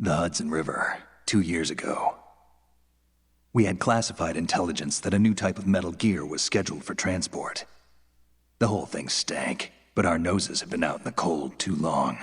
The Hudson River, 2 years ago. We had classified intelligence that a new type of metal gear was scheduled for transport. The whole thing stank, but our noses had been out in the cold too long.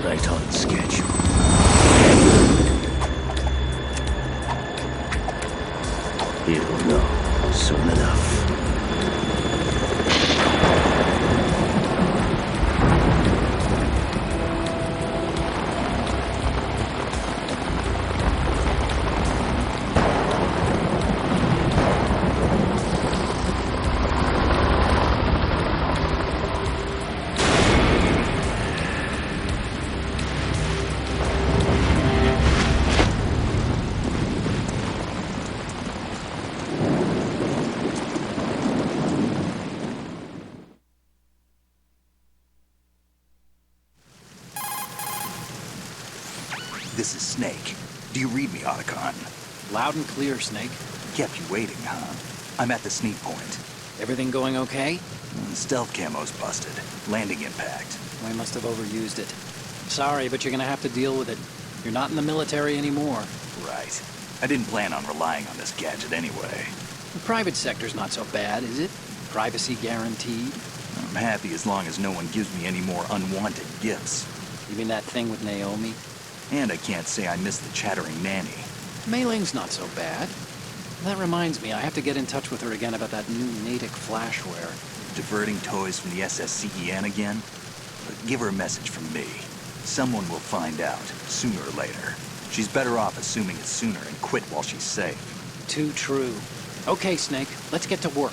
Right on schedule. He'll know soon enough. This is Snake. Do you read me, Otacon? Loud and clear, Snake. Kept you waiting, huh? I'm at the sneak point. Everything going okay? Stealth camo's busted. Landing impact. I must have overused it. Sorry, but you're gonna have to deal with it. You're not in the military anymore. Right. I didn't plan on relying on this gadget anyway. The private sector's not so bad, is it? Privacy guaranteed. I'm happy as long as no one gives me any more unwanted gifts. You mean that thing with Naomi? And I can't say I miss the chattering nanny. Mei Ling's not so bad. That reminds me, I have to get in touch with her again about that new Natick flashware. Diverting toys from the SSCEN again? But give her a message from me. Someone will find out, sooner or later. She's better off assuming it sooner and quit while she's safe. Too true. Okay, Snake, let's get to work.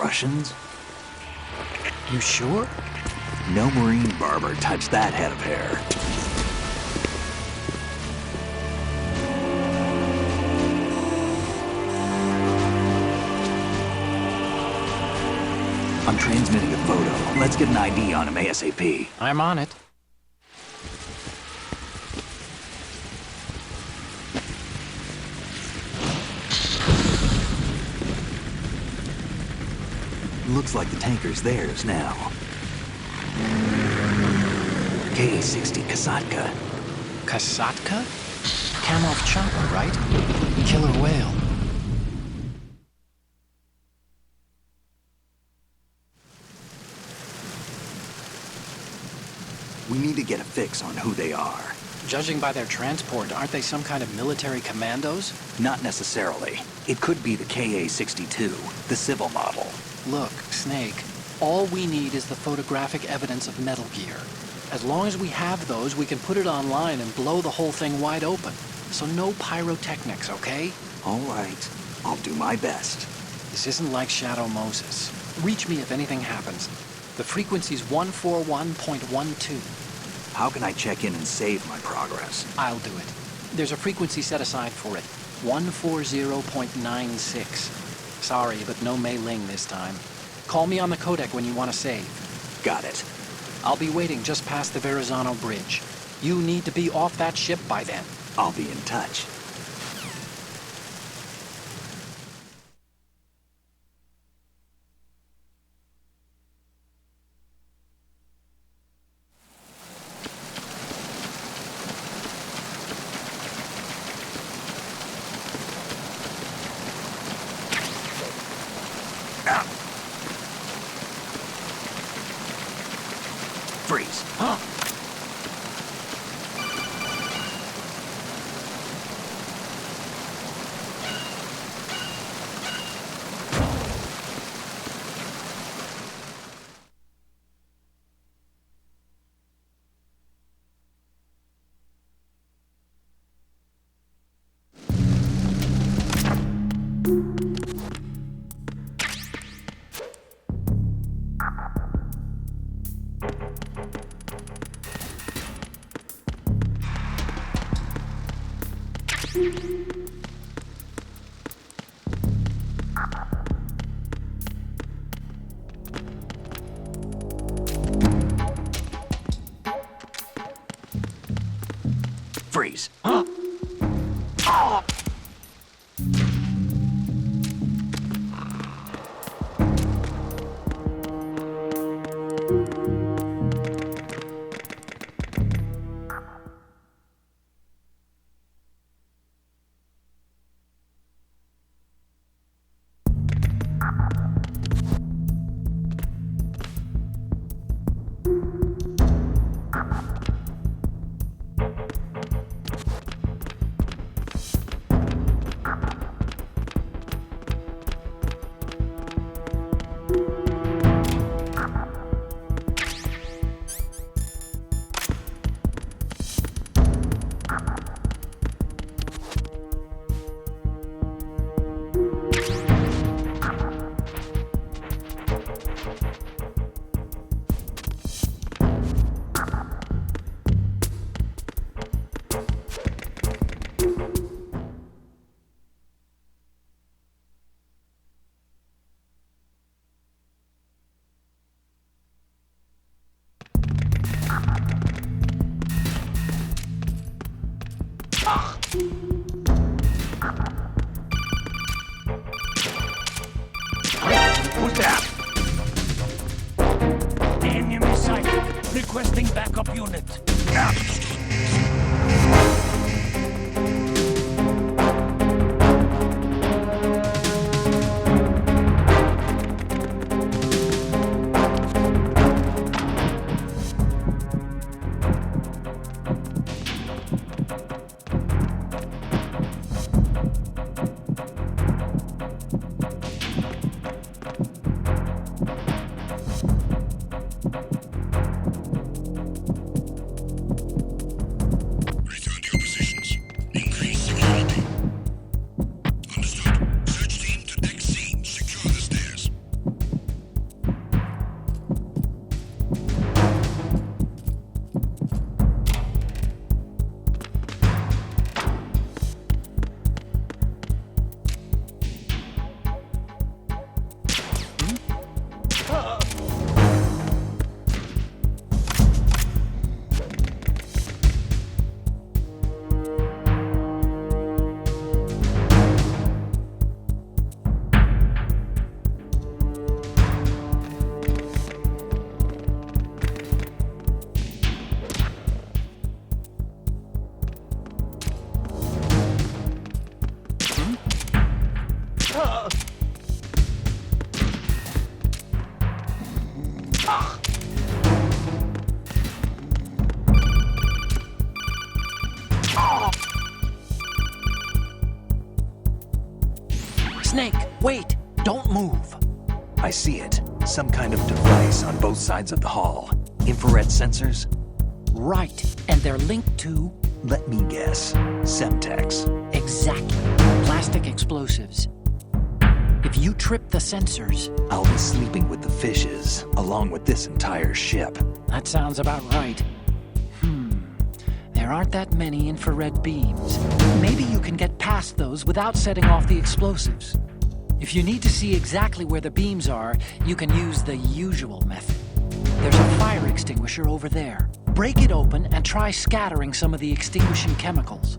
Russians? You sure? No Marine barber touched that head of hair. I'm transmitting a photo. Let's get an ID on him ASAP. I'm on it. Looks like the tanker's theirs now. K-60 Kasatka. Kasatka? Kamov chopper, right? Killer whale. We need to get a fix on who they are. Judging by their transport, aren't they some kind of military commandos? Not necessarily. It could be the KA-62, the civil model. Look, Snake, all we need is the photographic evidence of Metal Gear. As long as we have those, we can put it online and blow the whole thing wide open. So no pyrotechnics, okay? All right. I'll do my best. This isn't like Shadow Moses. Reach me if anything happens. The frequency's 141.12. How can I check in and save my progress? I'll do it. There's a frequency set aside for it. 140.96. Sorry, but no Mei Ling this time. Call me on the codec when you want to save. Got it. I'll be waiting just past the Verrazano Bridge. You need to be off that ship by then. I'll be in touch. Freeze. Huh? Freeze. Huh? Oh! Who's that? Enemy sighted. Requesting backup unit. Snake, wait! Don't move! I see it. Some kind of device on both sides of the hall. Infrared sensors? Right, and they're linked to... Let me guess. Semtex. Exactly. Plastic explosives. If you trip the sensors... I'll be sleeping with the fishes, along with this entire ship. That sounds about right. There aren't that many infrared beams. Maybe you can get past those without setting off the explosives. If you need to see exactly where the beams are, you can use the usual method. There's a fire extinguisher over there. Break it open and try scattering some of the extinguishing chemicals.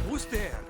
Who's there?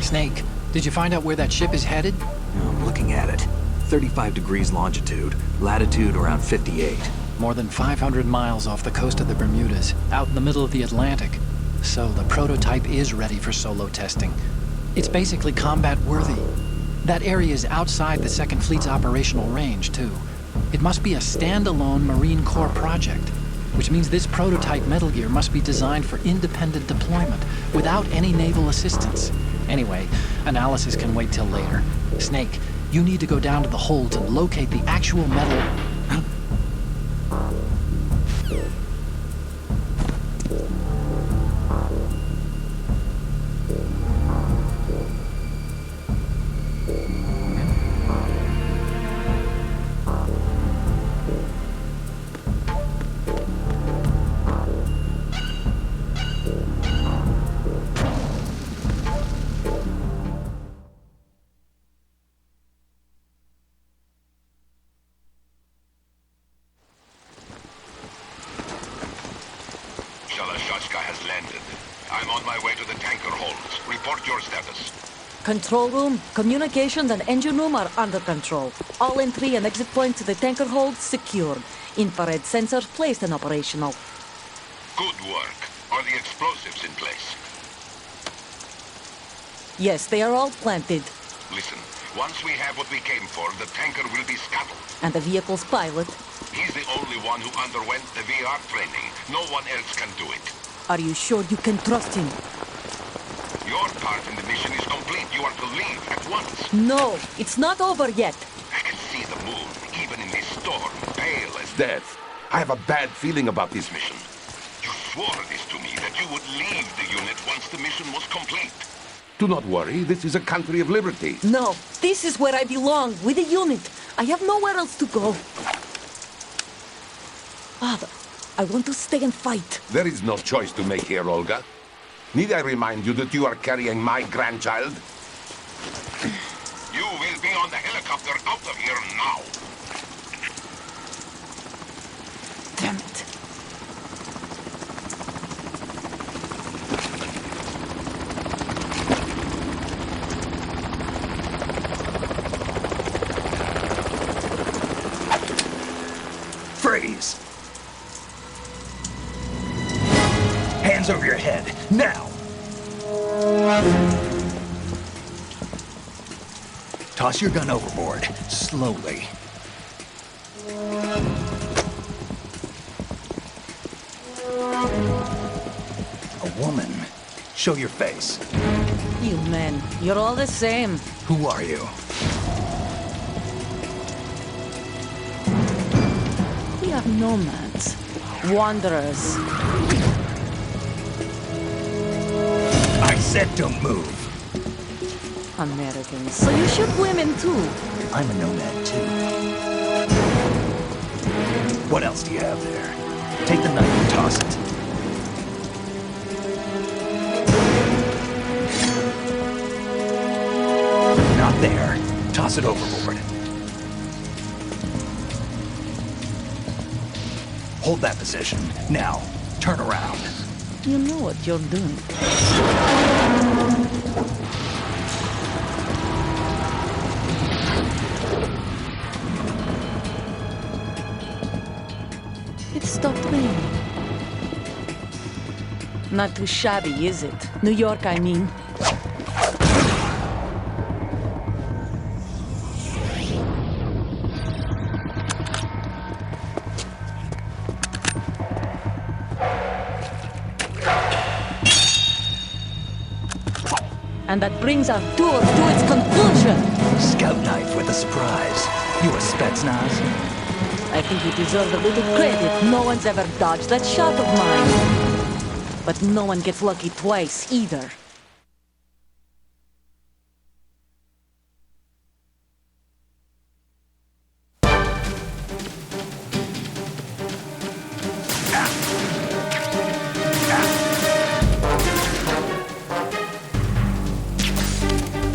Snake, did you find out where that ship is headed? I'm looking at it. 35 degrees longitude, latitude around 58. More than 500 miles off the coast of the Bermudas, out in the middle of the Atlantic. So the prototype is ready for solo testing. It's basically combat worthy. That area is outside the Second Fleet's operational range, too. It must be a standalone Marine Corps project, which means this prototype Metal Gear must be designed for independent deployment, without any naval assistance. Anyway, analysis can wait till later. Snake, you need to go down to the hold and locate the actual metal... I'm on my way to the tanker holds. Report your status. Control room, communications and engine room are under control. All entry and exit points to the tanker hold secured. Infrared sensors placed and operational. Good work. Are the explosives in place? Yes, they are all planted. Listen, once we have what we came for, the tanker will be scuttled. And the vehicle's pilot? He's the only one who underwent the VR training. No one else can do it. Are you sure you can trust him? Your part in the mission is complete. You are to leave at once. No, it's not over yet. I can see the moon, even in this storm, pale as death. I have a bad feeling about this mission. You swore this to me, that you would leave the unit once the mission was complete. Do not worry, this is a country of liberty. No, this is where I belong, with the unit. I have nowhere else to go. Father, I want to stay and fight. There is no choice to make here, Olga. Need I remind you that you are carrying my grandchild? You will be on the helicopter out of here now. Damn it. Freeze! Hands over your head, now! Toss your gun overboard, slowly. A woman. Show your face. You men, you're all the same. Who are you? We are nomads. Wanderers. I said don't move. Americans. So you shoot women too. I'm a nomad too. What else do you have there? Take the knife and toss it. Not there. Toss it overboard. Hold that position. Now, turn around. You know what you're doing. It stopped raining. Not too shabby, is it? New York, I mean. And that brings our tour to its conclusion. Scout knife with a surprise. You a Spetsnaz? I think you deserve a little credit. No one's ever dodged that shot of mine. But no one gets lucky twice, either.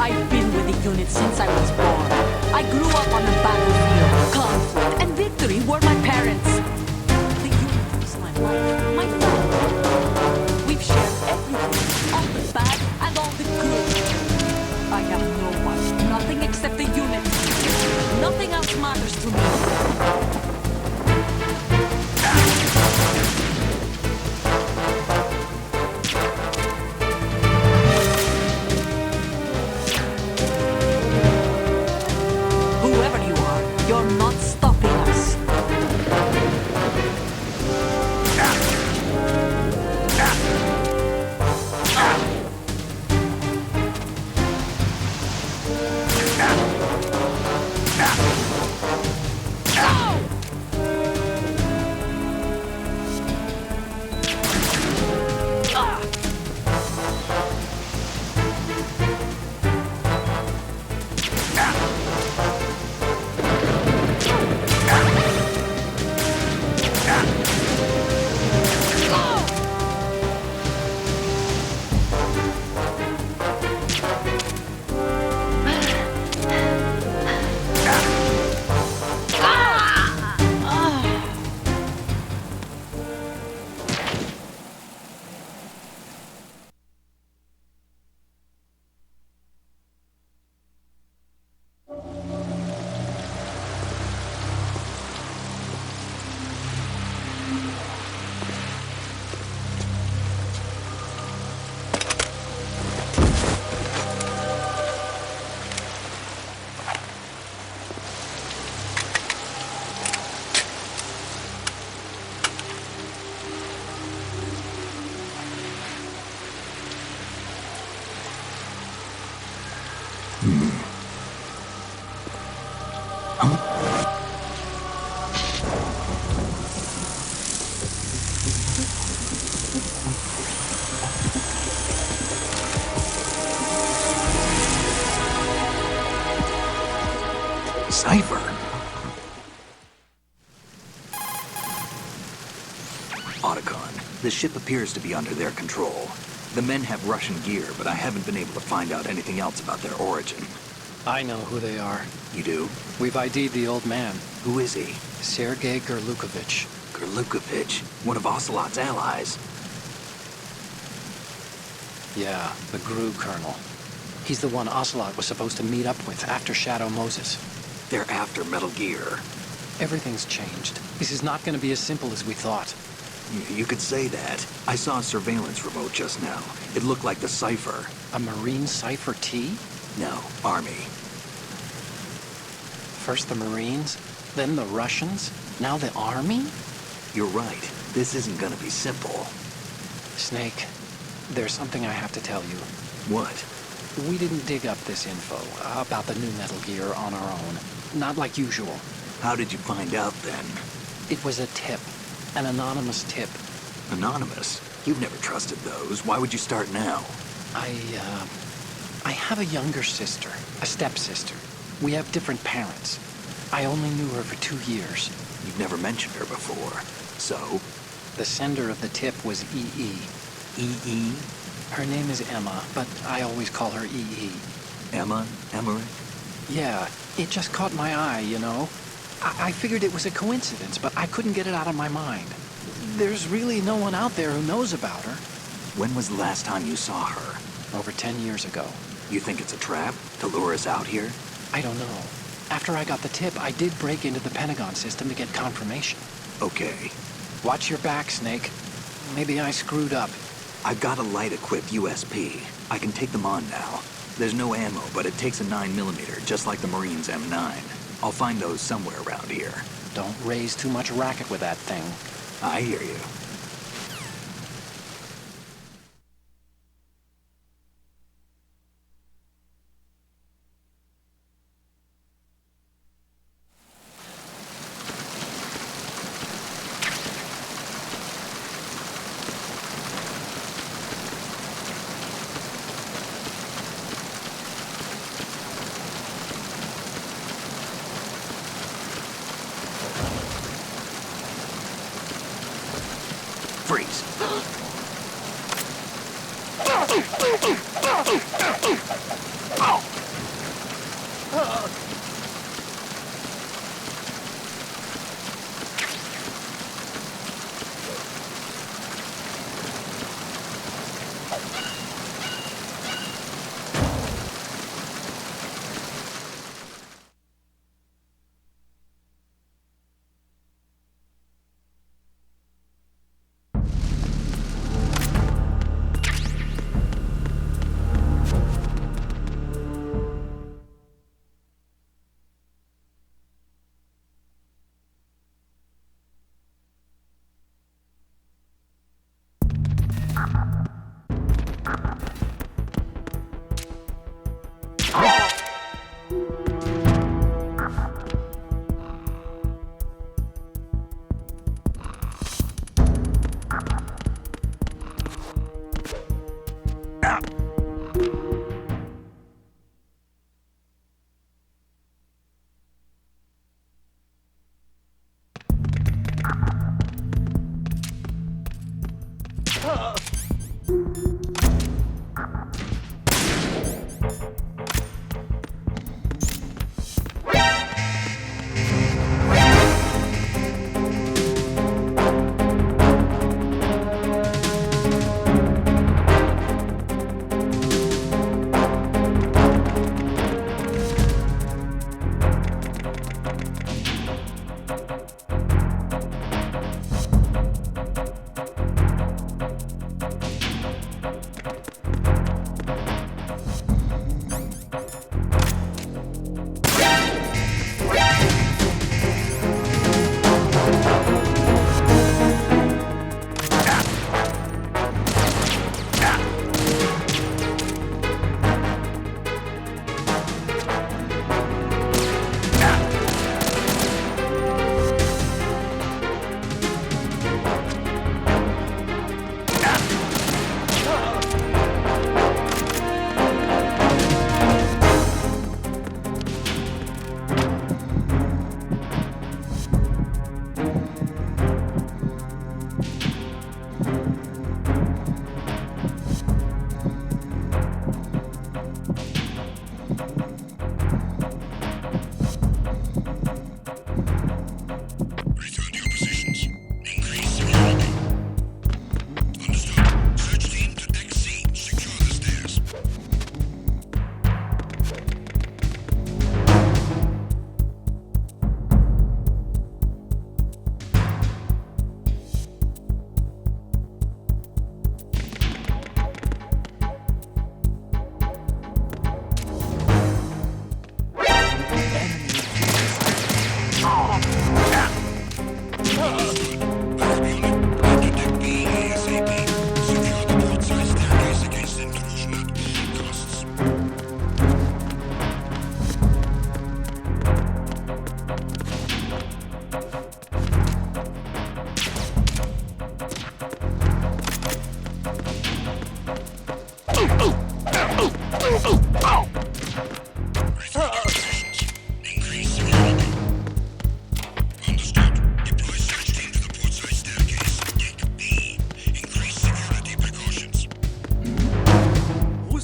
I've been with the unit since I was born. I grew up on the battlefield. Conflict and victory were my parents. The unit was my life, my family. We've shared everything, all the bad and all the good. I have no one, nothing except the unit. Nothing else matters to me. You're not stopping us. cipher. Otacon, the ship appears to be under their control. The men have Russian gear, but I haven't been able to find out anything else about their origin. I know who they are. You do? We've ID'd the old man, Who is he? Sergei Gerlukovich. Gerlukovich, one of Ocelot's allies. Yeah, the GRU colonel. He's the one Ocelot was supposed to meet up with after Shadow Moses. They're after Metal Gear. Everything's changed. This is not going to be as simple as we thought. You could say that. I saw a surveillance remote just now. It looked like the cipher. A Marine Cipher T? No, Army. First the Marines, then the Russians, now the Army? You're right. This isn't gonna be simple. Snake, there's something I have to tell you. What? We didn't dig up this info about the new Metal Gear on our own. Not like usual. How did you find out then? It was a tip. An anonymous tip. Anonymous? You've never trusted those. Why would you start now? I have a younger sister, a stepsister. We have different parents. I only knew her for 2 years. You've never mentioned her before. So? The sender of the tip was EE. EE? Her name is Emma, but I always call her EE. Emma? Emmerich? Yeah, it just caught my eye, you know? I figured it was a coincidence, but I couldn't get it out of my mind. There's really no one out there who knows about her. When was the last time you saw her? Over 10 years ago. You think it's a trap? To lure us out here? I don't know. After I got the tip, I did break into the Pentagon system to get confirmation. Okay. Watch your back, Snake. Maybe I screwed up. I've got a light-equipped USP. I can take them on now. There's no ammo, but it takes a 9mm, just like the Marines' M9. I'll find those somewhere around here. Don't raise too much racket with that thing. I hear you. Freeze.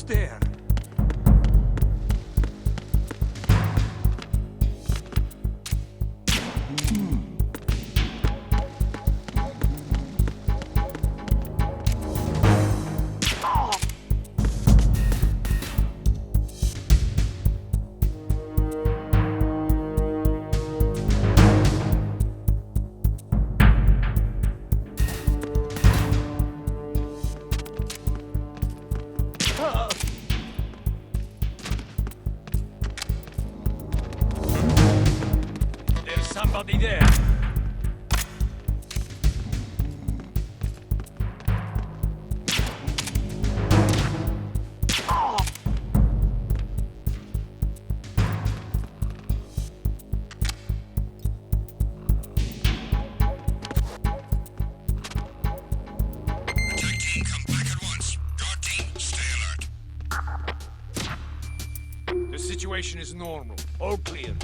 there. Somebody there. Attack team, come back at once. Guard team, stay alert. The situation is normal. All clear.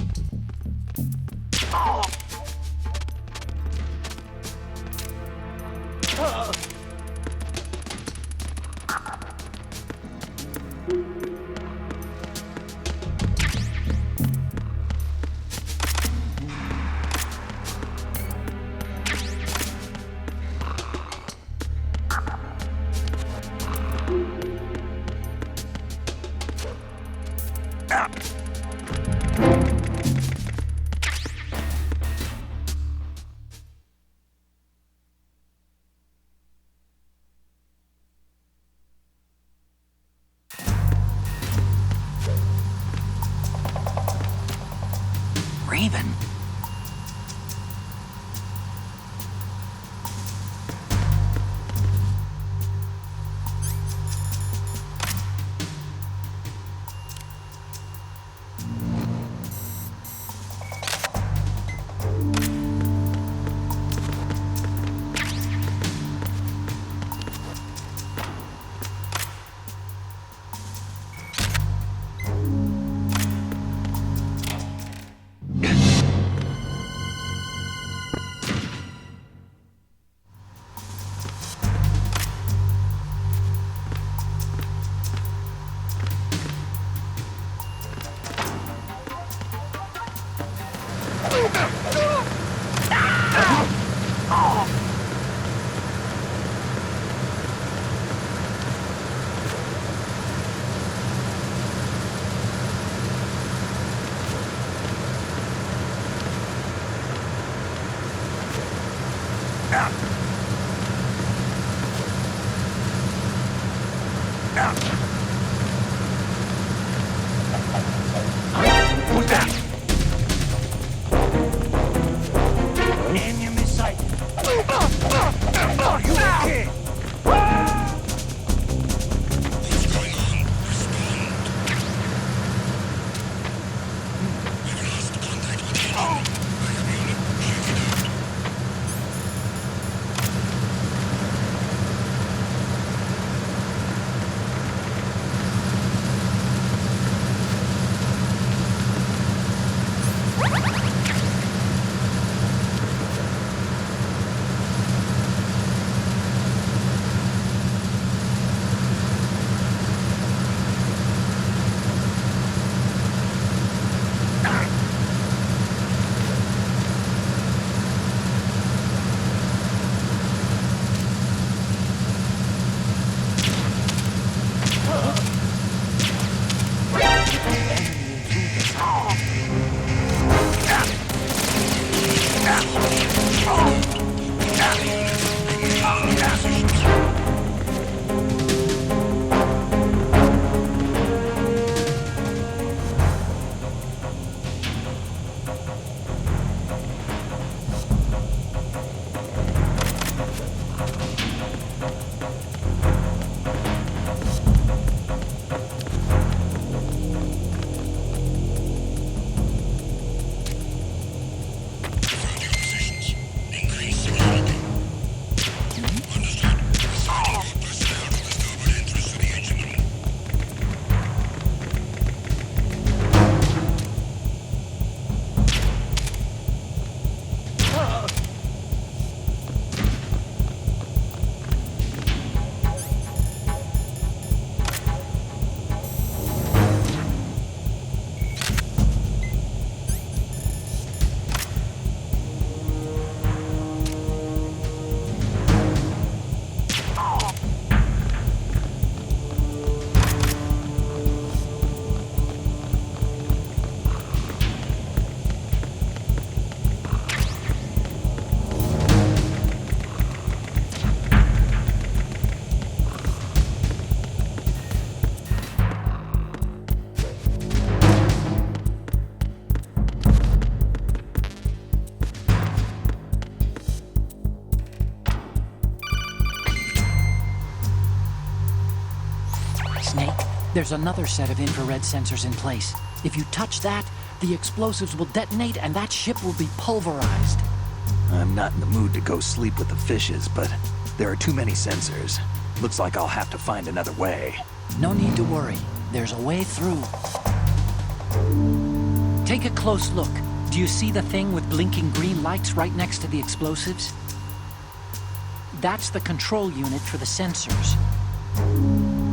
Snake, there's another set of infrared sensors in place. If you touch that, the explosives will detonate and that ship will be pulverized. I'm not in the mood to go sleep with the fishes, but there are too many sensors. Looks like I'll have to find another way. No need to worry. There's a way through. Take a close look. Do you see the thing with blinking green lights right next to the explosives? That's the control unit for the sensors.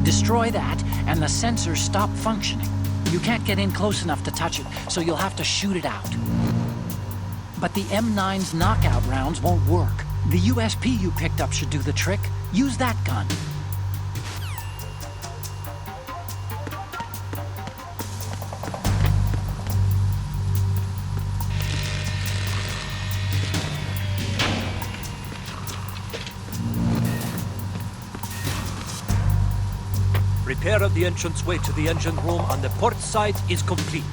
Destroy that, and the sensors stop functioning. You can't get in close enough to touch it, so you'll have to shoot it out. But the M9's knockout rounds won't work. The USP you picked up should do the trick. Use that gun. Repair of the entranceway to the engine room on the port side is complete.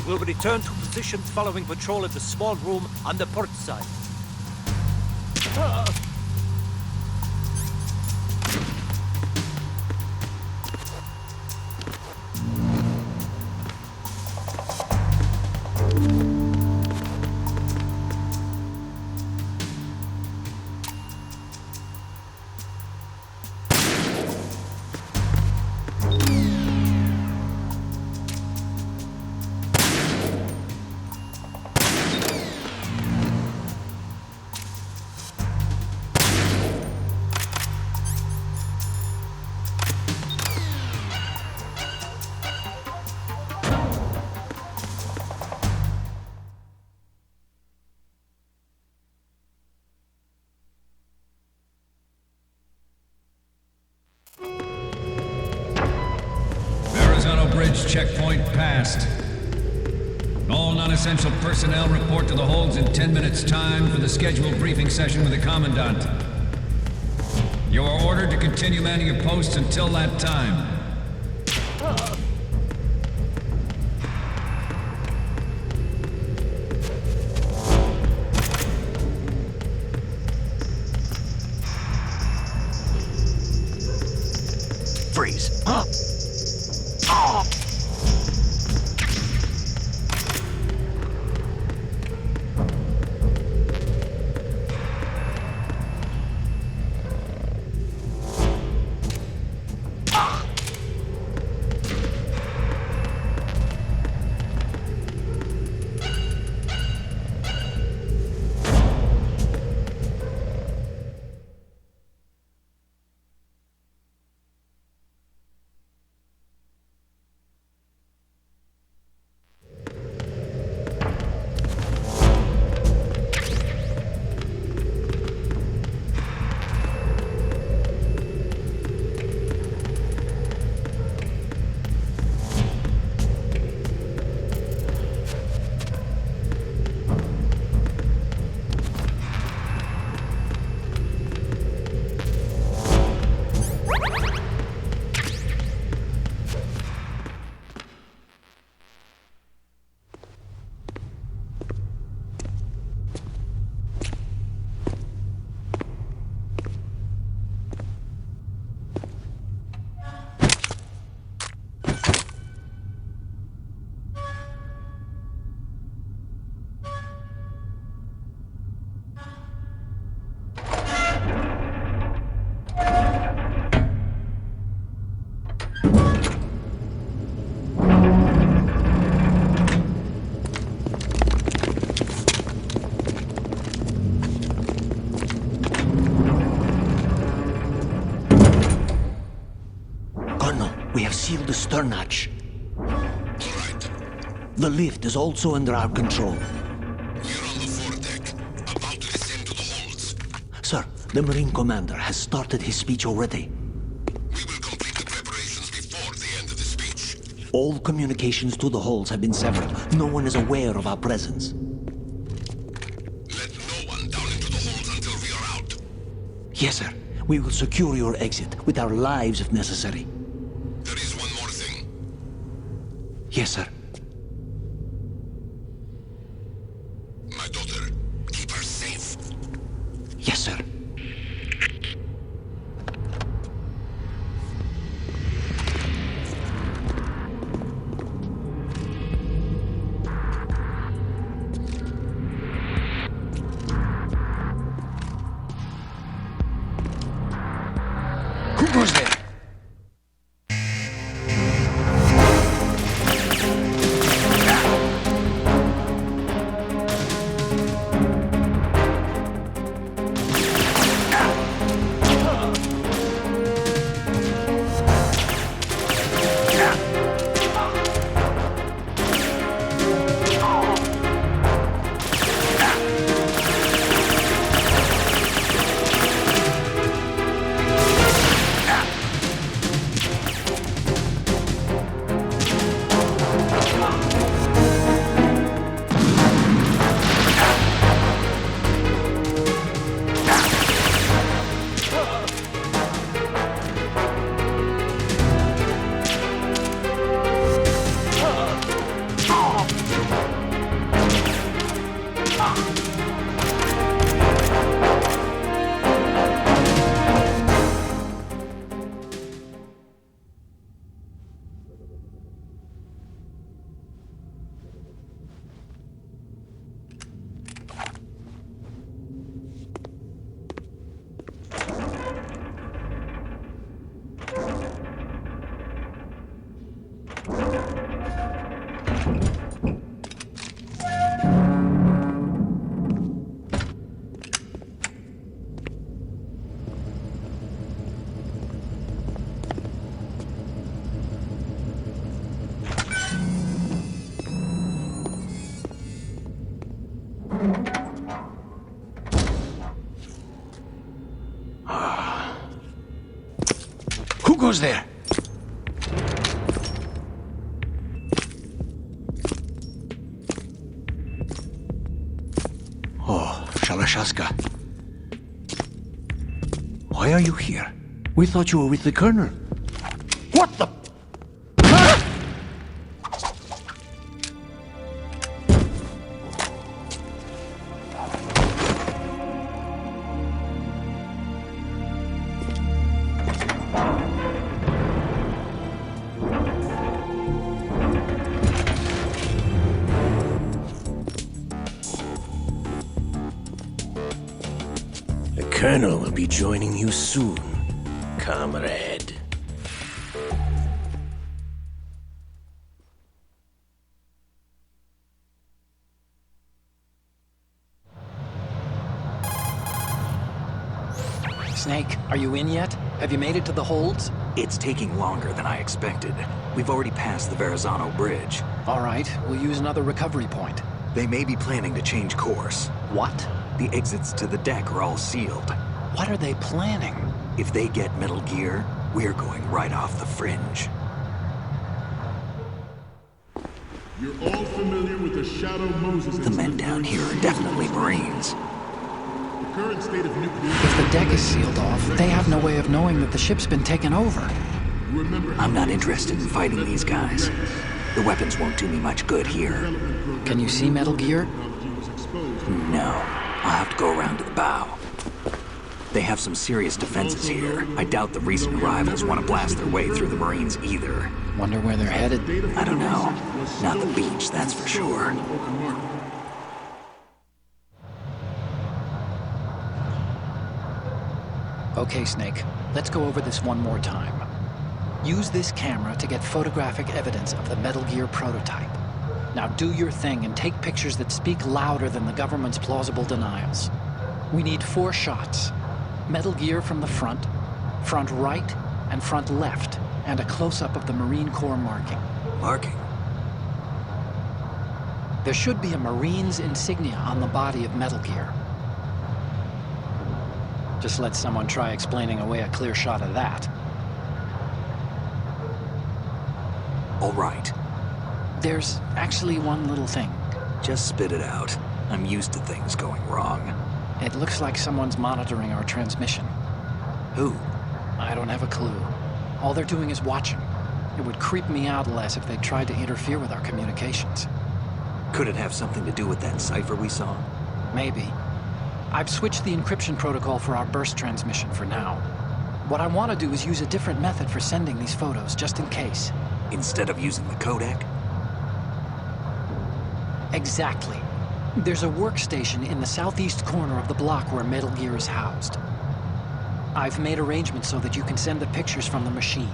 We'll return to position following patrol of the small room on the port side. Bridge checkpoint passed. All non-essential personnel report to the holds in 10 minutes' time for the scheduled briefing session with the Commandant. You are ordered to continue manning your posts until that time. Freeze. Sealed the stern hatch. All right. The lift is also under our control. We're on the foredeck, about to descend to the holds. Sir, the Marine Commander has started his speech already. We will complete the preparations before the end of the speech. All communications to the holds have been severed. No one is aware of our presence. Let no one down into the holds until we are out. Yes, sir. We will secure your exit with our lives if necessary. There is one more thing. Yes, sir. My daughter, keep her safe. Yes, sir. Who goes there? Oh, Shalashaska. Why are you here? We thought you were with the Colonel. What the? Colonel will be joining you soon, comrade. Snake, are you in yet? Have you made it to the holds? It's taking longer than I expected. We've already passed the Verrazano Bridge. All right, we'll use another recovery point. They may be planning to change course. What? The exits to the deck are all sealed. What are they planning? If they get Metal Gear, we're going right off the fringe. You're all familiar with the Shadow Moses The men down here are definitely Marines. The current state of nuclear... If the deck is sealed off, they have no way of knowing that the ship's been taken over. I'm not interested in fighting these guys. The weapons won't do me much good here. Can you see Metal Gear? No. I'll have to go around to the bow. They have some serious defenses here. I doubt the recent arrivals want to blast their way through the Marines either. Wonder where they're headed? I don't know. Not the beach, that's for sure. Okay, Snake. Let's go over this one more time. Use this camera to get photographic evidence of the Metal Gear prototype. Now do your thing and take pictures that speak louder than the government's plausible denials. We need 4 shots. Metal Gear from the front right, and front left, and a close-up of the Marine Corps marking. Marking? There should be a Marine's insignia on the body of Metal Gear. Just let someone try explaining away a clear shot of that. All right. There's actually one little thing. Just spit it out. I'm used to things going wrong. It looks like someone's monitoring our transmission. Who? I don't have a clue. All they're doing is watching. It would creep me out less if they tried to interfere with our communications. Could it have something to do with that cipher we saw? Maybe. I've switched the encryption protocol for our burst transmission for now. What I want to do is use a different method for sending these photos, just in case. Instead of using the codec? Exactly. There's a workstation in the southeast corner of the block where Metal Gear is housed. I've made arrangements so that you can send the pictures from the machine.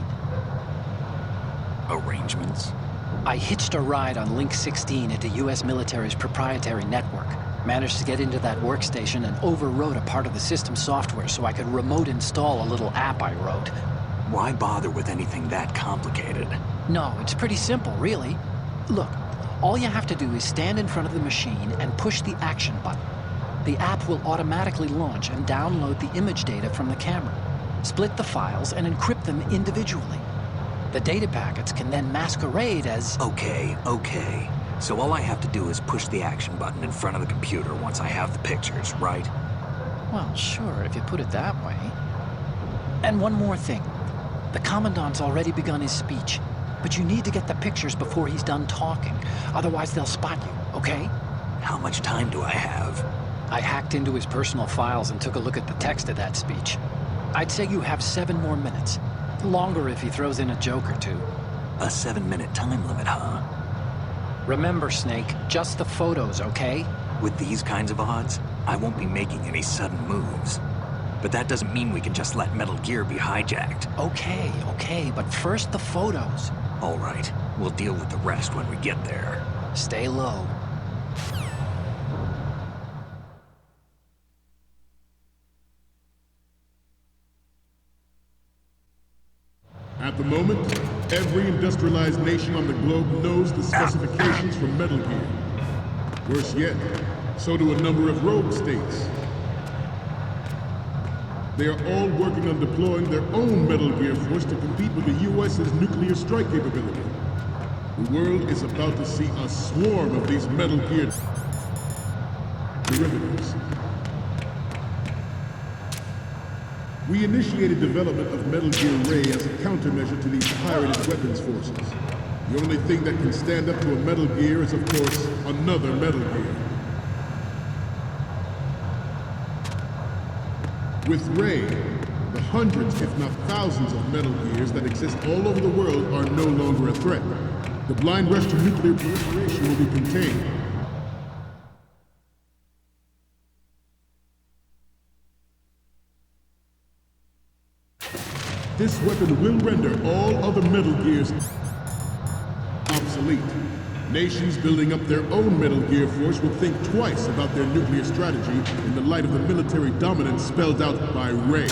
Arrangements? I hitched a ride on Link 16 into U.S. military's proprietary network. Managed to get into that workstation and overwrote a part of the system software so I could remote install a little app I wrote. Why bother with anything that complicated? No, it's pretty simple, really. Look, all you have to do is stand in front of the machine and push the action button. The app will automatically launch and download the image data from the camera, split the files, and encrypt them individually. The data packets can then masquerade as... Okay. So all I have to do is push the action button in front of the computer once I have the pictures, right? Well, sure, if you put it that way. And one more thing. The Commandant's already begun his speech, but you need to get the pictures before he's done talking. Otherwise, they'll spot you, okay? How much time do I have? I hacked into his personal files and took a look at the text of that speech. I'd say you have 7 more minutes. Longer if he throws in a joke or two. A 7-minute time limit, huh? Remember, Snake, just the photos, okay? With these kinds of odds, I won't be making any sudden moves. But that doesn't mean we can just let Metal Gear be hijacked. Okay, but first the photos. All right, we'll deal with the rest when we get there. Stay low. At the moment, every industrialized nation on the globe knows the specifications for Metal Gear. Worse yet, so do a number of rogue states. They are all working on deploying their own Metal Gear force to compete with the US's nuclear strike capability. The world is about to see a swarm of these Metal Gear derivatives. We initiated development of Metal Gear Ray as a countermeasure to these pirated weapons forces. The only thing that can stand up to a Metal Gear is, of course, another Metal Gear. With Ray, the hundreds, if not thousands, of Metal Gears that exist all over the world are no longer a threat. The blind rush to nuclear proliferation will be contained. This weapon will render all other Metal Gears obsolete. Nations building up their own Metal Gear force will think twice about their nuclear strategy in the light of the military dominance spelled out by Ray.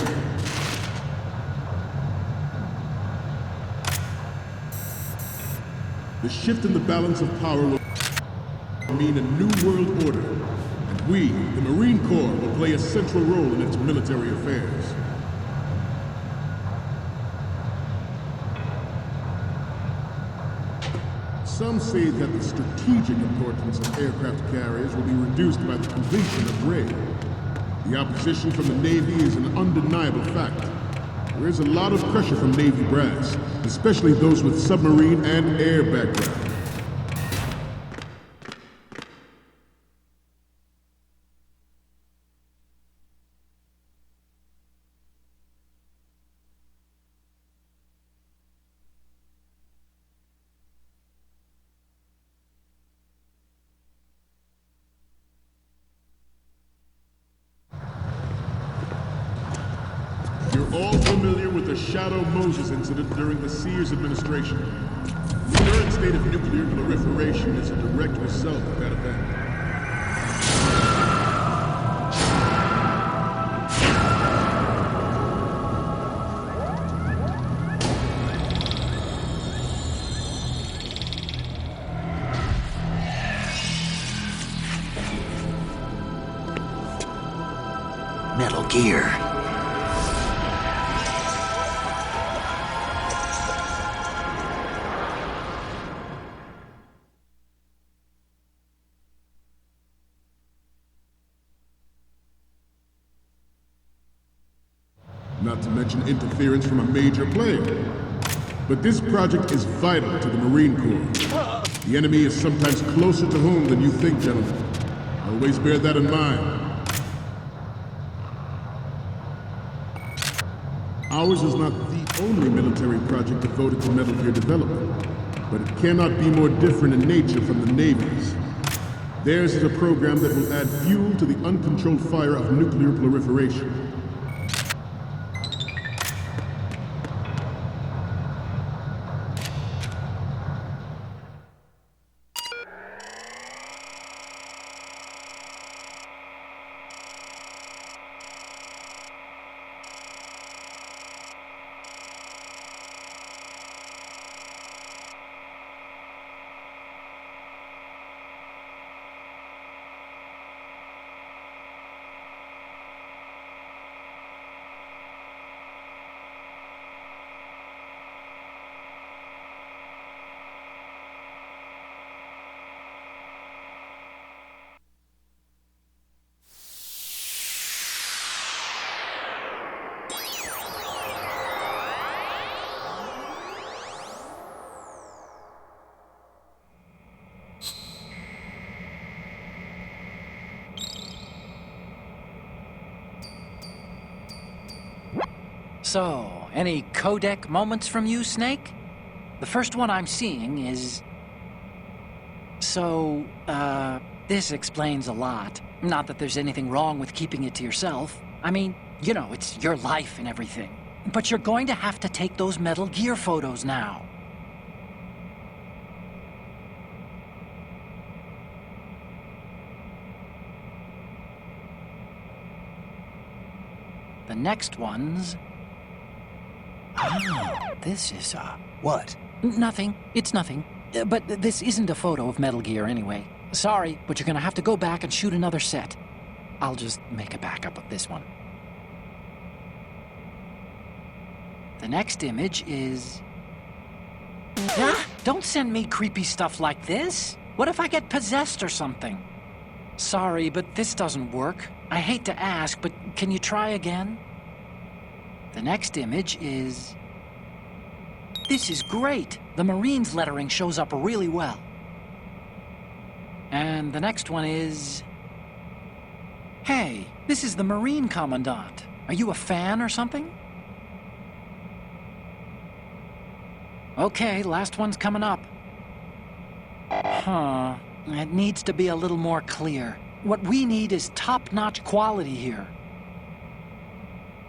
The shift in the balance of power will mean a new world order, and we, the Marine Corps, will play a central role in its military affairs. Some say that the strategic importance of aircraft carriers will be reduced by the completion of Ray. The opposition from the Navy is an undeniable fact. There is a lot of pressure from Navy brass, especially those with submarine and air background. You're all familiar with the Shadow Moses incident during the Sears administration. The current state of nuclear proliferation is a direct result of that event. Metal Gear. Not to mention interference from a major player. But this project is vital to the Marine Corps. The enemy is sometimes closer to home than you think, gentlemen. Always bear that in mind. Ours is not the only military project devoted to Metal Gear development, but it cannot be more different in nature from the Navy's. Theirs is a program that will add fuel to the uncontrolled fire of nuclear proliferation. So, any codec moments from you, Snake? The first one I'm seeing is... So, this explains a lot. Not that there's anything wrong with keeping it to yourself. I mean, you know, it's your life and everything. But you're going to have to take those Metal Gear photos now. The next one's... Ah, this is, What? Nothing. It's nothing. But this isn't a photo of Metal Gear anyway. Sorry, but you're gonna have to go back and shoot another set. I'll just make a backup of this one. The next image is... Ah, don't send me creepy stuff like this. What if I get possessed or something? Sorry, but this doesn't work. I hate to ask, but can you try again? The next image is... This is great. The Marines lettering shows up really well. And the next one is... Hey, this is the Marine Commandant. Are you a fan or something? Okay, last one's coming up. Huh. It needs to be a little more clear. What we need is top-notch quality here.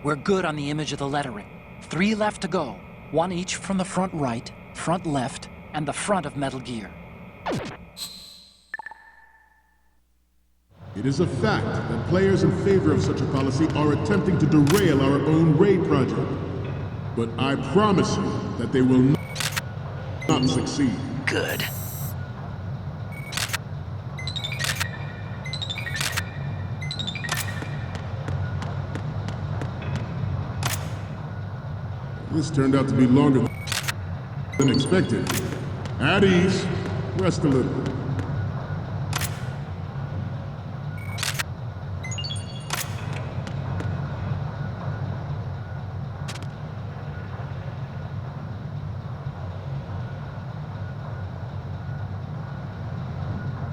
We're good on the image of the lettering. 3 left to go. 1 each from the front right, front left, and the front of Metal Gear. It is a fact that players in favor of such a policy are attempting to derail our own raid project. But I promise you that they will not succeed. Good. This turned out to be longer than expected. At ease. Rest a little.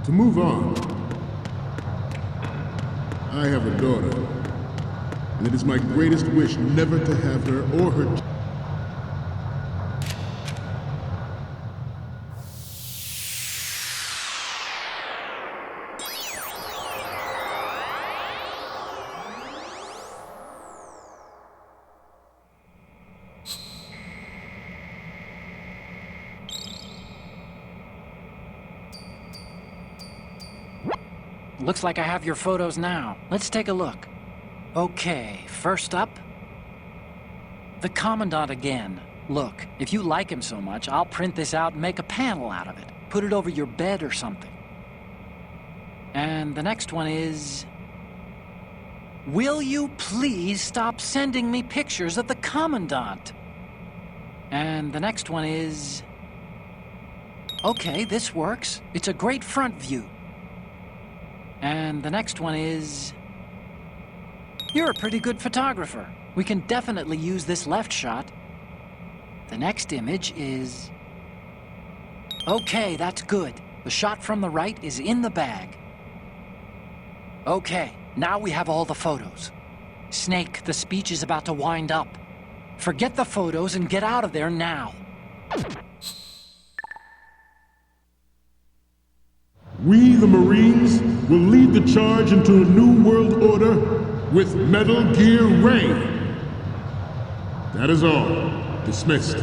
To move on, I have a daughter, and it is my greatest wish never to have her or her... Looks like I have your photos now. Let's take a look. Okay, first up... The Commandant again. Look, if you like him so much, I'll print this out and make a panel out of it. Put it over your bed or something. And the next one is... Will you please stop sending me pictures of the Commandant? And the next one is... Okay, this works. It's a great front view. And the next one is... You're a pretty good photographer. We can definitely use this left shot. The next image is... Okay, that's good. The shot from the right is in the bag. Okay, now we have all the photos. Snake, the speech is about to wind up. Forget the photos and get out of there now. We, the Marines, will lead the charge into a new world order with Metal Gear Raiden. That is all. Dismissed.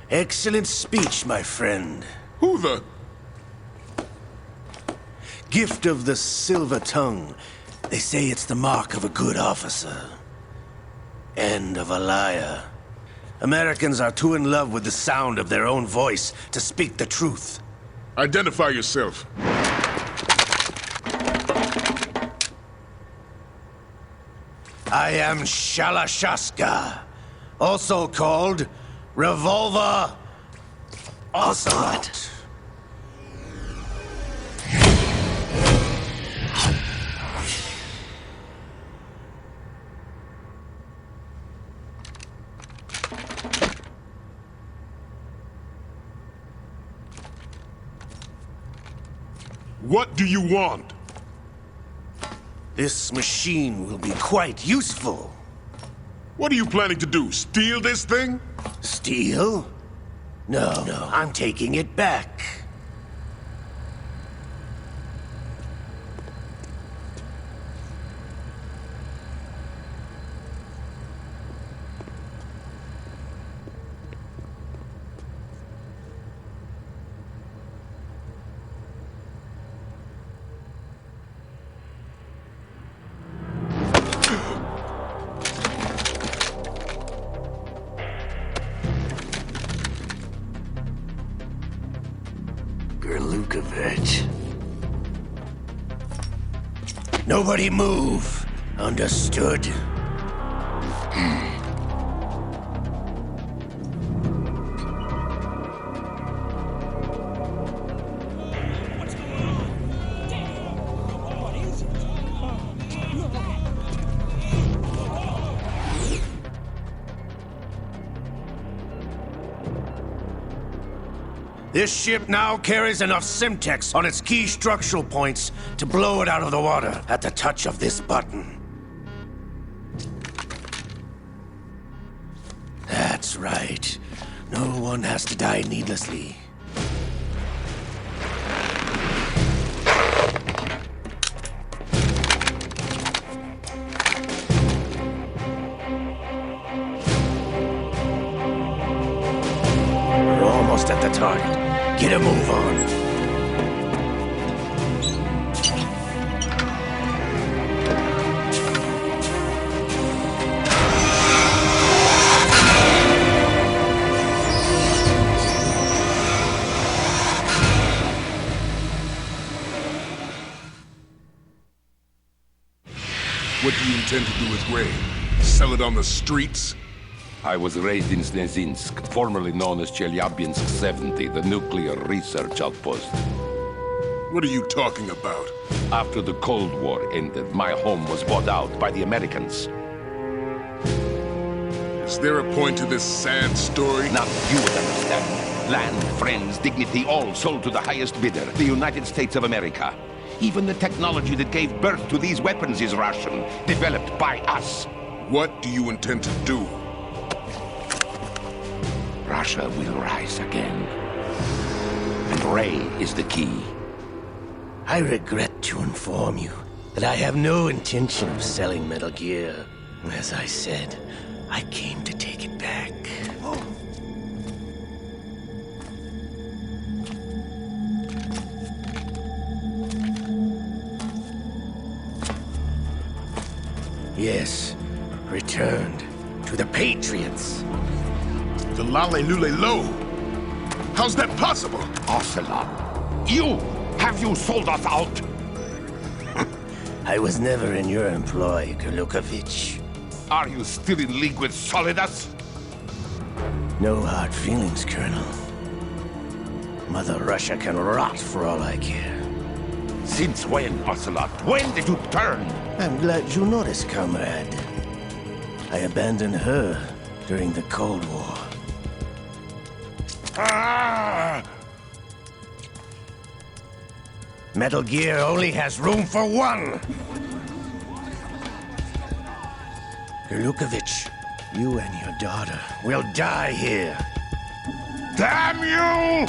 Excellent speech, my friend. Who the... Gift of the silver tongue. They say it's the mark of a good officer. And of a liar. Americans are too in love with the sound of their own voice to speak the truth. Identify yourself. I am Shalashaska, also called Revolver Ocelot. What do you want? This machine will be quite useful. What are you planning to do, steal this thing? Steal? No, I'm taking it back. Nobody move. Understood? This ship now carries enough Simtex on its key structural points to blow it out of the water at the touch of this button. That's right. No one has to die needlessly. We're almost at the target. Get a move on. What do you intend to do with Ray? Sell it on the streets? I was raised in Snezinsk, formerly known as Chelyabinsk 70, the nuclear research outpost. What are you talking about? After the Cold War ended, my home was bought out by the Americans. Is there a point to this sad story? Now you would understand. Land, friends, dignity, all sold to the highest bidder, the United States of America. Even the technology that gave birth to these weapons is Russian, developed by us. What do you intend to do? Russia will rise again. And Ray is the key. I regret to inform you that I have no intention of selling Metal Gear. As I said, I came to take it back. Yes, returned to the Patriots. The Lale Lule Lo? How's that possible? Ocelot, have you sold us out? I was never in your employ, Gurlukovich. Are you still in league with Solidus? No hard feelings, Colonel. Mother Russia can rot for all I care. Since when, Ocelot? When did you turn? I'm glad you noticed, comrade. I abandoned her during the Cold War. Metal Gear only has room for one! Gurlukovich, you and your daughter will die here. Damn you!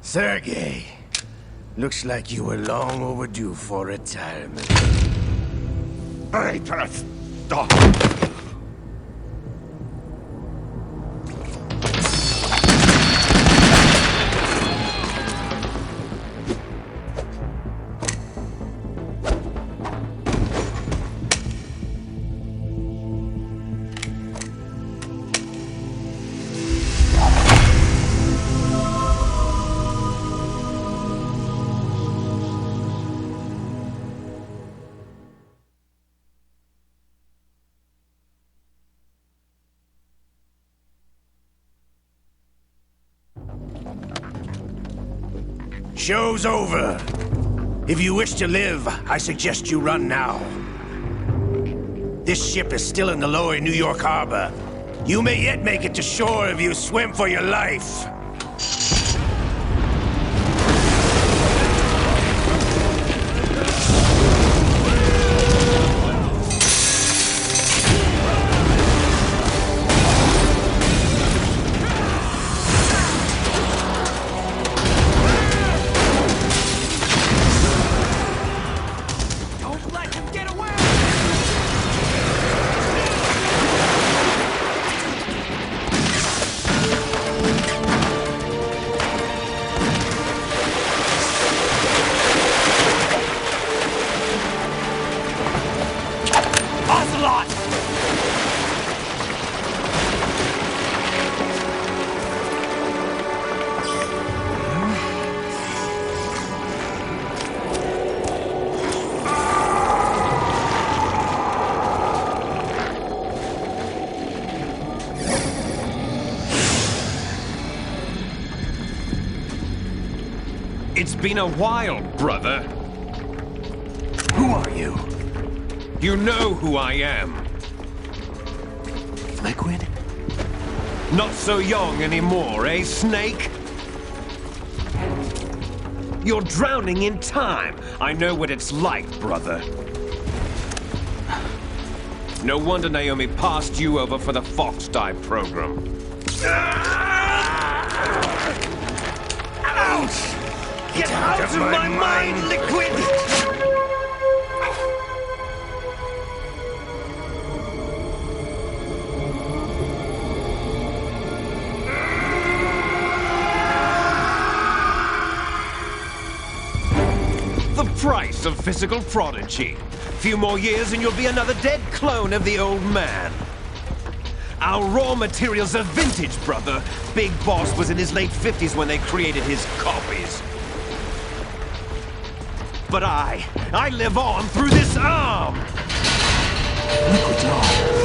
Sergei, looks like you were long overdue for retirement. Traitorous dog! Show's over. If you wish to live, I suggest you run now. This ship is still in the lower New York harbor. You may yet make it to shore if you swim for your life. Ocelot! It's been a while, brother. Who are you? You know who I am. Liquid? Not so young anymore, eh, Snake? You're drowning in time. I know what it's like, brother. No wonder Naomi passed you over for the Fox Die program. Ouch! Get out of my mind, Liquid! The price of physical prodigy. Few more years and you'll be another dead clone of the old man. Our raw materials are vintage, brother. Big Boss was in his late 50s when they created his copies. But I live on through this arm! Liquid's arm.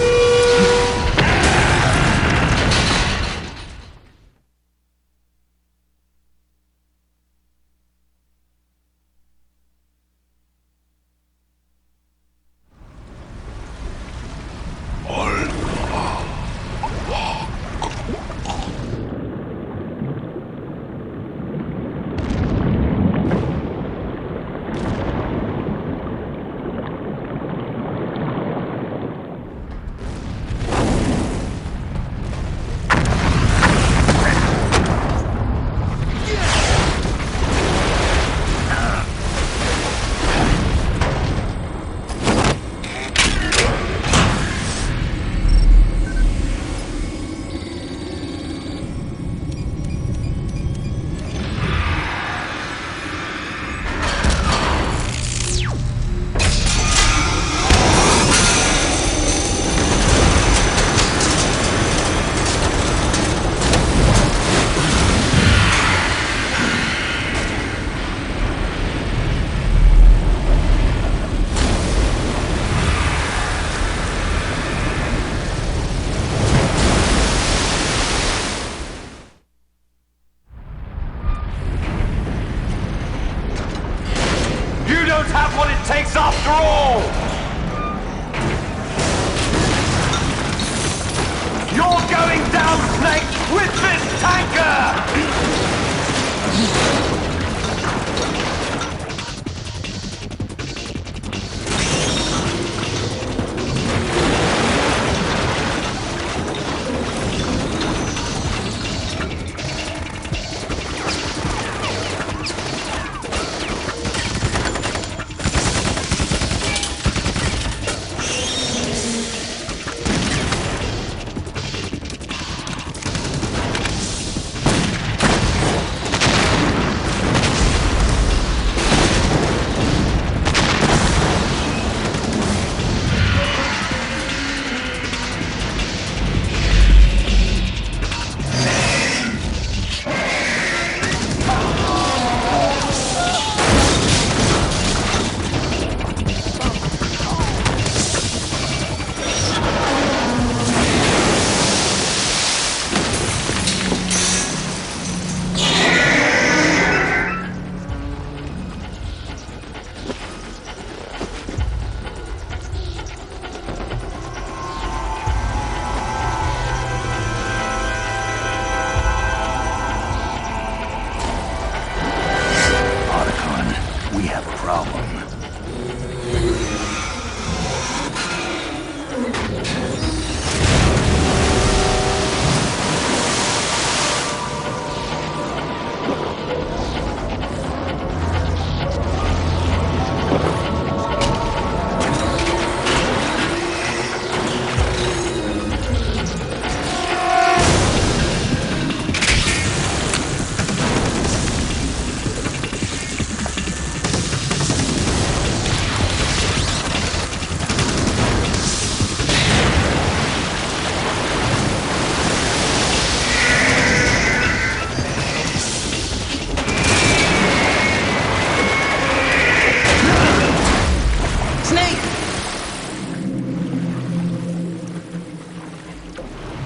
After all! You're going down, Snake, with this tanker!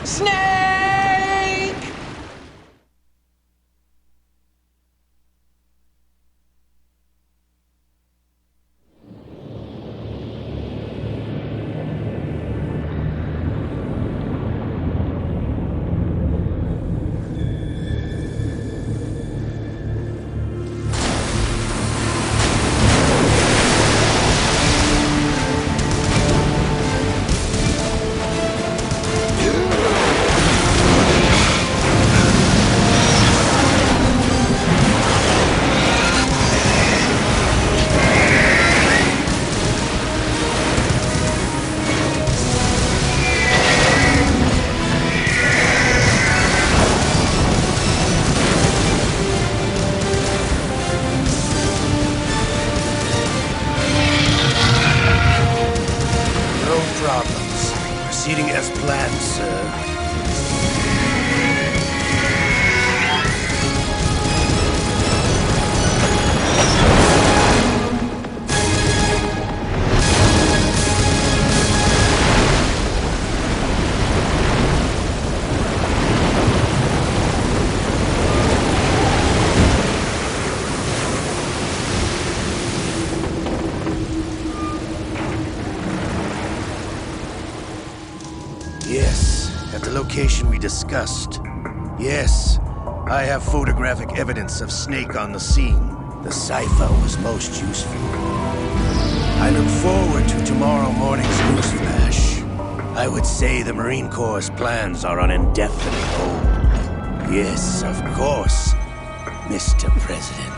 Snake! Proceeding as planned, sir. Yes, at the location we discussed. Yes, I have photographic evidence of Snake on the scene. The cipher was most useful. I look forward to tomorrow morning's news flash. I would say the Marine Corps' plans are on indefinite hold. Yes, of course, Mr. President.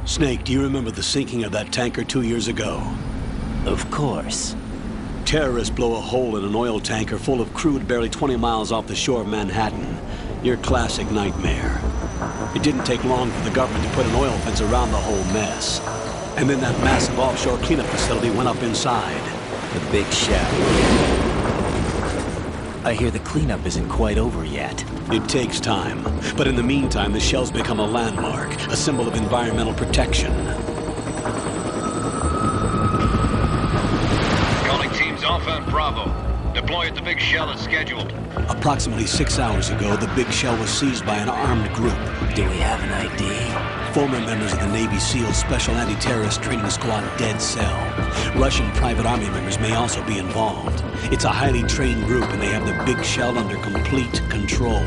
Snake, do you remember the sinking of that tanker 2 years ago? Of course. Terrorists blow a hole in an oil tanker full of crude barely 20 miles off the shore of Manhattan. Your classic nightmare. It didn't take long for the government to put an oil fence around the whole mess. And then that massive offshore cleanup facility went up inside. The big shell. I hear the cleanup isn't quite over yet. It takes time. But in the meantime, the shell's become a landmark, a symbol of environmental protection. Calling teams Alpha and Bravo. Deploy at the big shell as scheduled. Approximately 6 hours ago, the big shell was seized by an armed group. Do we have an ID? Former members of the Navy SEAL Special Anti-Terrorist Training Squad Dead Cell. Russian private army members may also be involved. It's a highly trained group and they have the big shell under complete control.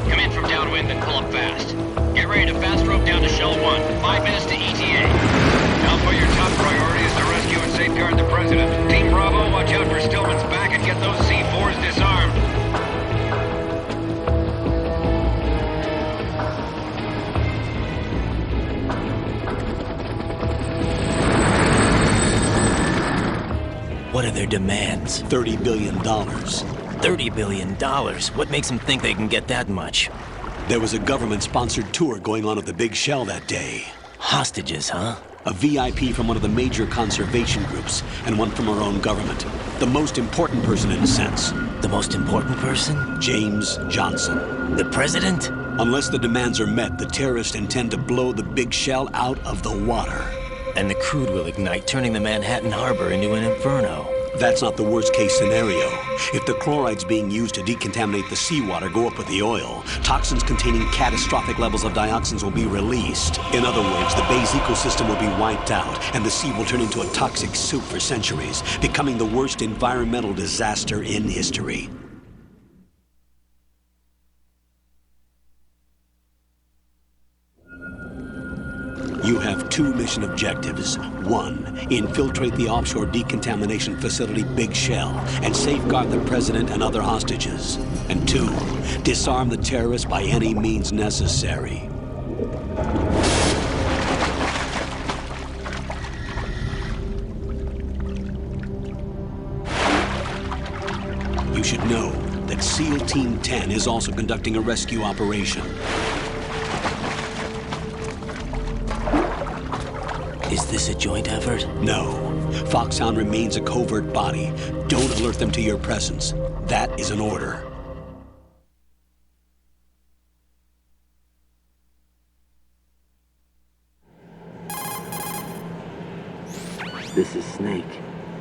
Come in from downwind and pull up fast. Get ready to fast rope down to Shell 1. 5 minutes to ETA. Now for your top priority is to rescue and safeguard the President. Team Bravo, watch out for Stillman's back and get those C4s disarmed. What are their demands? $30 billion. $30 billion? What makes them think they can get that much? There was a government-sponsored tour going on at the big shell that day. Hostages, huh? A VIP from one of the major conservation groups, and one from our own government. The most important person in a sense. The most important person? James Johnson. The President? Unless the demands are met, the terrorists intend to blow the big shell out of the water. And the crude will ignite, turning the Manhattan Harbor into an inferno. That's not the worst-case scenario. If the chlorides being used to decontaminate the seawater go up with the oil, toxins containing catastrophic levels of dioxins will be released. In other words, the bay's ecosystem will be wiped out, and the sea will turn into a toxic soup for centuries, becoming the worst environmental disaster in history. You have 2 mission objectives. 1, infiltrate the offshore decontamination facility Big Shell and safeguard the President and other hostages. And 2, disarm the terrorists by any means necessary. You should know that SEAL Team 10 is also conducting a rescue operation. Is this a joint effort? No. Foxhound remains a covert body. Don't alert them to your presence. That is an order. This is Snake.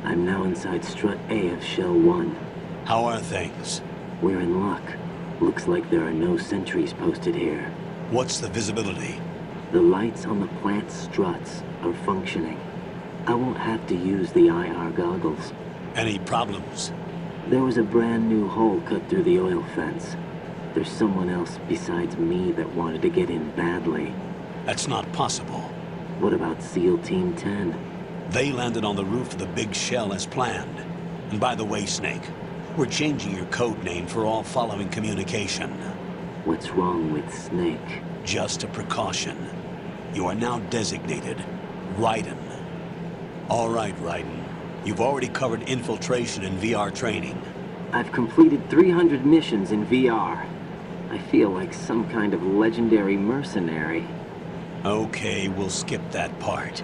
I'm now inside Strut A of Shell 1. How are things? We're in luck. Looks like there are no sentries posted here. What's the visibility? The lights on the plant struts are functioning. I won't have to use the IR goggles. Any problems? There was a brand new hole cut through the oil fence. There's someone else besides me that wanted to get in badly. That's not possible. What about SEAL Team 10? They landed on the roof of the Big Shell as planned. And by the way, Snake, we're changing your code name for all following communication. What's wrong with Snake? Just a precaution. You are now designated Raiden. All right, Raiden. You've already covered infiltration and VR training. I've completed 300 missions in VR. I feel like some kind of legendary mercenary. Okay, we'll skip that part.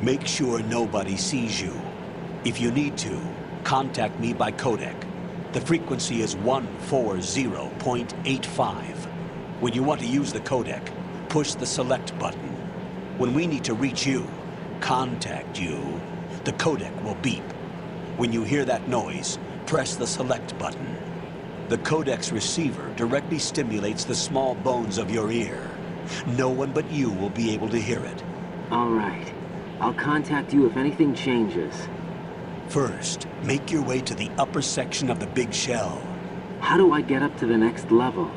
Make sure nobody sees you. If you need to, contact me by codec. The frequency is 140.85. When you want to use the codec, push the select button. When we need to reach you, contact you, the codec will beep. When you hear that noise, press the select button. The codec's receiver directly stimulates the small bones of your ear. No one but you will be able to hear it. All right. I'll contact you if anything changes. First, make your way to the upper section of the Big Shell. How do I get up to the next level?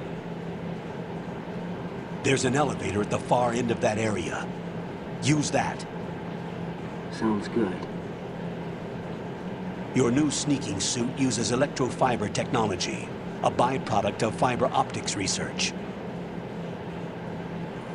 There's an elevator at the far end of that area. Use that. Sounds good. Your new sneaking suit uses electrofiber technology, a byproduct of fiber optics research.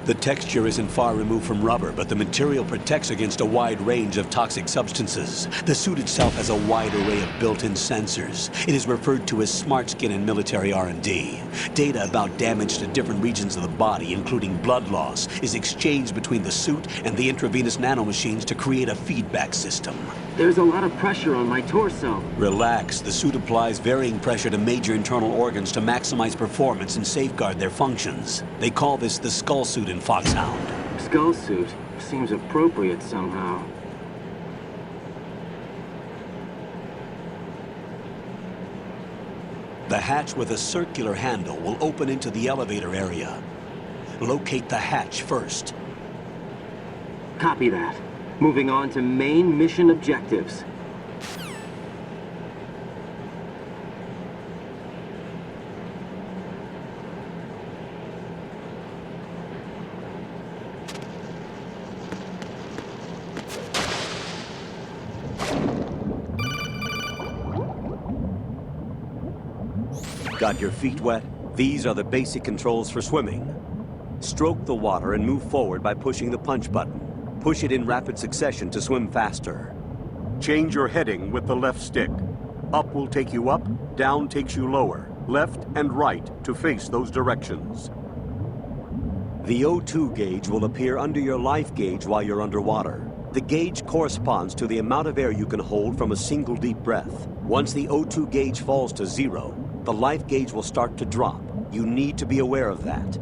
The texture isn't far removed from rubber, but the material protects against a wide range of toxic substances. The suit itself has a wide array of built-in sensors. It is referred to as smart skin in military R&D. Data about damage to different regions of the body, including blood loss, is exchanged between the suit and the intravenous nanomachines to create a feedback system. There's a lot of pressure on my torso. Relax. The suit applies varying pressure to major internal organs to maximize performance and safeguard their functions. They call this the skull suit in Foxhound. Skull suit? Seems appropriate somehow. The hatch with a circular handle will open into the elevator area. Locate the hatch first. Copy that. Moving on to main mission objectives. Got your feet wet? These are the basic controls for swimming. Stroke the water and move forward by pushing the punch button. Push it in rapid succession to swim faster. Change your heading with the left stick. Up will take you up, down takes you lower, left and right to face those directions. The O2 gauge will appear under your life gauge while you're underwater. The gauge corresponds to the amount of air you can hold from a single deep breath. Once the O2 gauge falls to 0, the life gauge will start to drop. You need to be aware of that.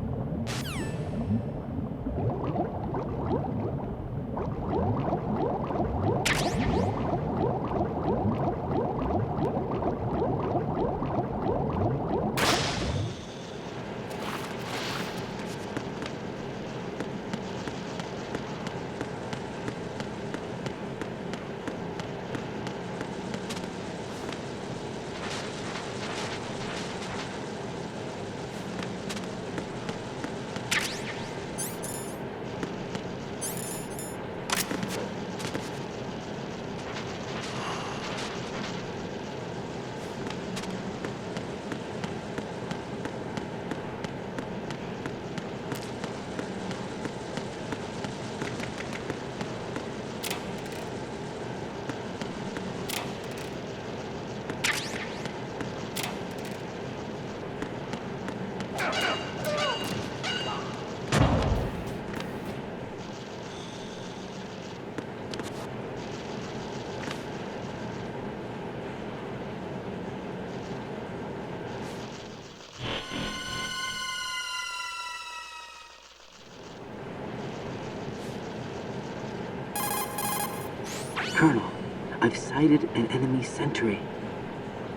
Colonel, I've sighted an enemy sentry.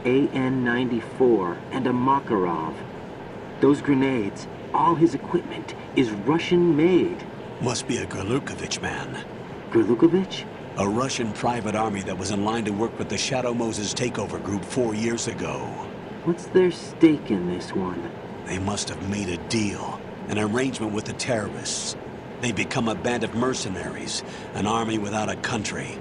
AN-94 and a Makarov. Those grenades, all his equipment, is Russian-made. Must be a Gorlukovich man. Gorlukovich? A Russian private army that was in line to work with the Shadow Moses takeover group 4 years ago. What's their stake in this one? They must have made a deal, an arrangement with the terrorists. They become a band of mercenaries, an army without a country.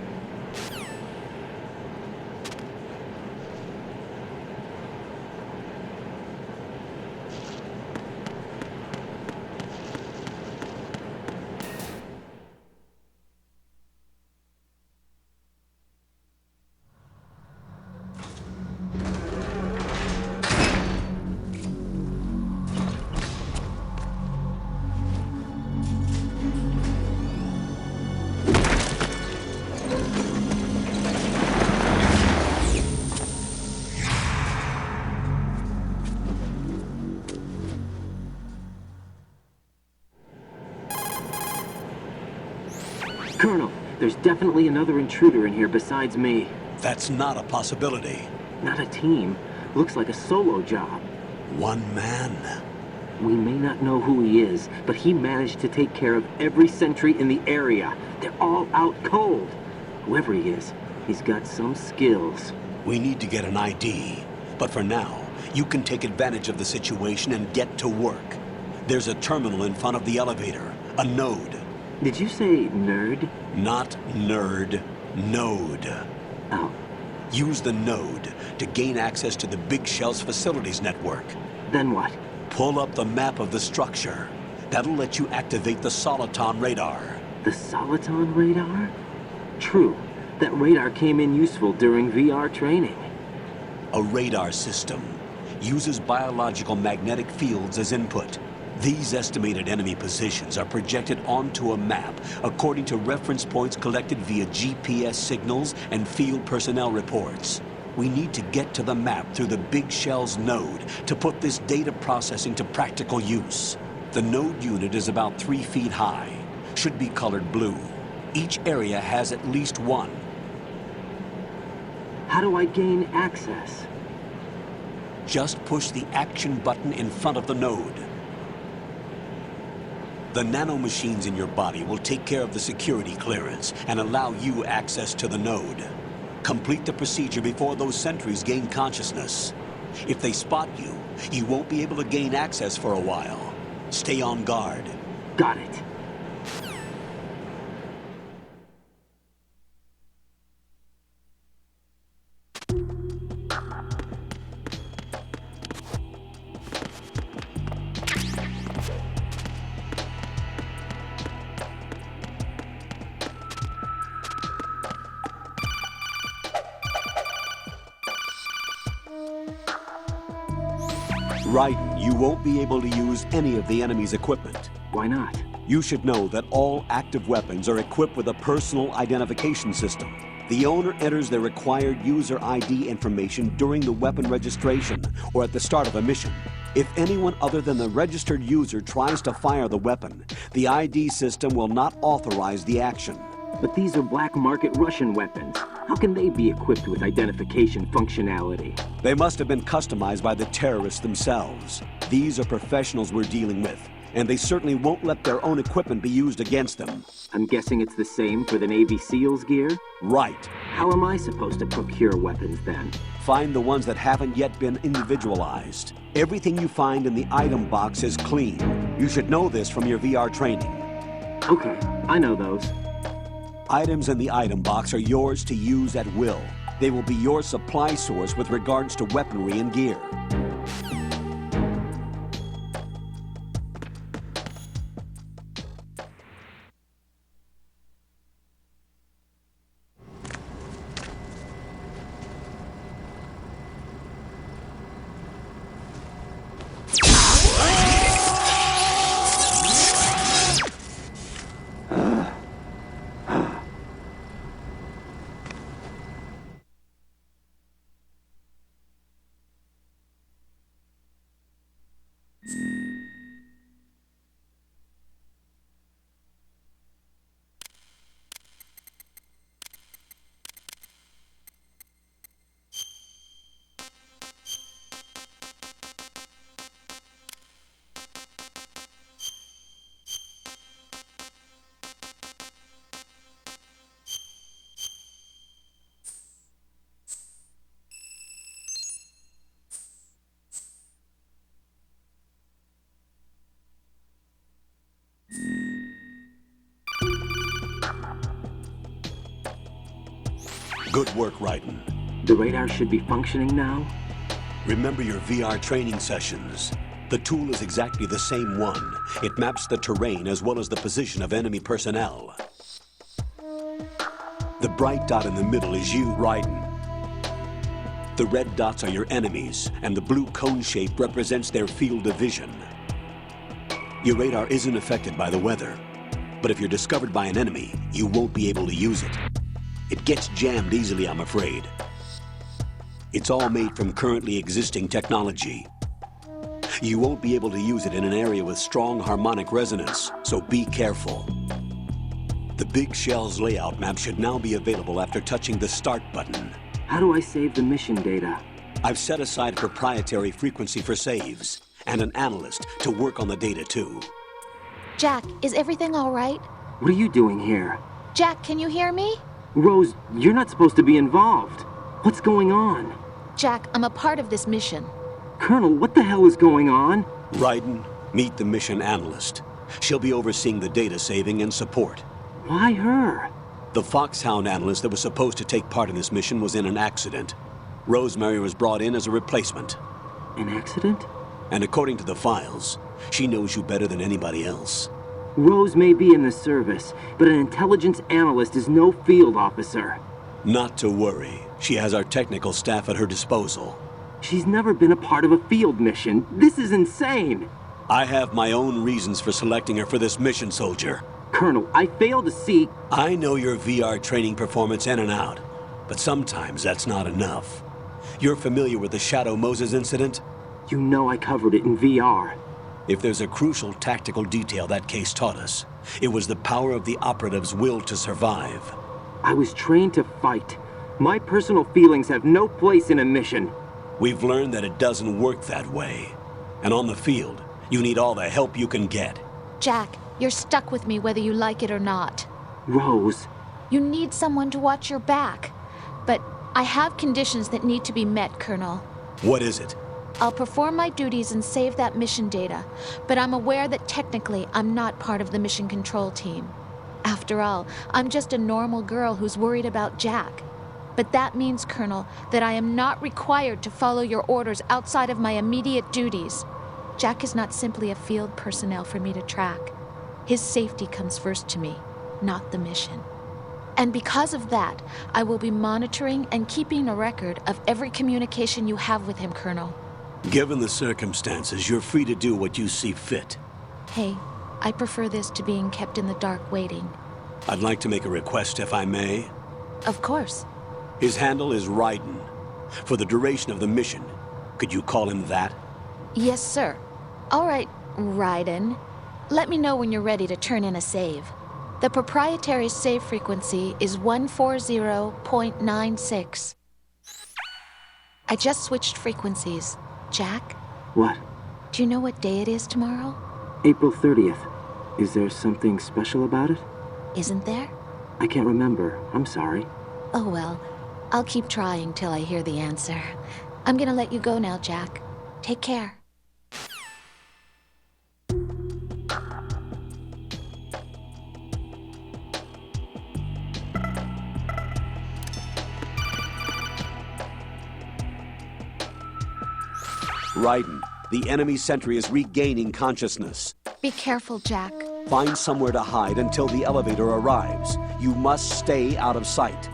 Colonel, there's definitely another intruder in here besides me. That's not a possibility. Not a team. Looks like a solo job. One man. We may not know who he is, but he managed to take care of every sentry in the area. They're all out cold. Whoever he is, he's got some skills. We need to get an ID. But for now, you can take advantage of the situation and get to work. There's a terminal in front of the elevator. A node. Did you say nerd? Not nerd. Node. Oh. Use the node to gain access to the Big Shell's facilities network. Then what? Pull up the map of the structure. That'll let you activate the Soliton radar. The Soliton radar? True. That radar came in useful during VR training. A radar system uses biological magnetic fields as input. These estimated enemy positions are projected onto a map according to reference points collected via GPS signals and field personnel reports. We need to get to the map through the Big Shell's node to put this data processing to practical use. The node unit is about 3 feet high, should be colored blue. Each area has at least one. How do I gain access? Just push the action button in front of the node. The nanomachines in your body will take care of the security clearance and allow you access to the node. Complete the procedure before those sentries gain consciousness. If they spot you, you won't be able to gain access for a while. Stay on guard. Got it. Raiden, you won't be able to use any of the enemy's equipment. Why not? You should know that all active weapons are equipped with a personal identification system. The owner enters their required user ID information during the weapon registration or at the start of a mission. If anyone other than the registered user tries to fire the weapon, the ID system will not authorize the action. But these are black market Russian weapons. How can they be equipped with identification functionality? They must have been customized by the terrorists themselves. These are professionals we're dealing with, and they certainly won't let their own equipment be used against them. I'm guessing it's the same for the Navy SEALs gear? Right. How am I supposed to procure weapons then? Find the ones that haven't yet been individualized. Everything you find in the item box is clean. You should know this from your VR training. Okay, I know those. Items in the item box are yours to use at will. They will be your supply source with regards to weaponry and gear. Good work, Raiden. The radar should be functioning now? Remember your VR training sessions. The tool is exactly the same one. It maps the terrain as well as the position of enemy personnel. The bright dot in the middle is you, Raiden. The red dots are your enemies, and the blue cone shape represents their field of vision. Your radar isn't affected by the weather, but if you're discovered by an enemy, you won't be able to use it. It gets jammed easily, I'm afraid. It's all made from currently existing technology. You won't be able to use it in an area with strong harmonic resonance, so be careful. The Big Shell's layout map should now be available after touching the Start button. How do I save the mission data? I've set aside a proprietary frequency for saves, and an analyst to work on the data too. Jack, is everything all right? What are you doing here? Jack, can you hear me? Rose, you're not supposed to be involved. What's going on? Jack, I'm a part of this mission. Colonel, what the hell is going on? Raiden, meet the mission analyst. She'll be overseeing the data saving and support. Why her? The Foxhound analyst that was supposed to take part in this mission was in an accident. Rosemary was brought in as a replacement. An accident? And according to the files, she knows you better than anybody else. Rose may be in the service, but an intelligence analyst is no field officer. Not to worry. She has our technical staff at her disposal. She's never been a part of a field mission. This is insane. I have my own reasons for selecting her for this mission, soldier. Colonel, I fail to see... I know your VR training performance in and out, but sometimes that's not enough. You're familiar with the Shadow Moses incident? You know I covered it in VR. If there's a crucial tactical detail that case taught us, it was the power of the operative's will to survive. I was trained to fight. My personal feelings have no place in a mission. We've learned that it doesn't work that way. And on the field, you need all the help you can get. Jack, you're stuck with me whether you like it or not. Rose. You need someone to watch your back. But I have conditions that need to be met, Colonel. What is it? I'll perform my duties and save that mission data, but I'm aware that technically I'm not part of the mission control team. After all, I'm just a normal girl who's worried about Jack. But that means, Colonel, that I am not required to follow your orders outside of my immediate duties. Jack is not simply a field personnel for me to track. His safety comes first to me, not the mission. And because of that, I will be monitoring and keeping a record of every communication you have with him, Colonel. Given the circumstances, you're free to do what you see fit. Hey, I prefer this to being kept in the dark waiting. I'd like to make a request, if I may. Of course. His handle is Raiden. For the duration of the mission, could you call him that? Yes, sir. All right, Raiden. Let me know when you're ready to turn in a save. The proprietary save frequency is 140.96. I just switched frequencies. Jack? What? Do you know what day it is tomorrow? April 30th. Is there something special about it? Isn't there? I can't remember. I'm sorry. Oh well. I'll keep trying till I hear the answer. I'm gonna let you go now, Jack. Take care. Raiden, the enemy sentry is regaining consciousness. Be careful, Jack. Find somewhere to hide until the elevator arrives. You must stay out of sight.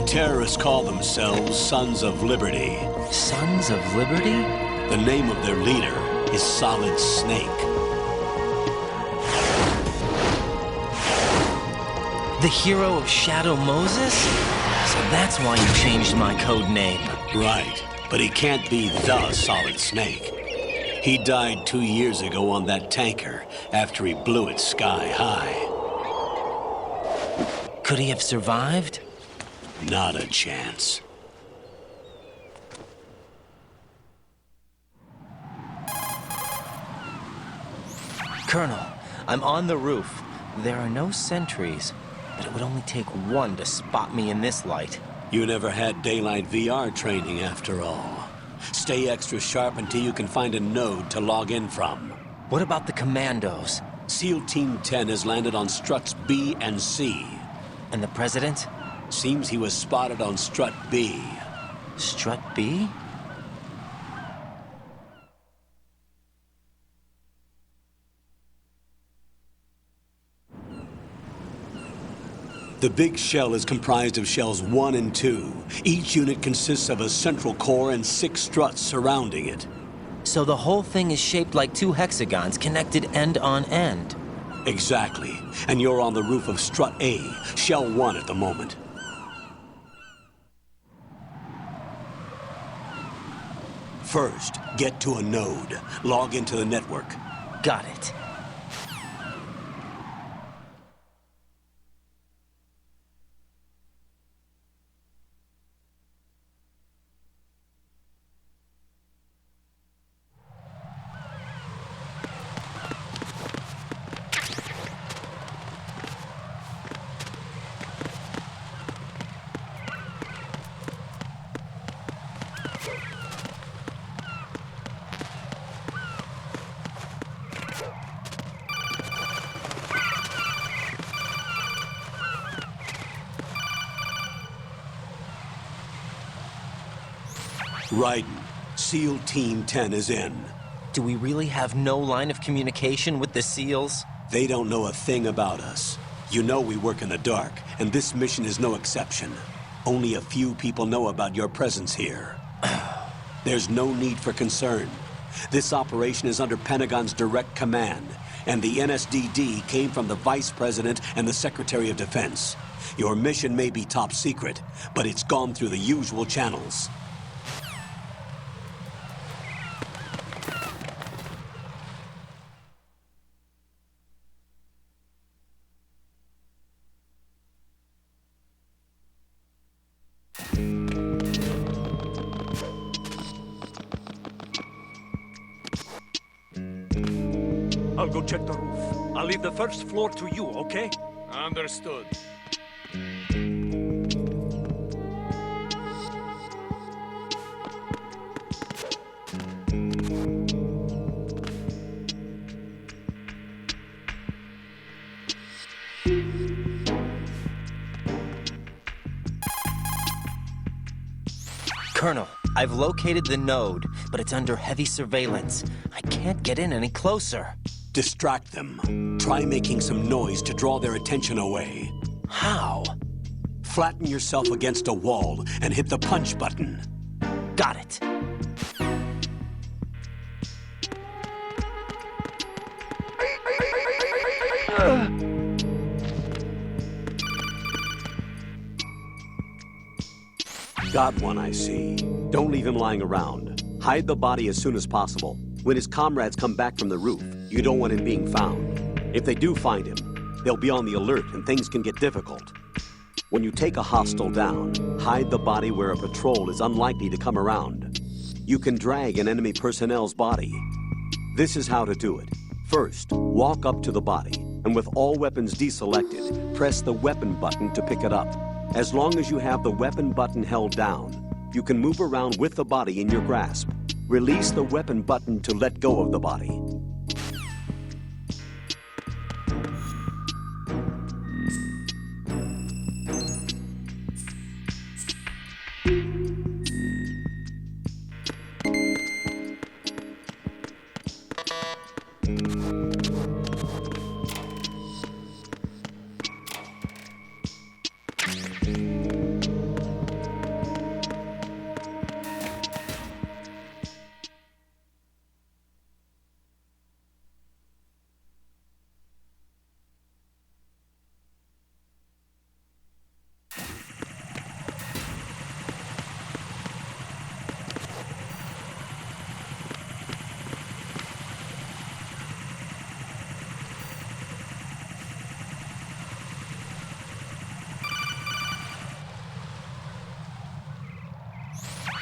terrorists call themselves Sons of Liberty. Sons of Liberty? The name of their leader is Solid Snake. The hero of Shadow Moses? So that's why you changed my code name. Right, but he can't be the Solid Snake. He died 2 years ago on that tanker after he blew it sky high. Could he have survived? Not a chance. Colonel, I'm on the roof. There are no sentries, but it would only take one to spot me in this light. You never had daylight VR training after all. Stay extra sharp until you can find a node to log in from. What about the commandos? SEAL Team 10 has landed on struts B and C. And the President? Seems he was spotted on strut B. Strut B? The big shell is comprised of shells 1 and 2. Each unit consists of a central core and 6 struts surrounding it. So the whole thing is shaped like 2 hexagons connected end on end. Exactly. And you're on the roof of strut A, shell 1 at the moment. First, get to a node. Log into the network. Got it. Raiden, SEAL Team 10 is in. Do we really have no line of communication with the SEALs? They don't know a thing about us. You know we work in the dark, and this mission is no exception. Only a few people know about your presence here. There's no need for concern. This operation is under Pentagon's direct command, and the NSDD came from the Vice President and the Secretary of Defense. Your mission may be top secret, but it's gone through the usual channels. I'll go check the roof. I'll leave the first floor to you, okay? Understood. Colonel, I've located the node, but it's under heavy surveillance. I can't get in any closer. Distract them. Try making some noise to draw their attention away. How? Flatten yourself against a wall and hit the punch button. Got it. Got one, I see. Don't leave him lying around. Hide the body as soon as possible. When his comrades come back from the roof, you don't want him being found. If they do find him, they'll be on the alert and things can get difficult. When you take a hostile down, hide the body where a patrol is unlikely to come around. You can drag an enemy personnel's body. This is how to do it. First, walk up to the body, and with all weapons deselected, press the weapon button to pick it up. As long as you have the weapon button held down, you can move around with the body in your grasp. Release the weapon button to let go of the body.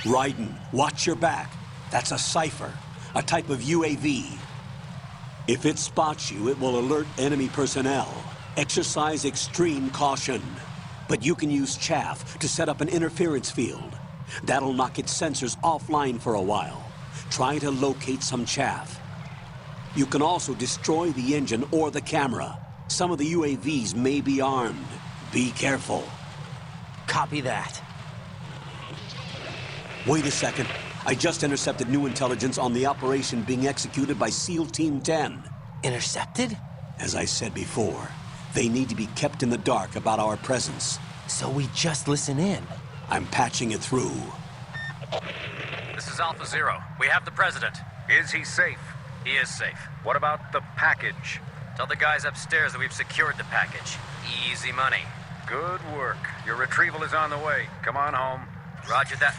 Raiden, watch your back. That's a cipher, a type of UAV. If it spots you, it will alert enemy personnel. Exercise extreme caution. But you can use chaff to set up an interference field. That'll knock its sensors offline for a while. Try to locate some chaff. You can also destroy the engine or the camera. Some of the UAVs may be armed. Be careful. Copy that. Wait a second. I just intercepted new intelligence on the operation being executed by SEAL Team 10. Intercepted? As I said before, they need to be kept in the dark about our presence. So we just listen in. I'm patching it through. This is Alpha Zero. We have the President. Is he safe? He is safe. What about the package? Tell the guys upstairs that we've secured the package. Easy money. Good work. Your retrieval is on the way. Come on home. Roger that.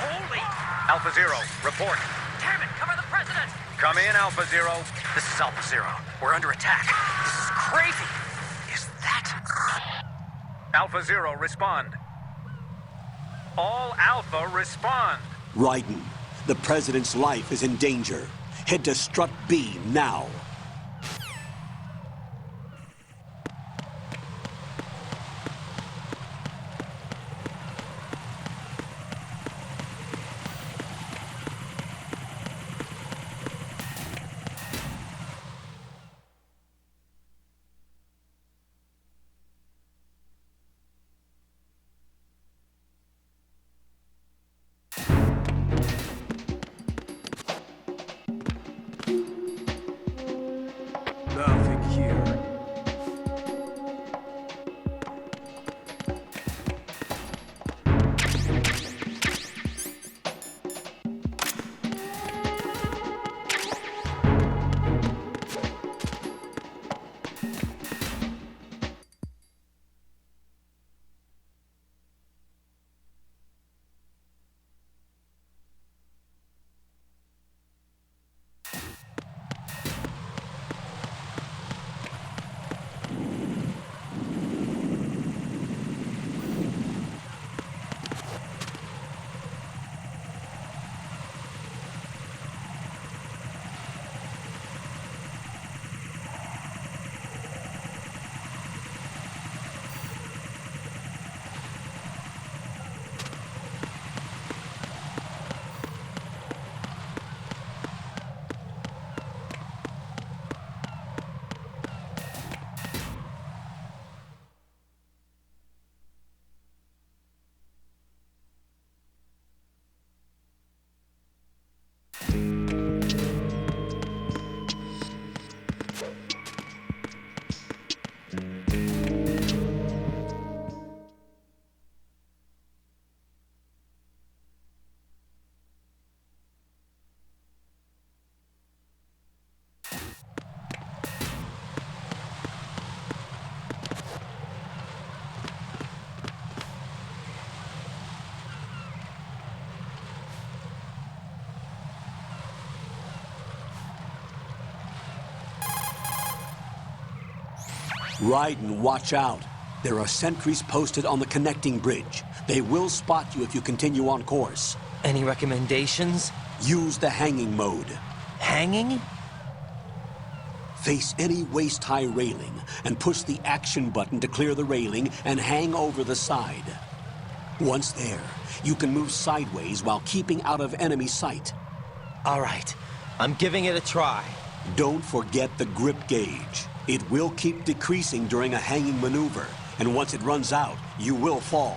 Holy! Alpha Zero, report. Damn it, cover the President! Come in, Alpha Zero. This is Alpha Zero. We're under attack. This is crazy. Is that... Alpha Zero, respond. All Alpha, respond. Raiden, the President's life is in danger. Head to Strut B now. Nothing here. Raiden, watch out. There are sentries posted on the connecting bridge. They will spot you if you continue on course. Any recommendations? Use the hanging mode. Hanging? Face any waist-high railing and push the action button to clear the railing and hang over the side. Once there, you can move sideways while keeping out of enemy sight. All right, I'm giving it a try. Don't forget the grip gauge. It will keep decreasing during a hanging maneuver, and once it runs out, you will fall.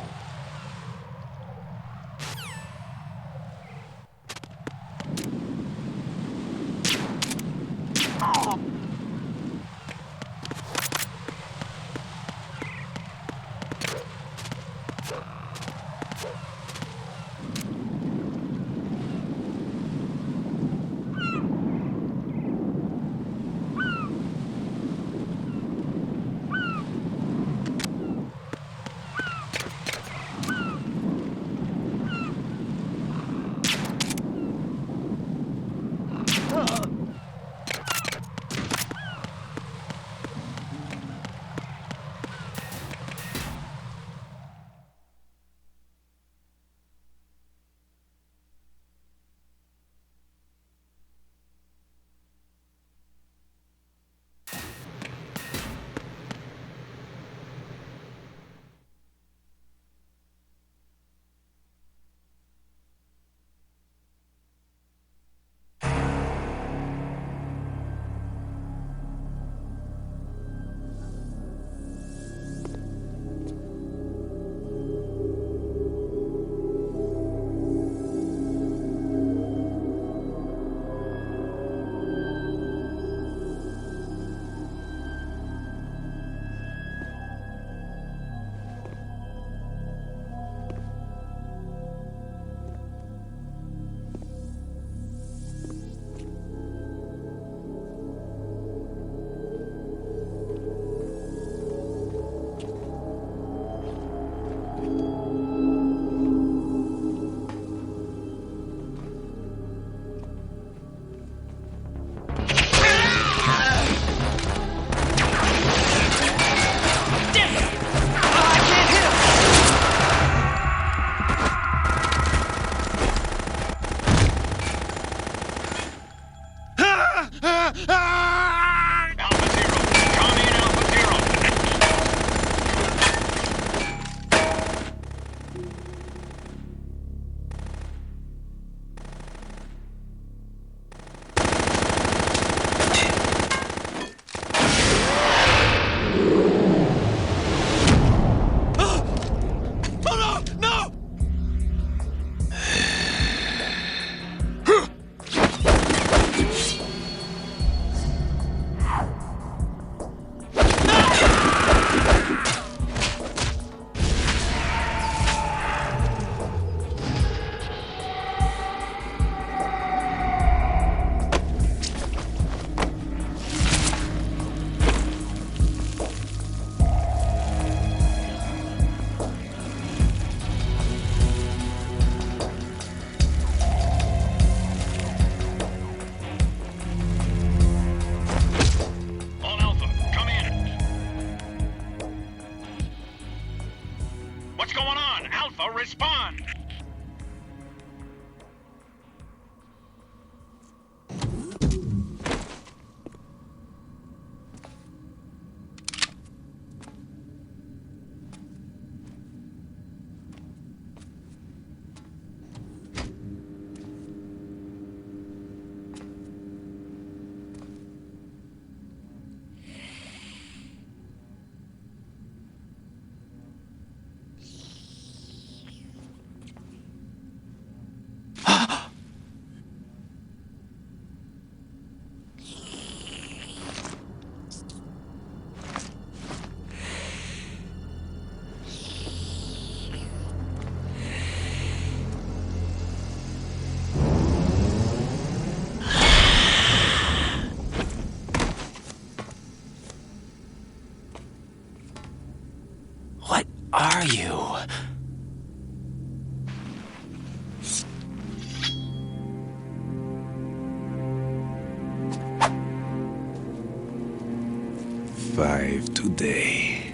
5 today.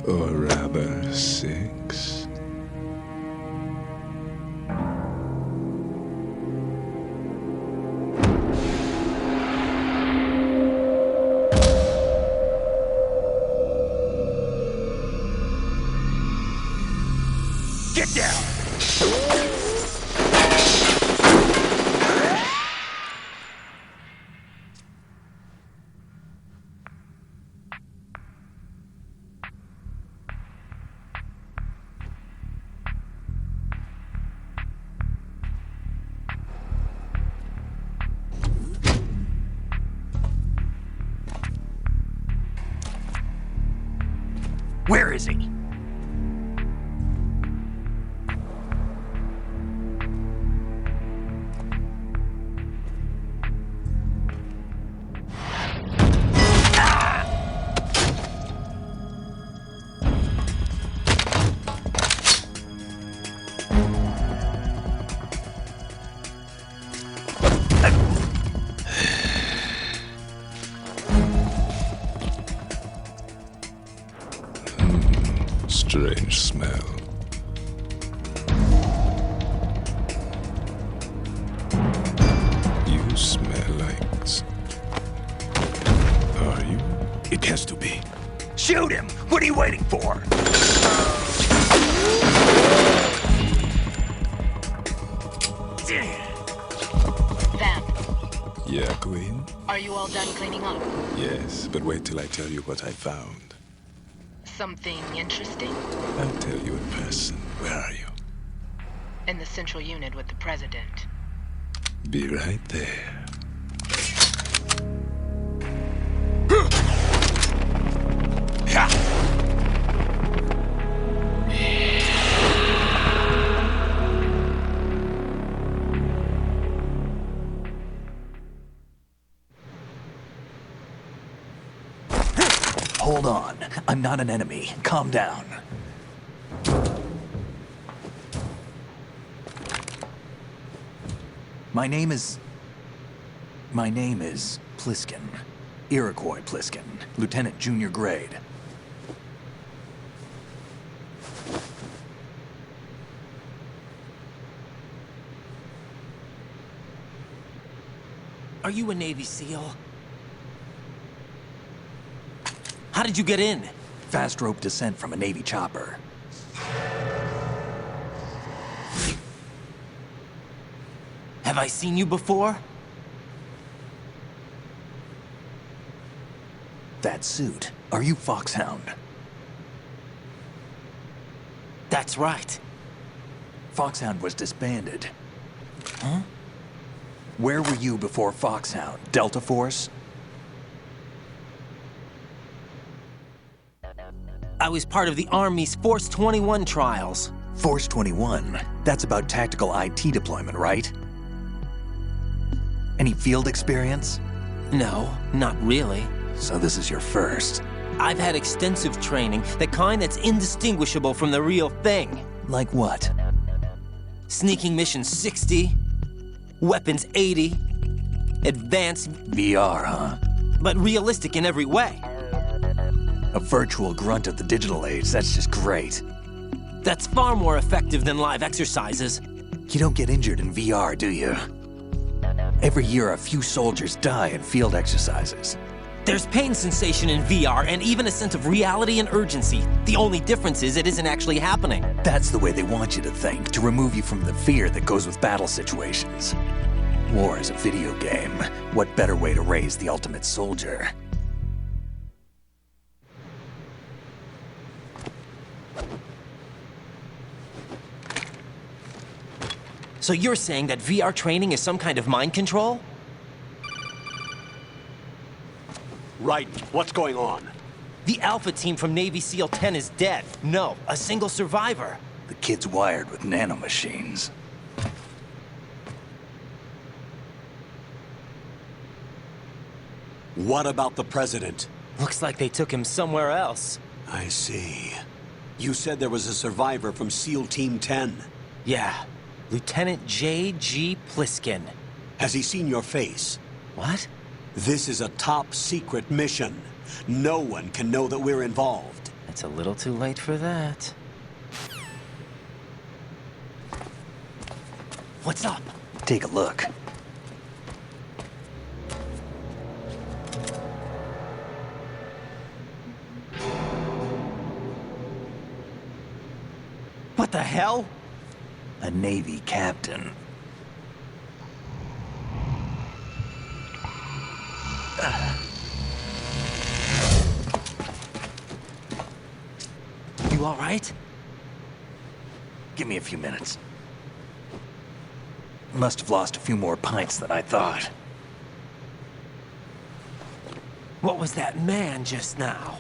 Or rather, 6. Get down! Where is he? Strange smell. You smell like... Are you? It has to be. Shoot him! What are you waiting for? Vamp, Yeah, Queen? are you all done cleaning up? Yes, but wait till I tell you what I found. Something interesting? I'll tell you in person. Where are you? In the central unit with the president. Be right there. Hold on. I'm not an enemy. Calm down. My name is Pliskin. Iroquois Pliskin. Lieutenant Junior Grade. Are you a Navy SEAL? How did you get in? Fast rope descent from a Navy chopper. Have I seen you before? That suit. Are you Foxhound? That's right. Foxhound was disbanded. Huh? Where were you before Foxhound? Delta Force? I was part of the Army's Force 21 trials. Force 21? That's about tactical IT deployment, right? Any field experience? No, not really. So this is your first. I've had extensive training, the kind that's indistinguishable from the real thing. Like what? Sneaking mission 60, weapons 80, advanced... VR, huh? But realistic in every way. A virtual grunt of the digital age, that's just great. That's far more effective than live exercises. You don't get injured in VR, do you? Every year, a few soldiers die in field exercises. There's pain sensation in VR and even a sense of reality and urgency. The only difference is it isn't actually happening. That's the way they want you to think, to remove you from the fear that goes with battle situations. War is a video game. What better way to raise the ultimate soldier? So you're saying that VR training is some kind of mind control? Right. What's going on? The Alpha team from Navy SEAL 10 is dead. No, a single survivor. The kid's wired with nanomachines. What about the president? Looks like they took him somewhere else. I see. You said there was a survivor from SEAL Team 10. Yeah. Lieutenant J.G. Pliskin. Has he seen your face? What? This is a top-secret mission. No one can know that we're involved. It's a little too late for that. What's up? Take a look. What the hell? A Navy captain. You all right? Give me a few minutes. Must have lost a few more pints than I thought. What was that man just now?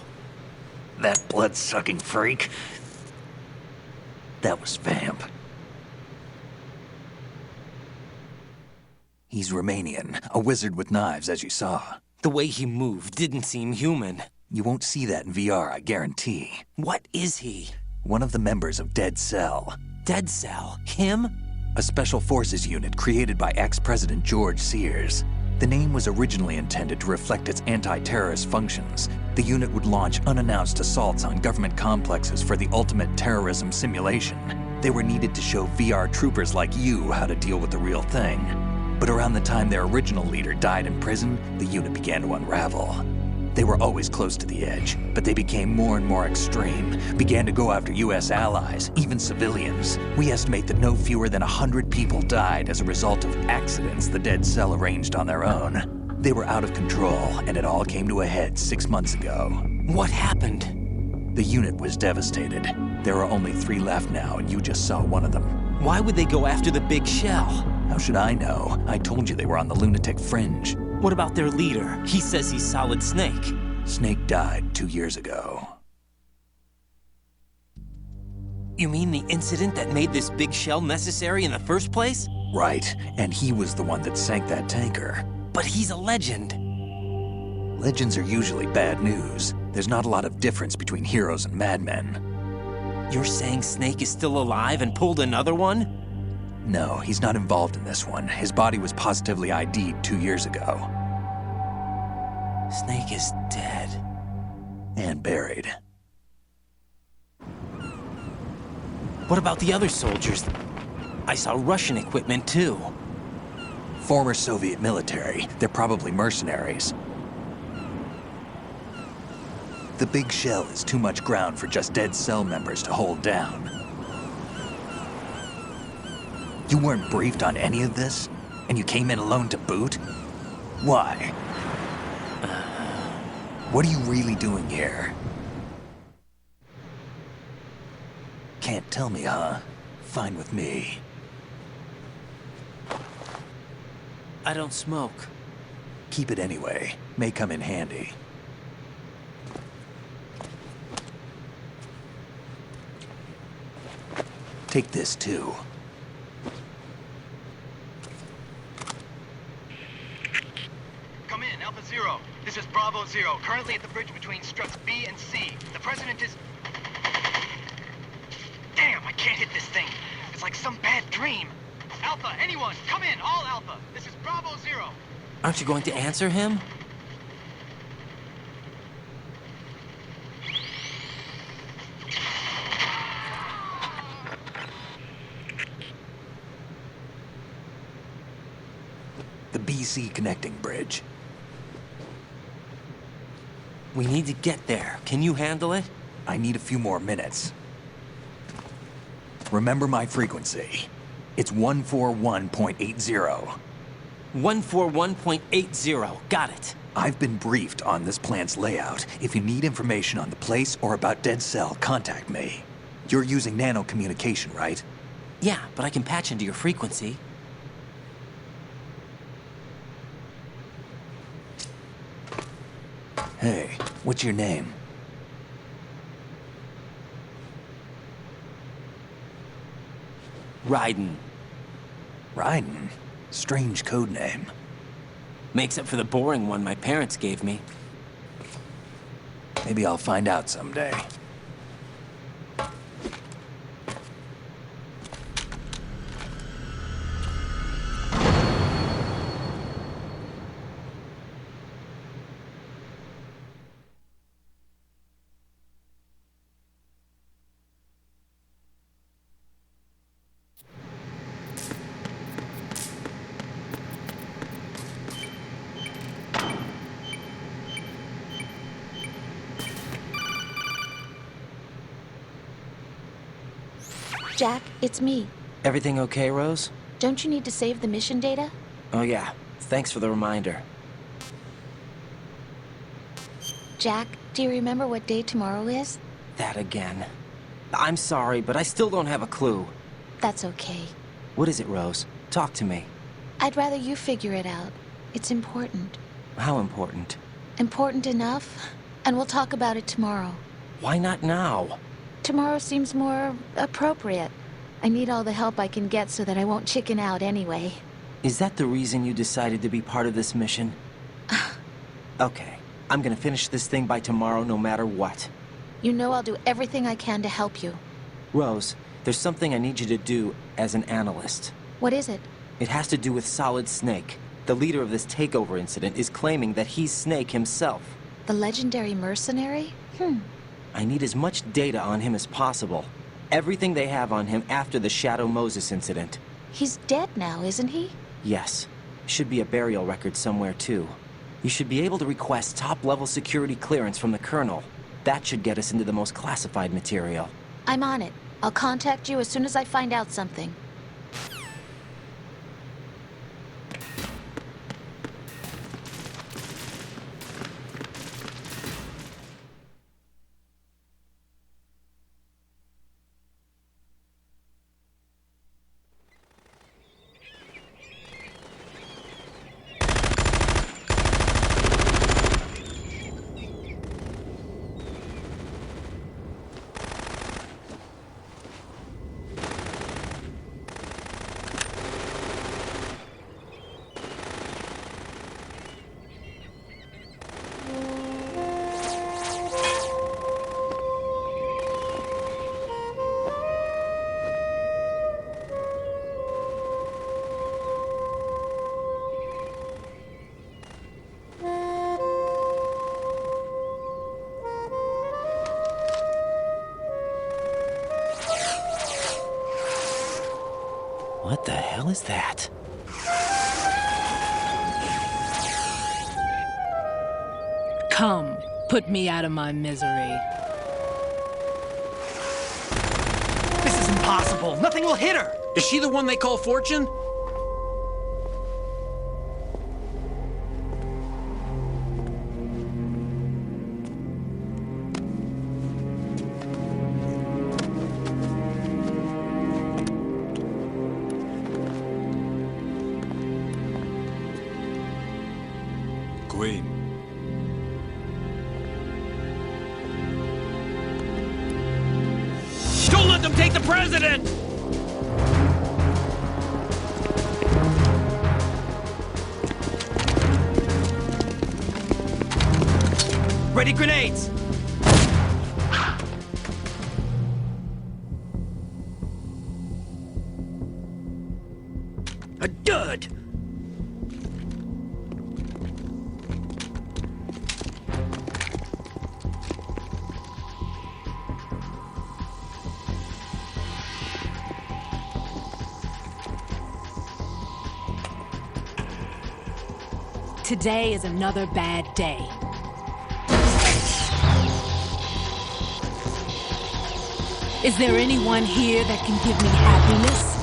That blood-sucking freak. That was Vamp. He's Romanian, a wizard with knives, as you saw. The way he moved didn't seem human. You won't see that in VR, I guarantee. What is he? One of the members of Dead Cell. Dead Cell? Him? A special forces unit created by ex-President George Sears. The name was originally intended to reflect its anti-terrorist functions. The unit would launch unannounced assaults on government complexes for the ultimate terrorism simulation. They were needed to show VR troopers like you how to deal with the real thing. But around the time their original leader died in prison, the unit began to unravel. They were always close to the edge, but they became more and more extreme, began to go after US allies, even civilians. We estimate that no fewer than 100 people died as a result of accidents the Dead Cell arranged on their own. They were out of control, and it all came to a head 6 months ago. What happened? The unit was devastated. There are only 3 left now, and you just saw one of them. Why would they go after the big shell? How should I know? I told you they were on the lunatic fringe. What about their leader? He says he's Solid Snake. Snake died 2 years ago. You mean the incident that made this big shell necessary in the first place? Right, and he was the one that sank that tanker. But he's a legend. Legends are usually bad news. There's not a lot of difference between heroes and madmen. You're saying Snake is still alive and pulled another one? No, he's not involved in this one. His body was positively ID'd 2 years ago. Snake is dead. And buried. What about the other soldiers? I saw Russian equipment too. Former Soviet military. They're probably mercenaries. The big shell is too much ground for just Dead Cell members to hold down. You weren't briefed on any of this? And you came in alone to boot? Why? What are you really doing here? Can't tell me, huh? Fine with me. I don't smoke. Keep it anyway. May come in handy. Take this, too. Come in, Alpha Zero. This is Bravo Zero, currently at the bridge between struts B and C. The President is... Damn, I can't hit this thing. It's like some bad dream. Alpha, anyone, come in, all Alpha. This is Bravo Zero. Aren't you going to answer him? The BC connecting bridge. We need to get there. Can you handle it? I need a few more minutes. Remember my frequency. It's 141.80. 141.80. Got it. I've been briefed on this plant's layout. If you need information on the place or about Dead Cell, contact me. You're using nano communication, right? Yeah, but I can patch into your frequency. Hey, what's your name? Raiden. Raiden? Strange code name. Makes up for the boring one my parents gave me. Maybe I'll find out someday. Jack, it's me. Everything okay, Rose? Don't you need to save the mission data? Oh yeah, thanks for the reminder. Jack, do you remember what day tomorrow is? That again. I'm sorry, but I still don't have a clue. That's okay. What is it, Rose? Talk to me. I'd rather you figure it out. It's important. How important? Important enough, and we'll talk about it tomorrow. Why not now? Tomorrow seems more appropriate. I need all the help I can get so that I won't chicken out anyway. Is that the reason you decided to be part of this mission? Okay, I'm gonna finish this thing by tomorrow no matter what. You know I'll do everything I can to help you. Rose, there's something I need you to do as an analyst. What is it? It has to do with Solid Snake. The leader of this takeover incident is claiming that he's Snake himself. The legendary mercenary? I need as much data on him as possible. Everything they have on him after the Shadow Moses incident. He's dead now, isn't he? Yes. Should be a burial record somewhere, too. You should be able to request top-level security clearance from the Colonel. That should get us into the most classified material. I'm on it. I'll contact you as soon as I find out something. What the hell is that? Come, put me out of my misery. This is impossible. Nothing will hit her. Is she the one they call Fortune? Queen. Don't let them take the president! Ready grenades! A dud! Today is another bad day. Is there anyone here that can give me happiness?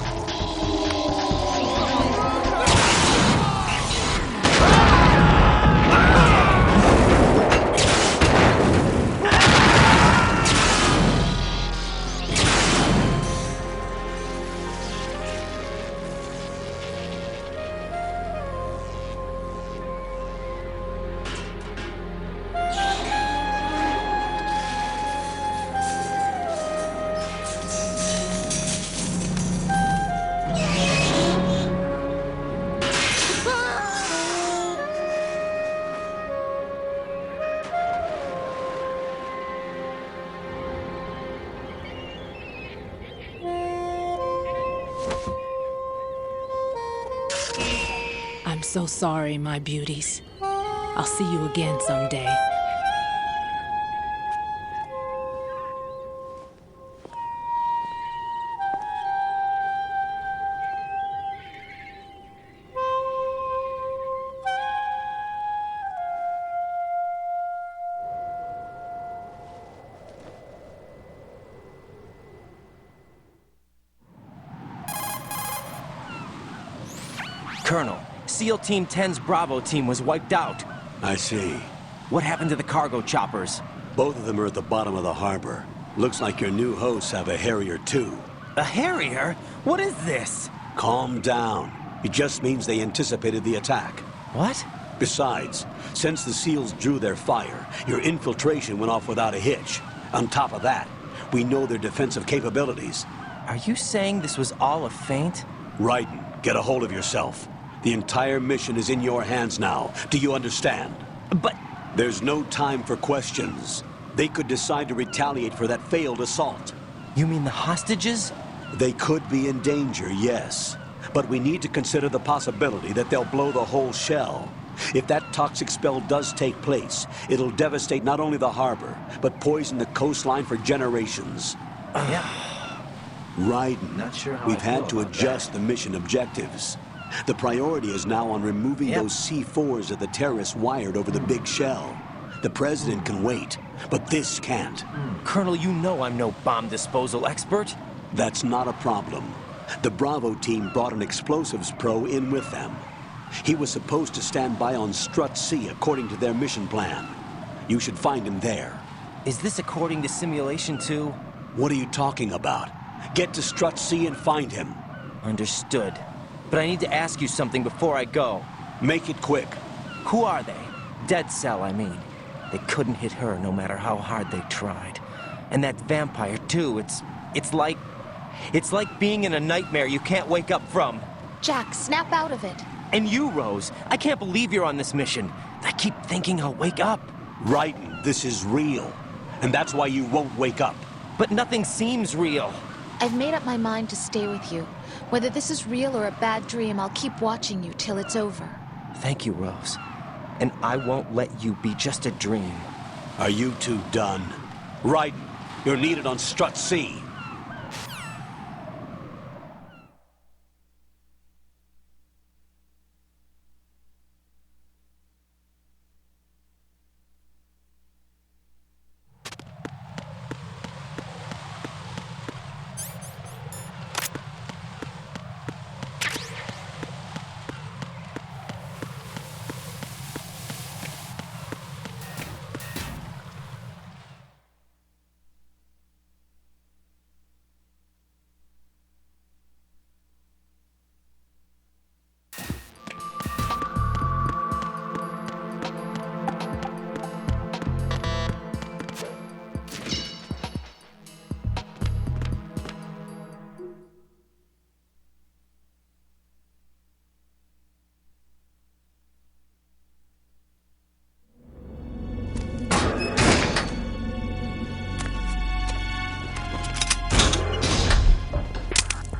I'm so sorry, my beauties. I'll see you again someday. Colonel, SEAL Team 10's Bravo team was wiped out. I see. What happened to the cargo choppers? Both of them are at the bottom of the harbor. Looks like your new hosts have a Harrier too. A Harrier? What is this? Calm down. It just means they anticipated the attack. What? Besides, since the SEALs drew their fire, your infiltration went off without a hitch. On top of that, we know their defensive capabilities. Are you saying this was all a feint? Raiden, get a hold of yourself. The entire mission is in your hands now. Do you understand? But... There's no time for questions. They could decide to retaliate for that failed assault. You mean the hostages? They could be in danger, yes. But we need to consider the possibility that they'll blow the whole shell. If that toxic spell does take place, it'll devastate not only the harbor, but poison the coastline for generations. Yeah. Raiden, Not sure how we've I feel had to about adjust the mission objectives. The priority is now on removing those C4s that the terrorists wired over the big shell. The President can wait, but this can't. Colonel, you know I'm no bomb disposal expert. That's not a problem. The Bravo team brought an explosives pro in with them. He was supposed to stand by on Strut C according to their mission plan. You should find him there. Is this according to Simulation 2? What are you talking about? Get to Strut C and find him. Understood. But I need to ask you something before I go. Make it quick. Who are they? Dead Cell, I mean. They couldn't hit her no matter how hard they tried. And that vampire, too, it's like being in a nightmare you can't wake up from. Jack, snap out of it. And you, Rose, I can't believe you're on this mission. I keep thinking I'll wake up. Raiden, this is real. And that's why you won't wake up. But nothing seems real. I've made up my mind to stay with you. Whether this is real or a bad dream, I'll keep watching you till it's over. Thank you, Rose. And I won't let you be just a dream. Are you two done? Raiden, you're needed on Strut C.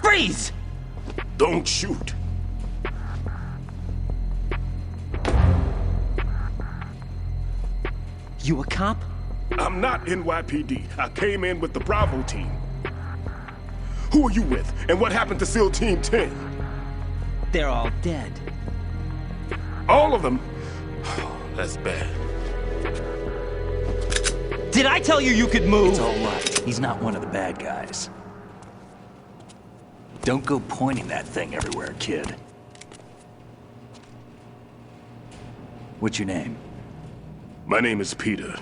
Freeze! Don't shoot. You a cop? I'm not NYPD. I came in with the Bravo team. Who are you with? And what happened to SEAL Team 10? They're all dead. All of them? That's bad. Did I tell you could move? It's all right. He's not one of the bad guys. Don't go pointing that thing everywhere, kid. What's your name? My name is Peter.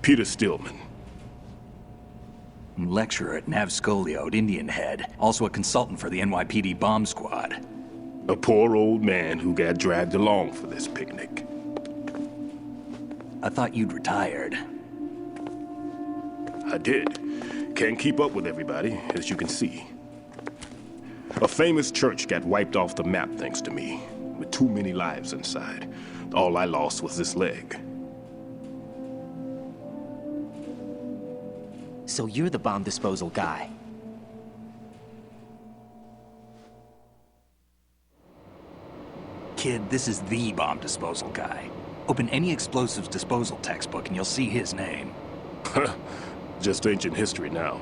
Peter Stillman. Lecturer at Navscolio at Indian Head. Also a consultant for the NYPD bomb squad. A poor old man who got dragged along for this picnic. I thought you'd retired. I did. Can't keep up with everybody, as you can see. A famous church got wiped off the map thanks to me, with too many lives inside. All I lost was this leg. So you're the bomb disposal guy. Kid, this is the bomb disposal guy. Open any explosives disposal textbook and you'll see his name. Just ancient history now.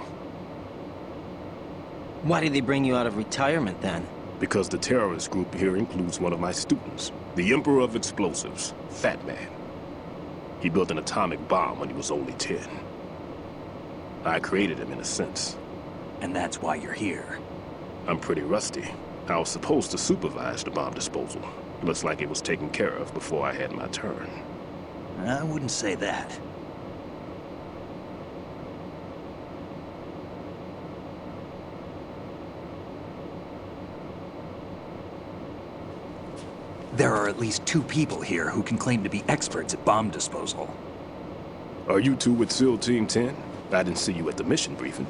Why did they bring you out of retirement then? Because the terrorist group here includes one of my students, the Emperor of Explosives, Fat Man. He built an atomic bomb when he was only 10. I created him in a sense. And that's why you're here. I'm pretty rusty, I was supposed to supervise the bomb disposal. Looks like it was taken care of before I had my turn. I wouldn't say that. There are at least 2 people here who can claim to be experts at bomb disposal. Are you two with SEAL Team 10? I didn't see you at the mission briefing.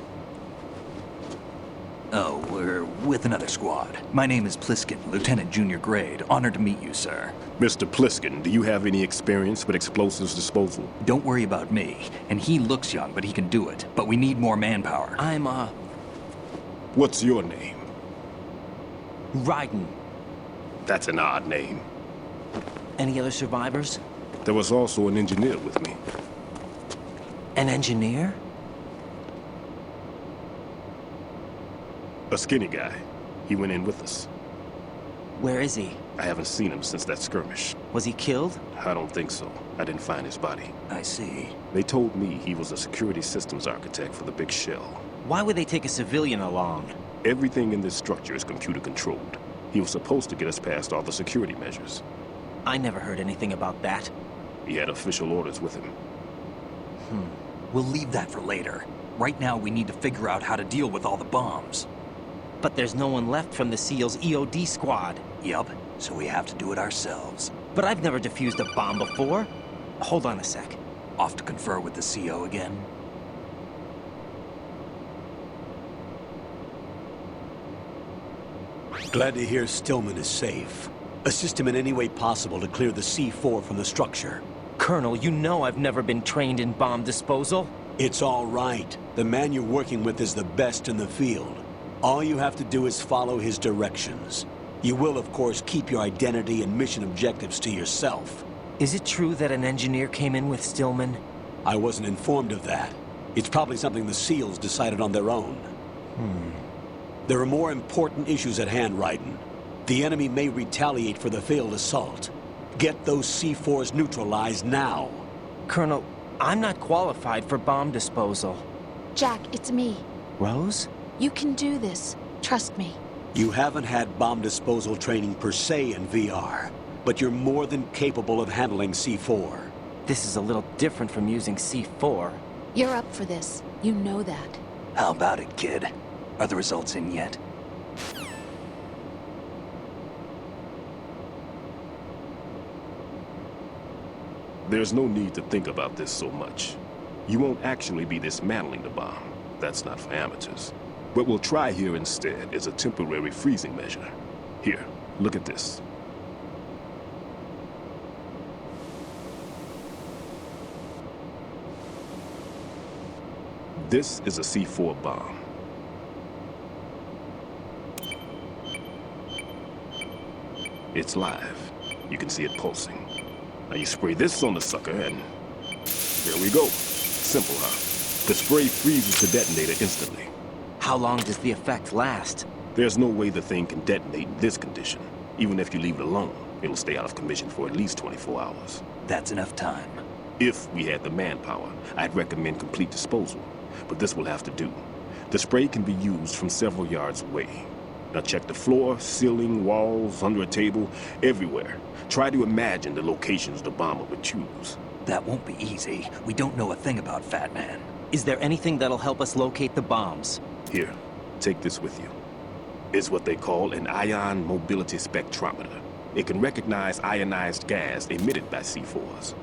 Oh, we're with another squad. My name is Pliskin, Lieutenant Junior Grade. Honored to meet you, sir. Mr. Pliskin, do you have any experience with explosives disposal? Don't worry about me. And he looks young, but he can do it. But we need more manpower. What's your name? Raiden. That's an odd name. Any other survivors? There was also an engineer with me. An engineer? A skinny guy. He went in with us. Where is he? I haven't seen him since that skirmish. Was he killed? I don't think so. I didn't find his body. I see. They told me he was a security systems architect for the big shell. Why would they take a civilian along? Everything in this structure is computer controlled. He was supposed to get us past all the security measures. I never heard anything about that. He had official orders with him. We'll leave that for later. Right now, we need to figure out how to deal with all the bombs. But there's no one left from the SEAL's EOD squad. Yup, so we have to do it ourselves. But I've never defused a bomb before. Hold on a sec. Off to confer with the CO again? Glad to hear Stillman is safe. Assist him in any way possible to clear the C4 from the structure. Colonel, you know I've never been trained in bomb disposal. It's all right. The man you're working with is the best in the field. All you have to do is follow his directions. You will, of course, keep your identity and mission objectives to yourself. Is it true that an engineer came in with Stillman? I wasn't informed of that. It's probably something the SEALs decided on their own. There are more important issues at hand, Raiden. The enemy may retaliate for the failed assault. Get those C4s neutralized now. Colonel, I'm not qualified for bomb disposal. Jack, it's me. Rose? You can do this. Trust me. You haven't had bomb disposal training per se in VR, but you're more than capable of handling C4. This is a little different from using C4. You're up for this. You know that. How about it, kid? Are the results in yet? There's no need to think about this so much. You won't actually be dismantling the bomb. That's not for amateurs. What we'll try here instead is a temporary freezing measure. Here, look at this. This is a C4 bomb. It's live. You can see it pulsing. Now you spray this on the sucker and... there we go. Simple, huh? The spray freezes the detonator instantly. How long does the effect last? There's no way the thing can detonate in this condition. Even if you leave it alone, it'll stay out of commission for at least 24 hours. That's enough time. If we had the manpower, I'd recommend complete disposal. But this will have to do. The spray can be used from several yards away. Now check the floor, ceiling, walls, under a table, everywhere. Try to imagine the locations the bomber would choose. That won't be easy. We don't know a thing about Fat Man. Is there anything that'll help us locate the bombs? Here, take this with you. It's what they call an ion mobility spectrometer. It can recognize ionized gas emitted by C4s.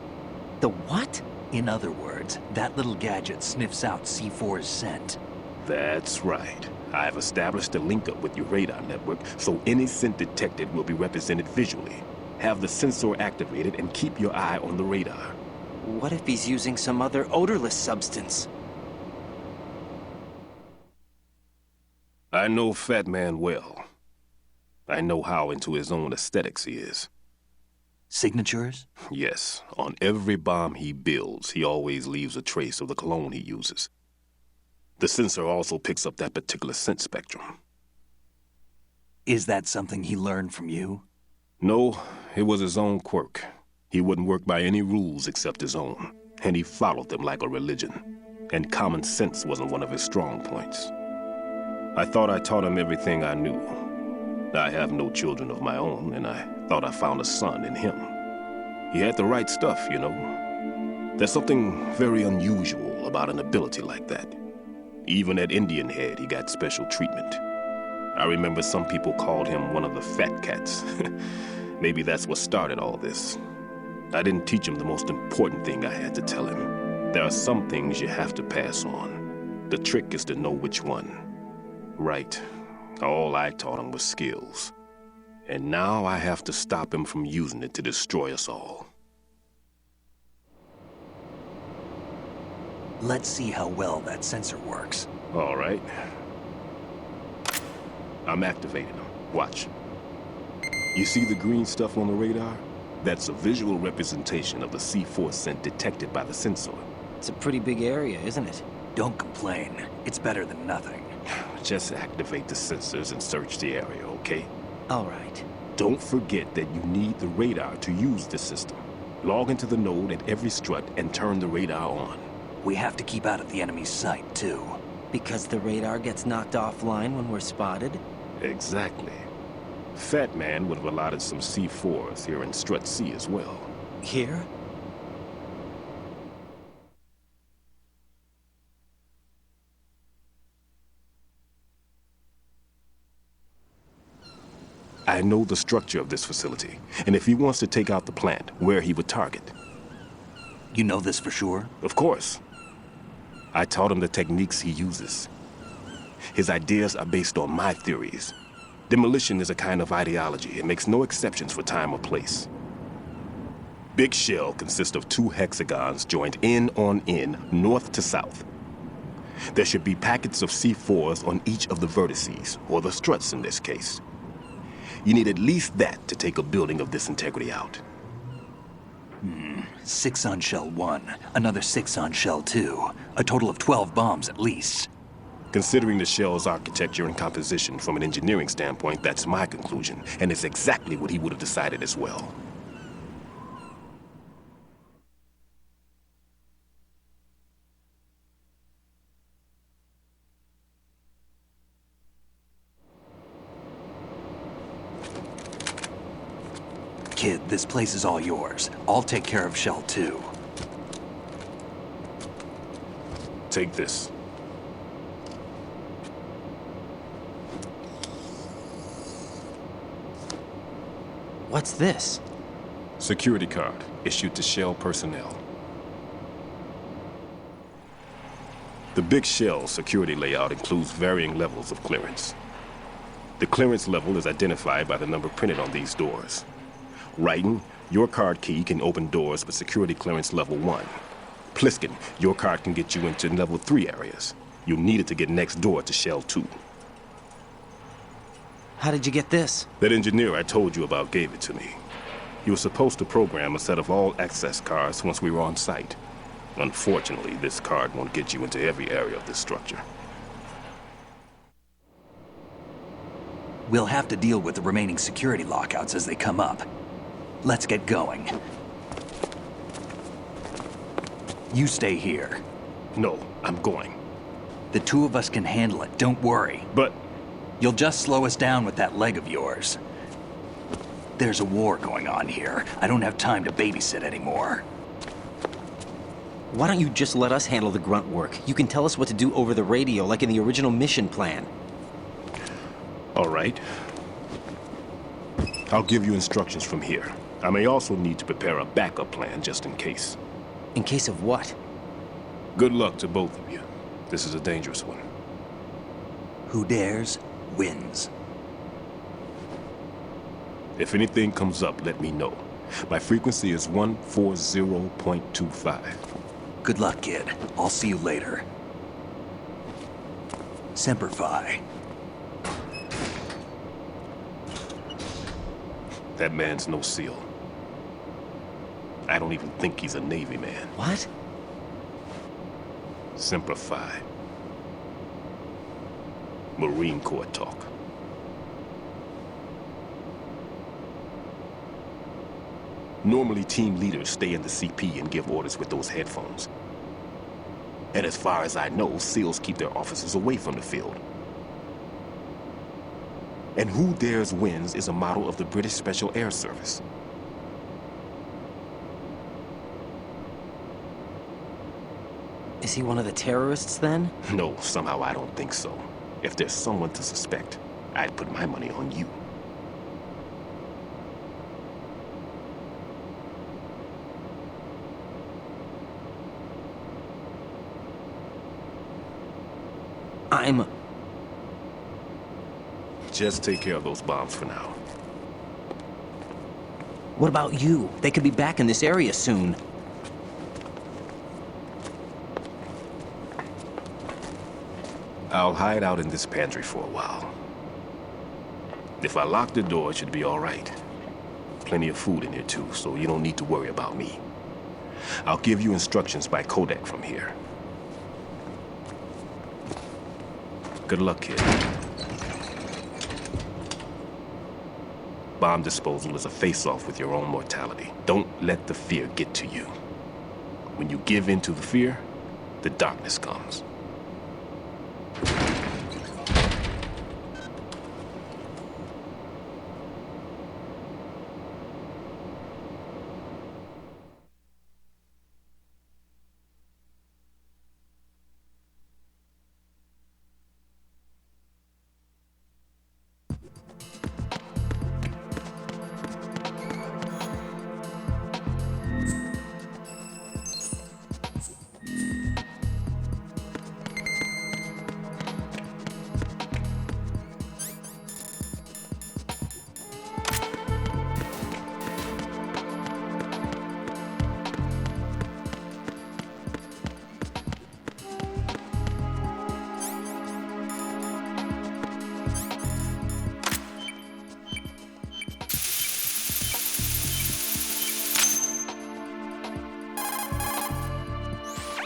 The what? In other words, that little gadget sniffs out C4's scent. That's right. I've established a link up with your radar network, so any scent detected will be represented visually. Have the sensor activated and keep your eye on the radar. What if he's using some other odorless substance? I know Fat Man well. I know how into his own aesthetics he is. Signatures? Yes. On every bomb he builds, he always leaves a trace of the cologne he uses. The sensor also picks up that particular scent spectrum. Is that something he learned from you? No, it was his own quirk. He wouldn't work by any rules except his own, and he followed them like a religion. And common sense wasn't one of his strong points. I thought I taught him everything I knew. I have no children of my own, and I thought I found a son in him. He had the right stuff, you know. There's something very unusual about an ability like that. Even at Indian Head, he got special treatment. I remember some people called him one of the fat cats. Maybe that's what started all this. I didn't teach him the most important thing I had to tell him. There are some things you have to pass on. The trick is to know which one. Right. All I taught him was skills. And now I have to stop him from using it to destroy us all. Let's see how well that sensor works. All right. I'm activating them. Watch. You see the green stuff on the radar? That's a visual representation of the C4 scent detected by the sensor. It's a pretty big area, isn't it? Don't complain. It's better than nothing. Just activate the sensors and search the area, okay? All right. Don't forget that you need the radar to use the system. Log into the node at every strut and turn the radar on. We have to keep out of the enemy's sight, too. Because the radar gets knocked offline when we're spotted? Exactly. Fat Man would have allotted some C4s here in Strut C as well. Here? I know the structure of this facility, and if he wants to take out the plant, where he would target. You know this for sure? Of course. I taught him the techniques he uses. His ideas are based on my theories. Demolition is a kind of ideology. It makes no exceptions for time or place. Big Shell consists of 2 hexagons joined end on end, north to south. There should be packets of C4s on each of the vertices, or the struts in this case. You need at least that to take a building of this integrity out. 6 on Shell 1, another 6 on Shell 2. A total of 12 bombs at least. Considering the shell's architecture and composition from an engineering standpoint, that's my conclusion, and it's exactly what he would have decided as well. Kid, this place is all yours. I'll take care of Shell 2. Take this. What's this? Security card, issued to Shell personnel. The Big Shell security layout includes varying levels of clearance. The clearance level is identified by the number printed on these doors. Raiden, your card key can open doors with security clearance level 1. Pliskin, your card can get you into level 3 areas. You'll need it to get next door to Shell 2. How did you get this? That engineer I told you about gave it to me. He was supposed to program a set of all-access cards once we were on site. Unfortunately, this card won't get you into every area of this structure. We'll have to deal with the remaining security lockouts as they come up. Let's get going. You stay here. No, I'm going. The 2 of us can handle it, don't worry. But... You'll just slow us down with that leg of yours. There's a war going on here. I don't have time to babysit anymore. Why don't you just let us handle the grunt work? You can tell us what to do over the radio, like in the original mission plan. All right. I'll give you instructions from here. I may also need to prepare a backup plan just in case. In case of what? Good luck to both of you. This is a dangerous one. Who dares, wins. If anything comes up, let me know. My frequency is 140.25. Good luck, kid. I'll see you later. Semper Fi. That man's no SEAL. I don't even think he's a Navy man. What? Semper Fi. Marine Corps talk. Normally, team leaders stay in the CP and give orders with those headphones. And as far as I know, SEALs keep their officers away from the field. And who dares wins is a model of the British Special Air Service. Is he one of the terrorists, then? No, somehow I don't think so. If there's someone to suspect, I'd put my money on you. Just take care of those bombs for now. What about you? They could be back in this area soon. I'll hide out in this pantry for a while. If I lock the door, it should be all right. Plenty of food in here too, so you don't need to worry about me. I'll give you instructions by codec from here. Good luck, kid. Bomb disposal is a face-off with your own mortality. Don't let the fear get to you. When you give in to the fear, the darkness comes.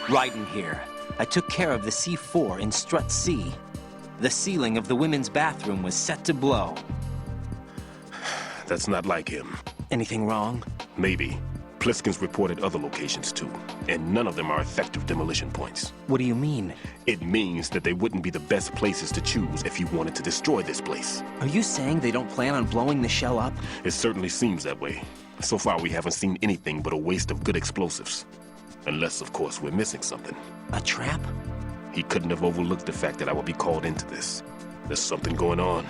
Raiden here. I took care of the C4 in Strut C. The ceiling of the women's bathroom was set to blow. That's not like him. Anything wrong? Maybe. Pliskin's reported other locations too, and none of them are effective demolition points. What do you mean? It means that they wouldn't be the best places to choose if you wanted to destroy this place. Are you saying they don't plan on blowing the shell up? It certainly seems that way. So far, we haven't seen anything but a waste of good explosives. Unless, of course, we're missing something. A trap? He couldn't have overlooked the fact that I would be called into this. There's something going on.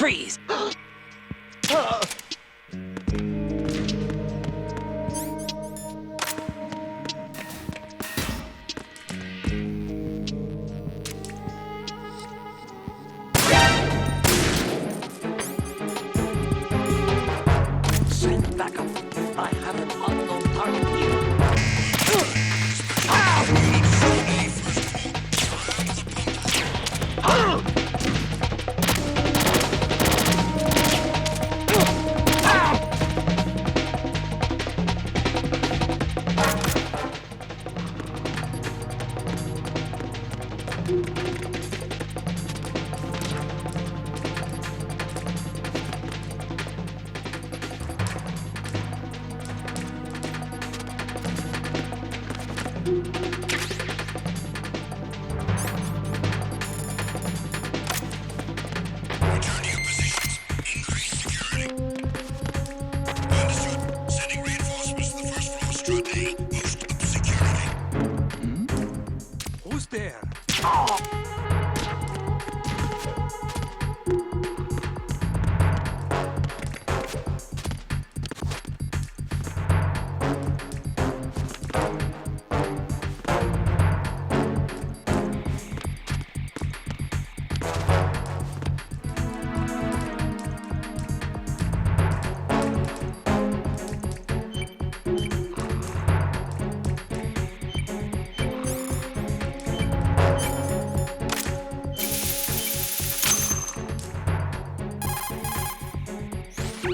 Freeze! Send backup. I have an unknown target here. Who's there?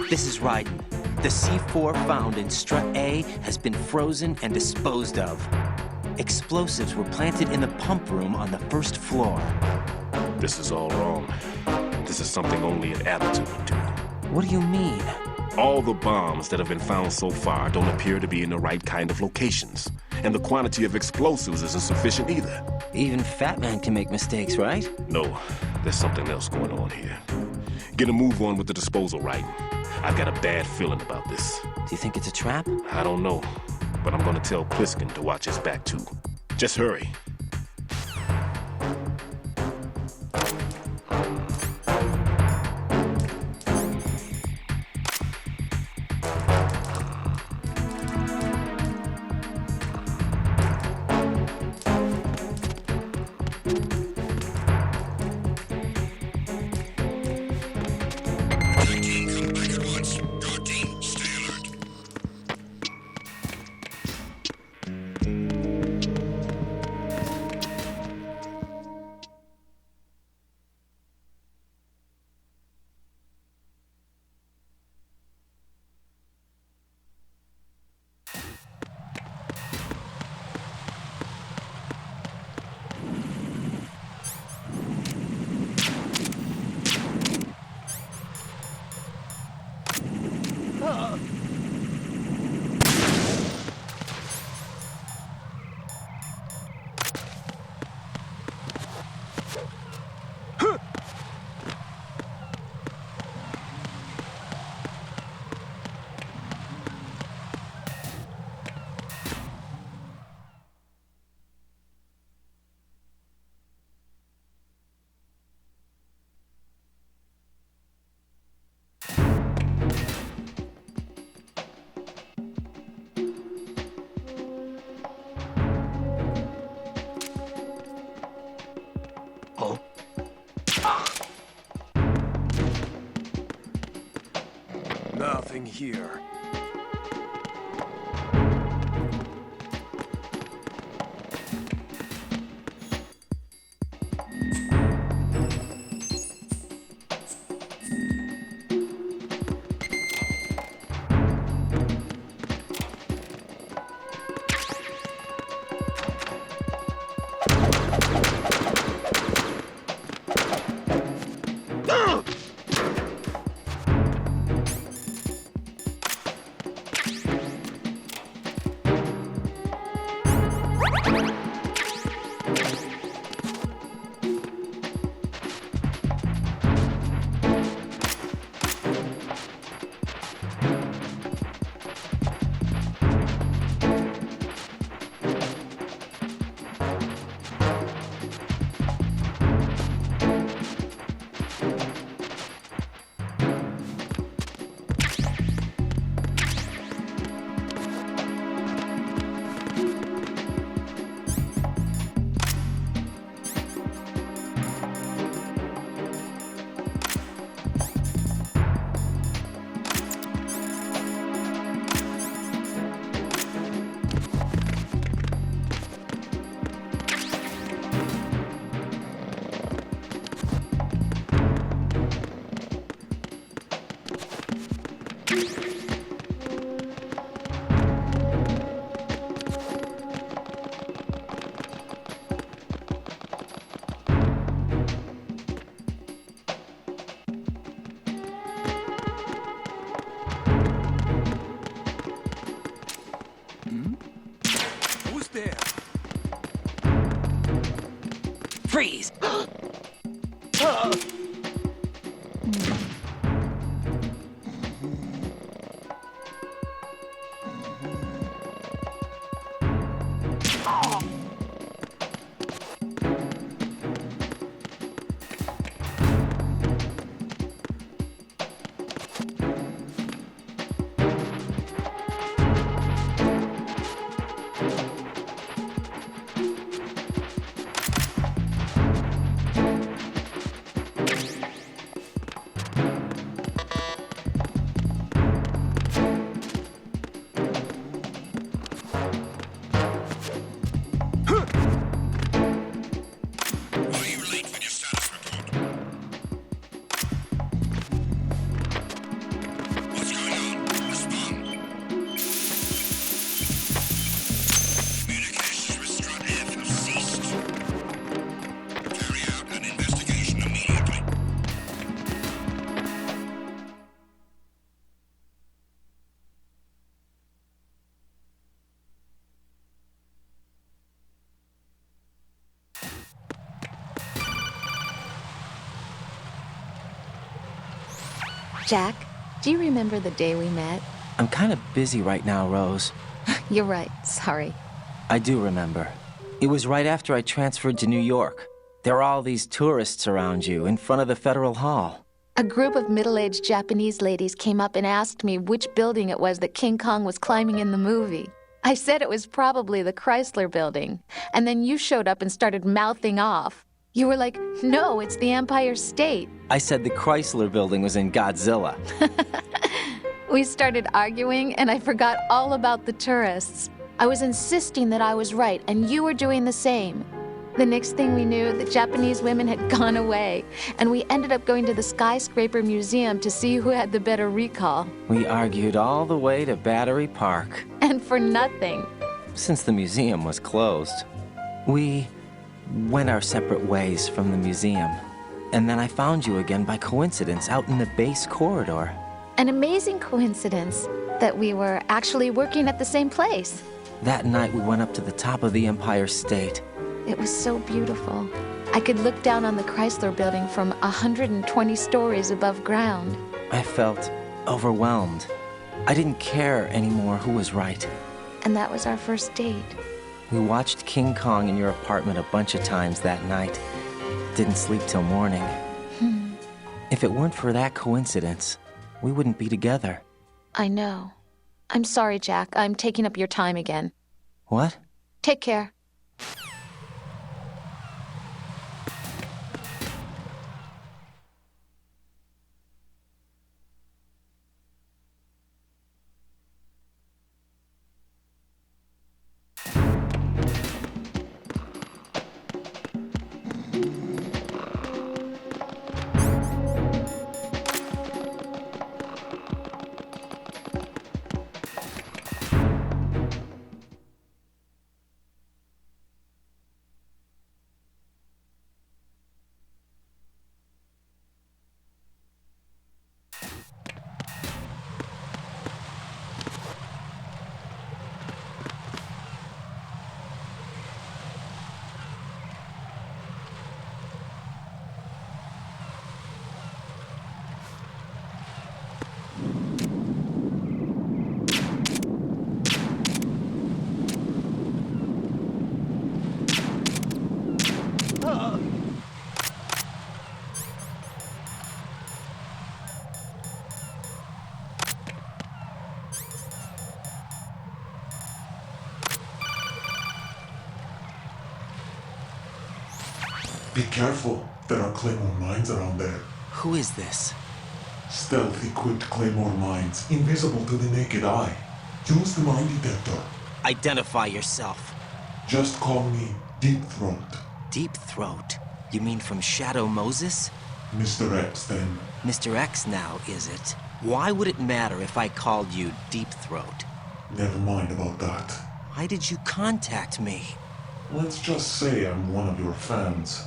This is Raiden. The C4 found in Strut A has been frozen and disposed of. Explosives were planted in the pump room on the first floor. This is all wrong. This is something only an amateur would do. What do you mean? All the bombs that have been found so far don't appear to be in the right kind of locations. And the quantity of explosives isn't sufficient either. Even Fat Man can make mistakes, right? No, there's something else going on here. Get a move on with the disposal, Raiden. I've got a bad feeling about this. Do you think it's a trap? I don't know, but I'm gonna tell Pliskin to watch his back too. Just hurry. Nothing here. Freeze! Jack, do you remember the day we met? I'm kind of busy right now, Rose. You're right, sorry. I do remember. It was right after I transferred to New York. There were all these tourists around you in front of the Federal Hall. A group of middle-aged Japanese ladies came up and asked me which building it was that King Kong was climbing in the movie. I said it was probably the Chrysler building, and then you showed up and started mouthing off. You were like, no, it's the Empire State. I said the Chrysler building was in Godzilla. We started arguing, and I forgot all about the tourists. I was insisting that I was right, and you were doing the same. The next thing we knew, the Japanese women had gone away, and we ended up going to the Skyscraper Museum to see who had the better recall. We argued all the way to Battery Park. And for nothing. Since the museum was closed, we went our separate ways from the museum. And then I found you again by coincidence out in the base corridor. An amazing coincidence that we were actually working at the same place. That night we went up to the top of the Empire State. It was so beautiful. I could look down on the Chrysler building from 120 stories above ground. I felt overwhelmed. I didn't care anymore who was right. And that was our first date. We watched King Kong in your apartment a bunch of times that night. Didn't sleep till morning. If it weren't for that coincidence, we wouldn't be together. I know. I'm sorry, Jack. I'm taking up your time again. What? Take care. Be careful. There are Claymore mines around there. Who is this? Stealth-equipped Claymore mines, invisible to the naked eye. Use the mine detector. Identify yourself. Just call me Deep Throat. Deep Throat? You mean from Shadow Moses? Mr. X, then. Mr. X now, is it? Why would it matter if I called you Deep Throat? Never mind about that. Why did you contact me? Let's just say I'm one of your fans.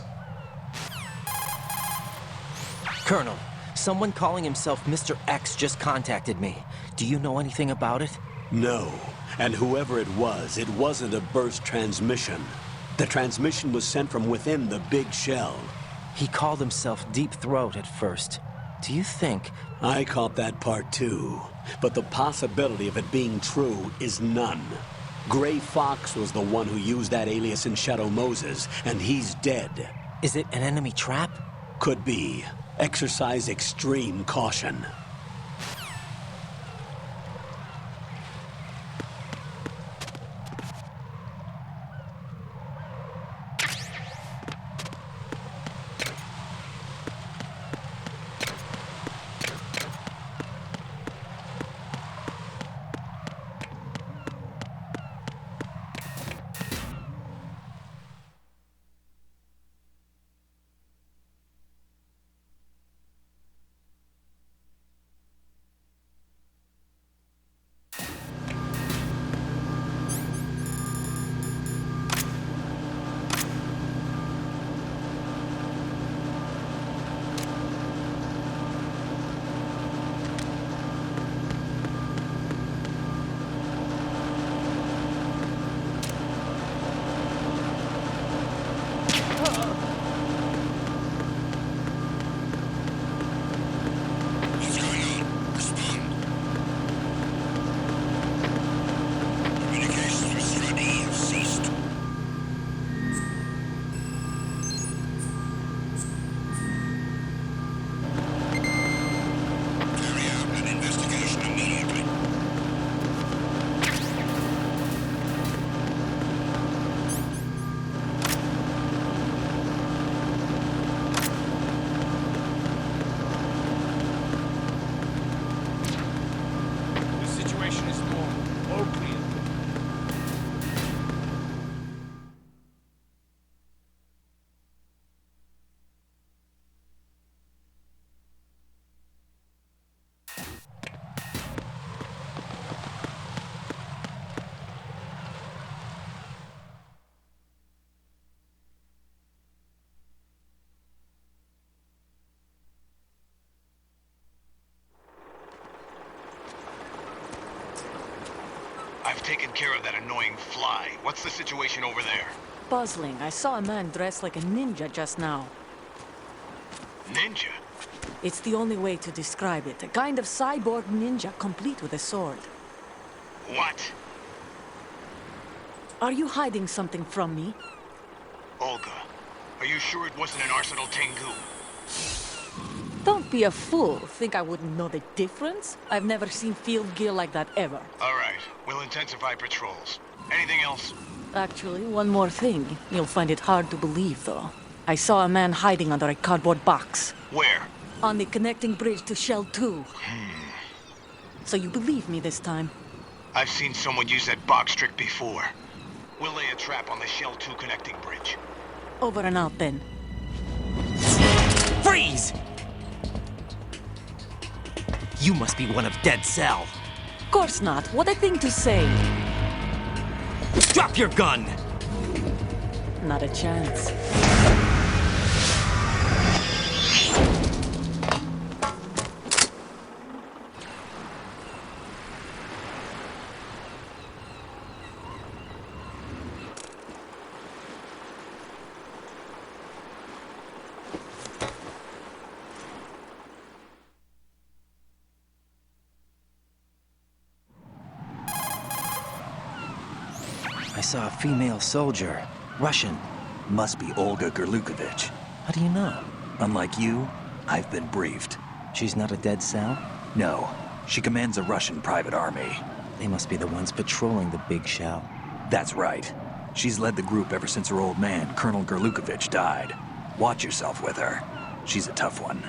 Colonel, someone calling himself Mr. X just contacted me. Do you know anything about it? No. And whoever it wasn't a burst transmission. The transmission was sent from within the big shell. He called himself Deep Throat at first. Do you think... I caught that part too. But the possibility of it being true is none. Gray Fox was the one who used that alias in Shadow Moses, and he's dead. Is it an enemy trap? Could be. Exercise extreme caution. I've taken care of that annoying fly. What's the situation over there? Puzzling. I saw a man dressed like a ninja just now. Ninja? It's the only way to describe it. A kind of cyborg ninja, complete with a sword. What? Are you hiding something from me? Olga, are you sure it wasn't an Arsenal Tengu? Don't be a fool. Think I wouldn't know the difference? I've never seen field gear like that ever. All right. We'll intensify patrols. Anything else? Actually, one more thing. You'll find it hard to believe, though. I saw a man hiding under a cardboard box. Where? On the connecting bridge to Shell 2. So you believe me this time? I've seen someone use that box trick before. We'll lay a trap on the Shell 2 connecting bridge. Over and out, then. Freeze! You must be one of Dead Cell. Of course not. What a thing to say. Drop your gun! Not a chance. I saw a female soldier. Russian. Must be Olga Gerlukovich. How do you know? Unlike you, I've been briefed. She's not a Dead Cell? No. She commands a Russian private army. They must be the ones patrolling the big shell. That's right. She's led the group ever since her old man, Colonel Gerlukovich, died. Watch yourself with her. She's a tough one.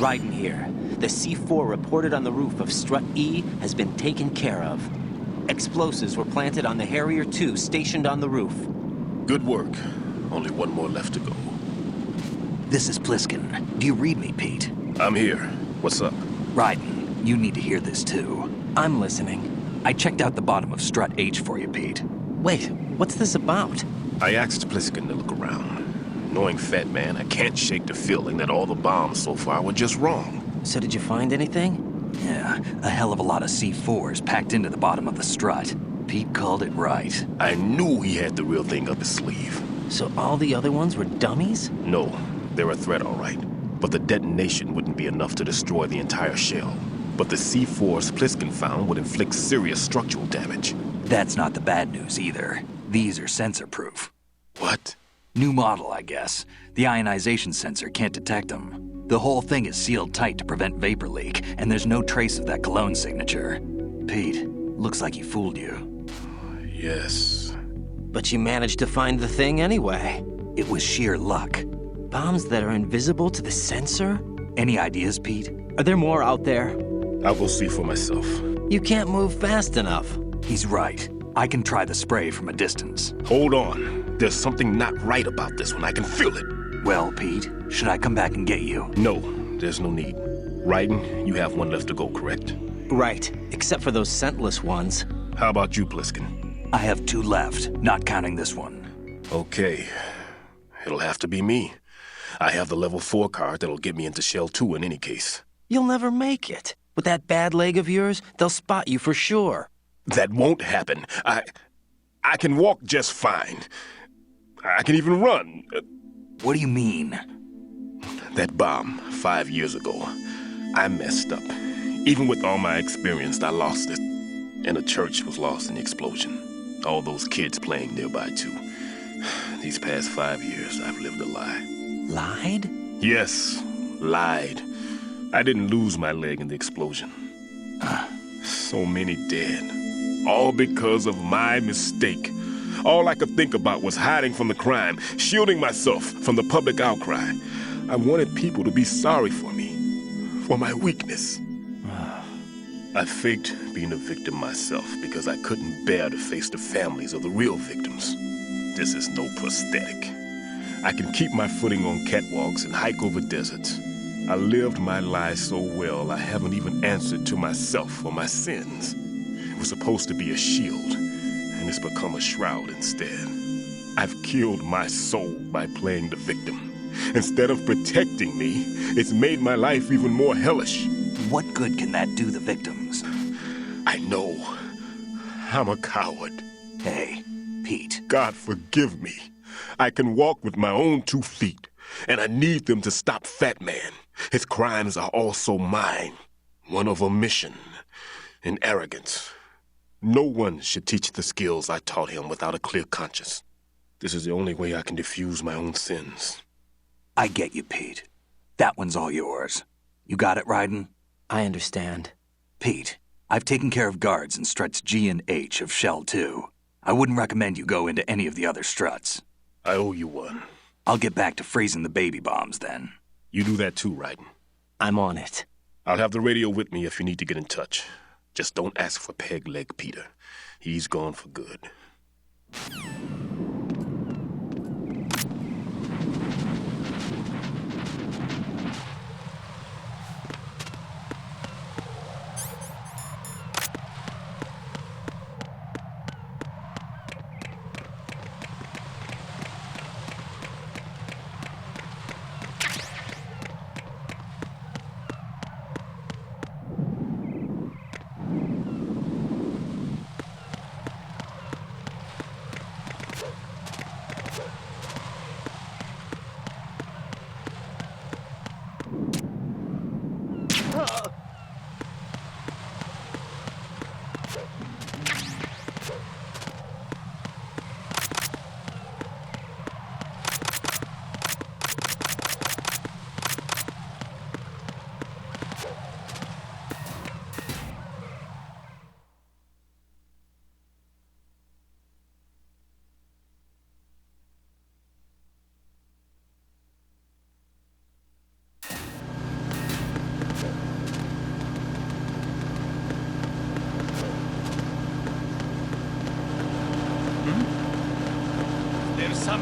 Raiden here. The C4 reported on the roof of Strut E has been taken care of. Explosives were planted on the Harrier 2 stationed on the roof. Good work. Only one more left to go. This is Pliskin. Do you read me, Pete? I'm here. What's up? Raiden, you need to hear this too. I'm listening. I checked out the bottom of Strut H for you, Pete. Wait, what's this about? I asked Pliskin to look around. Knowing Fat Man, I can't shake the feeling that all the bombs so far were just wrong. So did you find anything? Yeah, a hell of a lot of C4s packed into the bottom of the strut. Pete called it right. I knew he had the real thing up his sleeve. So all the other ones were dummies? No, they're a threat, all right. But the detonation wouldn't be enough to destroy the entire shell. But the C4s Pliskin found would inflict serious structural damage. That's not the bad news either. These are sensor-proof. What? New model, I guess. The ionization sensor can't detect them. The whole thing is sealed tight to prevent vapor leak, and there's no trace of that cologne signature. Pete, looks like he fooled you. Yes. But you managed to find the thing anyway. It was sheer luck. Bombs that are invisible to the sensor? Any ideas, Pete? Are there more out there? I'll go see for myself. You can't move fast enough. He's right. I can try the spray from a distance. Hold on. There's something not right about this one. I can feel it. Well, Pete, should I come back and get you? No, there's no need. Raiden, you have one left to go, correct? Right, except for those scentless ones. How about you, Pliskin? I have 2 left, not counting this one. Okay. It'll have to be me. I have the level 4 card that'll get me into Shell 2 in any case. You'll never make it. With that bad leg of yours, they'll spot you for sure. That won't happen. I can walk just fine. I can even run. What do you mean? That bomb 5 years ago. I messed up. Even with all my experience, I lost it. And the church was lost in the explosion. All those kids playing nearby, too. These past 5 years, I've lived a lie. Lied? Yes, lied. I didn't lose my leg in the explosion. So many dead. All because of my mistake. All I could think about was hiding from the crime, shielding myself from the public outcry. I wanted people to be sorry for me, for my weakness. I faked being a victim myself because I couldn't bear to face the families of the real victims. This is no prosthetic. I can keep my footing on catwalks and hike over deserts. I lived my life so well I haven't even answered to myself for my sins. It was supposed to be a shield, and it's become a shroud instead. I've killed my soul by playing the victim. Instead of protecting me, it's made my life even more hellish. What good can that do the victims? I know. I'm a coward. Hey, Pete. God forgive me. I can walk with my own 2 feet, and I need them to stop Fat Man. His crimes are also mine. One of omission and arrogance. No one should teach the skills I taught him without a clear conscience. This is the only way I can diffuse my own sins. I get you, Pete. That one's all yours. You got it, Raiden? I understand. Pete, I've taken care of guards in struts G and H of Shell 2. I wouldn't recommend you go into any of the other struts. I owe you one. I'll get back to freezing the baby bombs then. You do that too, Raiden. I'm on it. I'll have the radio with me if you need to get in touch. Just don't ask for Peg Leg Peter. He's gone for good.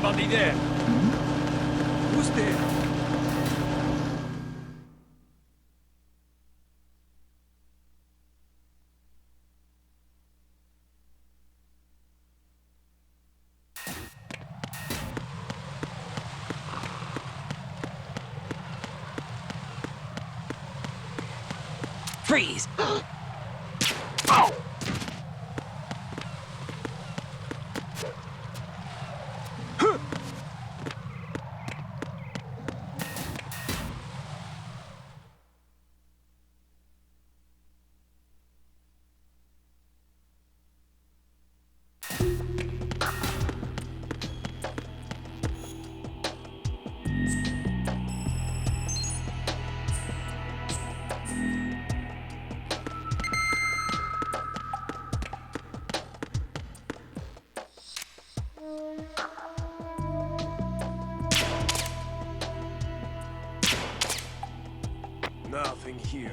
somebody there? Who's there? Freeze! Ow! Nothing here.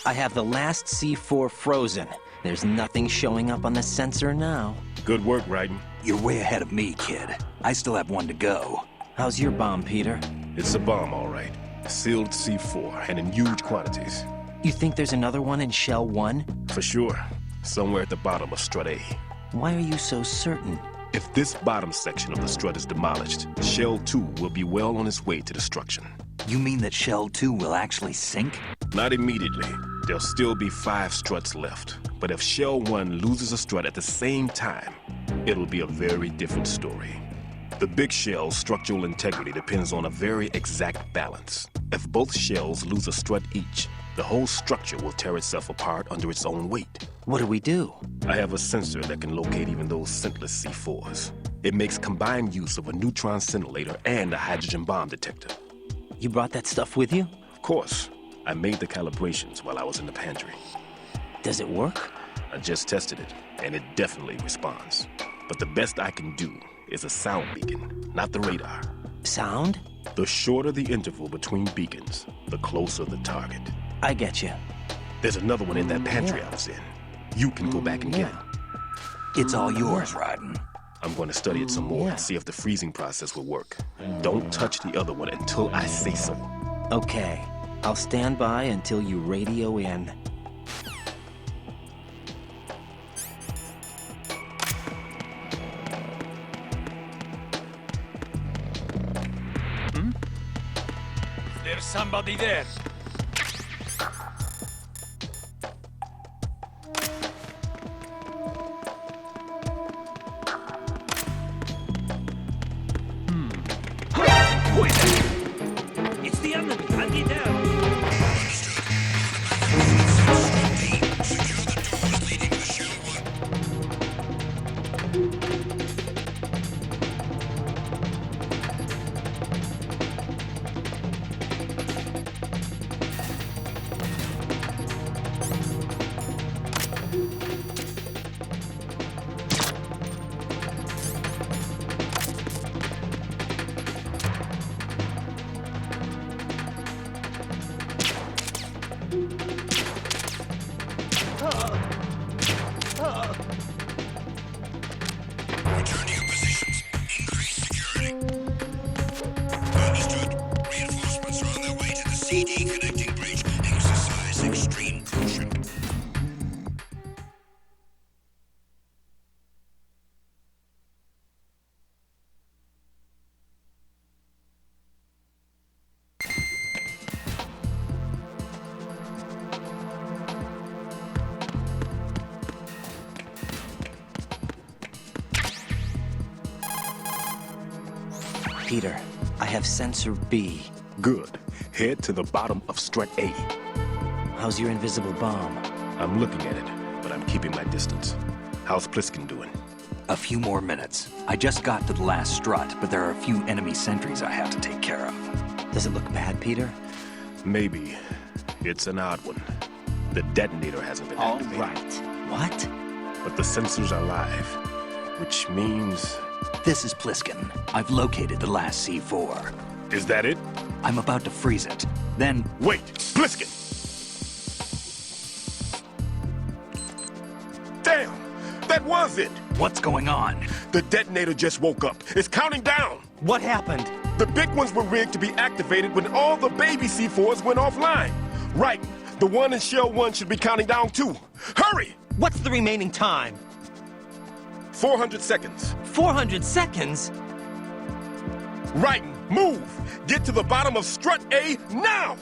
I have the last C4 frozen. There's nothing showing up on the sensor now. Good work, Raiden. You're way ahead of me, kid. I still have one to go. How's your bomb, Peter? It's a bomb, all right. Sealed C4, and in huge quantities. You think there's another one in Shell 1? For sure. Somewhere at the bottom of Strut A. Why are you so certain? If this bottom section of the strut is demolished, Shell 2 will be well on its way to destruction. You mean that Shell 2 will actually sink? Not immediately. There'll still be 5 struts left. But if Shell 1 loses a strut at the same time, it'll be a very different story. The big shell's structural integrity depends on a very exact balance. If both shells lose a strut each, the whole structure will tear itself apart under its own weight. What do we do? I have a sensor that can locate even those scentless C4s. It makes combined use of a neutron scintillator and a hydrogen bomb detector. You brought that stuff with you? Of course. I made the calibrations while I was in the pantry. Does it work? I just tested it, and it definitely responds. But the best I can do is a sound beacon, not the radar. Sound? The shorter the interval between beacons, the closer the target. I get you. There's another one in that pantry I was in. You can go back and get it. It's all yours, Raiden. I'm going to study it some more and see if the freezing process will work. Don't touch the other one until I say so. Okay. I'll stand by until you radio in. There's somebody there. Who is that? It's the enemy. I'll get down. Return to your positions. Increase security. Understood. Reinforcements are on their way to the CD connecting bridge. Exercise extreme caution. Peter, I have sensor B. Good. Head to the bottom of Strut A. How's your invisible bomb? I'm looking at it, but I'm keeping my distance. How's Pliskin doing? A few more minutes. I just got to the last strut, but there are a few enemy sentries I have to take care of. Does it look bad, Peter? Maybe. It's an odd one. The detonator hasn't been activated. All right. What? But the sensors are live, which means... This is Pliskin. I've located the last C4. Is that it? I'm about to freeze it. Then... Wait! Pliskin! Damn! That was it! What's going on? The detonator just woke up. It's counting down! What happened? The big ones were rigged to be activated when all the baby C4s went offline. Right. The one in Shell 1 should be counting down too. Hurry! What's the remaining time? 400 seconds. 400 seconds? Raiden, move! Get to the bottom of strut A now!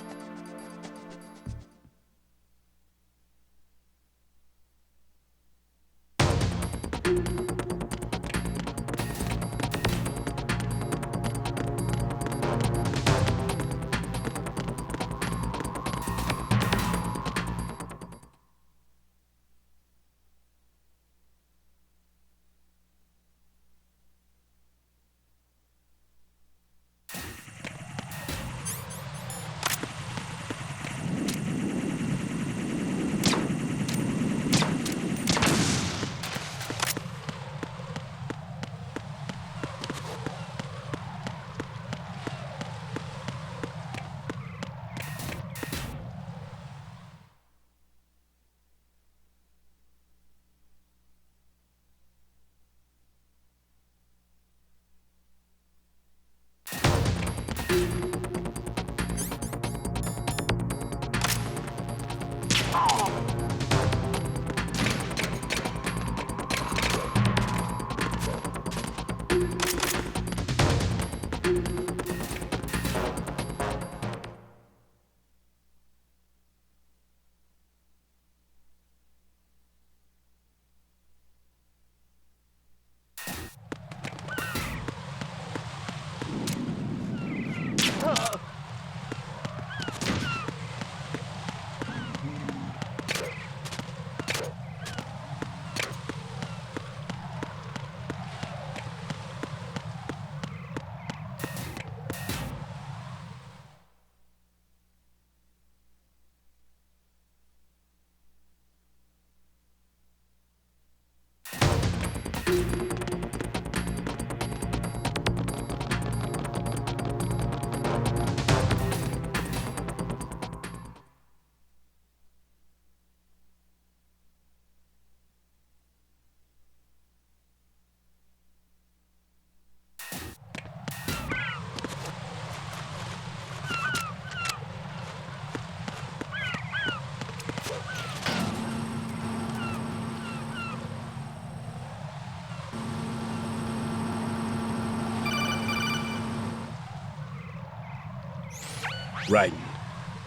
Raiden,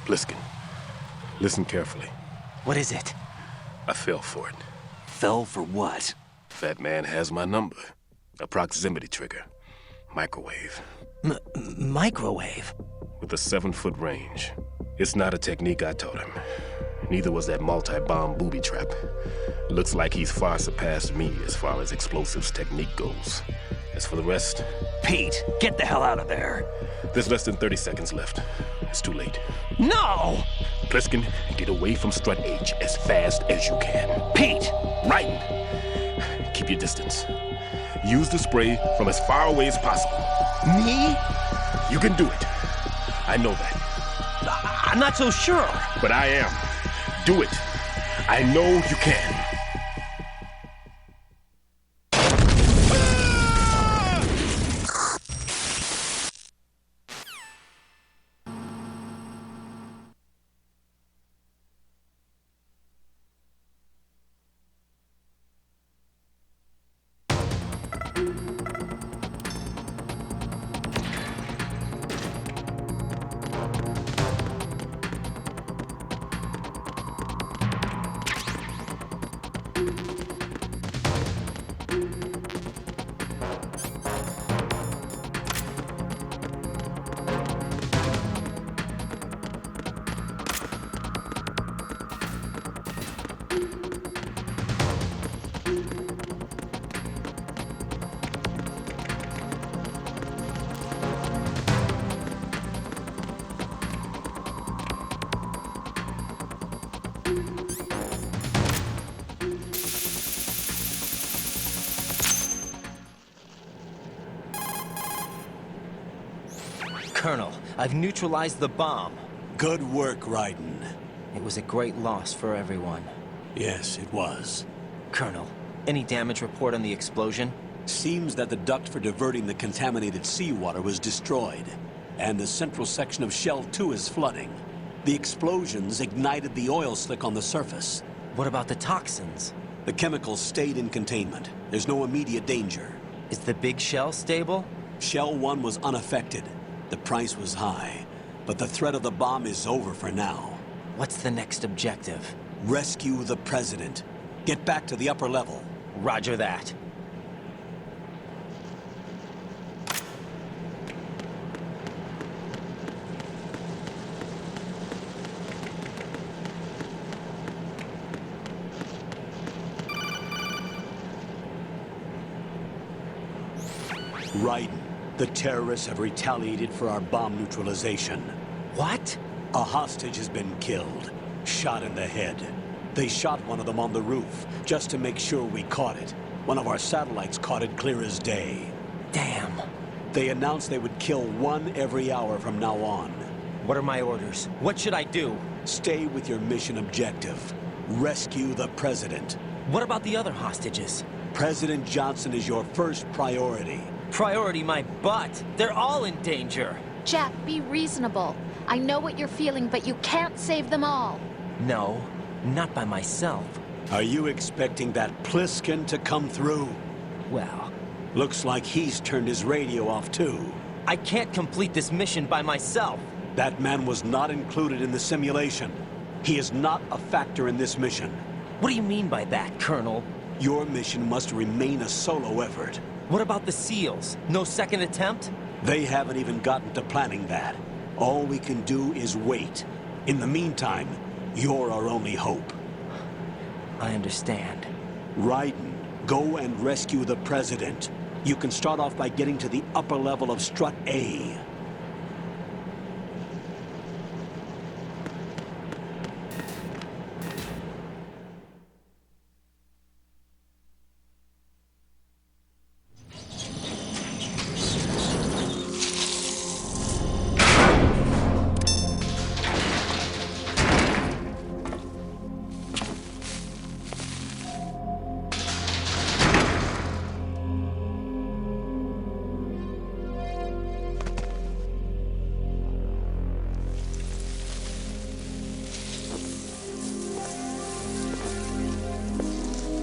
Pliskin, listen carefully. What is it? I fell for it. Fell for what? Fat man has my number. A proximity trigger. Microwave. Microwave? With a 7-foot range. It's not a technique I taught him. Neither was that multi-bomb booby trap. Looks like he's far surpassed me as far as explosives technique goes. As for the rest... Pete, get the hell out of there. There's less than 30 seconds left. It's too late. No! Pliskin, get away from strut H as fast as you can. Pete! Raiden, keep your distance. Use the spray from as far away as possible. Me? You can do it. I know that. I'm not so sure. But I am. Do it. I know you can. Colonel, I've neutralized the bomb. Good work, Raiden. It was a great loss for everyone. Yes, it was. Colonel, any damage report on the explosion? Seems that the duct for diverting the contaminated seawater was destroyed, and the central section of Shell 2 is flooding. The explosions ignited the oil slick on the surface. What about the toxins? The chemicals stayed in containment. There's no immediate danger. Is the big shell stable? Shell 1 was unaffected. The price was high, but the threat of the bomb is over for now. What's the next objective? Rescue the President. Get back to the upper level. Roger that. Raiden, the terrorists have retaliated for our bomb neutralization. What? A hostage has been killed, shot in the head. They shot one of them on the roof, just to make sure we caught it. One of our satellites caught it clear as day. Damn. They announced they would kill one every hour from now on. What are my orders? What should I do? Stay with your mission objective. Rescue the President. What about the other hostages? President Johnson is your first priority. Priority my butt. They're all in danger. Jack, be reasonable. I know what you're feeling, but you can't save them all. No, not by myself. Are you expecting that Pliskin to come through? Well... Looks like he's turned his radio off too. I can't complete this mission by myself. That man was not included in the simulation. He is not a factor in this mission. What do you mean by that, Colonel? Your mission must remain a solo effort. What about the SEALs? No second attempt? They haven't even gotten to planning that. All we can do is wait. In the meantime, you're our only hope. I understand. Raiden, go and rescue the President. You can start off by getting to the upper level of Strut A.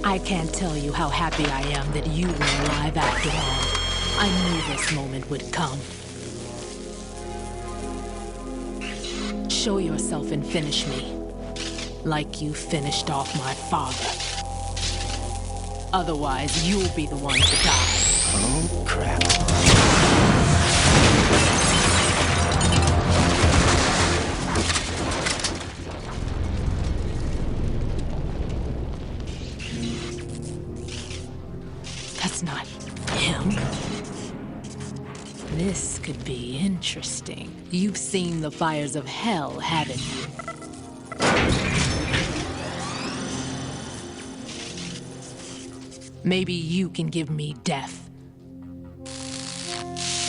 I can't tell you how happy I am that you were alive after all. I knew this moment would come. Show yourself and finish me. Like you finished off my father. Otherwise, you'll be the one to die. Oh, crap. Not him. This could be interesting. You've seen the fires of hell, haven't you? Maybe you can give me death.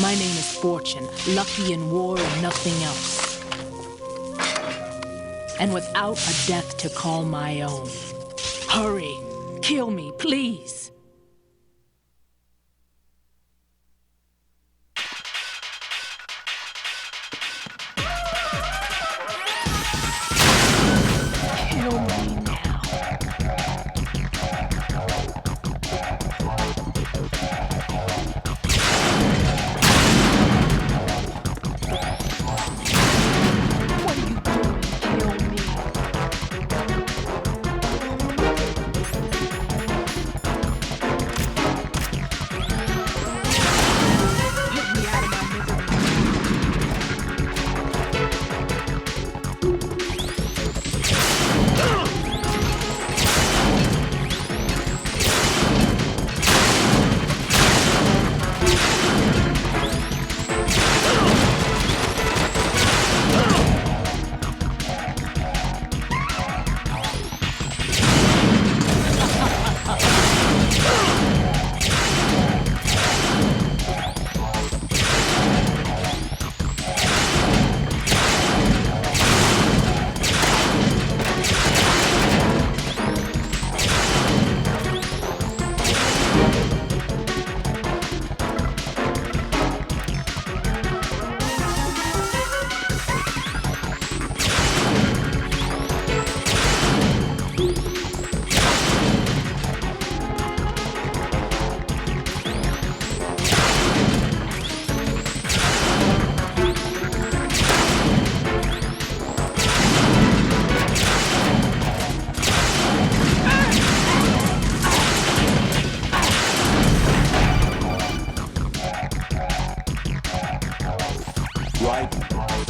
My name is Fortune, lucky in war and nothing else. And without a death to call my own. Hurry, kill me, please.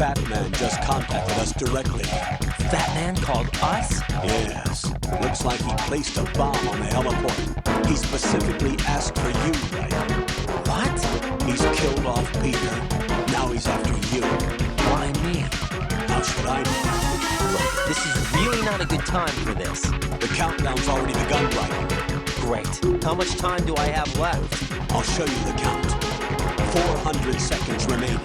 Fat Man just contacted us directly. Fat Man called us? Yes. Looks like he placed a bomb on the heliport. He specifically asked for you, Raiden. What? He's killed off Peter. Now he's after you. Why me? How should I know? Look, this is really not a good time for this. The countdown's already begun, Raiden. Great. How much time do I have left? I'll show you the count. 400 seconds remaining.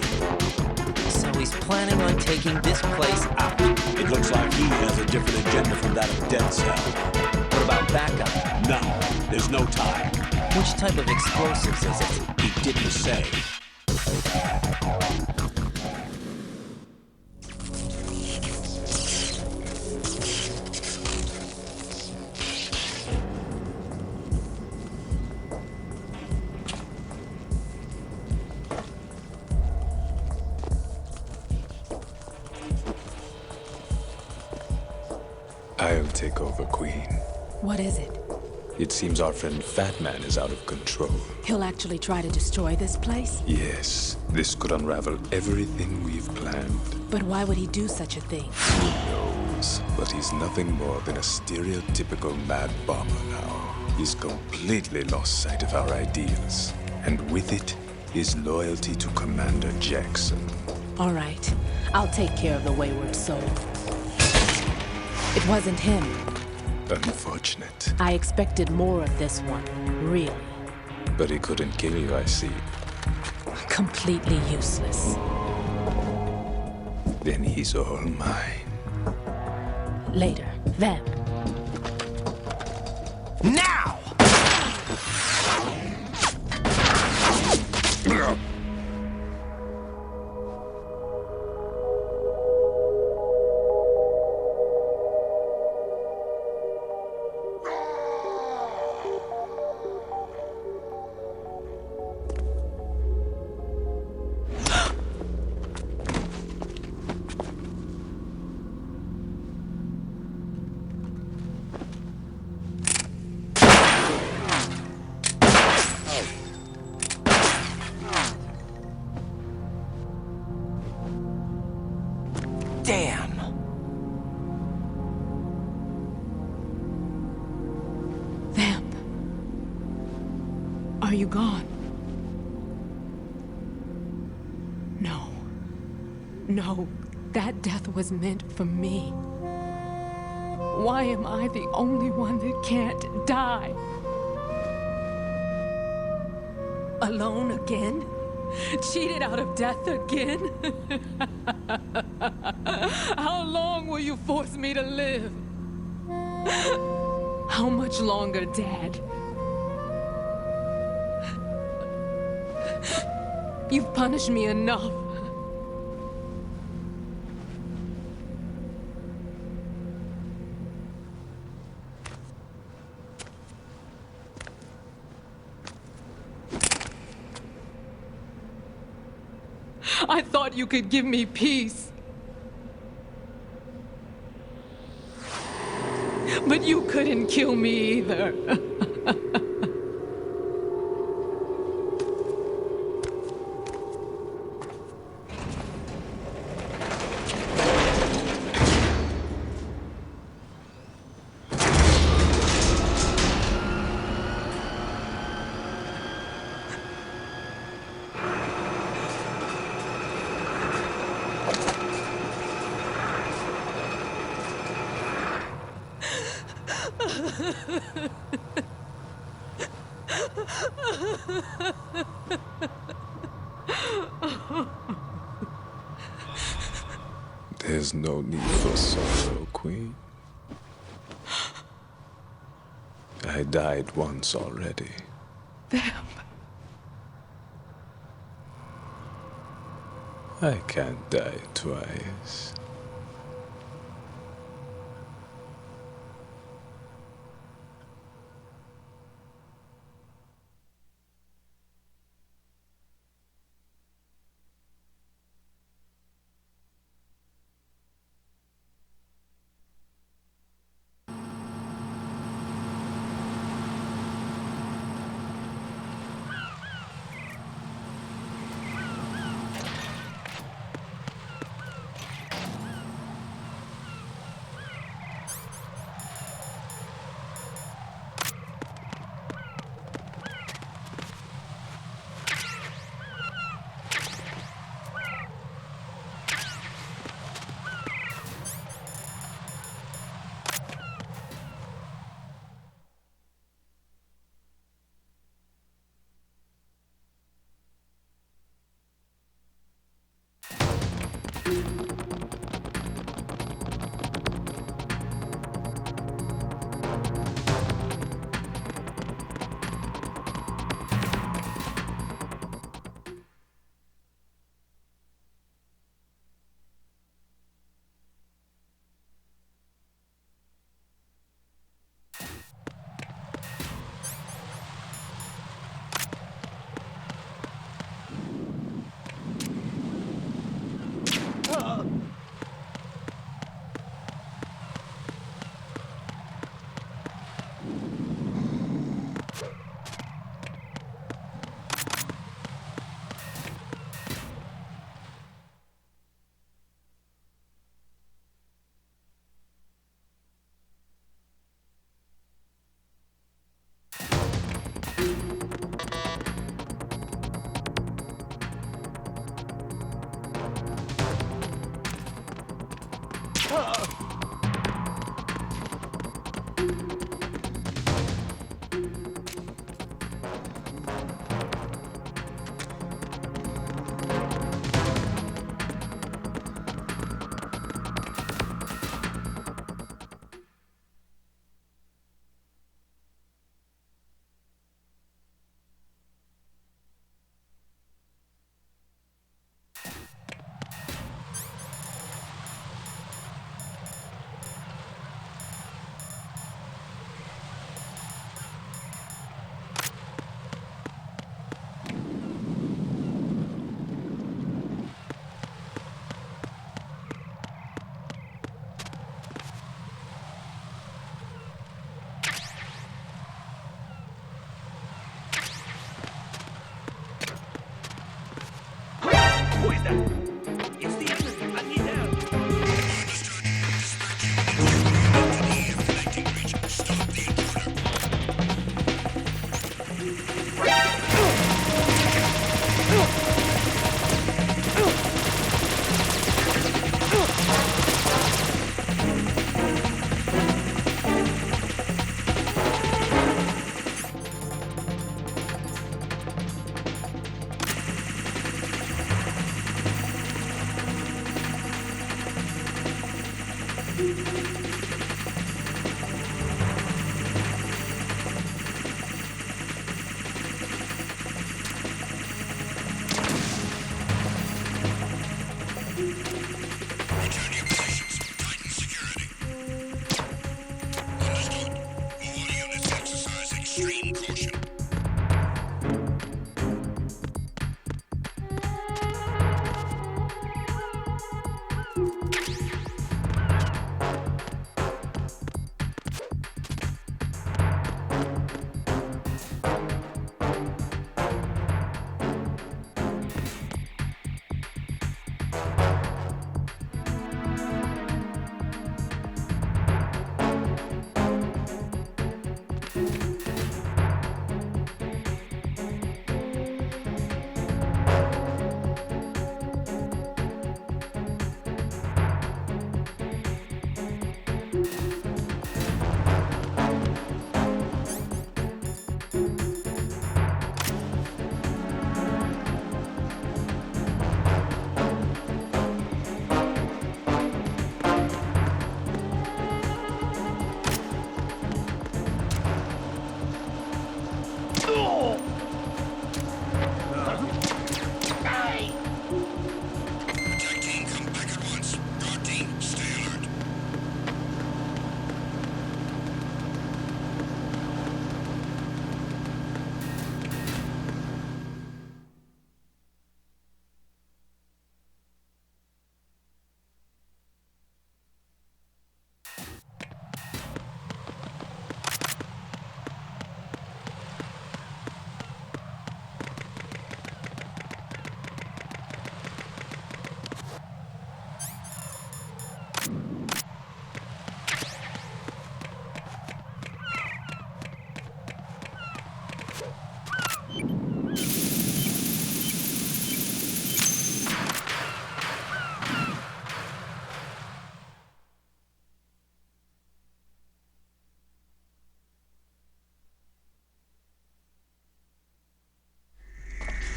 So he's planning on taking this place out. It looks like he has a different agenda from that of Dead Cell. What about backup? No, there's no time. Which type of explosives is it? He didn't say. I'll take over, Queen. What is it? It seems our friend Fat Man is out of control. He'll actually try to destroy this place? Yes, this could unravel everything we've planned. But why would he do such a thing? Who knows? But he's nothing more than a stereotypical mad bomber now. He's completely lost sight of our ideals. And with it, his loyalty to Commander Jackson. All right. I'll take care of the wayward soul. It wasn't him. Unfortunate. I expected more of this one, really. But he couldn't kill you, I see. Completely useless. Then he's all mine. Later, Vamp. Now! Damn! Vamp. Are you gone? No. No, that death was meant for me. Why am I the only one that can't die? Alone again? Cheated out of death again? How long will you force me to live? How much longer, Dad? You've punished me enough. I thought you could give me peace. But you couldn't kill me either. There's no need for sorrow, Queen. I died once already. Vamp. I can't die twice.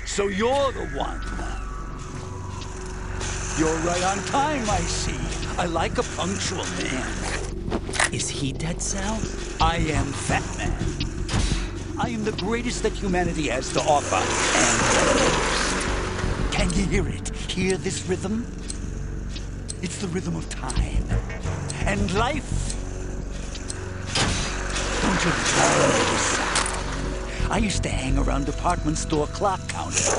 So you're the one. You're right on time, I see. I like a punctual man. Is he Dead Cell? I am Fat Man. I am the greatest that humanity has to offer, and the most. Can you hear it? Hear this rhythm? It's the rhythm of time. And life. Don't you love this sound? I used to hang around department store clock counters.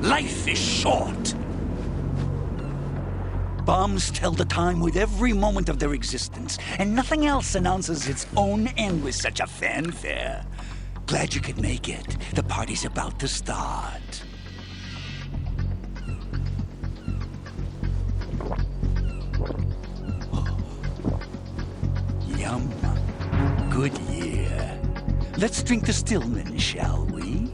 Life is short. Bombs tell the time with every moment of their existence, and nothing else announces its own end with such a fanfare. Glad you could make it. The party's about to start. Yum. Good year. Let's drink to Stillman, shall we?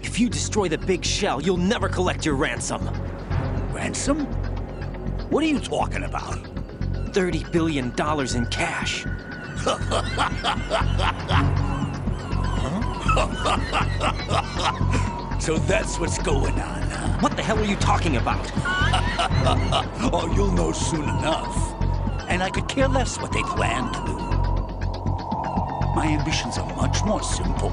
If you destroy the big shell, you'll never collect your ransom. Ransom? What are you talking about? $30 billion in cash. So that's what's going on, huh? What the hell are you talking about? Oh, you'll know soon enough. And I could care less what they plan to do. My ambitions are much more simple.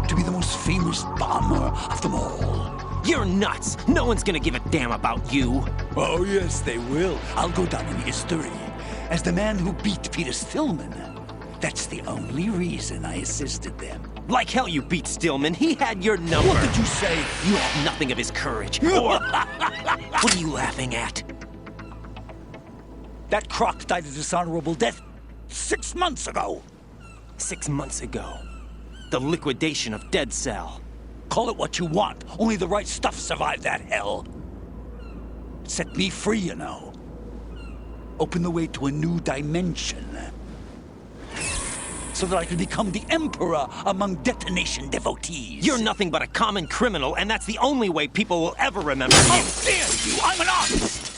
To be the most famous bomber of them all. You're nuts! No one's gonna give a damn about you. Oh, yes, they will. I'll go down in history as the man who beat Peter Stillman. That's the only reason I assisted them. Like hell you beat Stillman. He had your number. What did you say? You have nothing of his courage. Or... What are you laughing at? That croc died a dishonorable death 6 months ago. 6 months ago. The liquidation of Dead Cell. Call it what you want. Only the right stuff survived that hell. Set me free, you know. Open the way to a new dimension. So that I can become the emperor among detonation devotees. You're nothing but a common criminal, and that's the only way people will ever remember you. How dare you! I'm an artist!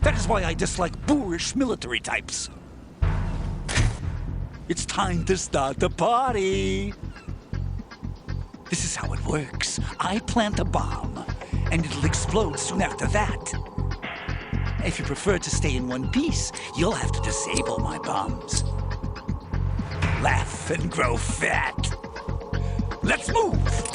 That is why I dislike boorish military types. It's time to start the party. This is how it works. I plant a bomb, and it'll explode soon after that. If you prefer to stay in one piece, you'll have to disable my bombs. Laugh and grow fat. Let's move!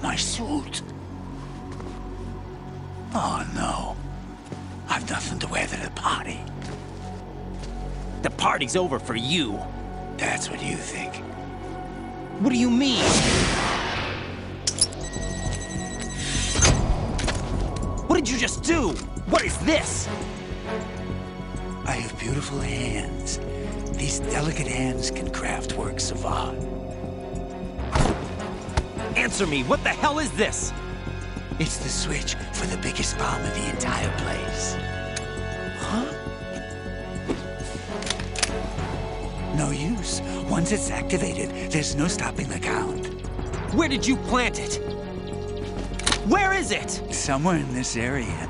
My suit. Oh, no. I've nothing to wear to the party. The party's over for you. That's what you think. What do you mean? What did you just do? What is this? I have beautiful hands. These delicate hands can craft works of art. Answer me, what the hell is this? It's the switch for the biggest bomb in the entire place. Huh? No use. Once it's activated, there's no stopping the count. Where did you plant it? Where is it? Somewhere in this area.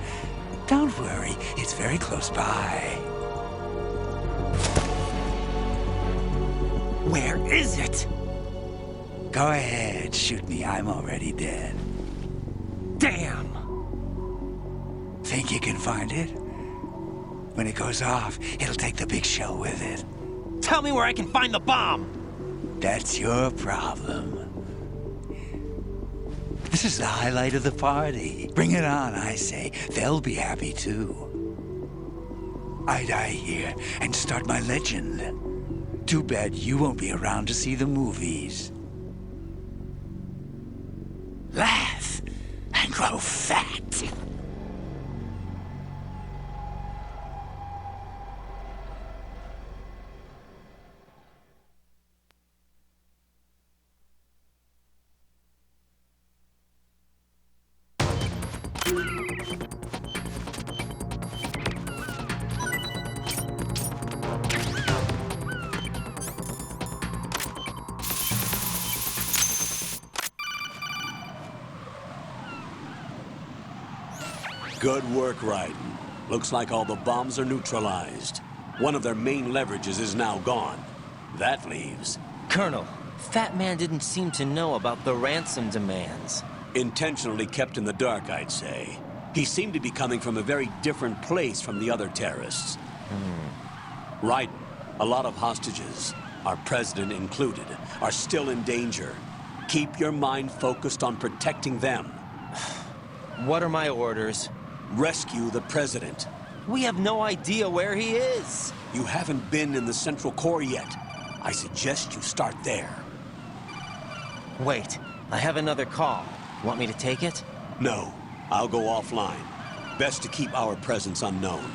Don't worry, it's very close by. Where is it? Go ahead, shoot me. I'm already dead. Damn! Think you can find it? When it goes off, it'll take the big show with it. Tell me where I can find the bomb! That's your problem. This is the highlight of the party. Bring it on, I say. They'll be happy too. I die here and start my legend. Too bad you won't be around to see the movies. Laugh and grow fat. Good work, Raiden. Looks like all the bombs are neutralized. One of their main leverages is now gone. That leaves... Colonel, Fat Man didn't seem to know about the ransom demands. Intentionally kept in the dark, I'd say. He seemed to be coming from a very different place from the other terrorists. Raiden, a lot of hostages, our president included, are still in danger. Keep your mind focused on protecting them. What are my orders? Rescue the president. We have no idea where he is. You haven't been in the Central Core yet. I suggest you start there. Wait, I have another call. Want me to take it? No, I'll go offline. Best to keep our presence unknown.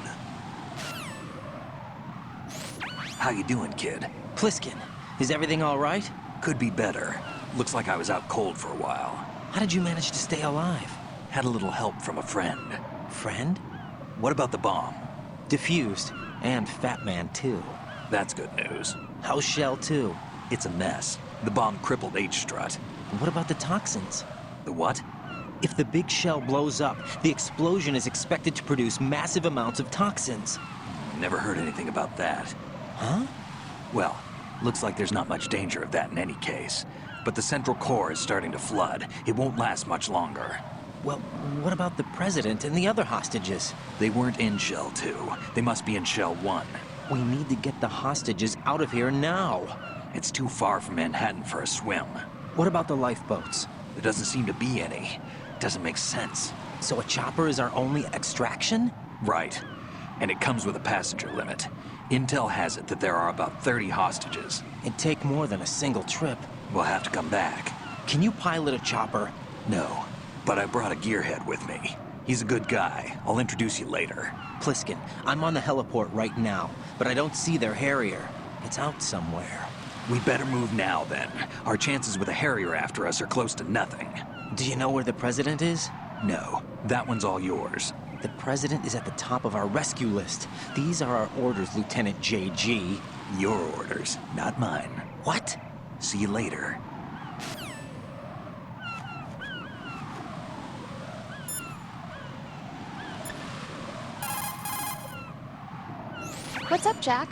How you doing, kid? Pliskin, is everything all right? Could be better. Looks like I was out cold for a while. How did you manage to stay alive? Had a little help from a friend. Friend? What about the bomb? Defused. And Fat Man, too. That's good news. How's Shell, too? It's a mess. The bomb crippled H-Strut. What about the toxins? The what? If the big shell blows up, the explosion is expected to produce massive amounts of toxins. Never heard anything about that. Huh? Well, looks like there's not much danger of that in any case. But the Central Core is starting to flood. It won't last much longer. Well, what about the president and the other hostages? They weren't in Shell 2. They must be in Shell 1. We need to get the hostages out of here now. It's too far from Manhattan for a swim. What about the lifeboats? There doesn't seem to be any. Doesn't make sense. So a chopper is our only extraction? Right. And it comes with a passenger limit. Intel has it that there are about 30 hostages. It'd take more than a single trip. We'll have to come back. Can you pilot a chopper? No. But I brought a gearhead with me. He's a good guy. I'll introduce you later. Pliskin, I'm on the heliport right now, but I don't see their Harrier. It's out somewhere. We better move now, then. Our chances with a Harrier after us are close to nothing. Do you know where the president is? No. That one's all yours. The president is at the top of our rescue list. These are our orders, Lieutenant JG. Your orders, not mine. What? See you later. What's up, Jack?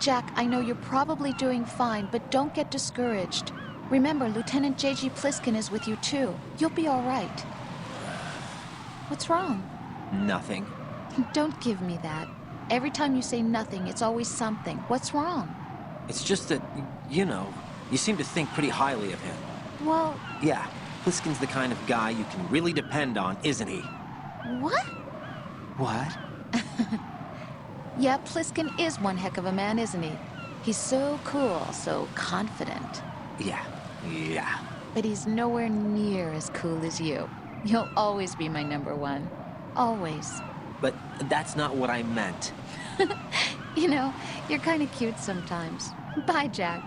Jack, I know you're probably doing fine, but don't get discouraged. Remember, Lieutenant J.G. Pliskin is with you, too. You'll be all right. What's wrong? Nothing. Don't give me that. Every time you say nothing, it's always something. What's wrong? It's just that, you know, you seem to think pretty highly of him. Well... Yeah, Pliskin's the kind of guy you can really depend on, isn't he? What? What? Yeah, Pliskin is one heck of a man, isn't he? He's so cool, so confident. Yeah. But he's nowhere near as cool as you. You'll always be my number one. Always. But that's not what I meant. You know, you're kind of cute sometimes. Bye, Jack.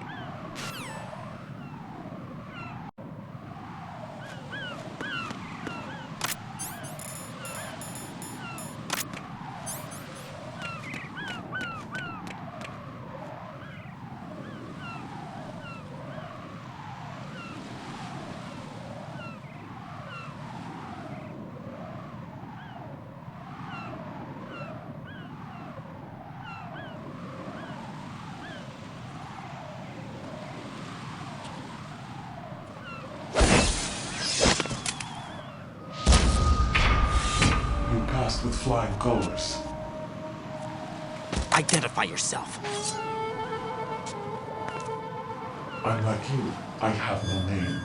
passed with flying colors. Identify yourself. Unlike you, I have no name.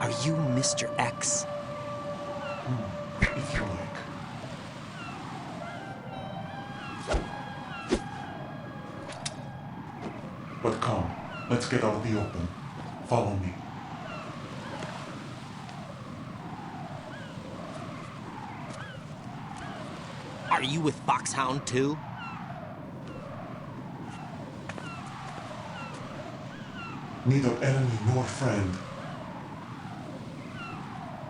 Are you Mr. X? If you like. But come, let's get out of the open. Follow me. Are you with Foxhound too? Neither enemy nor friend.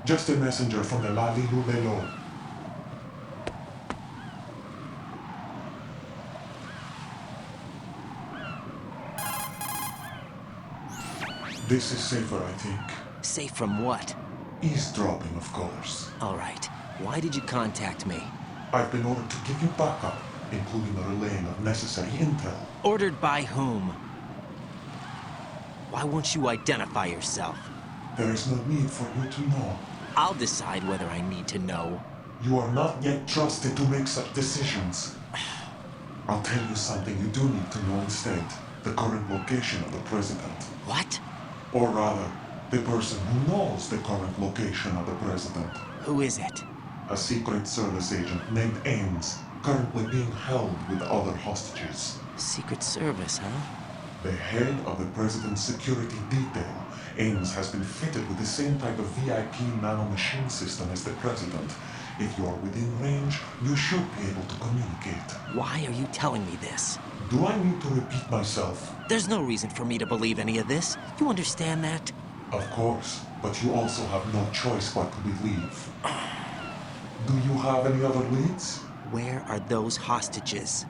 Just a messenger from the Lali Lulelo. This is safer, I think. Safe from what? Eavesdropping, of course. All right. Why did you contact me? I've been ordered to give you backup, including the relaying of necessary intel. Ordered by whom? Why won't you identify yourself? There is no need for you to know. I'll decide whether I need to know. You are not yet trusted to make such decisions. I'll tell you something you do need to know instead. The current location of the president. What? Or rather, the person who knows the current location of the president. Who is it? A Secret Service agent named Ames, currently being held with other hostages. Secret Service, huh? The head of the president's security detail, Ames has been fitted with the same type of VIP nanomachine system as the president. If you're within range, you should be able to communicate. Why are you telling me this? Do I need to repeat myself? There's no reason for me to believe any of this. You understand that? Of course, but you also have no choice but to believe. Do you have any other leads? Where are those hostages?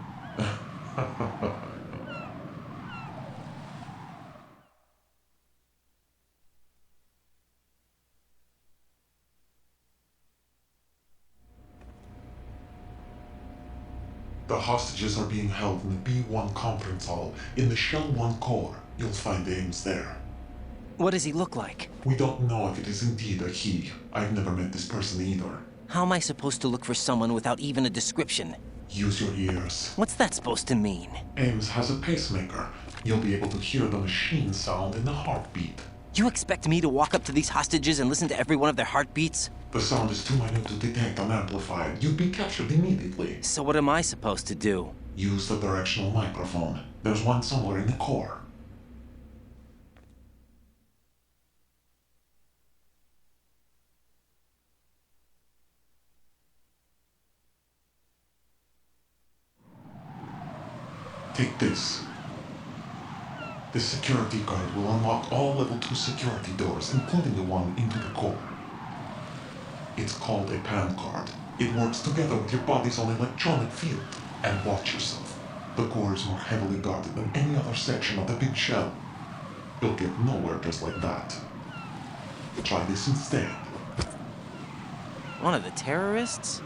The hostages are being held in the B1 conference hall in the Shell 1 core. You'll find Ames there. What does he look like? We don't know if it is indeed a he. I've never met this person either. How am I supposed to look for someone without even a description? Use your ears. What's that supposed to mean? Ames has a pacemaker. You'll be able to hear the machine sound in the heartbeat. You expect me to walk up to these hostages and listen to every one of their heartbeats? The sound is too minute to detect and amplify it. You'd be captured immediately. So what am I supposed to do? Use the directional microphone. There's one somewhere in the core. Take this. This security card will unlock all level 2 security doors, including the one into the core. It's called a PAN card. It works together with your body's own electronic field. And watch yourself. The core is more heavily guarded than any other section of the big shell. You'll get nowhere just like that. Try this instead. One of the terrorists?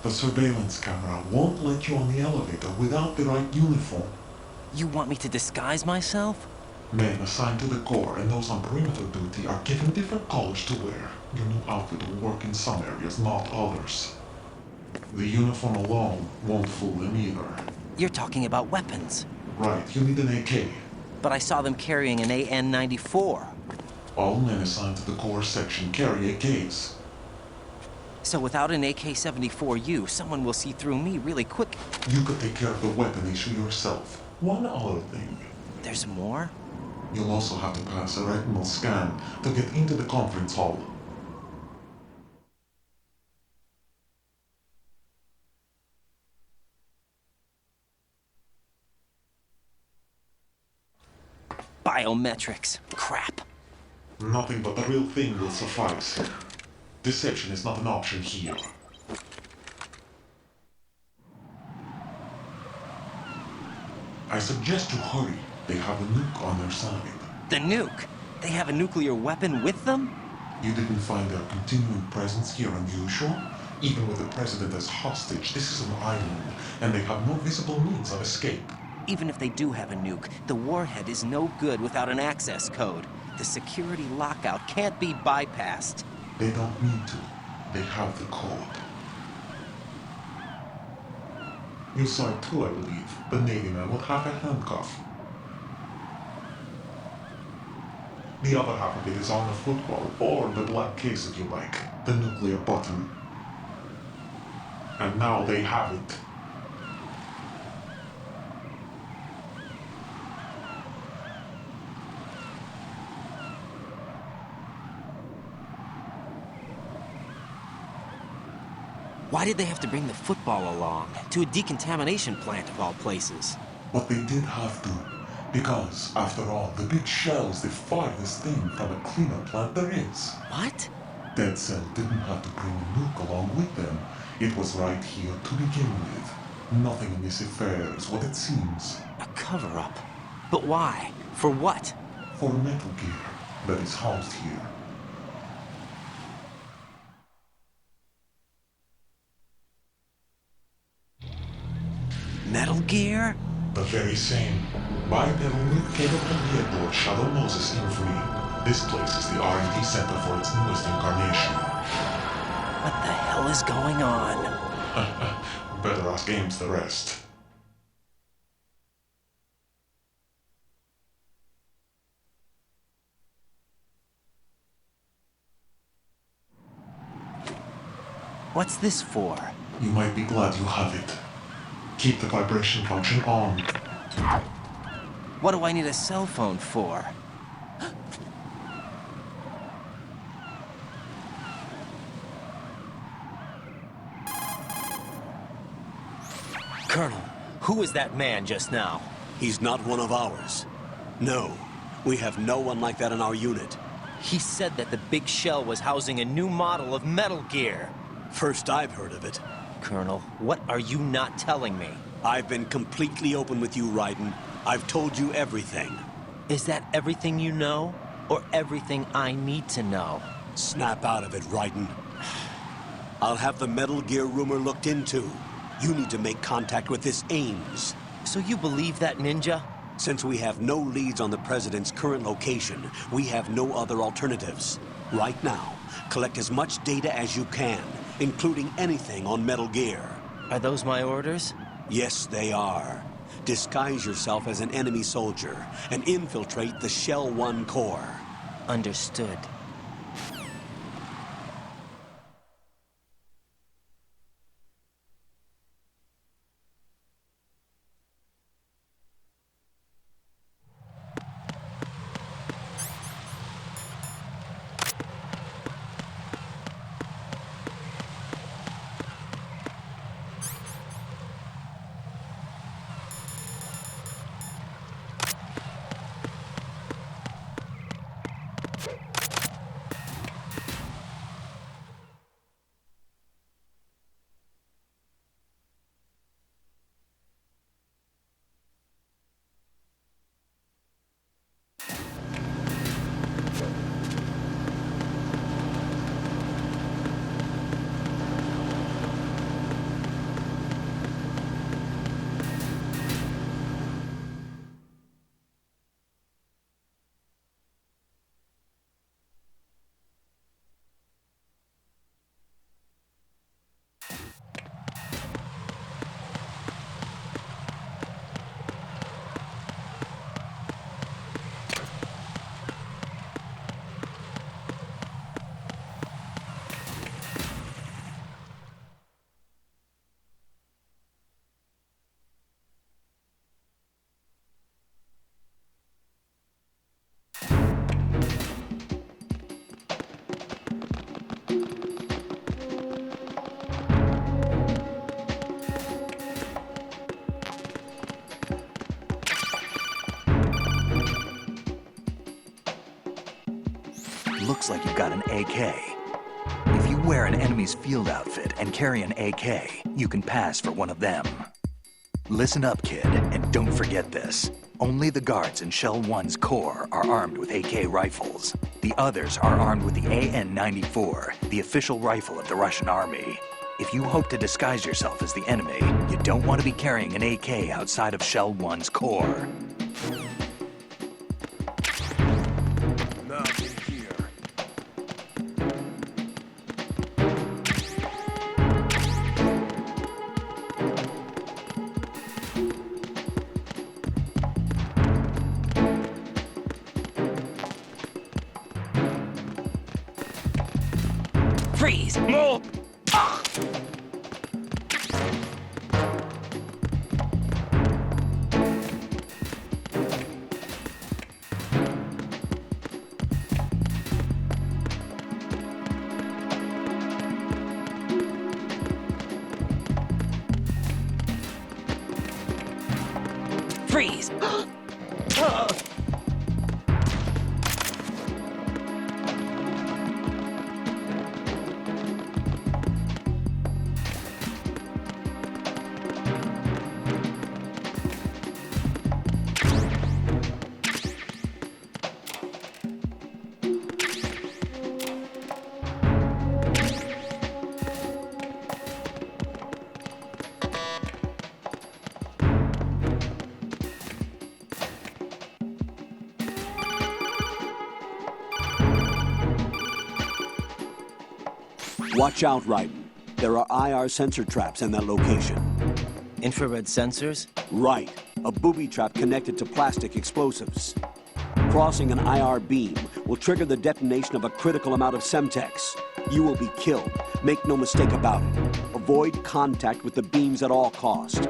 The surveillance camera won't let you on the elevator without the right uniform. You want me to disguise myself? Men assigned to the core and those on perimeter duty are given different colors to wear. Your new outfit will work in some areas, not others. The uniform alone won't fool them either. You're talking about weapons. Right, you need an AK. But I saw them carrying an AN-94. All men assigned to the core section carry AKs. So without an AK-74U, someone will see through me really quick. You could take care of the weapon issue yourself. One other thing. There's more? You'll also have to pass a retinal scan to get into the conference hall. Biometrics. Crap. Nothing but the real thing will suffice. Deception is not an option here. I suggest you hurry. They have a nuke on their side. The nuke? They have a nuclear weapon with them? You didn't find their continuing presence here unusual? Even with the president as hostage, this is an island, and they have no visible means of escape. Even if they do have a nuke, the warhead is no good without an access code. The security lockout can't be bypassed. They don't need to. They have the code. You saw it too, I believe. The Navy man with half a handcuff. The other half of it is on the football, or the black case if you like. The nuclear button. And now they have it. Why did they have to bring the football along? To a decontamination plant of all places. But they did have to. Because, after all, the big shell is the farthest thing from a cleanup plant there is. What? Dead Cell didn't have to bring a nuke along with them. It was right here to begin with. Nothing in this affair is what it seems. A cover-up? But why? For what? For Metal Gear that is housed here. Metal Gear? The very same. Bipedal nuke-capable vehicle of Shadow Moses Infamy. This place is the R&D center for its newest incarnation. What the hell is going on? Better ask Ames the rest. What's this for? You might be glad you have it. Keep the vibration function on. What do I need a cell phone for? Colonel, who was that man just now? He's not one of ours. No, we have no one like that in our unit. He said that the big shell was housing a new model of Metal Gear. First I've heard of it. Colonel, what are you not telling me? I've been completely open with you, Raiden. I've told you everything. Is that everything you know? Or everything I need to know? Snap out of it, Raiden. I'll have the Metal Gear rumor looked into. You need to make contact with this Ames. So you believe that ninja? Since we have no leads on the President's current location, we have no other alternatives. Right now, collect as much data as you can, including anything on Metal Gear. Are those my orders? Yes, they are. Disguise yourself as an enemy soldier and infiltrate the Shell 1 core. Understood. Looks like you've got an AK. If you wear an enemy's field outfit and carry an AK, you can pass for one of them. Listen up, kid, and don't forget this. Only the guards in Shell 1's core are armed with AK rifles. The others are armed with the AN-94, the official rifle of the Russian army. If you hope to disguise yourself as the enemy, you don't want to be carrying an AK outside of Shell 1's core. Not in here. Freeze! No! Freeze! Watch out, Raiden. There are IR sensor traps in that location. Infrared sensors? Right. A booby trap connected to plastic explosives. Crossing an IR beam will trigger the detonation of a critical amount of Semtex. You will be killed. Make no mistake about it. Avoid contact with the beams at all costs.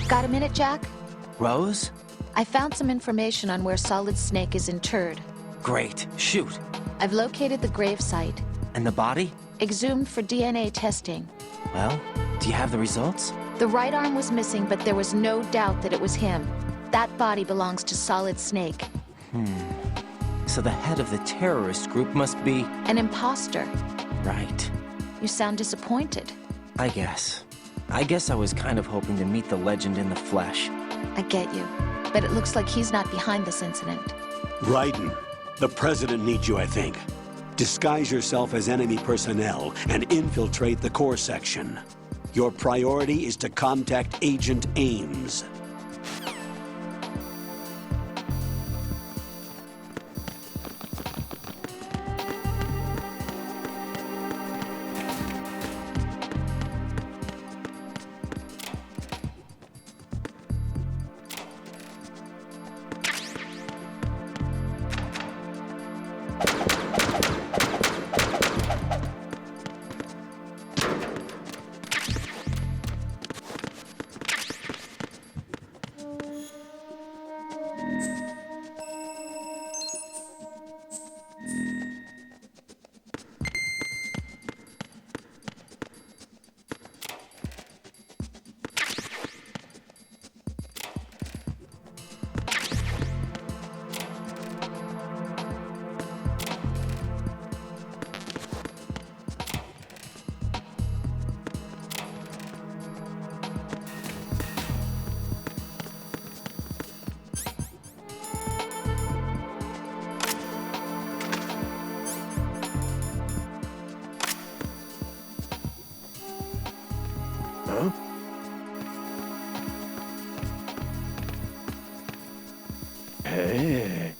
Got a minute, Jack? Rose? I found some information on where Solid Snake is interred. Great. Shoot. I've located the gravesite. And the body? Exhumed for DNA testing. Well, do you have the results? The right arm was missing, but there was no doubt that it was him. That body belongs to Solid Snake. So the head of the terrorist group must be... An imposter. Right. You sound disappointed. I guess I was kind of hoping to meet the legend in the flesh. I get you. but it looks like he's not behind this incident. Raiden, the President needs you, I think. Disguise yourself as enemy personnel and infiltrate the core section. Your priority is to contact Agent Ames. Hey.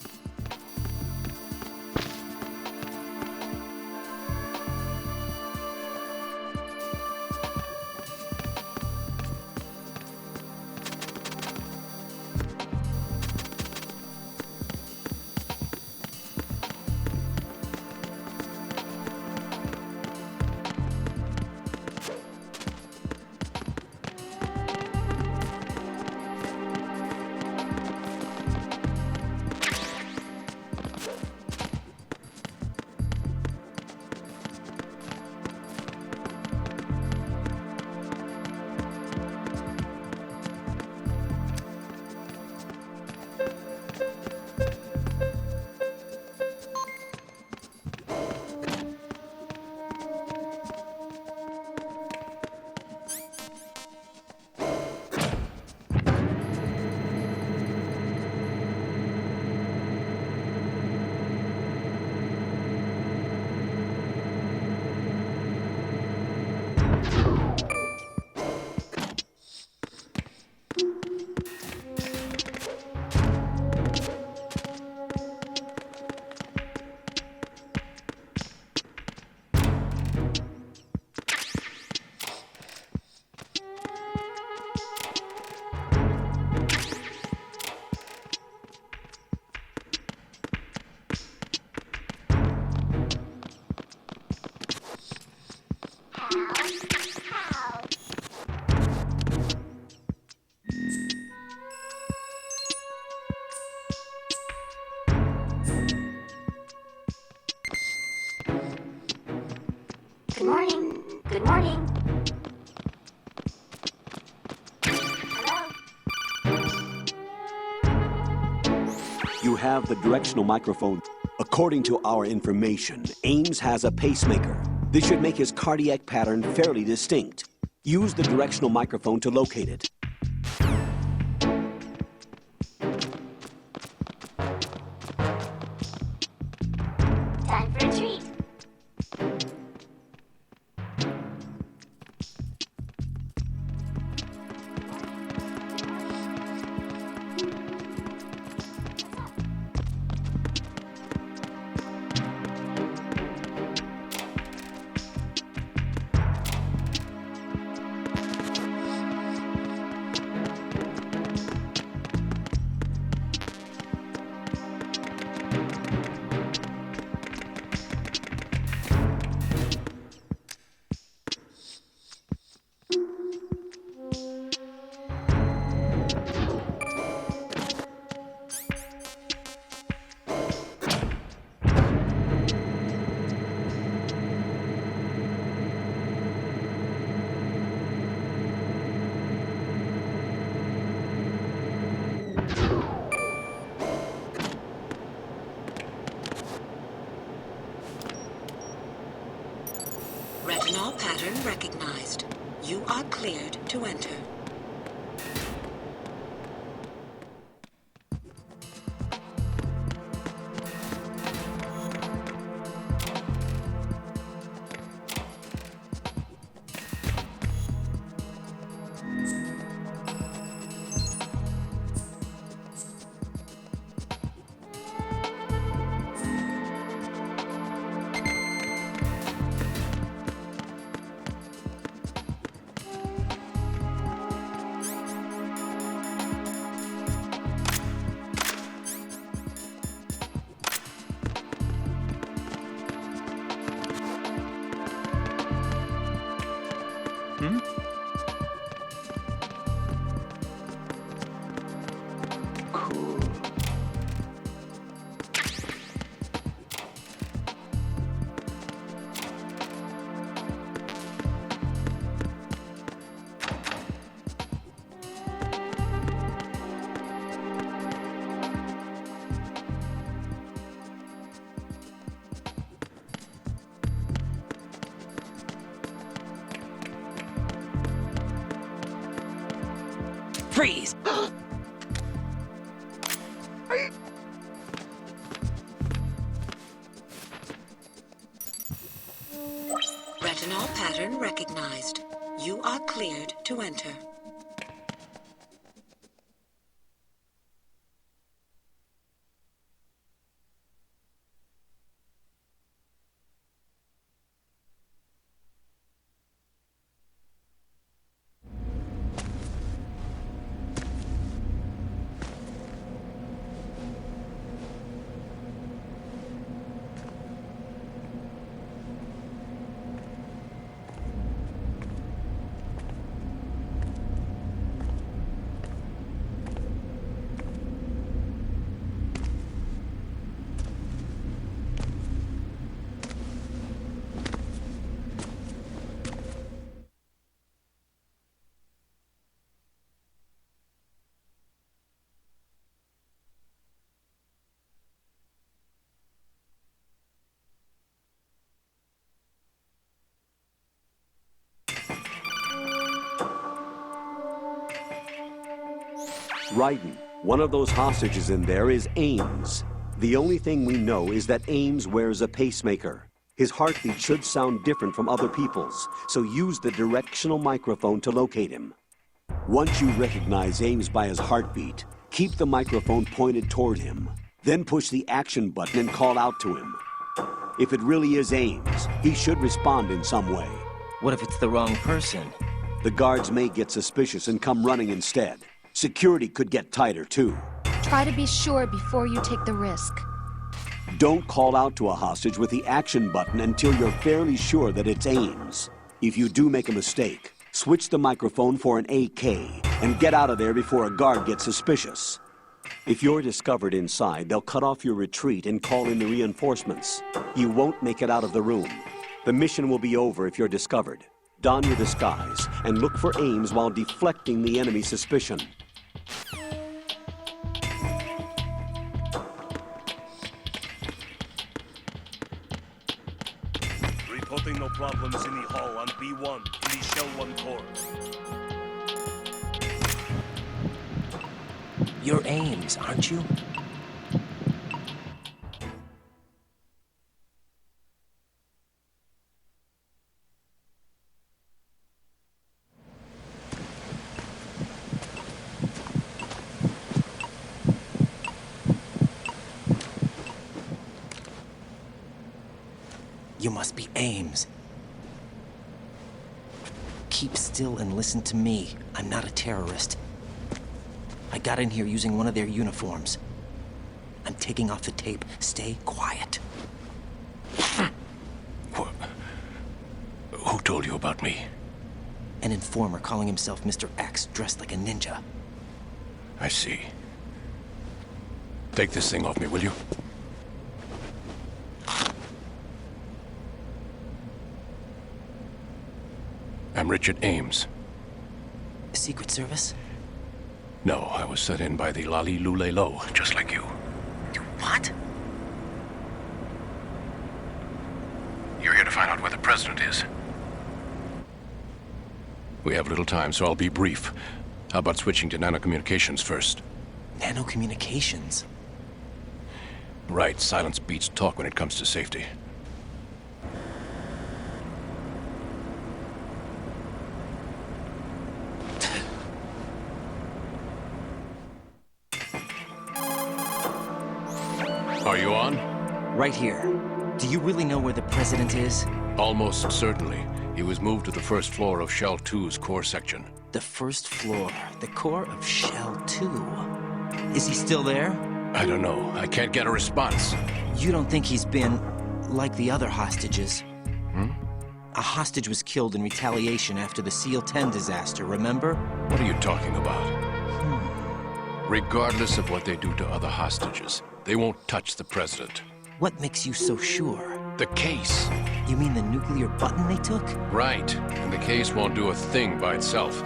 Good morning. Good morning. You have the directional microphone. According to our information, Ames has a pacemaker. This should make his cardiac pattern fairly distinct. Use the directional microphone to locate it. Time for a treat. Retinol pattern recognized. You are cleared to enter. Freeze! Retinol pattern recognized. You are cleared to enter. Raiden, one of those hostages in there is Ames. The only thing we know is that Ames wears a pacemaker. His heartbeat should sound different from other people's, so use the directional microphone to locate him. Once you recognize Ames by his heartbeat, keep the microphone pointed toward him. Then push the action button and call out to him. If it really is Ames, he should respond in some way. What if it's the wrong person? The guards may get suspicious and come running instead. Security could get tighter, too. Try to be sure before you take the risk. Don't call out to a hostage with the action button until you're fairly sure that it's Ames. If you do make a mistake, switch the microphone for an AK and get out of there before a guard gets suspicious. If you're discovered inside, they'll cut off your retreat and call in the reinforcements. You won't make it out of the room. The mission will be over if you're discovered. Don your disguise and look for Ames while deflecting the enemy's suspicion. Reporting no problems in the hall on B1 in the Shell 1 core. You're Ames, aren't you? You must be Ames. Keep still and listen to me. I'm not a terrorist. I got in here using one of their uniforms. I'm taking off the tape. Stay quiet. Who told you about me? An informer calling himself Mr. X, dressed like a ninja. I see. Take this thing off me, will you? I'm Richard Ames. Secret Service? No, I was sent in by the Lali Lule Lo, just like you. What? You're here to find out where the president is. We have little time, so I'll be brief. How about switching to nanocommunications first? Nanocommunications? Right, silence beats talk when it comes to safety. Are you on? Right here. Do you really know where the president is? Almost certainly. He was moved to the first floor of Shell 2's core section. The first floor, the core of Shell 2. Is he still there? I don't know. I can't get a response. You don't think he's been like the other hostages? Hmm? A hostage was killed in retaliation after the SEAL 10 disaster, remember? What are you talking about? Regardless of what they do to other hostages, they won't touch the president. What makes you so sure? The case. You mean the nuclear button they took? Right. And the case won't do a thing by itself.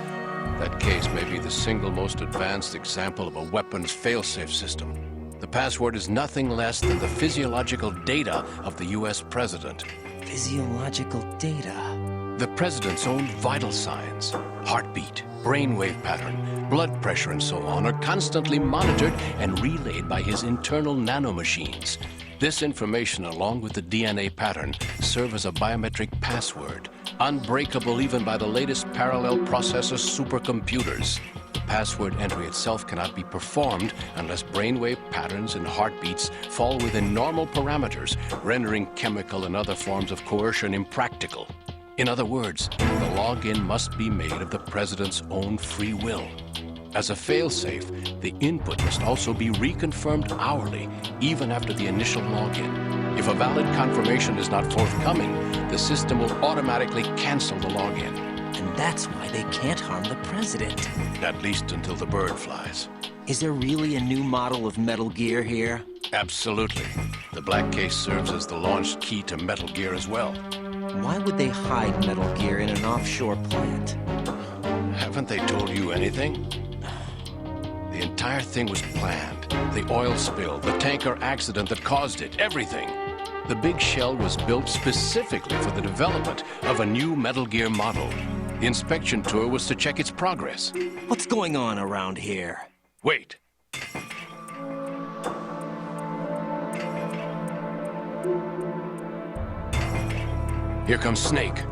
That case may be the single most advanced example of a weapons failsafe system. The password is nothing less than the physiological data of the U.S. president. Physiological data? The President's own vital signs, heartbeat, brainwave pattern, blood pressure, and so on, are constantly monitored and relayed by his internal nanomachines. This information, along with the DNA pattern, serve as a biometric password, unbreakable even by the latest parallel processor supercomputers. The password entry itself cannot be performed unless brainwave patterns and heartbeats fall within normal parameters, rendering chemical and other forms of coercion impractical. In other words, the login must be made of the President's own free will. As a failsafe, the input must also be reconfirmed hourly, even after the initial login. If a valid confirmation is not forthcoming, the system will automatically cancel the login. And that's why they can't harm the President. At least until the bird flies. Is there really a new model of Metal Gear here? Absolutely. The black case serves as the launch key to Metal Gear as well. Why would they hide Metal Gear in an offshore plant? Haven't they told you anything? The entire thing was planned. The oil spill, the tanker accident that caused it, everything. The big shell was built specifically for the development of a new Metal Gear model. The inspection tour was to check its progress. What's going on around here? Wait. Here comes Snake.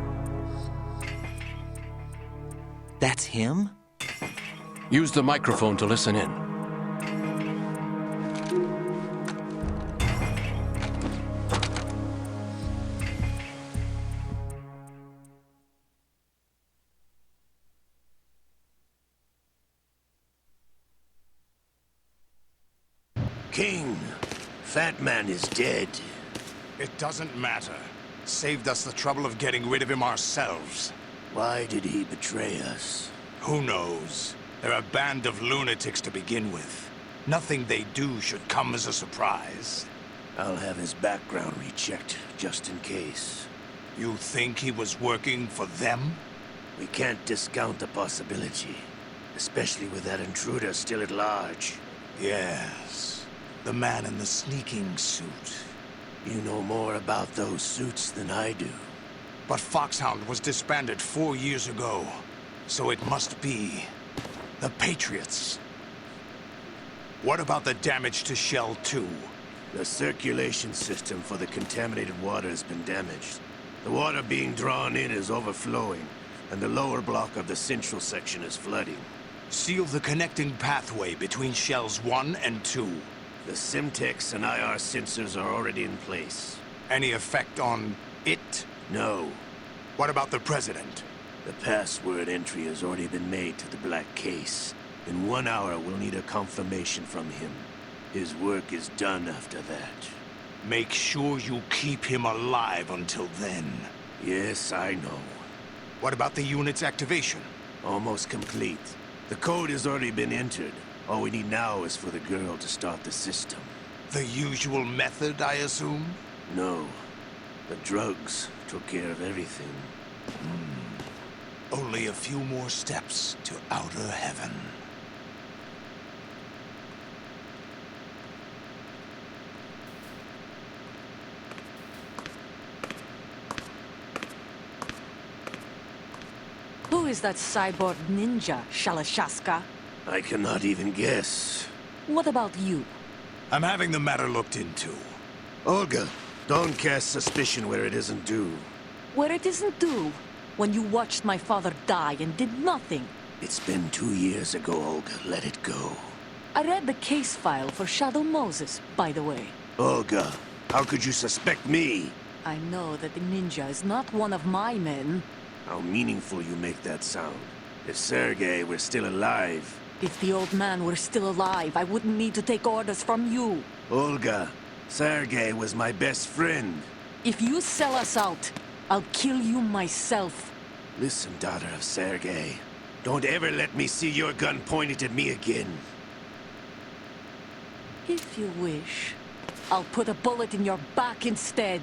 That's him? Use the microphone to listen in. King, Fat Man is dead. It doesn't matter. Saved us the trouble of getting rid of him ourselves. Why did he betray us? Who knows? They're a band of lunatics to begin with. Nothing they do should come as a surprise. I'll have his background rechecked, just in case. You think he was working for them? We can't discount the possibility. Especially with that intruder still at large. Yes. The man in the sneaking suit. You know more about those suits than I do. But Foxhound was disbanded 4 years ago. So it must be the Patriots. What about the damage to Shell 2? The circulation system for the contaminated water has been damaged. The water being drawn in is overflowing, and the lower block of the central section is flooding. Seal the connecting pathway between Shells 1 and 2. The Simtex and IR sensors are already in place. Any effect on it? No. What about the President? The password entry has already been made to the black case. In 1 hour, we'll need a confirmation from him. His work is done after that. Make sure you keep him alive until then. Yes, I know. What about the unit's activation? Almost complete. The code has already been entered. All we need now is for the girl to start the system. The usual method, I assume? No. The drugs took care of everything. Only a few more steps to outer heaven. Who is that cyborg ninja, Shalashaska? I cannot even guess. What about you? I'm having the matter looked into. Olga, don't cast suspicion where it isn't due. Where it isn't due? When you watched my father die and did nothing. It's been 2 years ago, Olga. Let it go. I read the case file for Shadow Moses, by the way. Olga, how could you suspect me? I know that the ninja is not one of my men. How meaningful you make that sound. If Sergei were still alive... If the old man were still alive, I wouldn't need to take orders from you. Olga, Sergei was my best friend. If you sell us out, I'll kill you myself. Listen, daughter of Sergei. Don't ever let me see your gun pointed at me again. If you wish, I'll put a bullet in your back instead.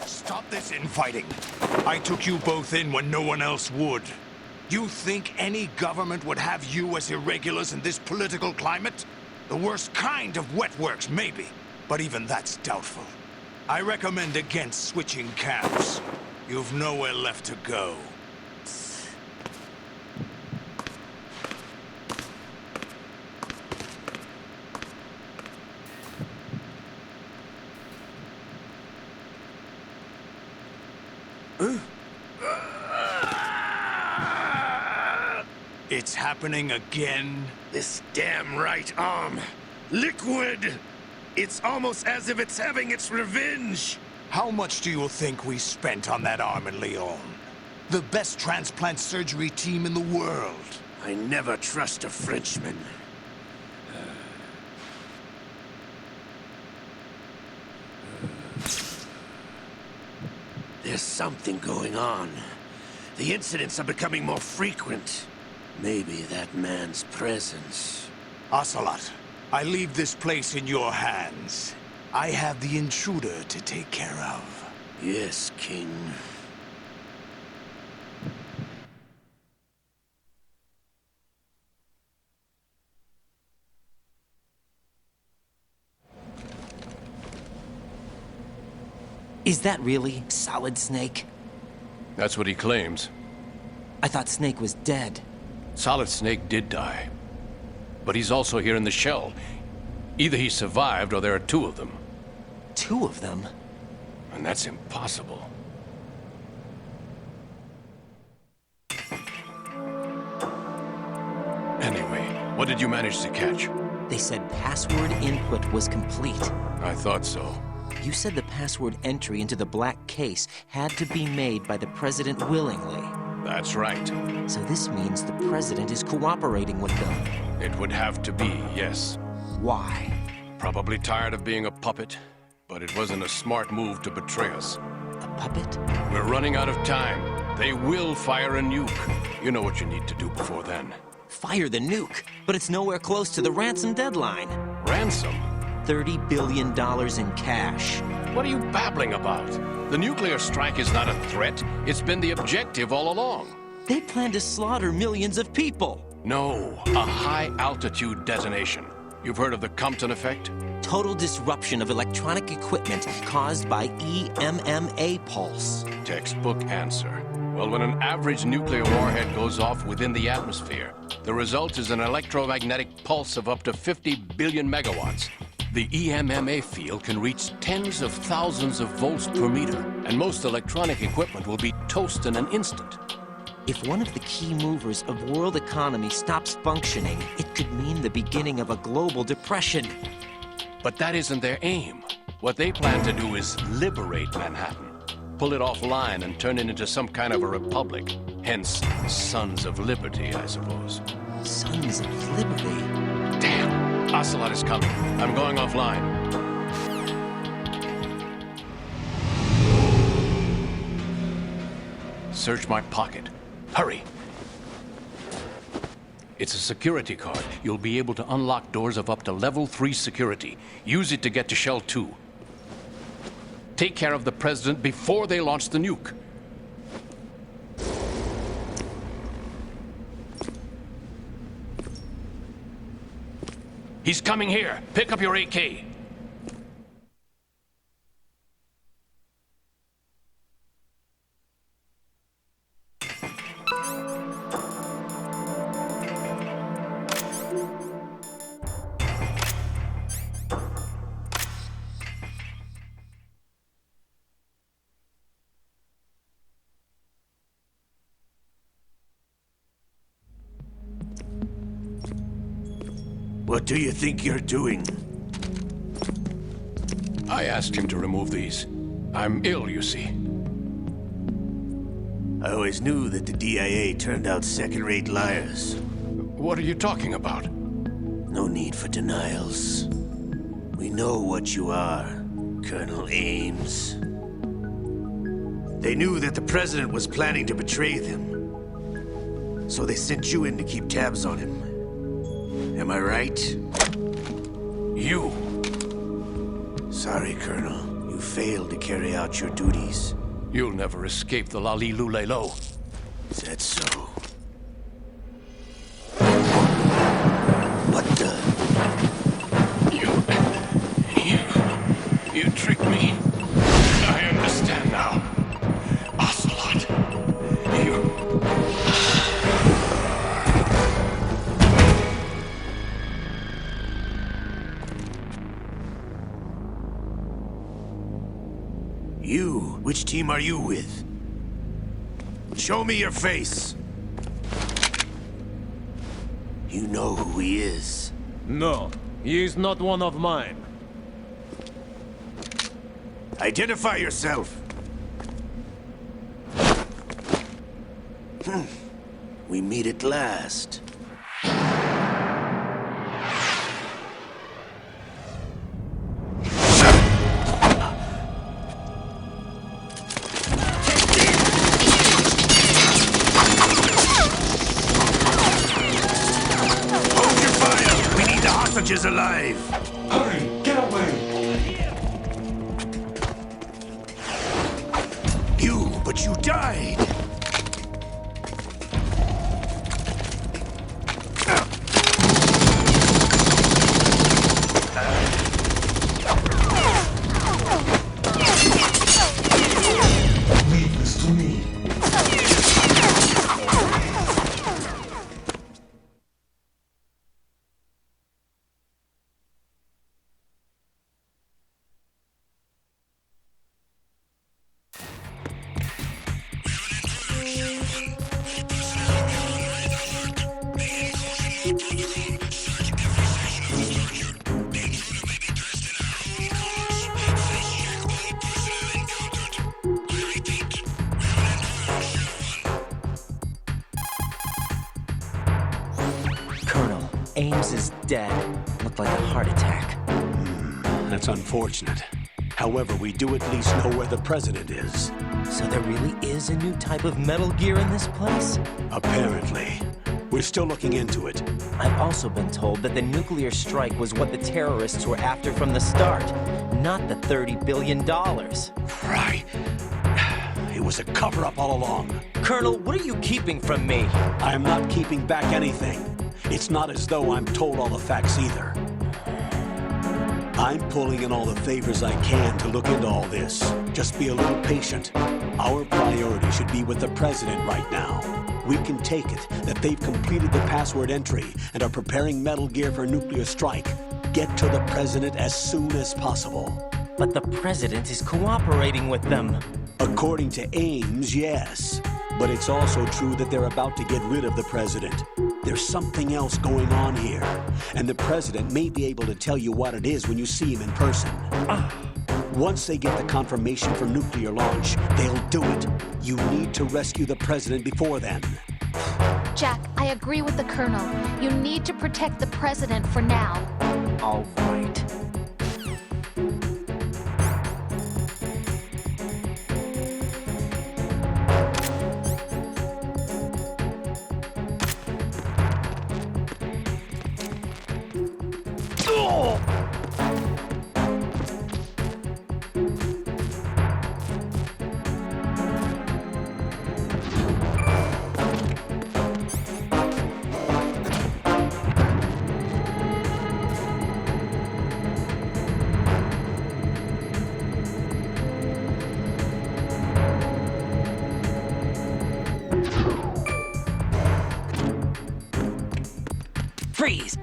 Stop this infighting. I took you both in when no one else would. You think any government would have you as irregulars in this political climate? The worst kind of wet works, maybe. But even that's doubtful. I recommend against switching camps. You've nowhere left to go. It's happening again? This damn right arm. Liquid! It's almost as if it's having its revenge. How much do you think we spent on that arm in Lyon? The best transplant surgery team in the world. I never trust a Frenchman. There's something going on. The incidents are becoming more frequent. Maybe that man's presence. Ocelot, I leave this place in your hands. I have the intruder to take care of. Yes, King. Is that really Solid Snake? That's what he claims. I thought Snake was dead. Solid Snake did die. But he's also here in the shell. Either he survived or there are two of them. Two of them? And that's impossible. Anyway, what did you manage to catch? They said password input was complete. I thought so. You said the password entry into the black case had to be made by the President willingly. That's right. So this means the President is cooperating with them. It would have to be, yes. Why? Probably tired of being a puppet, but it wasn't a smart move to betray us. A puppet? We're running out of time. They will fire a nuke. You know what you need to do before then. Fire the nuke, but it's nowhere close to the ransom deadline. Ransom? $30 billion in cash. What are you babbling about? The nuclear strike is not a threat. It's been the objective all along. They plan to slaughter millions of people. No, a high-altitude detonation. You've heard of the Compton effect? Total disruption of electronic equipment caused by EMMA pulse. Textbook answer. Well, when an average nuclear warhead goes off within the atmosphere, the result is an electromagnetic pulse of up to 50 billion megawatts. The EMMA field can reach tens of thousands of volts per meter, and most electronic equipment will be toast in an instant. If one of the key movers of world economy stops functioning, it could mean the beginning of a global depression. But that isn't their aim. What they plan to do is liberate Manhattan. Pull it offline and turn it into some kind of a republic. Hence, Sons of Liberty, I suppose. Sons of Liberty? Damn! Ocelot is coming. I'm going offline. Search my pocket. Hurry! It's a security card. You'll be able to unlock doors of up to level 3 security. Use it to get to Shell 2. Take care of the President before they launch the nuke. He's coming here. Pick up your AK. What do you think you're doing? I asked him to remove these. I'm ill, you see. I always knew that the DIA turned out second-rate liars. What are you talking about? No need for denials. We know what you are, Colonel Ames. They knew that the President was planning to betray them. So they sent you in to keep tabs on him. Am I right? You! Sorry, Colonel. You failed to carry out your duties. You'll never escape the Lali-Lu-Lay-Lo. Is that so? What the? You tricked me. I understand now. You, which team are you with? Show me your face. You know who he is. No, he is not one of mine. Identify yourself. We meet at last. Hold your fire! We need the hostages alive! Hurry! Get away! But you died! Leave this to me. Ames is dead. Looked like a heart attack. That's unfortunate. However, we do at least know where the president is. So there really is a new type of Metal Gear in this place? Apparently. We're still looking into it. I've also been told that the nuclear strike was what the terrorists were after from the start, not the $30 billion. Right. It was a cover-up all along. Colonel, what are you keeping from me? I am not keeping back anything. It's not as though I'm told all the facts either. I'm pulling in all the favors I can to look into all this. Just be a little patient. Our priority should be with the president right now. We can take it that they've completed the password entry and are preparing Metal Gear for a nuclear strike. Get to the president as soon as possible. But the president is cooperating with them. According to Ames, yes. But it's also true that they're about to get rid of the president. There's something else going on here, and the president may be able to tell you what it is when you see him in person. Once they get the confirmation for nuclear launch, they'll do it. You need to rescue the president before then. Jack, I agree with the Colonel. You need to protect the president for now. All right. Freeze!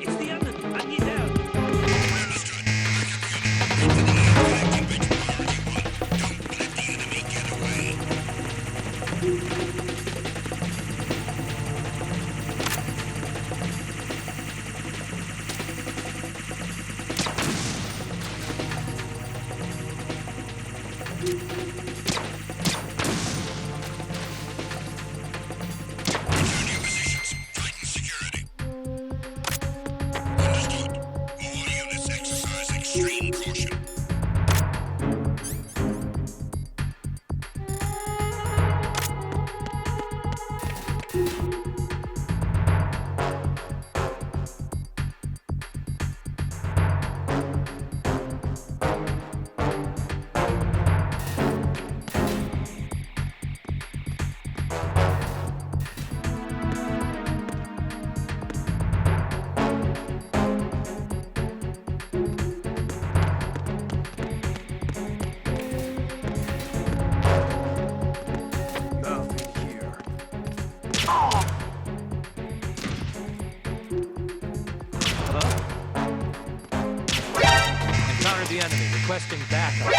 It's the enemy. I need help. The enemy requesting backup.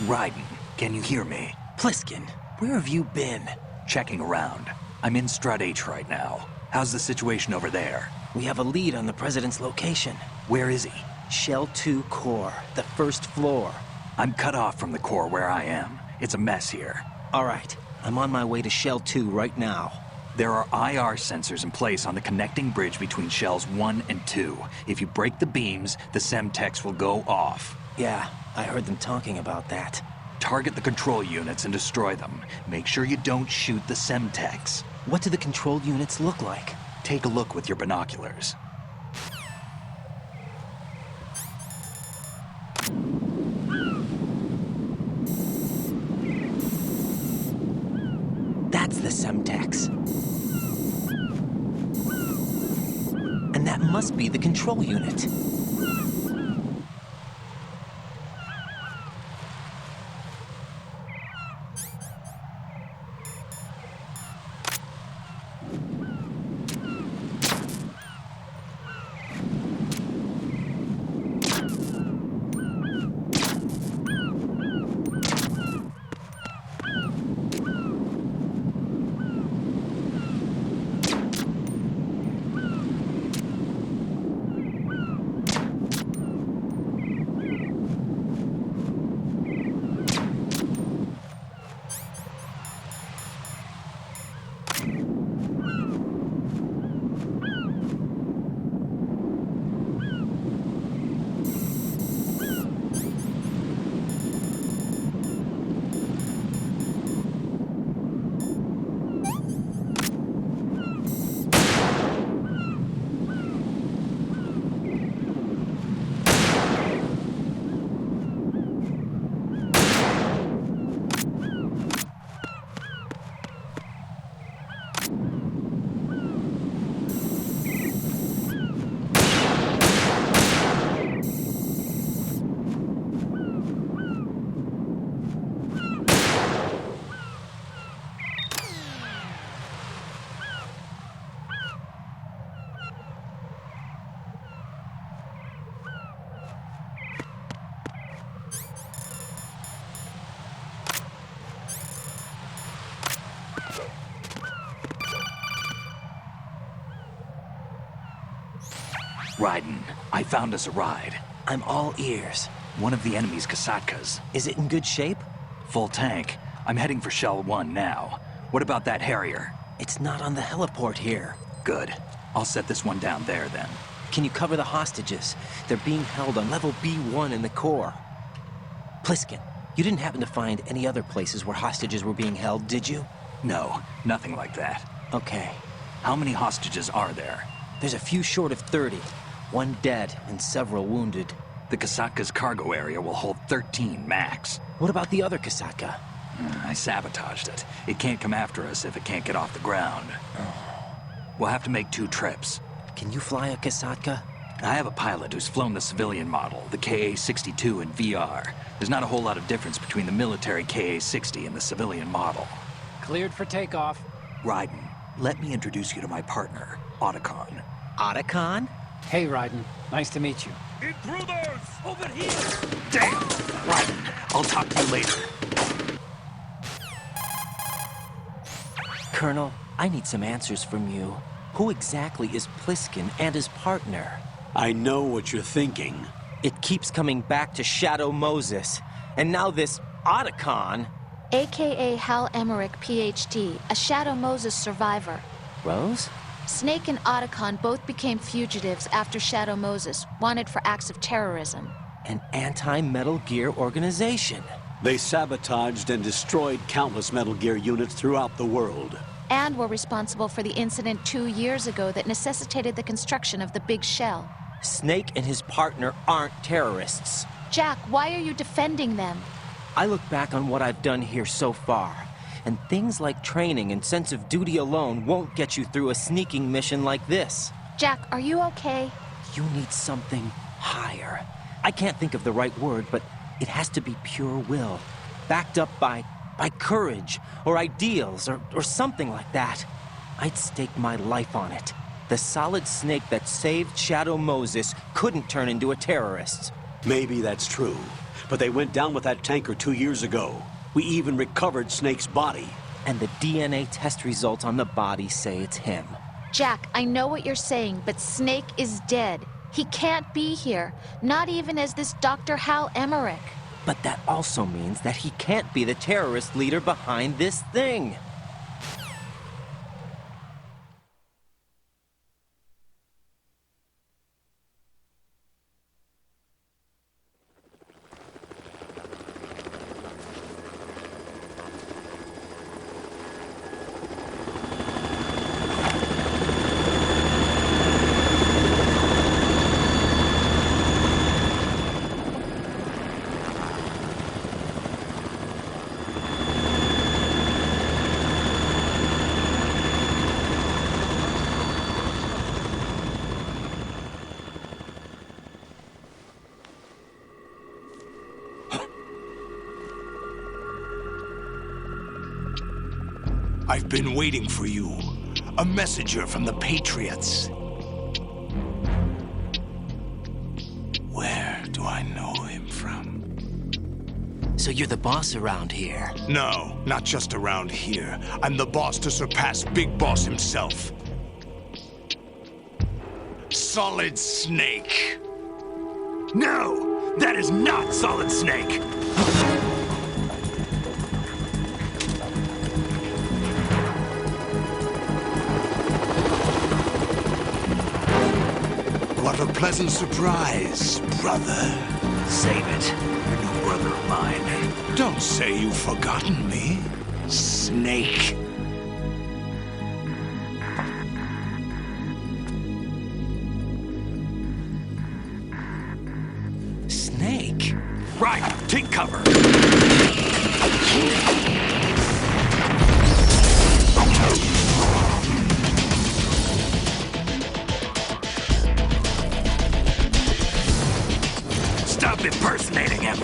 Raiden, can you hear me? Pliskin, where have you been? Checking around. I'm in Strut H right now. How's the situation over there? We have a lead on the President's location. Where is he? Shell 2 core, the first floor. I'm cut off from the core where I am. It's a mess here. All right, I'm on my way to Shell 2 right now. There are IR sensors in place on the connecting bridge between Shells 1 and 2. If you break the beams, the Semtex will go off. Yeah, I heard them talking about that. Target the control units and destroy them. Make sure you don't shoot the Semtex. What do the control units look like? Take a look with your binoculars. That's the Semtex. And that must be the control unit. Raiden, I found us a ride. I'm all ears. One of the enemy's Kasatkas. Is it in good shape? Full tank. I'm heading for Shell 1 now. What about that Harrier? It's not on the heliport here. Good. I'll set this one down there then. Can you cover the hostages? They're being held on level B1 in the core. Pliskin, you didn't happen to find any other places where hostages were being held, did you? No, nothing like that. Okay. How many hostages are there? There's a few short of 30. One dead and several wounded. The Kasatka's cargo area will hold 13 max. What about the other Kasatka? I sabotaged it. It can't come after us if it can't get off the ground. We'll have to make 2 trips. Can you fly a Kasatka? I have a pilot who's flown the civilian model, the KA-62 in VR. There's not a whole lot of difference between the military KA-60 and the civilian model. Cleared for takeoff. Raiden, let me introduce you to my partner, Otacon. Otacon? Hey, Raiden. Nice to meet you. Intruders! Over here! Damn! Raiden, I'll talk to you later. Colonel, I need some answers from you. Who exactly is Pliskin and his partner? I know what you're thinking. It keeps coming back to Shadow Moses. And now this Otacon... AKA Hal Emmerich, PhD, a Shadow Moses survivor. Rose? Snake and Otacon both became fugitives after Shadow Moses, wanted for acts of terrorism. An anti-Metal Gear organization. They sabotaged and destroyed countless Metal Gear units throughout the world. And were responsible for the incident 2 years ago that necessitated the construction of the Big Shell. Snake and his partner aren't terrorists. Jack, why are you defending them? I look back on what I've done here so far, and things like training and sense of duty alone won't get you through a sneaking mission like this. Jack, are you okay? You need something higher. I can't think of the right word, but it has to be pure will, backed up by courage, or ideals, or something like that. I'd stake my life on it. The solid Snake that saved Shadow Moses couldn't turn into a terrorist. Maybe that's true, But they went down with that tanker 2 years ago. We even recovered Snake's body. And the DNA test results on the body say it's him. Jack, I know what you're saying, but Snake is dead. He can't be here, not even as this Dr. Hal Emmerich. But that also means that he can't be the terrorist leader behind this thing. I've been waiting for you. A messenger from the Patriots. Where do I know him from? So you're the boss around here? No, not just around here. I'm the boss to surpass Big Boss himself. Solid Snake. No! That is not Solid Snake! What a pleasant surprise, brother. Save it. You're no brother of mine. Don't say you've forgotten me, Snake. Snake? Right, take cover. Stop impersonating him.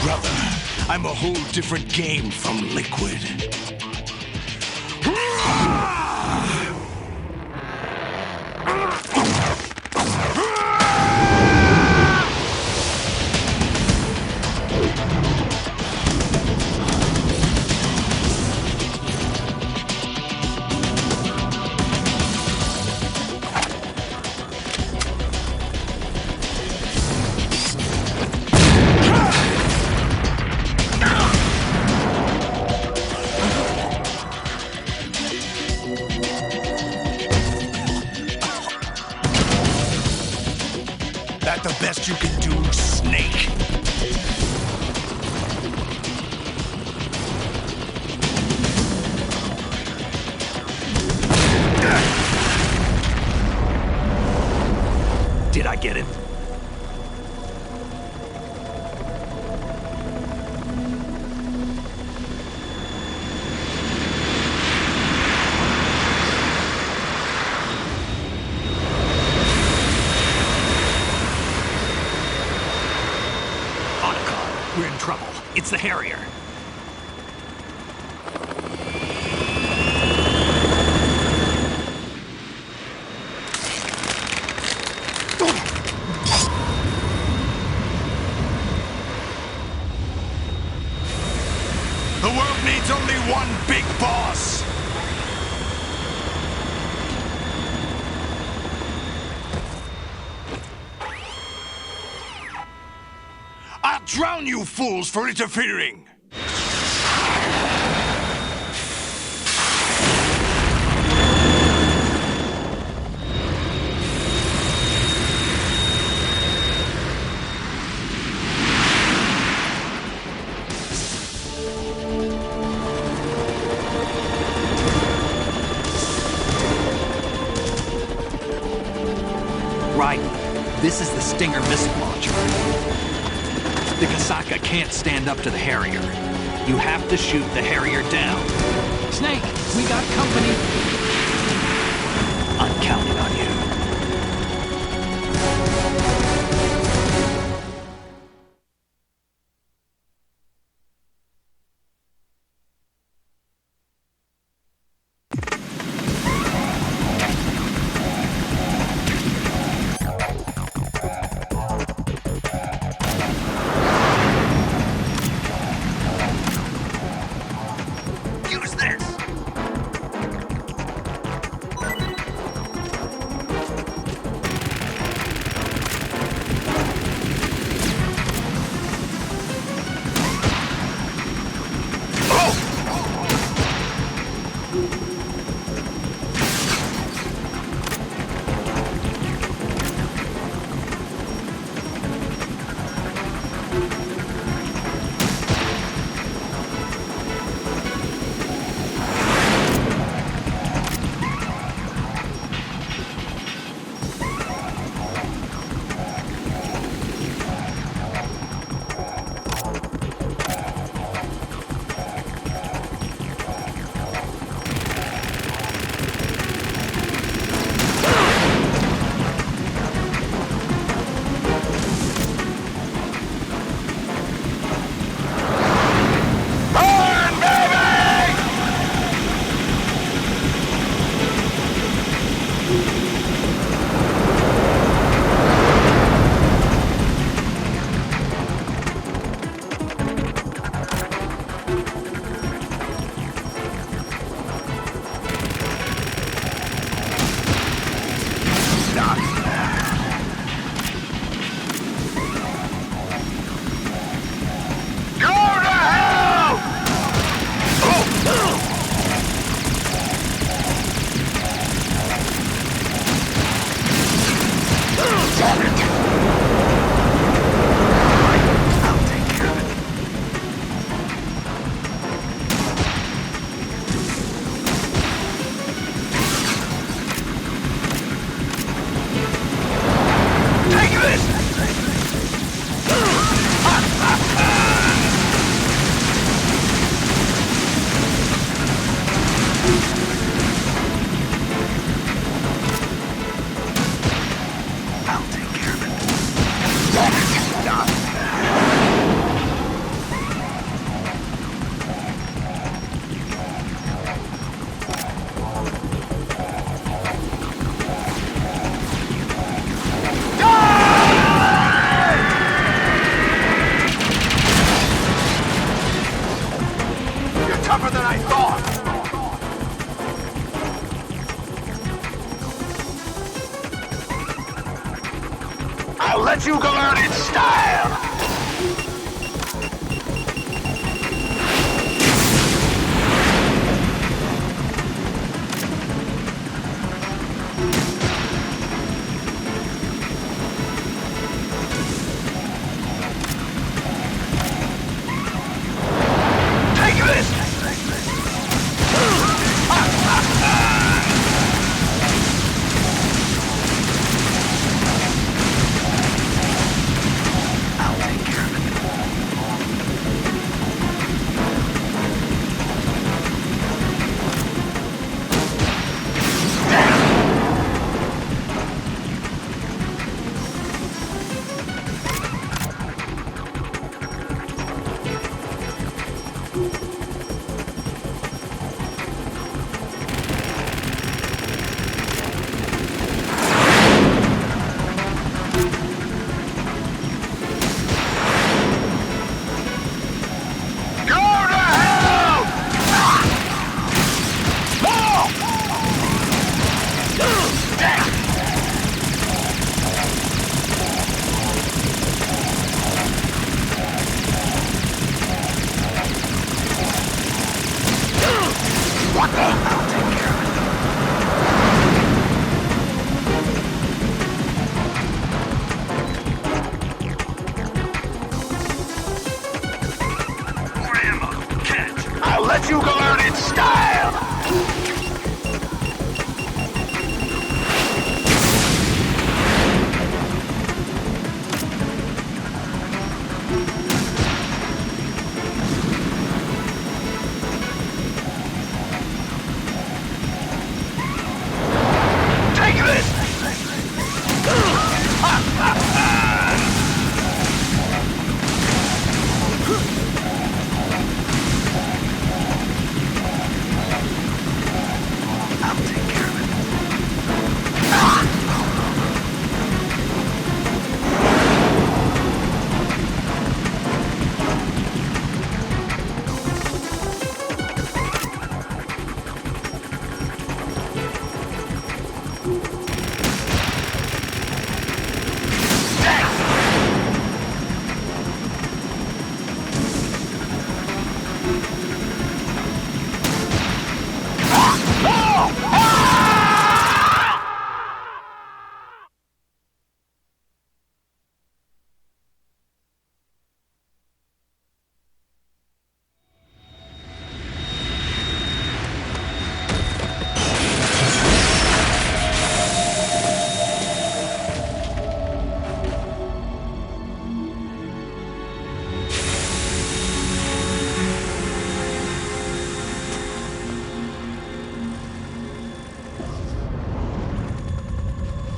Brother, I'm a whole different game from Liquid. That the best you can do, Snake? Did I get him? We're in trouble. It's the Harrier. The world needs only one big boss! I'll drown you fools for interfering! Raiden, this is the Stinger missile launcher. The Kasaka can't stand up to the Harrier. You have to shoot the Harrier down. Snake, we got company. I'm counting on you. you learn in style!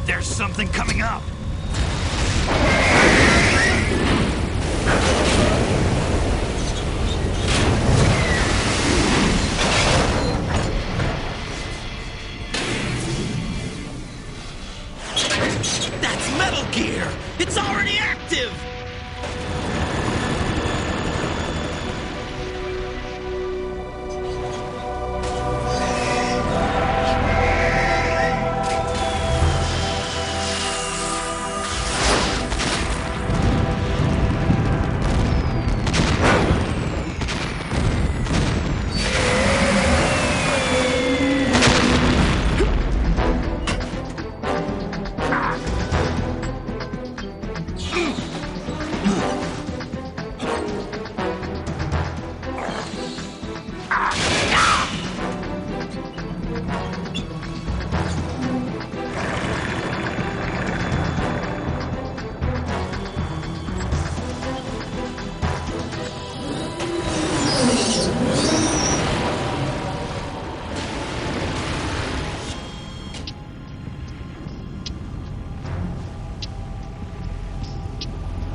There's something coming up! That's Metal Gear! It's already active!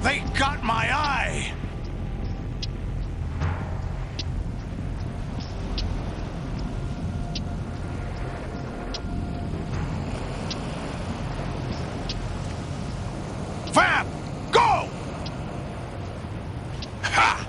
They got my eye! Vamp! Go! Ha!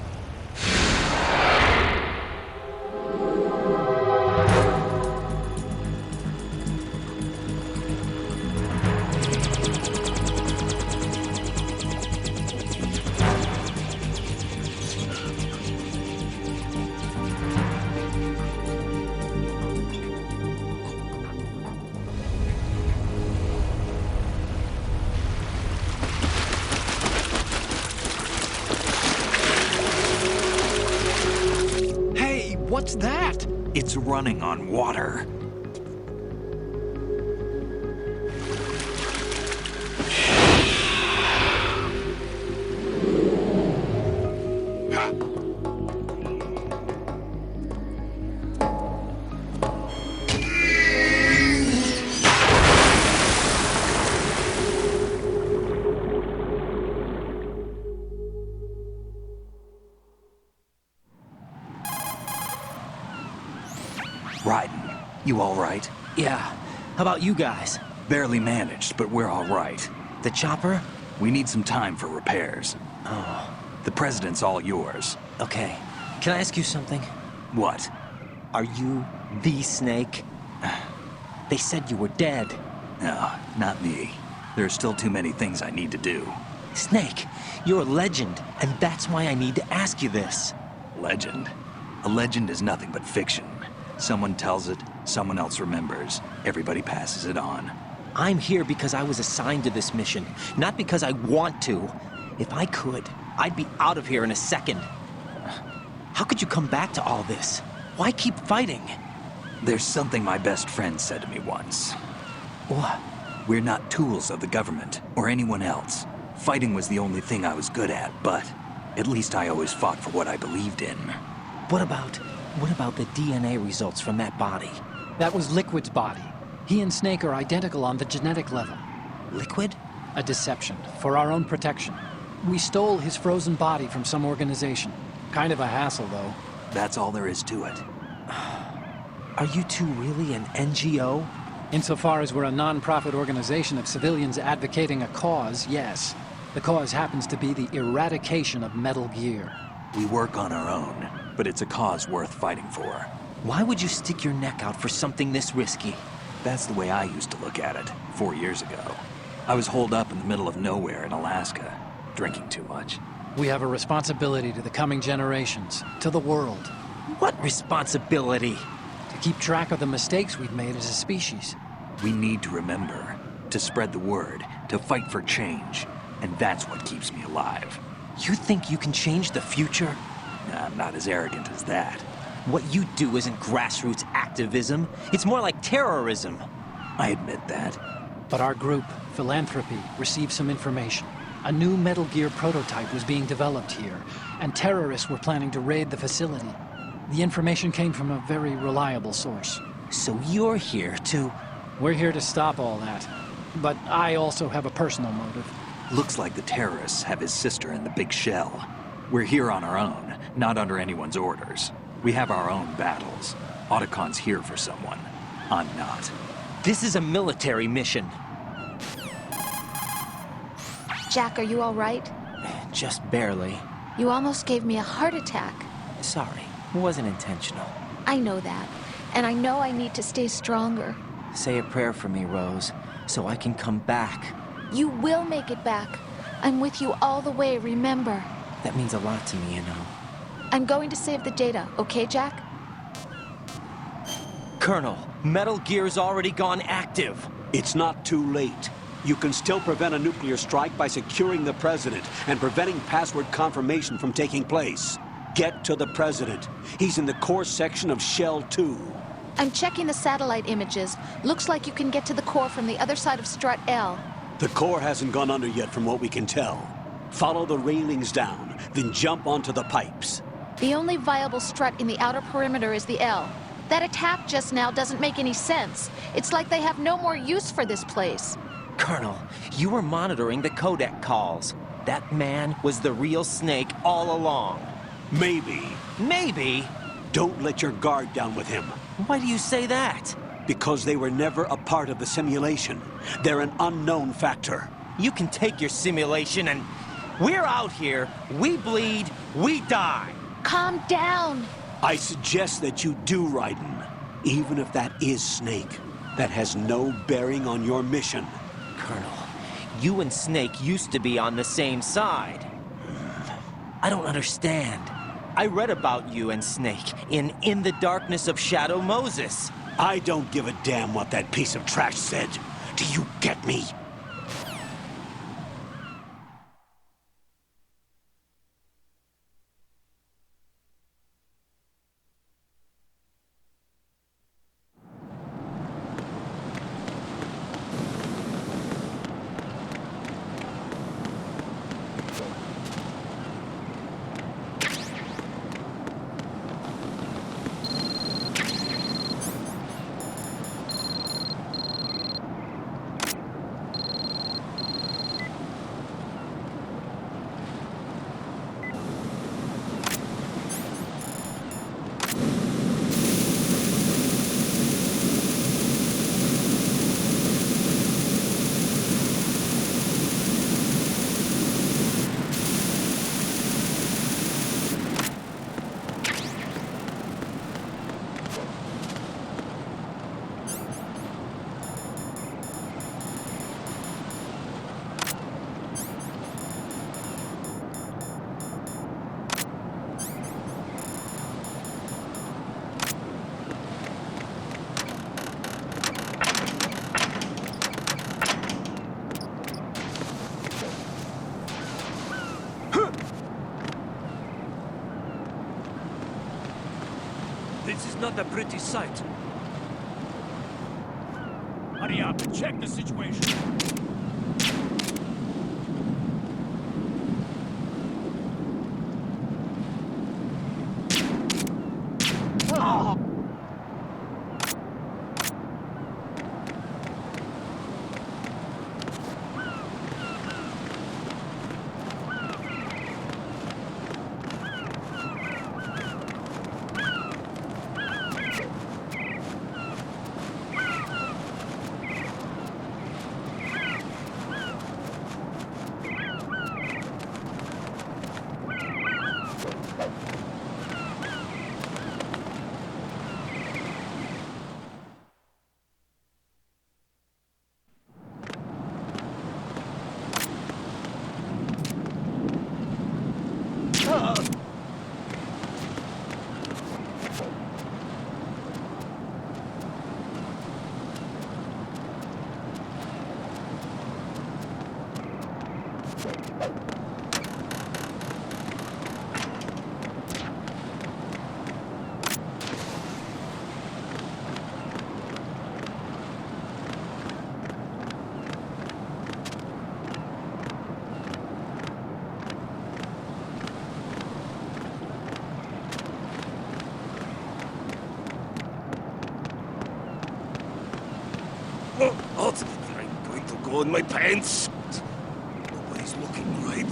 What's that? It's running on water. Raiden, you all right? Yeah. How about you guys? Barely managed, but we're all right. The chopper? We need some time for repairs. Oh. The president's all yours. Okay. Can I ask you something? What? Are you the Snake? They said you were dead. No, not me. There are still too many things I need to do. Snake, you're a legend, and that's why I need to ask you this. Legend? A legend is nothing but fiction. Someone tells it, someone else remembers. Everybody passes it on. I'm here because I was assigned to this mission, not because I want to. If I could, I'd be out of here in a second. How could you come back to all this? Why keep fighting? There's something my best friend said to me once. What? We're not tools of the government or anyone else. Fighting was the only thing I was good at, but at least I always fought for what I believed in. What about the DNA results from that body? That was Liquid's body. He and Snake are identical on the genetic level. Liquid? A deception, for our own protection. We stole his frozen body from some organization. Kind of a hassle, though. That's all there is to it. Are you two really an NGO? Insofar as we're a non-profit organization of civilians advocating a cause, yes. The cause happens to be the eradication of Metal Gear. We work on our own, but it's a cause worth fighting for. Why would you stick your neck out for something this risky? That's the way I used to look at it, 4 years ago. I was holed up in the middle of nowhere in Alaska, drinking too much. We have a responsibility to the coming generations, to the world. What responsibility? To keep track of the mistakes we've made as a species. We need to remember, to spread the word, to fight for change. And that's what keeps me alive. You think you can change the future? I'm not as arrogant as that. What you do isn't grassroots activism. It's more like terrorism. I admit that. But our group, Philanthropy, received some information. A new Metal Gear prototype was being developed here, and terrorists were planning to raid the facility. The information came from a very reliable source. So you're here to... We're here to stop all that. But I also have a personal motive. Looks like the terrorists have his sister in the big shell. We're here on our own, not under anyone's orders. We have our own battles. Otacon's here for someone. I'm not. This is a military mission. Jack, are you all right? Just barely. You almost gave me a heart attack. Sorry, it wasn't intentional. I know that. And I know I need to stay stronger. Say a prayer for me, Rose, so I can come back. You will make it back. I'm with you all the way, remember? That means a lot to me, you know. I'm going to save the data, okay, Jack? Colonel, Metal Gear's already gone active. It's not too late. You can still prevent a nuclear strike by securing the President and preventing password confirmation from taking place. Get to the President. He's in the core section of Shell 2. I'm checking the satellite images. Looks like you can get to the core from the other side of Strut L. The core hasn't gone under yet from what we can tell. Follow the railings down, then jump onto the pipes. The only viable strut in the outer perimeter is the L. That attack just now doesn't make any sense. It's like they have no more use for this place. Colonel, you were monitoring the codec calls. That man was the real Snake all along. Maybe. Maybe? Don't let your guard down with him. Why do you say that? Because they were never a part of the simulation. They're an unknown factor. You can take your simulation and... We're out here, we bleed, we die. Calm down. I suggest that you do, Raiden. Even if that is Snake. That has no bearing on your mission. Colonel, you and Snake used to be on the same side. I don't understand. I read about you and Snake in the Darkness of Shadow Moses. I don't give a damn what that piece of trash said. Do you get me? This is not a pretty sight. Hurry up and check the situation. I'm going to go in my pants. Nobody's looking right.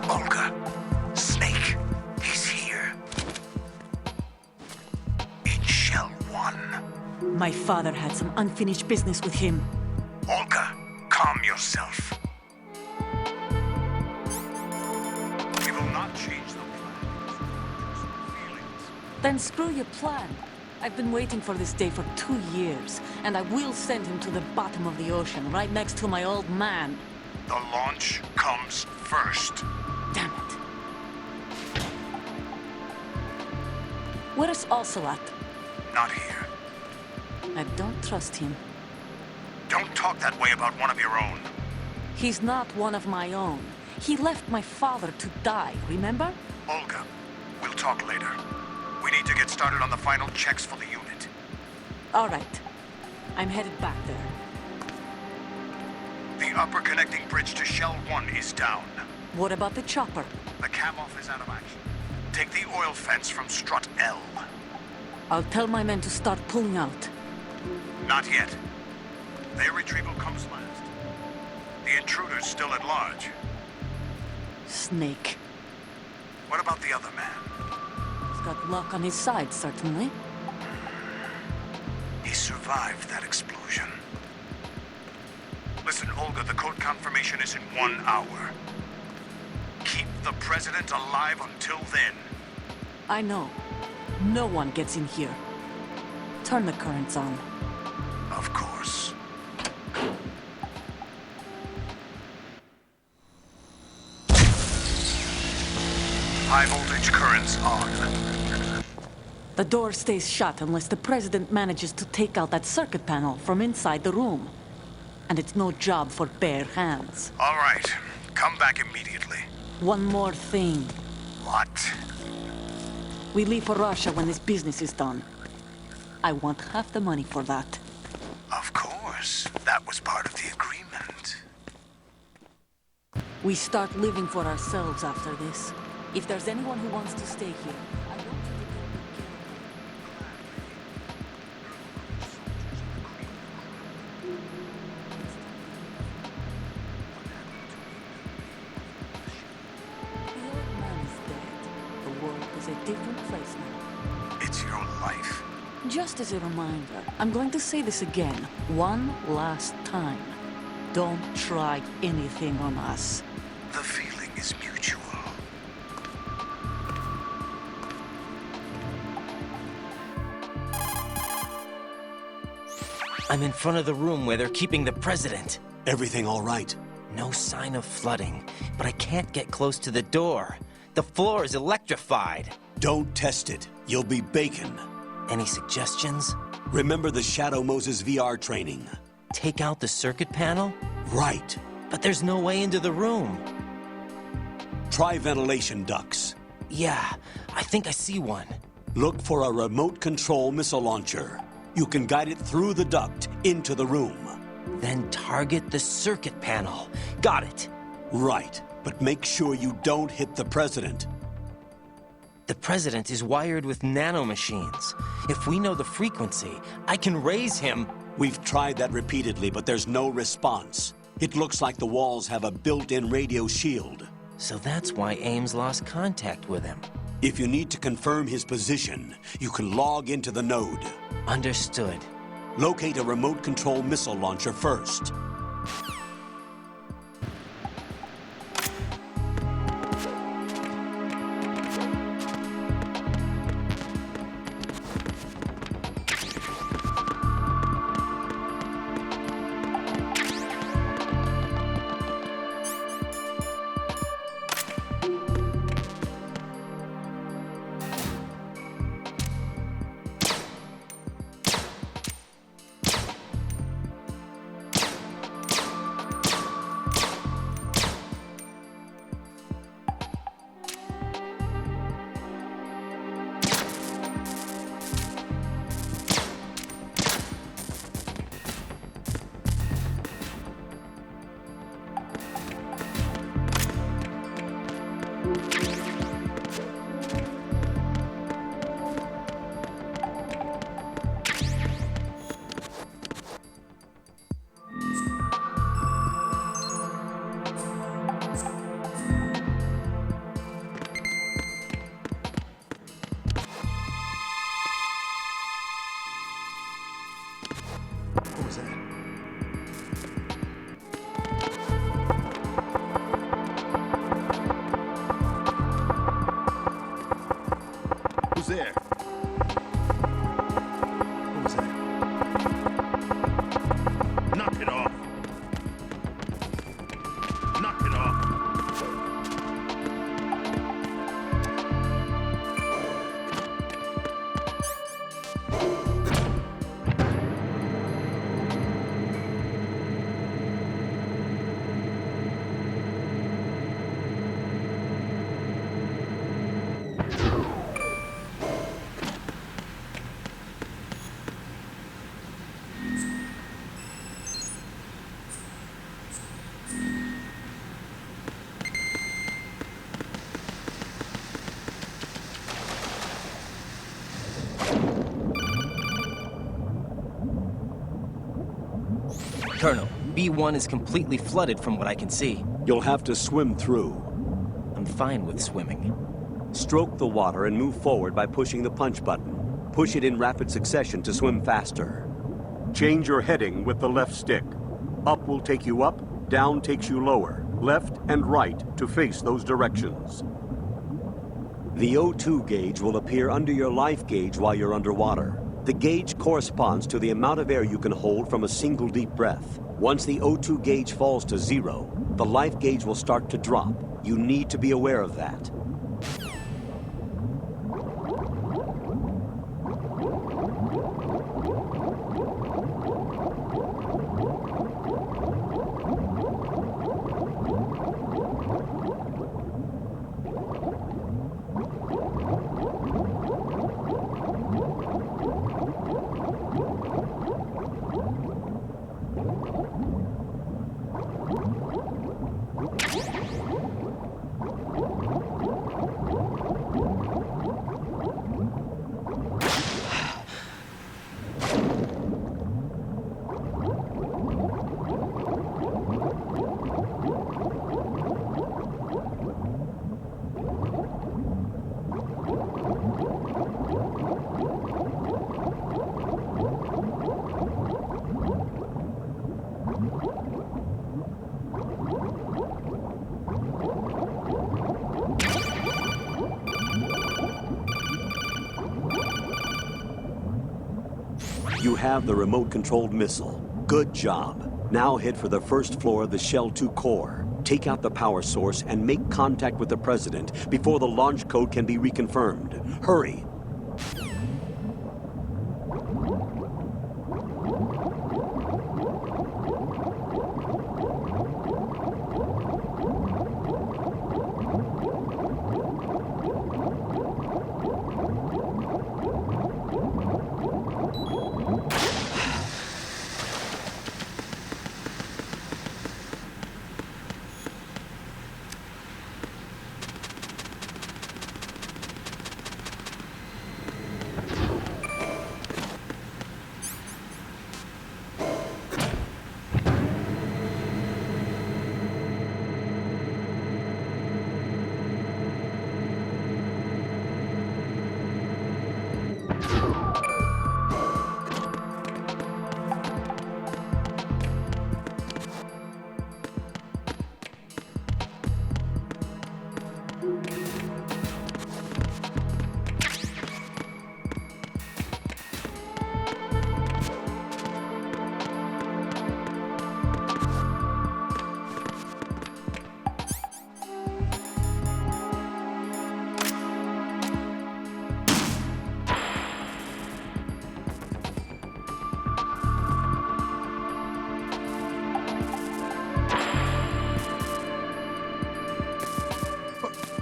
Olga, Snake, he's here. In Shell 1. My father had some unfinished business with him. Olga, calm yourself. We will not change the plan. Then screw your plan. I've been waiting for this day for 2 years, and I will send him to the bottom of the ocean, right next to my old man. The launch comes first. Damn it. Where's Ocelot? Not here. I don't trust him. Don't talk that way about one of your own. He's not one of my own. He left my father to die, remember? Olga, we'll talk later. We need to get started on the final checks for the unit. All right. I'm headed back there. The upper connecting bridge to Shell 1 is down. What about the chopper? The cam-off is out of action. Take the oil fence from strut L. I'll tell my men to start pulling out. Not yet. Their retrieval comes last. The intruder's still at large. Snake. What about the other man? He's got luck on his side, certainly. He survived that explosion. Listen, Olga, the code confirmation is in 1 hour. Keep the President alive until then. I know. No one gets in here. Turn the currents on. Of course. high voltage currents on. The door stays shut unless the President manages to take out that circuit panel from inside the room. And it's no job for bare hands. All right. Come back immediately. One more thing. What? We leave for Russia when this business is done. I want half the money for that. Of course. That was part of the agreement. We start living for ourselves after this. If there's anyone who wants to stay here, I want you to The old man is dead. The world is a different place now. It's your life. Just as a reminder, I'm going to say this again, one last time. Don't try anything on us. The feeling is mutual. I'm in front of the room where they're keeping the President. Everything all right? No sign of flooding, but I can't get close to the door. The floor is electrified. Don't test it. You'll be bacon. Any suggestions? Remember the Shadow Moses VR training. Take out the circuit panel? Right. But there's no way into the room. Try ventilation ducts. Yeah, I think I see one. Look for a remote control missile launcher. You can guide it through the duct into the room. Then target the circuit panel. Got it. Right, but make sure you don't hit the President. The President is wired with nanomachines. If we know the frequency, I can raise him. We've tried that repeatedly, but there's no response. It looks like the walls have a built-in radio shield. So that's why Ames lost contact with him. If you need to confirm his position, you can log into the node. Understood. Locate a remote control missile launcher first. There. What was that? Knock it off. Knock it off. Colonel, B1 is completely flooded from what I can see. You'll have to swim through. I'm fine with swimming. Stroke the water and move forward by pushing the punch button. Push it in rapid succession to swim faster. Change your heading with the left stick. Up will take you up, down takes you lower, left and right to face those directions. The O2 gauge will appear under your life gauge while you're underwater. The gauge corresponds to the amount of air you can hold from a single deep breath. Once the O2 gauge falls to 0, the life gauge will start to drop. You need to be aware of that. You have the remote-controlled missile. Good job. Now head for the first floor of the Shell 2 core. Take out the power source and make contact with the President before the launch code can be reconfirmed. Hurry!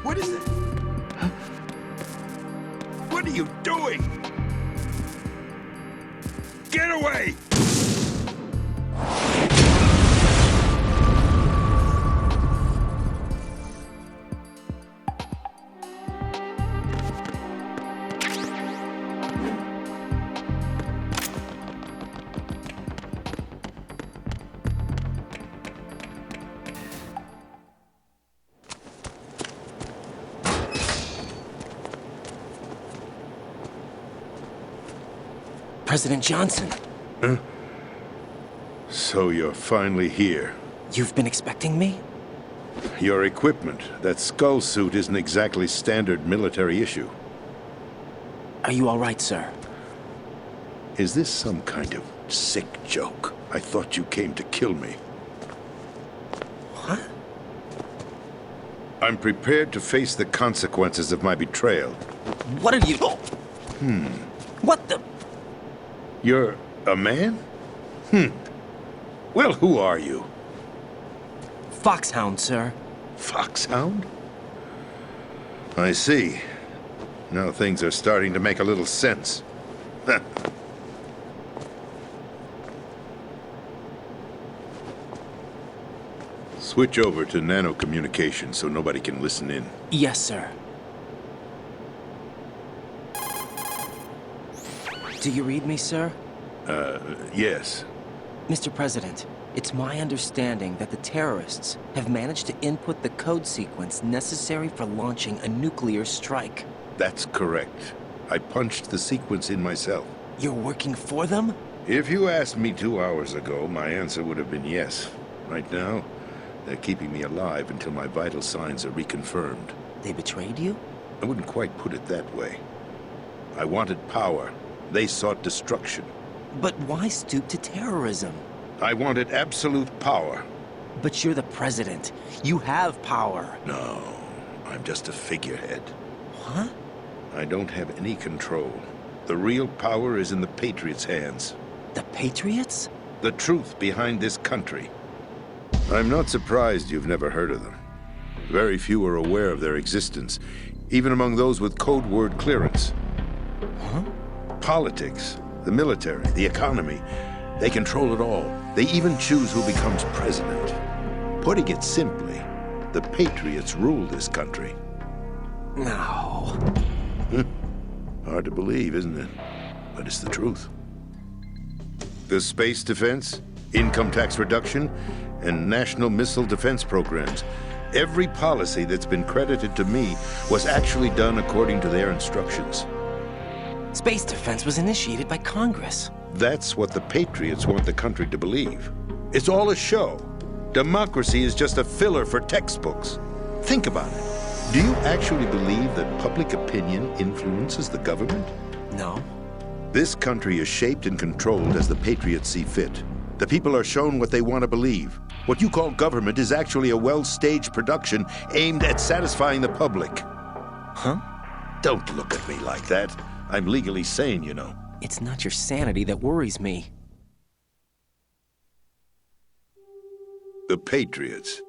What is it? What are you doing? Get away! President Johnson. Huh? So you're finally here. You've been expecting me? Your equipment, that skull suit, isn't exactly standard military issue. Are you all right, sir? Is this some kind of sick joke? I thought you came to kill me. What? I'm prepared to face the consequences of my betrayal. What are you... What the... You're a man? Well, who are you? Foxhound, sir. Foxhound? I see. Now things are starting to make a little sense. Switch over to nano-communication so nobody can listen in. Yes, sir. Do you read me, sir? Yes. Mr. President, it's my understanding that the terrorists have managed to input the code sequence necessary for launching a nuclear strike. That's correct. I punched the sequence in myself. You're working for them? If you asked me 2 hours ago, my answer would have been yes. Right now, they're keeping me alive until my vital signs are reconfirmed. They betrayed you? I wouldn't quite put it that way. I wanted power. They sought destruction. But why stoop to terrorism? I wanted absolute power. But you're the president. You have power. No, I'm just a figurehead. What? I don't have any control. The real power is in the Patriots' hands. The Patriots? The truth behind this country. I'm not surprised you've never heard of them. Very few are aware of their existence, even among those with code word clearance. Huh? Politics, the military, the economy, they control it all. They even choose who becomes president. Putting it simply, the Patriots rule this country. No. Hard to believe, isn't it? But it's the truth. The space defense, income tax reduction, and national missile defense programs. Every policy that's been credited to me was actually done according to their instructions. Space defense was initiated by Congress. That's what the Patriots want the country to believe. It's all a show. Democracy is just a filler for textbooks. Think about it. Do you actually believe that public opinion influences the government? No. This country is shaped and controlled as the patriots see fit. The people are shown what they want to believe. What you call government is actually a well-staged production aimed at satisfying the public. Huh? Don't look at me like that. I'm legally sane, you know. It's not your sanity that worries me. The Patriots.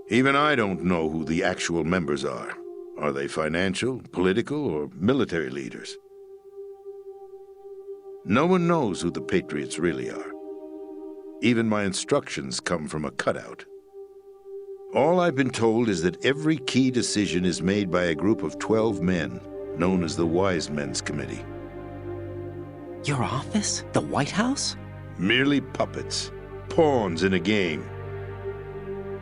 Even I don't know who the actual members are. Are they financial, political, or military leaders? No one knows who the Patriots really are. Even my instructions come from a cutout. All I've been told is that every key decision is made by a group of 12 men, known as the Wise Men's Committee. Your office? The White House? Merely puppets, pawns in a game.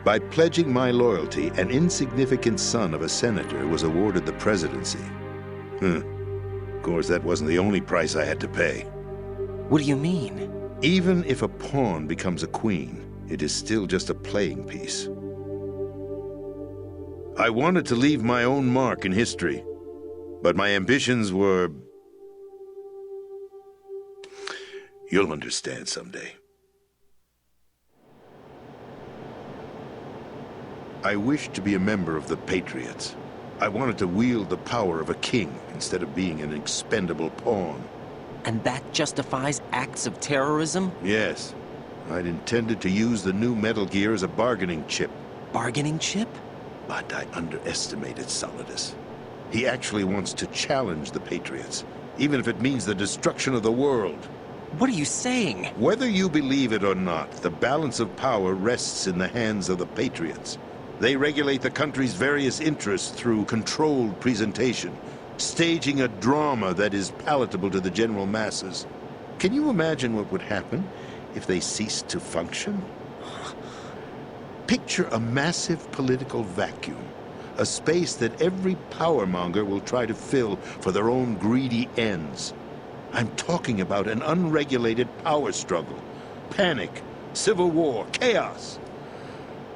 By pledging my loyalty, an insignificant son of a senator was awarded the presidency. Of course, that wasn't the only price I had to pay. What do you mean? Even if a pawn becomes a queen, it is still just a playing piece. I wanted to leave my own mark in history, but my ambitions were... You'll understand someday. I wished to be a member of the Patriots. I wanted to wield the power of a king instead of being an expendable pawn. And that justifies acts of terrorism? Yes. I'd intended to use the new Metal Gear as a bargaining chip. Bargaining chip? But I underestimated Solidus. He actually wants to challenge the Patriots, even if it means the destruction of the world. What are you saying? Whether you believe it or not, the balance of power rests in the hands of the Patriots. They regulate the country's various interests through controlled presentation, staging a drama that is palatable to the general masses. Can you imagine what would happen if they ceased to function? Picture a massive political vacuum, a space that every powermonger will try to fill for their own greedy ends. I'm talking about an unregulated power struggle, panic, civil war, chaos.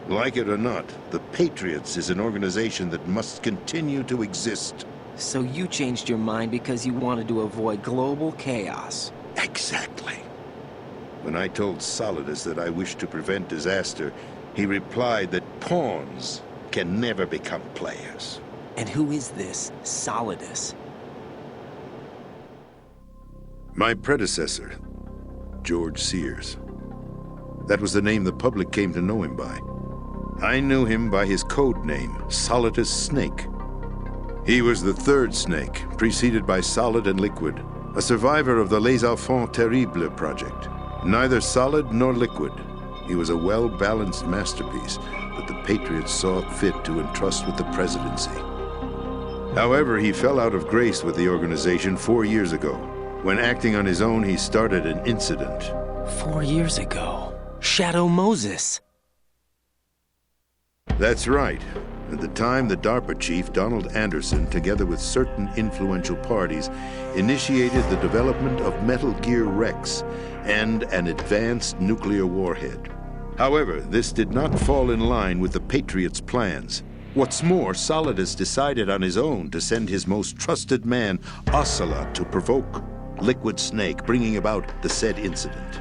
Like it or not, the Patriots is an organization that must continue to exist. So you changed your mind because you wanted to avoid global chaos. Exactly. When I told Solidus that I wished to prevent disaster, he replied that pawns can never become players. And who is this Solidus? My predecessor, George Sears. That was the name the public came to know him by. I knew him by his code name, Solidus Snake. He was the third snake, preceded by Solid and Liquid, a survivor of the Les Enfants Terribles project. Neither solid nor liquid, he was a well-balanced masterpiece that the Patriots saw fit to entrust with the presidency. However, he fell out of grace with the organization 4 years ago. When acting on his own, he started an incident. 4 years ago? Shadow Moses. That's right. At the time, the DARPA chief, Donald Anderson, together with certain influential parties, initiated the development of Metal Gear Rex and an advanced nuclear warhead. However, this did not fall in line with the Patriots' plans. What's more, Solidus decided on his own to send his most trusted man, Ocelot, to provoke Liquid Snake, bringing about the said incident.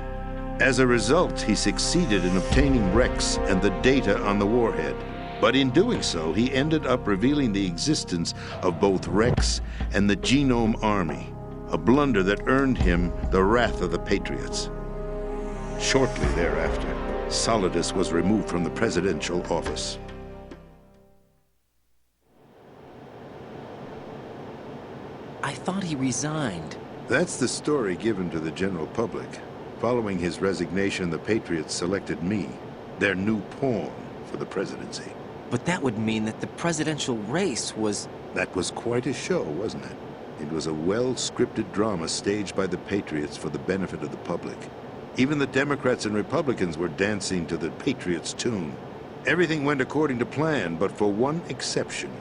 As a result, he succeeded in obtaining Rex and the data on the warhead. But in doing so, he ended up revealing the existence of both Rex and the Genome Army, a blunder that earned him the wrath of the Patriots. Shortly thereafter, Solidus was removed from the presidential office. I thought he resigned. That's the story given to the general public. Following his resignation, the Patriots selected me, their new pawn, for the presidency. But that would mean that the presidential race was... That was quite a show, wasn't it? It was a well-scripted drama staged by the Patriots for the benefit of the public. Even the Democrats and Republicans were dancing to the Patriots' tune. Everything went according to plan, but for one exception.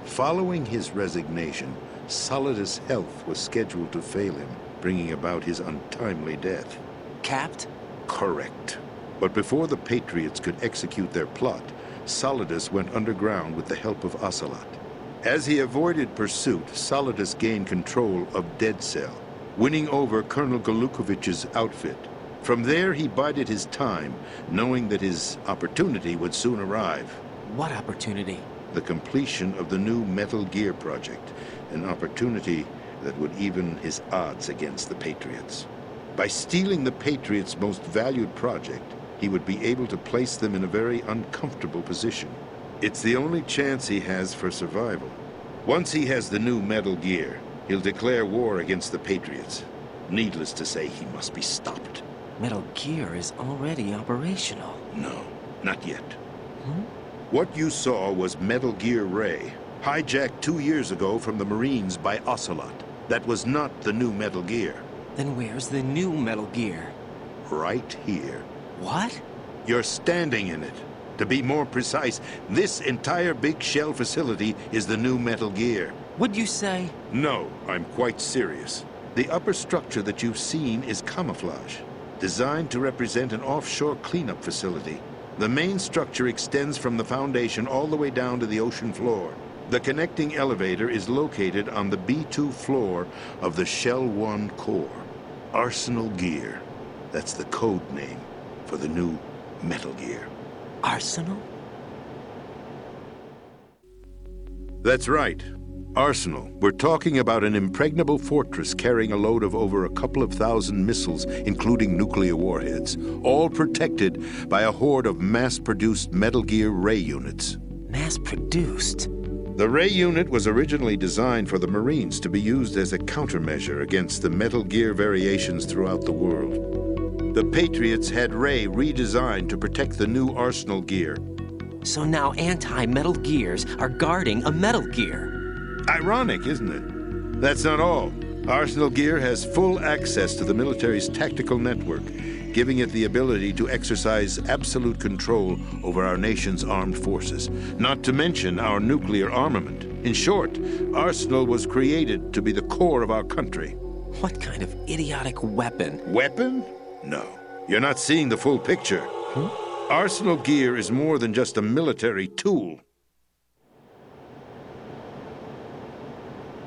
Following his resignation, Solidus' health was scheduled to fail him, bringing about his untimely death. Capped? Correct. But before the Patriots could execute their plot, Solidus went underground with the help of Ocelot. As he avoided pursuit, Solidus gained control of Dead Cell, winning over Colonel Golukovich's outfit. From there, he bided his time, knowing that his opportunity would soon arrive. What opportunity? The completion of the new Metal Gear project, an opportunity that would even his odds against the Patriots. By stealing the Patriots' most valued project, he would be able to place them in a very uncomfortable position. It's the only chance he has for survival. Once he has the new Metal Gear, he'll declare war against the Patriots. Needless to say, he must be stopped. Metal Gear is already operational. No, not yet. What you saw was Metal Gear Ray, hijacked 2 years ago from the Marines by Ocelot. That was not the new Metal Gear. Then where's the new Metal Gear? Right here. What? You're standing in it. To be more precise, this entire big shell facility is the new Metal Gear. What'd you say? No, I'm quite serious. The upper structure that you've seen is camouflage, designed to represent an offshore cleanup facility. The main structure extends from the foundation all the way down to the ocean floor. The connecting elevator is located on the B2 floor of the Shell 1 core. Arsenal Gear. That's the code name for the new Metal Gear. Arsenal? That's right. Arsenal. We're talking about an impregnable fortress carrying a load of over a couple of thousand missiles, including nuclear warheads, all protected by a horde of mass-produced Metal Gear Ray units. Mass-produced? The Ray unit was originally designed for the Marines to be used as a countermeasure against the Metal Gear variations throughout the world. The Patriots had Ray redesigned to protect the new Arsenal Gear. So now anti-Metal Gears are guarding a Metal Gear. Ironic, isn't it? That's not all. Arsenal Gear has full access to the military's tactical network, giving it the ability to exercise absolute control over our nation's armed forces, not to mention our nuclear armament. In short, Arsenal was created to be the core of our country. What kind of idiotic weapon? Weapon? No. You're not seeing the full picture. Arsenal Gear is more than just a military tool.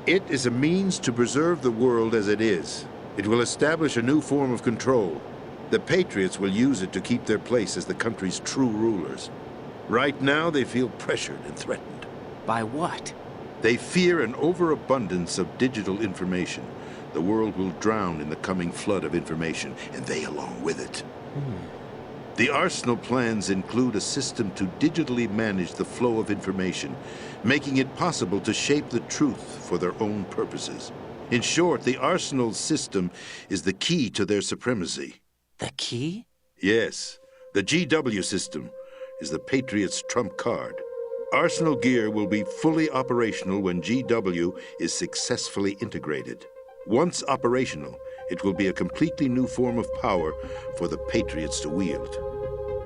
It is a means to preserve the world as it is. It will establish a new form of control. The Patriots will use it to keep their place as the country's true rulers. Right now, they feel pressured and threatened. By what? They fear an overabundance of digital information. The world will drown in the coming flood of information, and they along with it. The Arsenal plans include a system to digitally manage the flow of information, making it possible to shape the truth for their own purposes. In short, the Arsenal system is the key to their supremacy. The key? Yes. The GW system is the Patriots' trump card. Arsenal Gear will be fully operational when GW is successfully integrated. Once operational, it will be a completely new form of power for the Patriots to wield.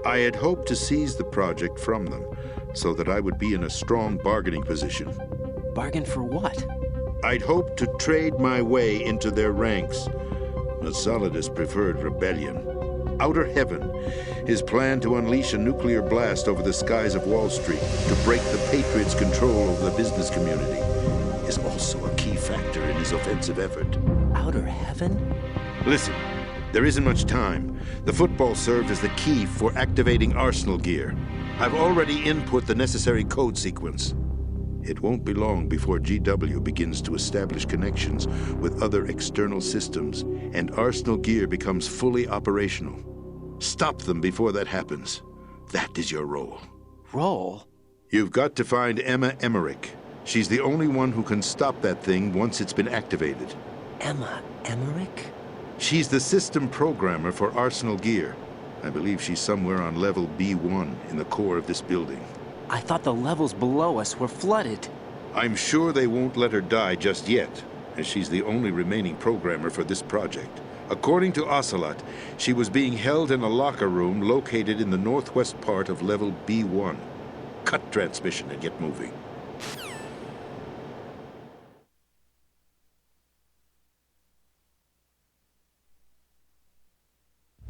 I had hoped to seize the project from them, so that I would be in a strong bargaining position. Bargain for what? I'd hoped to trade my way into their ranks, but Solidus preferred rebellion. Outer Heaven, his plan to unleash a nuclear blast over the skies of Wall Street to break the Patriots' control over the business community, is also a key factor in his offensive effort. Outer Heaven? Listen, there isn't much time. The football served as the key for activating Arsenal Gear. I've already input the necessary code sequence. It won't be long before GW begins to establish connections with other external systems, and Arsenal Gear becomes fully operational. Stop them before that happens. That is your role. Role? You've got to find Emma Emmerich. She's the only one who can stop that thing once it's been activated. Emma Emmerich? She's the system programmer for Arsenal Gear. I believe she's somewhere on level B1 in the core of this building. I thought the levels below us were flooded. I'm sure they won't let her die just yet, as she's the only remaining programmer for this project. According to Ocelot, she was being held in a locker room located in the northwest part of level B1. Cut transmission and get moving.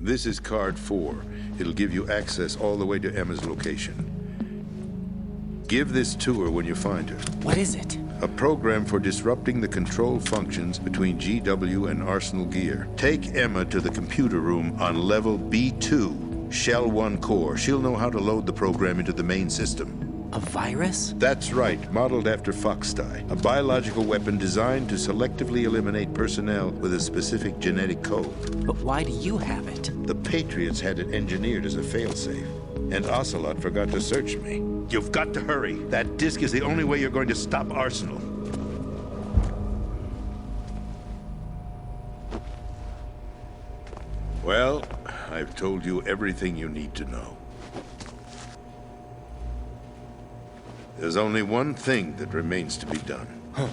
This is card 4. It'll give you access all the way to Emma's location. Give this to her when you find her. What is it? A program for disrupting the control functions between GW and Arsenal Gear. Take Emma to the computer room on level B2, Shell 1 core. She'll know how to load the program into the main system. A virus? That's right, modeled after Foxdie. A biological weapon designed to selectively eliminate personnel with a specific genetic code. But why do you have it? The Patriots had it engineered as a failsafe. And Ocelot forgot to search me. You've got to hurry. That disk is the only way you're going to stop Arsenal. Well, I've told you everything you need to know. There's only one thing that remains to be done. Huh.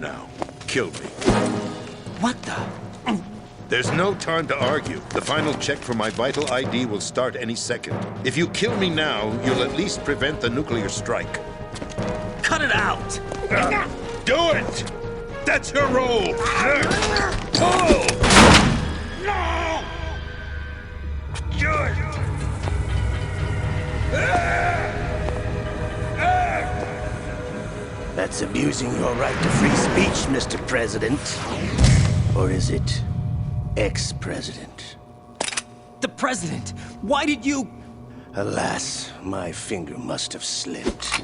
Now, kill me. What the? There's no time to argue. The final check for my vital ID will start any second. If you kill me now, you'll at least prevent the nuclear strike. Cut it out! Do it! That's your role! Pull! No! Do it! That's abusing your right to free speech, Mr. President. Or is it ex-president? The president! Why did you... Alas, my finger must have slipped.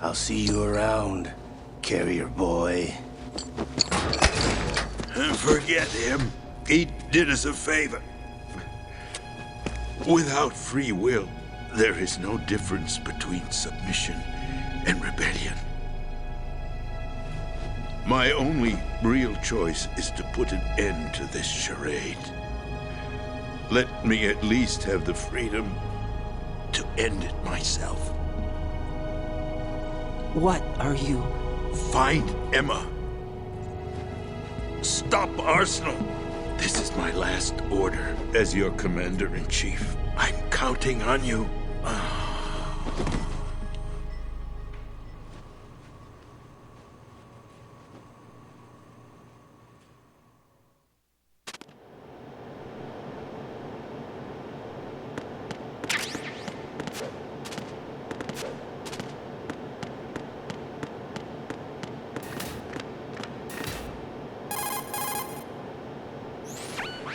I'll see you around, carrier boy. Forget him. He did us a favor. Without free will, there is no difference between submission and rebellion. My only real choice is to put an end to this charade. Let me at least have the freedom to end it myself. What are you... Find Emma. Stop Arsenal. This is my last order as your commander-in-chief. I'm counting on you.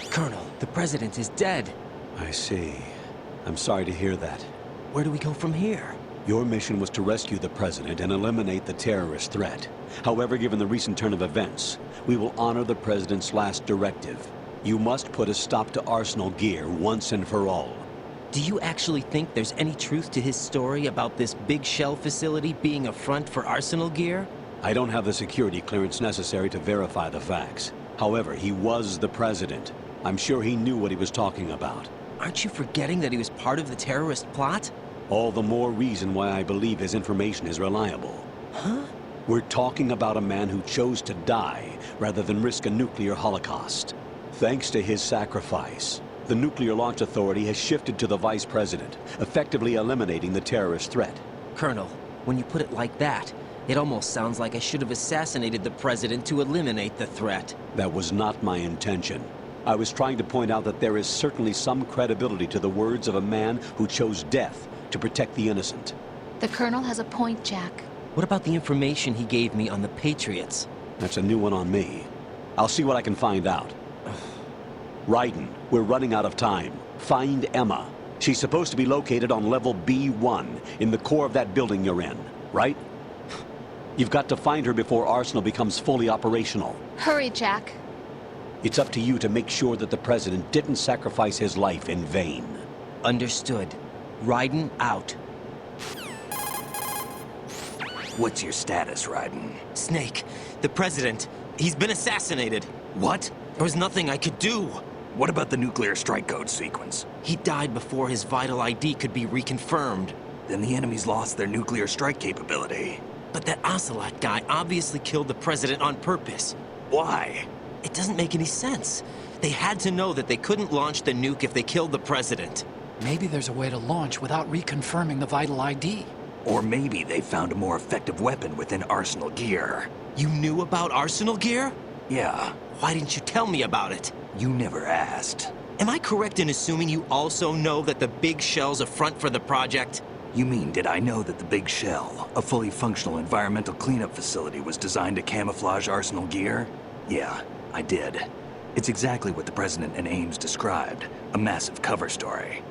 Colonel, the president is dead. I see. I'm sorry to hear that. Where do we go from here? Your mission was to rescue the president and eliminate the terrorist threat. However, given the recent turn of events, we will honor the president's last directive. You must put a stop to Arsenal Gear once and for all. Do you actually think there's any truth to his story about this big shell facility being a front for Arsenal Gear? I don't have the security clearance necessary to verify the facts. However, he was the president. I'm sure he knew what he was talking about. Aren't you forgetting that he was part of the terrorist plot? All the more reason why I believe his information is reliable. Huh? We're talking about a man who chose to die rather than risk a nuclear holocaust. Thanks to his sacrifice, the Nuclear Launch Authority has shifted to the vice president, effectively eliminating the terrorist threat. Colonel, when you put it like that, it almost sounds like I should have assassinated the president to eliminate the threat. That was not my intention. I was trying to point out that there is certainly some credibility to the words of a man who chose death to protect the innocent. The Colonel has a point, Jack. What about the information he gave me on the Patriots? That's a new one on me. I'll see what I can find out. Raiden, we're running out of time. Find Emma. She's supposed to be located on level B1, in the core of that building you're in, right? You've got to find her before Arsenal becomes fully operational. Hurry, Jack. It's up to you to make sure that the president didn't sacrifice his life in vain. Understood. Raiden out. What's your status, Raiden? Snake, the president, he's been assassinated. What? There was nothing I could do. What about the nuclear strike code sequence? He died before his vital ID could be reconfirmed. Then the enemy's lost their nuclear strike capability. But that Ocelot guy obviously killed the president on purpose. Why? It doesn't make any sense. They had to know that they couldn't launch the nuke if they killed the president. Maybe there's a way to launch without reconfirming the vital ID. Or maybe they found a more effective weapon within Arsenal gear. You knew about Arsenal gear? Yeah. Why didn't you tell me about it? You never asked. Am I correct in assuming you also know that the Big Shell's a front for the project? You mean, did I know that the Big Shell, a fully functional environmental cleanup facility, was designed to camouflage Arsenal gear? Yeah, I did. It's exactly what the President and Ames described, a massive cover story.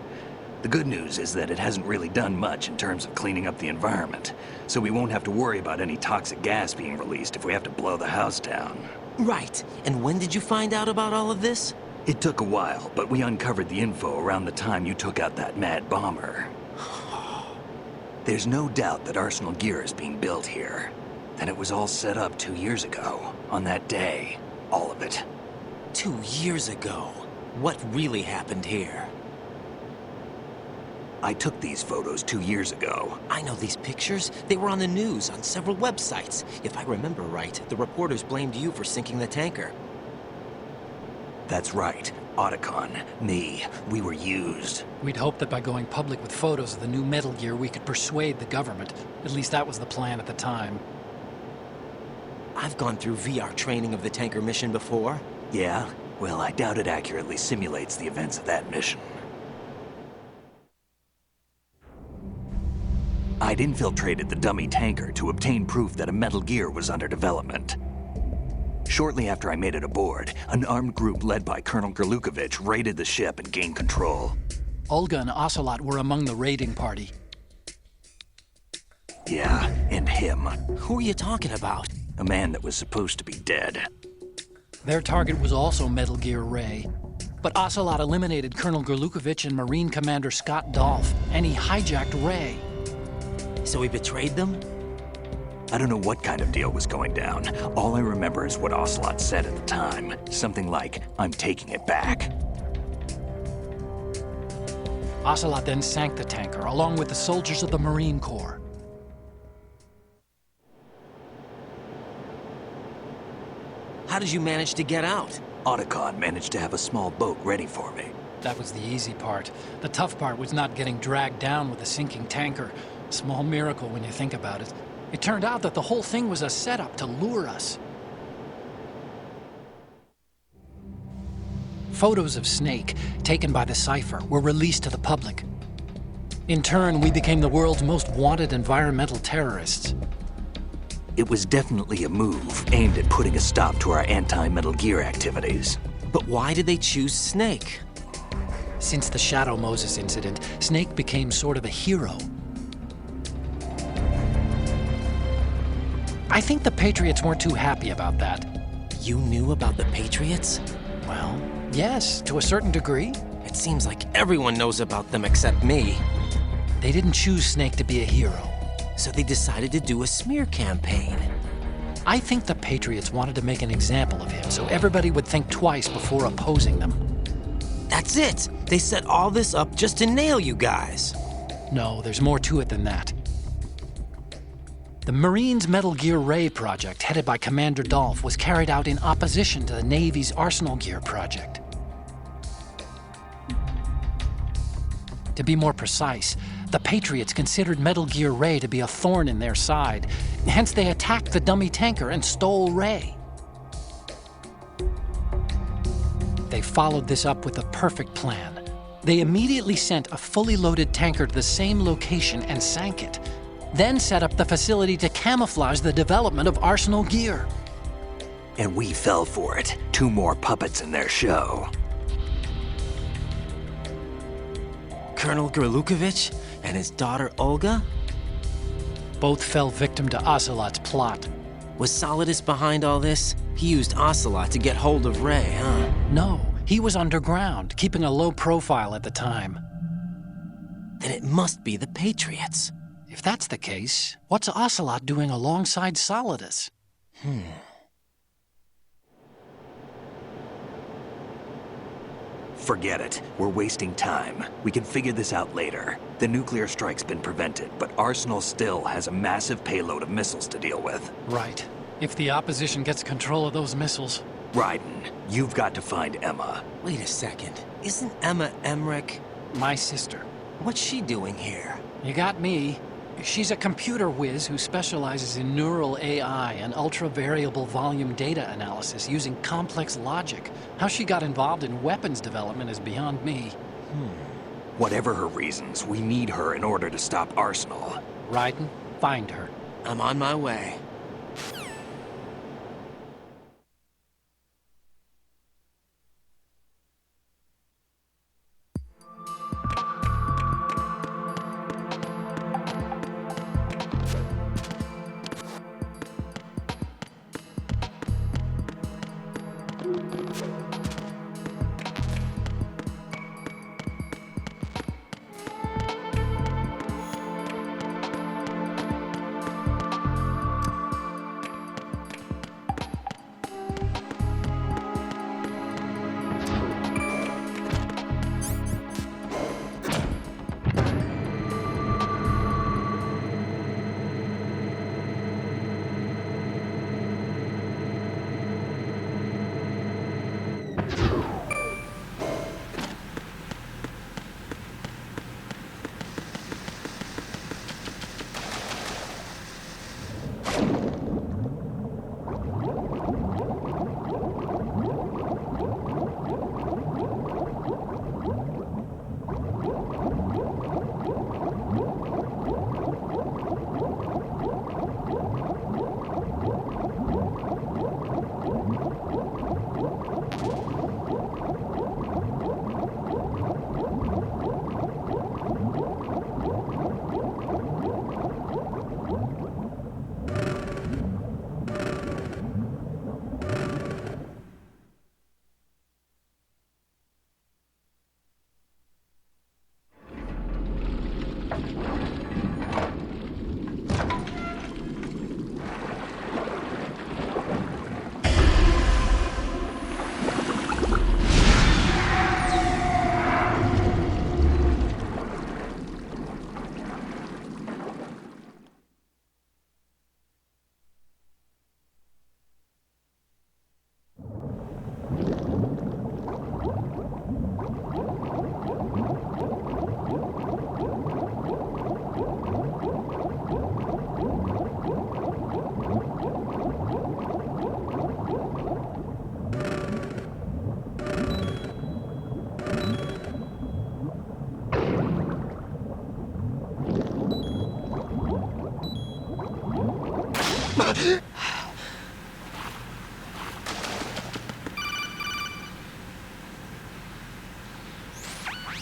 The good news is that it hasn't really done much in terms of cleaning up the environment, so we won't have to worry about any toxic gas being released if we have to blow the house down. Right. And when did you find out about all of this? It took a while, but we uncovered the info around the time you took out that mad bomber. There's no doubt that Arsenal gear is being built here. Then it was all set up 2 years ago, on that day. All of it. 2 years ago? What really happened here? I took these photos 2 years ago. I know these pictures. They were on the news, on several websites. If I remember right, the reporters blamed you for sinking the tanker. That's right. Otacon, me, we were used. We'd hoped that by going public with photos of the new Metal Gear, we could persuade the government. At least that was the plan at the time. I've gone through VR training of the tanker mission before. Yeah? Well, I doubt it accurately simulates the events of that mission. I'd infiltrated the dummy tanker to obtain proof that a Metal Gear was under development. Shortly after I made it aboard, an armed group led by Colonel Gerlukovich raided the ship and gained control. Olga and Ocelot were among the raiding party. Yeah, and him. Who are you talking about? A man that was supposed to be dead. Their target was also Metal Gear Ray. But Ocelot eliminated Colonel Gerlukovich and Marine Commander Scott Dolph, and he hijacked Ray. So he betrayed them? I don't know what kind of deal was going down. All I remember is what Ocelot said at the time. Something like, "I'm taking it back." Ocelot then sank the tanker, along with the soldiers of the Marine Corps. How did you manage to get out? Otacon managed to have a small boat ready for me. That was the easy part. The tough part was not getting dragged down with a sinking tanker. Small miracle when you think about it. It turned out that the whole thing was a setup to lure us. Photos of Snake, taken by the Cypher, were released to the public. In turn, we became the world's most wanted environmental terrorists. It was definitely a move aimed at putting a stop to our anti-Metal Gear activities. But why did they choose Snake? Since the Shadow Moses incident, Snake became sort of a hero. I think the Patriots weren't too happy about that. You knew about the Patriots? Well, yes, to a certain degree. It seems like everyone knows about them except me. They didn't choose Snake to be a hero. So they decided to do a smear campaign. I think the Patriots wanted to make an example of him so everybody would think twice before opposing them. That's it! They set all this up just to nail you guys. No, there's more to it than that. The Marines' Metal Gear Ray project, headed by Commander Dolph, was carried out in opposition to the Navy's Arsenal Gear project. To be more precise, the Patriots considered Metal Gear Ray to be a thorn in their side. Hence, they attacked the dummy tanker and stole Ray. They followed this up with a perfect plan. They immediately sent a fully loaded tanker to the same location and sank it. Then set up the facility to camouflage the development of Arsenal Gear. And we fell for it. 2 more puppets in their show. Colonel Gerlukovich and his daughter Olga? Both fell victim to Ocelot's plot. Was Solidus behind all this? He used Ocelot to get hold of Ray, huh? No, he was underground, keeping a low profile at the time. Then it must be the Patriots. If that's the case, what's Ocelot doing alongside Solidus? Forget it. We're wasting time. We can figure this out later. The nuclear strike's been prevented, but Arsenal still has a massive payload of missiles to deal with. Right. If the opposition gets control of those missiles... Raiden, you've got to find Emma. Wait a second. Isn't Emma Emmerich? My sister. What's she doing here? You got me. She's a computer whiz who specializes in neural AI and ultra-variable volume data analysis using complex logic. How she got involved in weapons development is beyond me. Whatever her reasons, we need her in order to stop Arsenal. Raiden, find her. I'm on my way.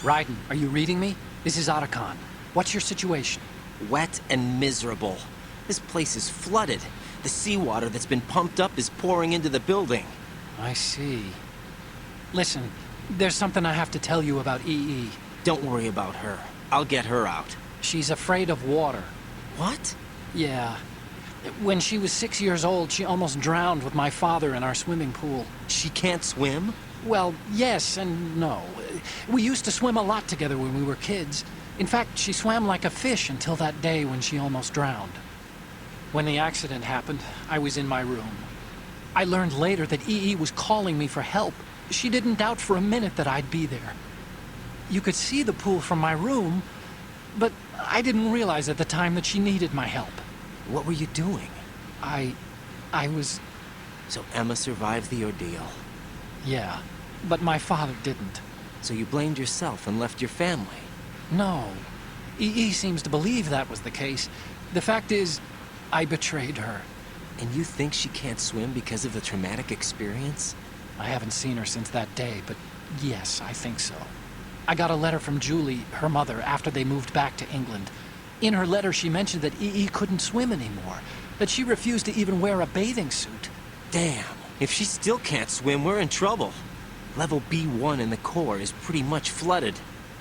Raiden, are you reading me? This is Otacon. What's your situation? Wet and miserable. This place is flooded. The seawater that's been pumped up is pouring into the building. I see. Listen, there's something I have to tell you about EE. Don't worry about her. I'll get her out. She's afraid of water. What? Yeah. When she was 6 years old, she almost drowned with my father in our swimming pool. She can't swim? Well, yes and no. We used to swim a lot together when we were kids. In fact, she swam like a fish until that day when she almost drowned. When the accident happened, I was in my room. I learned later that EE was calling me for help. She didn't doubt for a minute that I'd be there. You could see the pool from my room, but I didn't realize at the time that she needed my help. What were you doing? I was... So Emma survived the ordeal? Yeah, but my father didn't. So you blamed yourself and left your family? No. EE seems to believe that was the case. The fact is, I betrayed her. And you think she can't swim because of the traumatic experience? I haven't seen her since that day, but yes, I think so. I got a letter from Julie, her mother, after they moved back to England. In her letter, she mentioned that EE couldn't swim anymore, that she refused to even wear a bathing suit. Damn, if she still can't swim, we're in trouble. Level B1 in the core is pretty much flooded.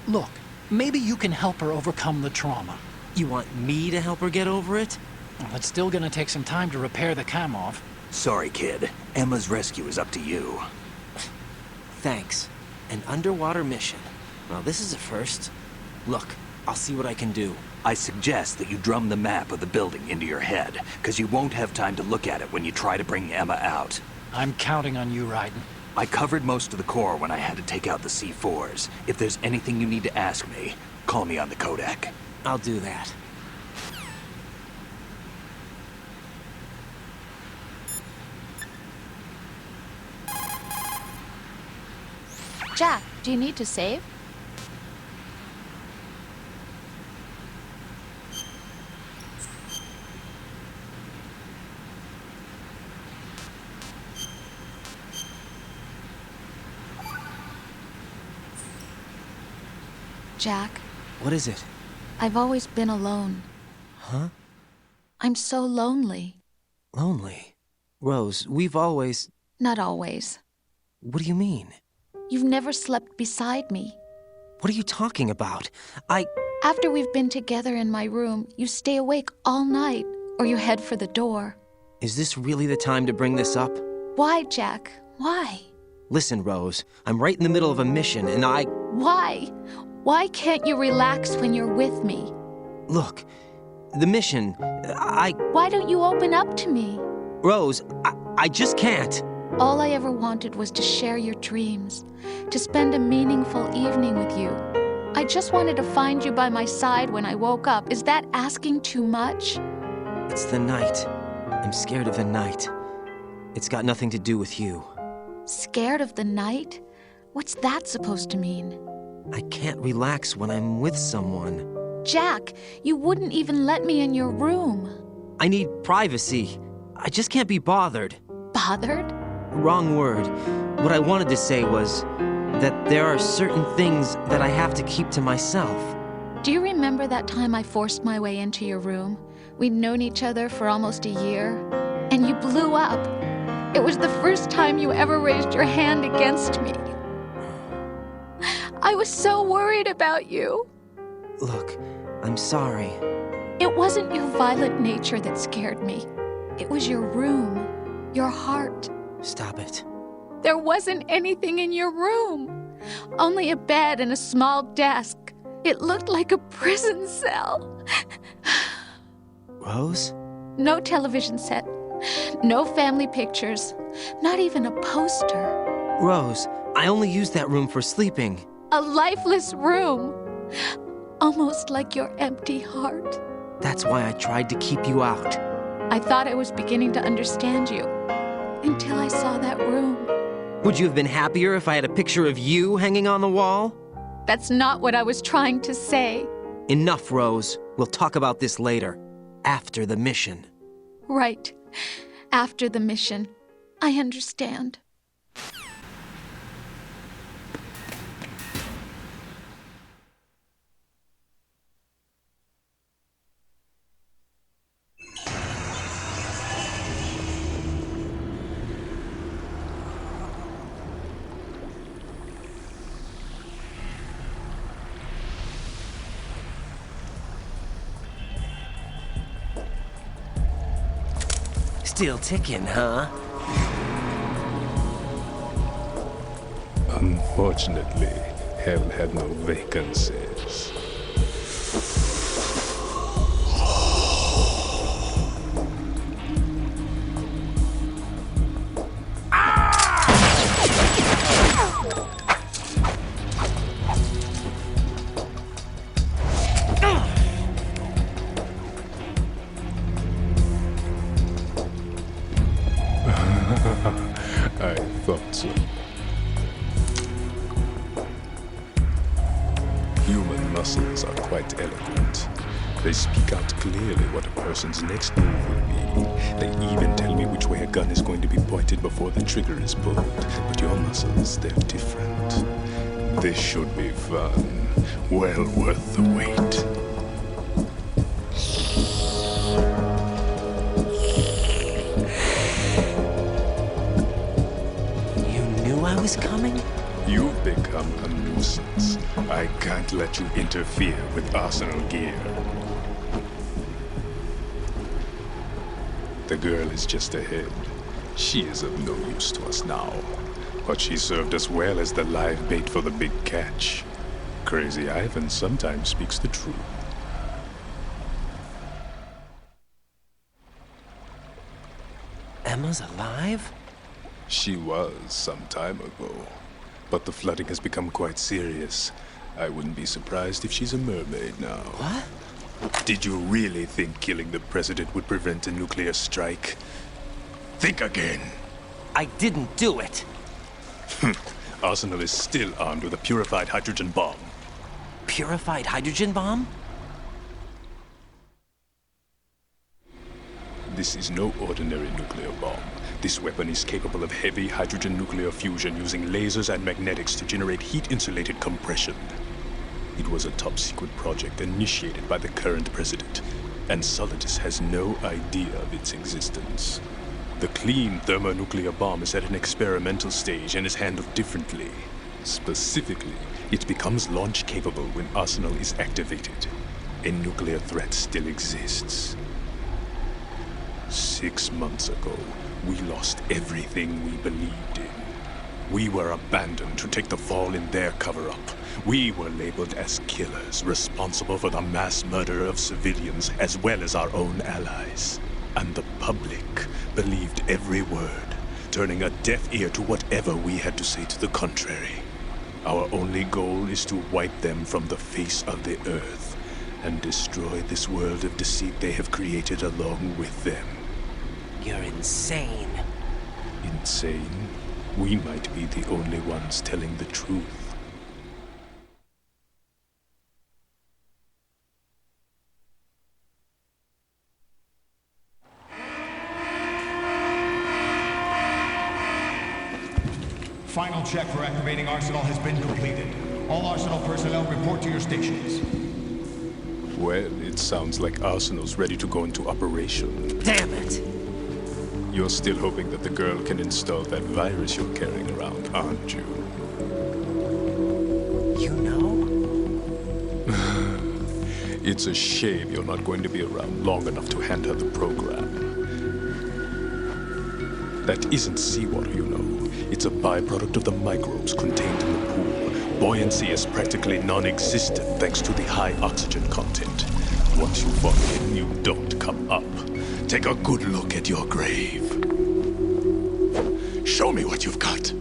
Look, maybe you can help her overcome the trauma. You want me to help her get over it? Well, it's still gonna take some time to repair the Kamov. Sorry, kid. Emma's rescue is up to you. Thanks. An underwater mission. Well, this is a first. Look, I'll see what I can do. I suggest that you drum the map of the building into your head, because you won't have time to look at it when you try to bring Emma out. I'm counting on you, Raiden. I covered most of the core when I had to take out the C4s. If there's anything you need to ask me, call me on the Kodak. I'll do that. Jack, do you need to save? Jack. What is it? I've always been alone. Huh? I'm so lonely. Lonely? Rose, we've always... Not always. What do you mean? You've never slept beside me. What are you talking about? After we've been together in my room, you stay awake all night, or you head for the door. Is this really the time to bring this up? Why, Jack? Why? Listen, Rose, I'm right in the middle of a mission, and Why? Why can't you relax when you're with me? Look, the mission, Why don't you open up to me? Rose, I just can't. All I ever wanted was to share your dreams, to spend a meaningful evening with you. I just wanted to find you by my side when I woke up. Is that asking too much? It's the night. I'm scared of the night. It's got nothing to do with you. Scared of the night? What's that supposed to mean? I can't relax when I'm with someone. Jack, you wouldn't even let me in your room. I need privacy. I just can't be bothered. Bothered? Wrong word. What I wanted to say was that there are certain things that I have to keep to myself. Do you remember that time I forced my way into your room? We'd known each other for almost a year, and you blew up. It was the first time you ever raised your hand against me. I was so worried about you. Look, I'm sorry. It wasn't your violent nature that scared me. It was your room, your heart. Stop it. There wasn't anything in your room. Only a bed and a small desk. It looked like a prison cell. Rose? No television set. No family pictures. Not even a poster. Rose, I only use that room for sleeping. A lifeless room. Almost like your empty heart. That's why I tried to keep you out. I thought I was beginning to understand you. Until I saw that room. Would you have been happier if I had a picture of you hanging on the wall? That's not what I was trying to say. Enough, Rose. We'll talk about this later. After the mission. Right. After the mission. I understand. Still ticking, huh? Unfortunately, hell had no vacancies. I thought so. Human muscles are quite eloquent. They speak out clearly what a person's next move will be. They even tell me which way a gun is going to be pointed before the trigger is pulled. But your muscles, they're different. This should be fun. Well worth the wait. I was coming? You've become a nuisance. I can't let you interfere with arsenal gear. The girl is just ahead. She is of no use to us now. But she served us well as the live bait for the big catch. Crazy Ivan sometimes speaks the truth. Emma's alive? She was some time ago. But the flooding has become quite serious. I wouldn't be surprised if she's a mermaid now. What? Did you really think killing the president would prevent a nuclear strike? Think again. I didn't do it. Arsenal is still armed with a purified hydrogen bomb. Purified hydrogen bomb? This is no ordinary nuclear bomb. This weapon is capable of heavy hydrogen nuclear fusion using lasers and magnetics to generate heat-insulated compression. It was a top-secret project initiated by the current president, and Solidus has no idea of its existence. The clean thermonuclear bomb is at an experimental stage and is handled differently. Specifically, it becomes launch-capable when Arsenal is activated. A nuclear threat still exists. 6 months ago, we lost everything we believed in. We were abandoned to take the fall in their cover-up. We were labeled as killers, responsible for the mass murder of civilians as well as our own allies. And the public believed every word, turning a deaf ear to whatever we had to say to the contrary. Our only goal is to wipe them from the face of the earth and destroy this world of deceit they have created along with them. You're insane. Insane? We might be the only ones telling the truth. Final check for activating Arsenal has been completed. All Arsenal personnel report to your stations. Well, it sounds like Arsenal's ready to go into operation. Damn it! You're still hoping that the girl can install that virus you're carrying around, aren't you? You know? It's a shame you're not going to be around long enough to hand her the program. That isn't seawater, you know. It's a byproduct of the microbes contained in the pool. Buoyancy is practically non-existent thanks to the high oxygen content. Once you fall in, you don't come up. Take a good look at your grave. Show me what you've got.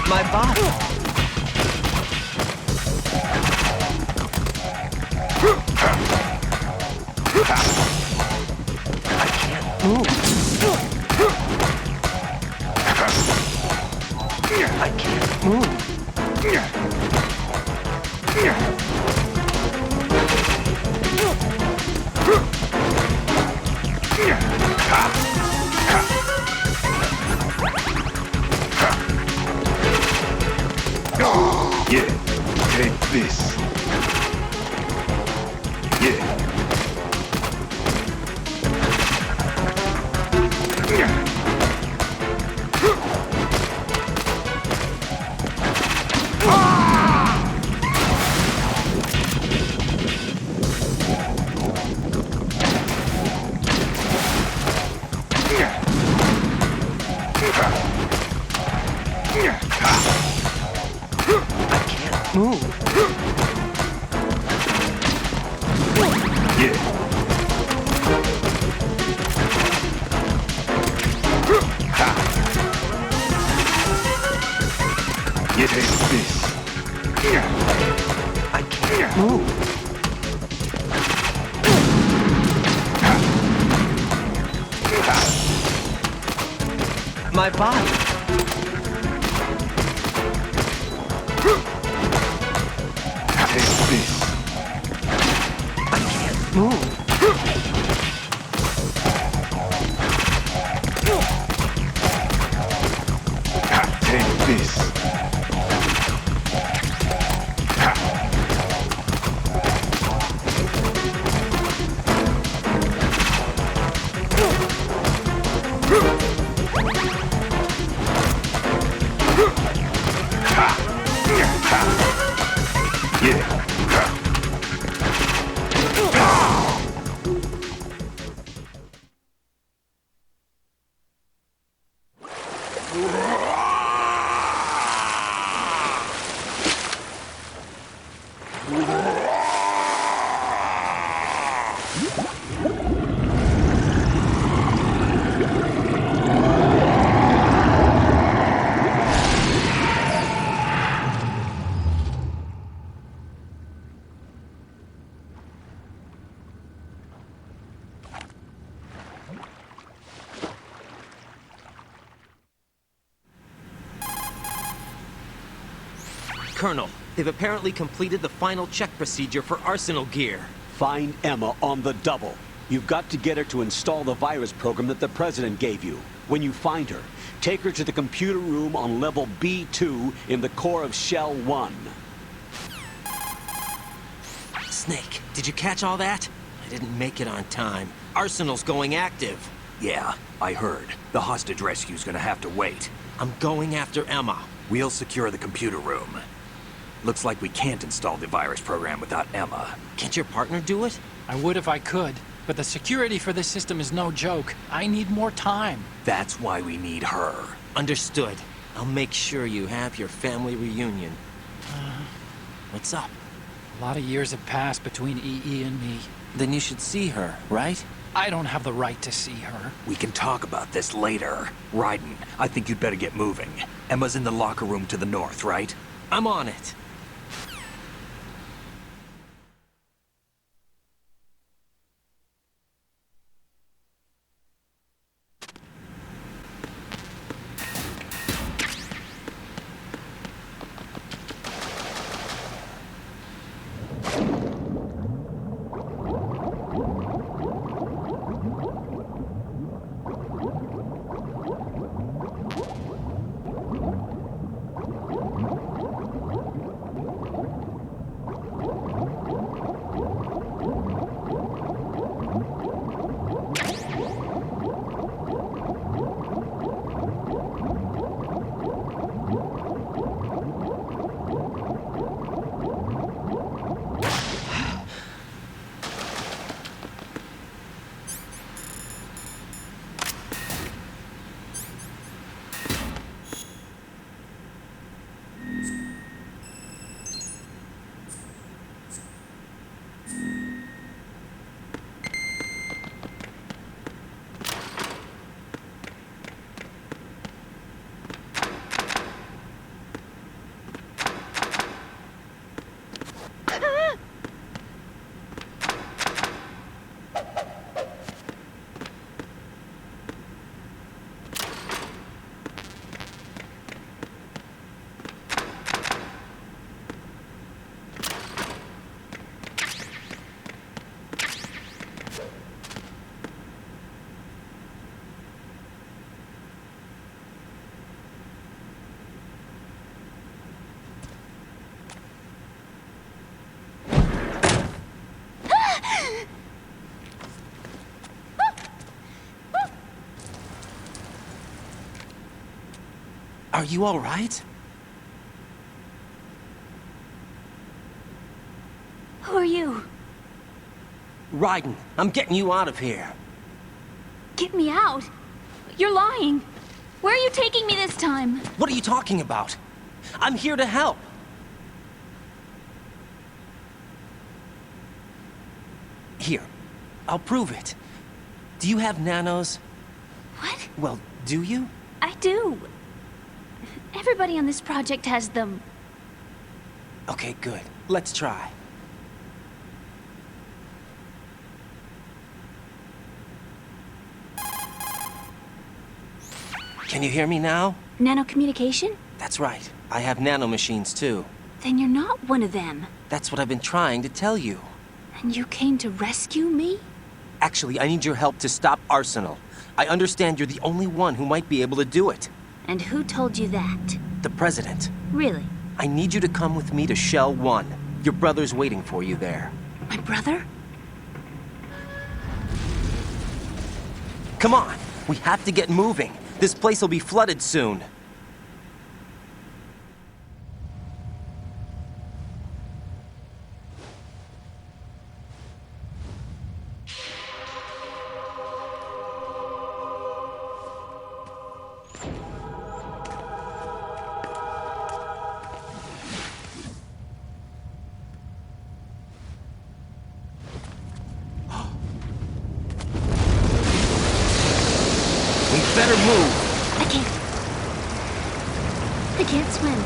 My body. I can't move. I can't move. Yeah, take this. Yeah. Move. Yeah. You take this. I can't move. My body. Take this. I can't move. Take this. Colonel, they've apparently completed the final check procedure for arsenal gear. Find Emma on the double. You've got to get her to install the virus program that the President gave you. When you find her, take her to the computer room on level B2 in the core of Shell 1. Snake, did you catch all that? I didn't make it on time. Arsenal's going active. Yeah, I heard. The hostage rescue's gonna have to wait. I'm going after Emma. We'll secure the computer room. Looks like we can't install the virus program without Emma. Can't your partner do it? I would if I could, but the security for this system is no joke. I need more time. That's why we need her. Understood. I'll make sure you have your family reunion. What's up? A lot of years have passed between EE and me. Then you should see her, right? I don't have the right to see her. We can talk about this later. Raiden, I think you'd better get moving. Emma's in the locker room to the north, right? I'm on it. Are you all right? Who are you? Raiden, I'm getting you out of here. Get me out? You're lying. Where are you taking me this time? What are you talking about? I'm here to help. Here, I'll prove it. Do you have nanos? What? Well, do you? I do. Everybody on this project has them. Okay, good. Let's try. Can you hear me now? Nanocommunication? That's right. I have nanomachines too. Then you're not one of them. That's what I've been trying to tell you. And you came to rescue me? Actually, I need your help to stop Arsenal. I understand you're the only one who might be able to do it. And who told you that? The President. Really? I need you to come with me to Shell 1. Your brother's waiting for you there. My brother? Come on! We have to get moving. This place will be flooded soon. Better move. I can't swim.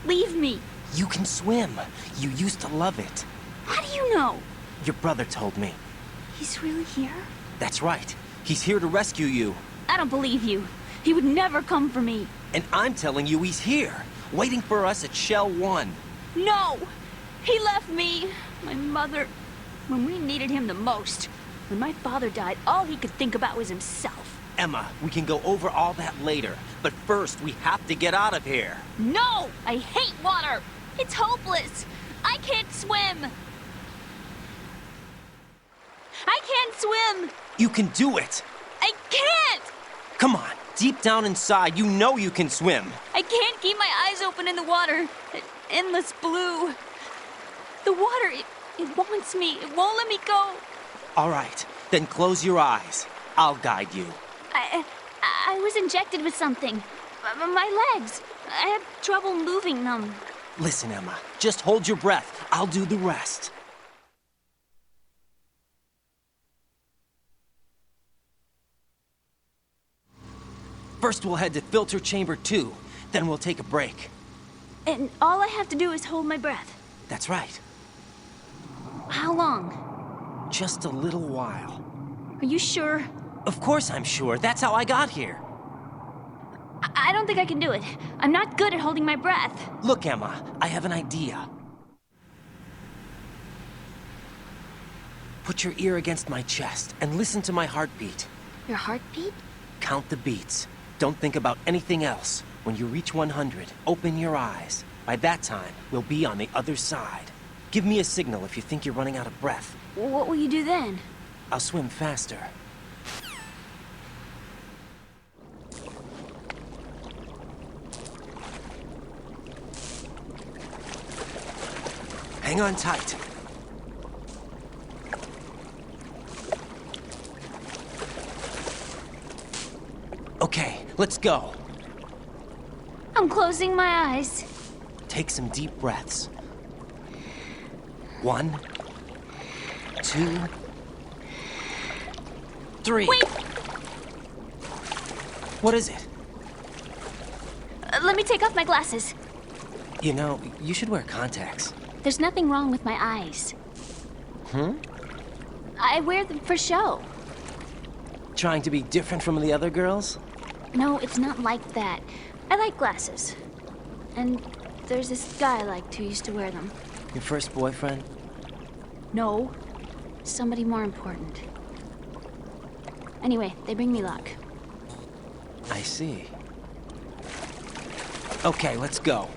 Leave me. You can swim. You used to love it. How do you know? Your brother told me. He's really here? That's right. He's here to rescue you. I don't believe you. He would never come for me. And I'm telling you he's here, waiting for us at Shell 1. No! He left me, my mother, when we needed him the most. When my father died, all he could think about was himself. Emma, we can go over all that later. But first, we have to get out of here. No! I hate water! It's hopeless! I can't swim! I can't swim! You can do it! I can't! Come on, deep down inside, you know you can swim. I can't keep my eyes open in the water. Endless blue. The water, it wants me. It won't let me go. All right, then close your eyes. I'll guide you. I was injected with something. My legs. I had trouble moving them. Listen, Emma, just hold your breath. I'll do the rest. First, we'll head to Filter Chamber 2. Then we'll take a break. And all I have to do is hold my breath. That's right. How long? Just a little while. Are you sure? Of course I'm sure. That's how I got here. I don't think I can do it. I'm not good at holding my breath. Look, Emma, I have an idea. Put your ear against my chest and listen to my heartbeat. Your heartbeat? Count the beats. Don't think about anything else. When you reach 100, open your eyes. By that time, we'll be on the other side. Give me a signal if you think you're running out of breath. What will you do then? I'll swim faster. Hang on tight. Okay, let's go. I'm closing my eyes. Take some deep breaths. 1, 2, 3. Wait! What is it? Let me take off my glasses. You know, you should wear contacts. There's nothing wrong with my eyes. I wear them for show. Trying to be different from the other girls? No, it's not like that. I like glasses. And there's this guy I liked who used to wear them. Your first boyfriend? No. Somebody more important. Anyway, they bring me luck. I see. Okay, let's go.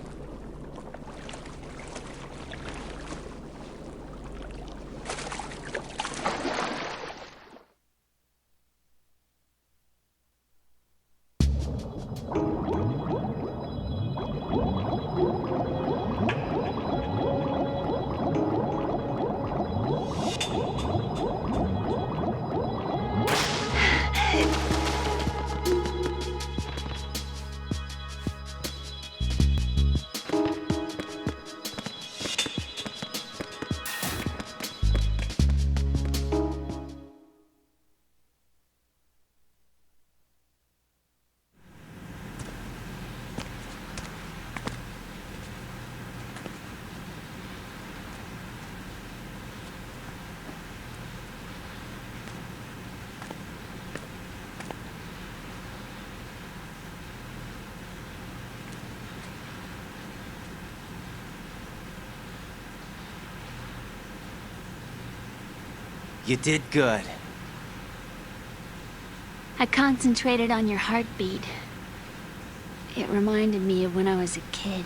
You did good. I concentrated on your heartbeat. It reminded me of when I was a kid.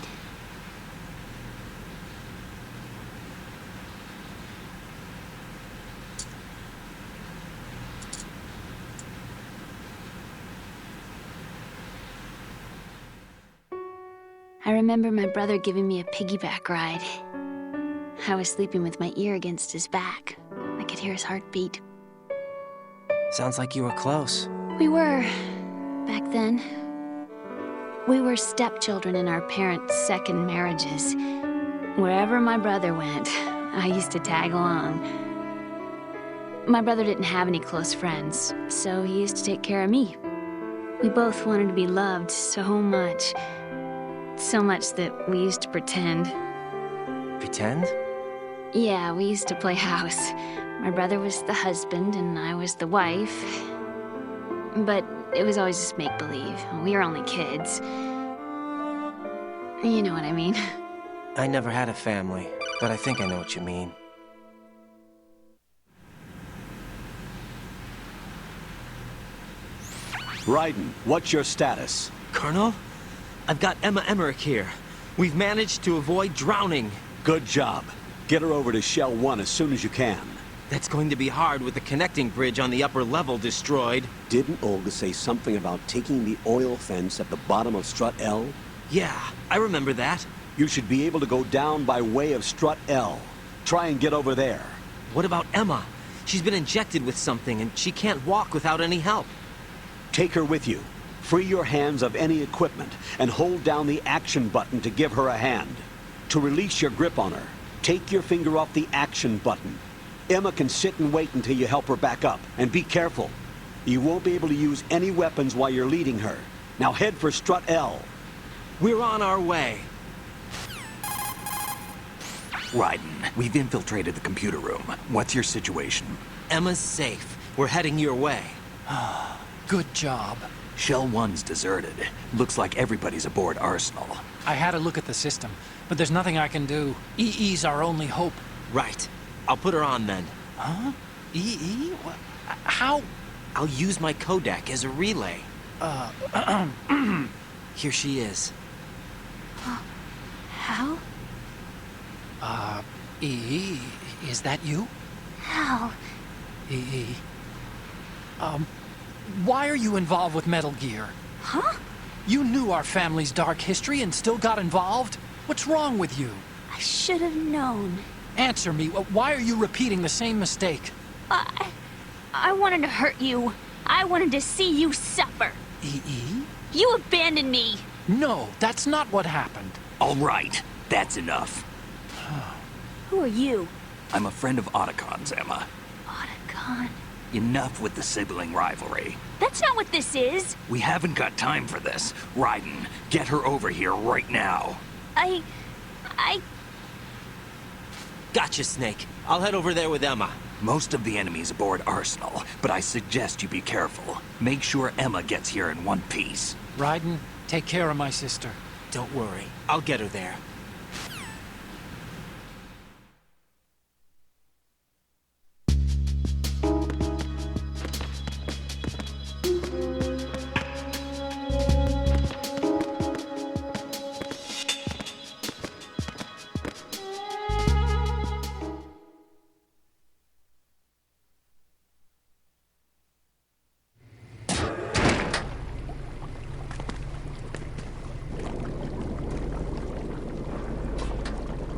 I remember my brother giving me a piggyback ride. I was sleeping with my ear against his back. I could hear his heartbeat. Sounds like you were close. We were, back then. We were stepchildren in our parents' second marriages. Wherever my brother went, I used to tag along. My brother didn't have any close friends, so he used to take care of me. We both wanted to be loved so much. So much that we used to pretend. Pretend? Yeah, we used to play house. My brother was the husband and I was the wife. But it was always just make-believe. We were only kids. You know what I mean. I never had a family, but I think I know what you mean. Raiden, what's your status? Colonel? I've got Emma Emmerich here. We've managed to avoid drowning. Good job. Get her over to Shell 1 as soon as you can. That's going to be hard with the connecting bridge on the upper level destroyed. Didn't Olga say something about taking the oil fence at the bottom of Strut L? Yeah, I remember that. You should be able to go down by way of Strut L. Try and get over there. What about Emma? She's been injected with something and she can't walk without any help. Take her with you. Free your hands of any equipment and hold down the action button to give her a hand. To release your grip on her, take your finger off the action button. Emma can sit and wait until you help her back up. And be careful. You won't be able to use any weapons while you're leading her. Now head for Strut L. We're on our way. Raiden, we've infiltrated the computer room. What's your situation? Emma's safe. We're heading your way. Good job. Shell 1's deserted. Looks like everybody's aboard Arsenal. I had a look at the system, but there's nothing I can do. EE's our only hope. Right. I'll put her on then. Huh? EE? What? How? I'll use my codec as a relay. Here she is. How? EE, is that you? How? EE. Why are you involved with Metal Gear? Huh? You knew our family's dark history and still got involved? What's wrong with you? I should have known. Answer me. Why are you repeating the same mistake? I wanted to hurt you. I wanted to see you suffer. EE? You abandoned me. No, that's not what happened. All right, that's enough. Who are you? I'm a friend of Otacon's, Emma. Otacon? Enough with the sibling rivalry. That's not what this is. We haven't got time for this. Raiden, get her over here right now. I... Gotcha, Snake. I'll head over there with Emma. Most of the enemy's aboard Arsenal, but I suggest you be careful. Make sure Emma gets here in one piece. Raiden, take care of my sister. Don't worry. I'll get her there.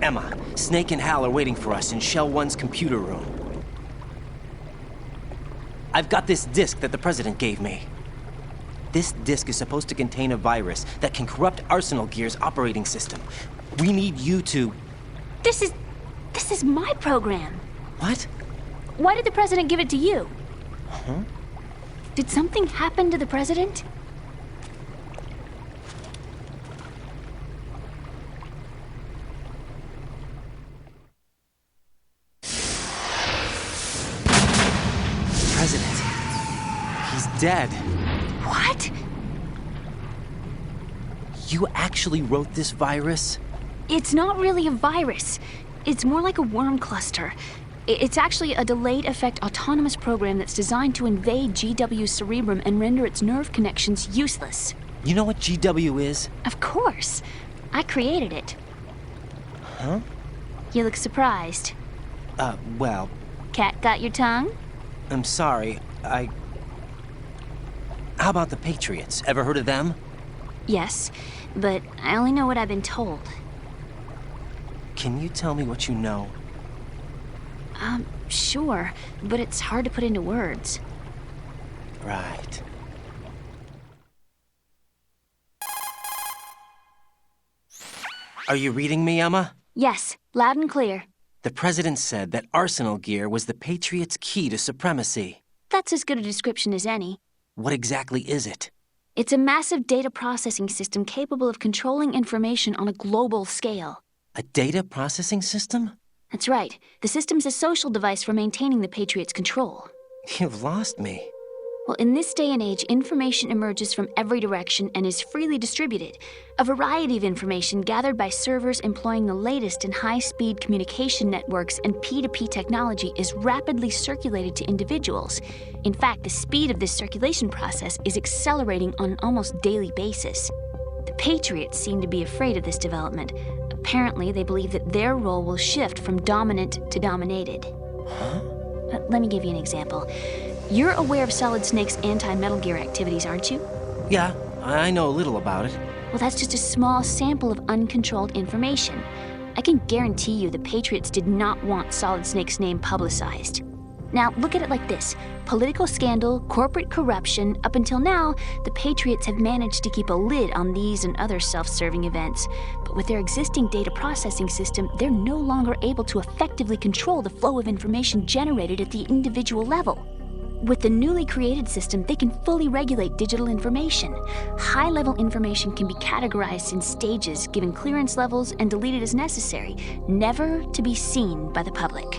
Emma, Snake and Hal are waiting for us in Shell 1's computer room. I've got this disk that the President gave me. This disk is supposed to contain a virus that can corrupt Arsenal Gear's operating system. We need you to... This is my program. What? Why did the President give it to you? Huh? Did something happen to the President? President. He's dead. What? You actually wrote this virus? It's not really a virus. It's more like a worm cluster. It's actually a delayed effect autonomous program that's designed to invade GW's cerebrum and render its nerve connections useless. You know what GW is? Of course. I created it. Huh? You look surprised. Well... Cat got your tongue? I'm sorry, How about the Patriots? Ever heard of them? Yes, but I only know what I've been told. Can you tell me what you know? Sure, but it's hard to put into words. Right. Are you reading me, Emma? Yes, loud and clear. The President said that Arsenal gear was the Patriots' key to supremacy. That's as good a description as any. What exactly is it? It's a massive data processing system capable of controlling information on a global scale. A data processing system? That's right. The system's a social device for maintaining the Patriots' control. You've lost me. Well, in this day and age, information emerges from every direction and is freely distributed. A variety of information gathered by servers employing the latest in high-speed communication networks and P2P technology is rapidly circulated to individuals. In fact, the speed of this circulation process is accelerating on an almost daily basis. The Patriots seem to be afraid of this development. Apparently, they believe that their role will shift from dominant to dominated. Huh? Let me give you an example. You're aware of Solid Snake's anti-Metal Gear activities, aren't you? Yeah, I know a little about it. Well, that's just a small sample of uncontrolled information. I can guarantee you the Patriots did not want Solid Snake's name publicized. Now, look at it like this. Political scandal, corporate corruption, up until now, the Patriots have managed to keep a lid on these and other self-serving events. But with their existing data processing system, they're no longer able to effectively control the flow of information generated at the individual level. With the newly created system, they can fully regulate digital information. High-level information can be categorized in stages, given clearance levels, and deleted as necessary, never to be seen by the public.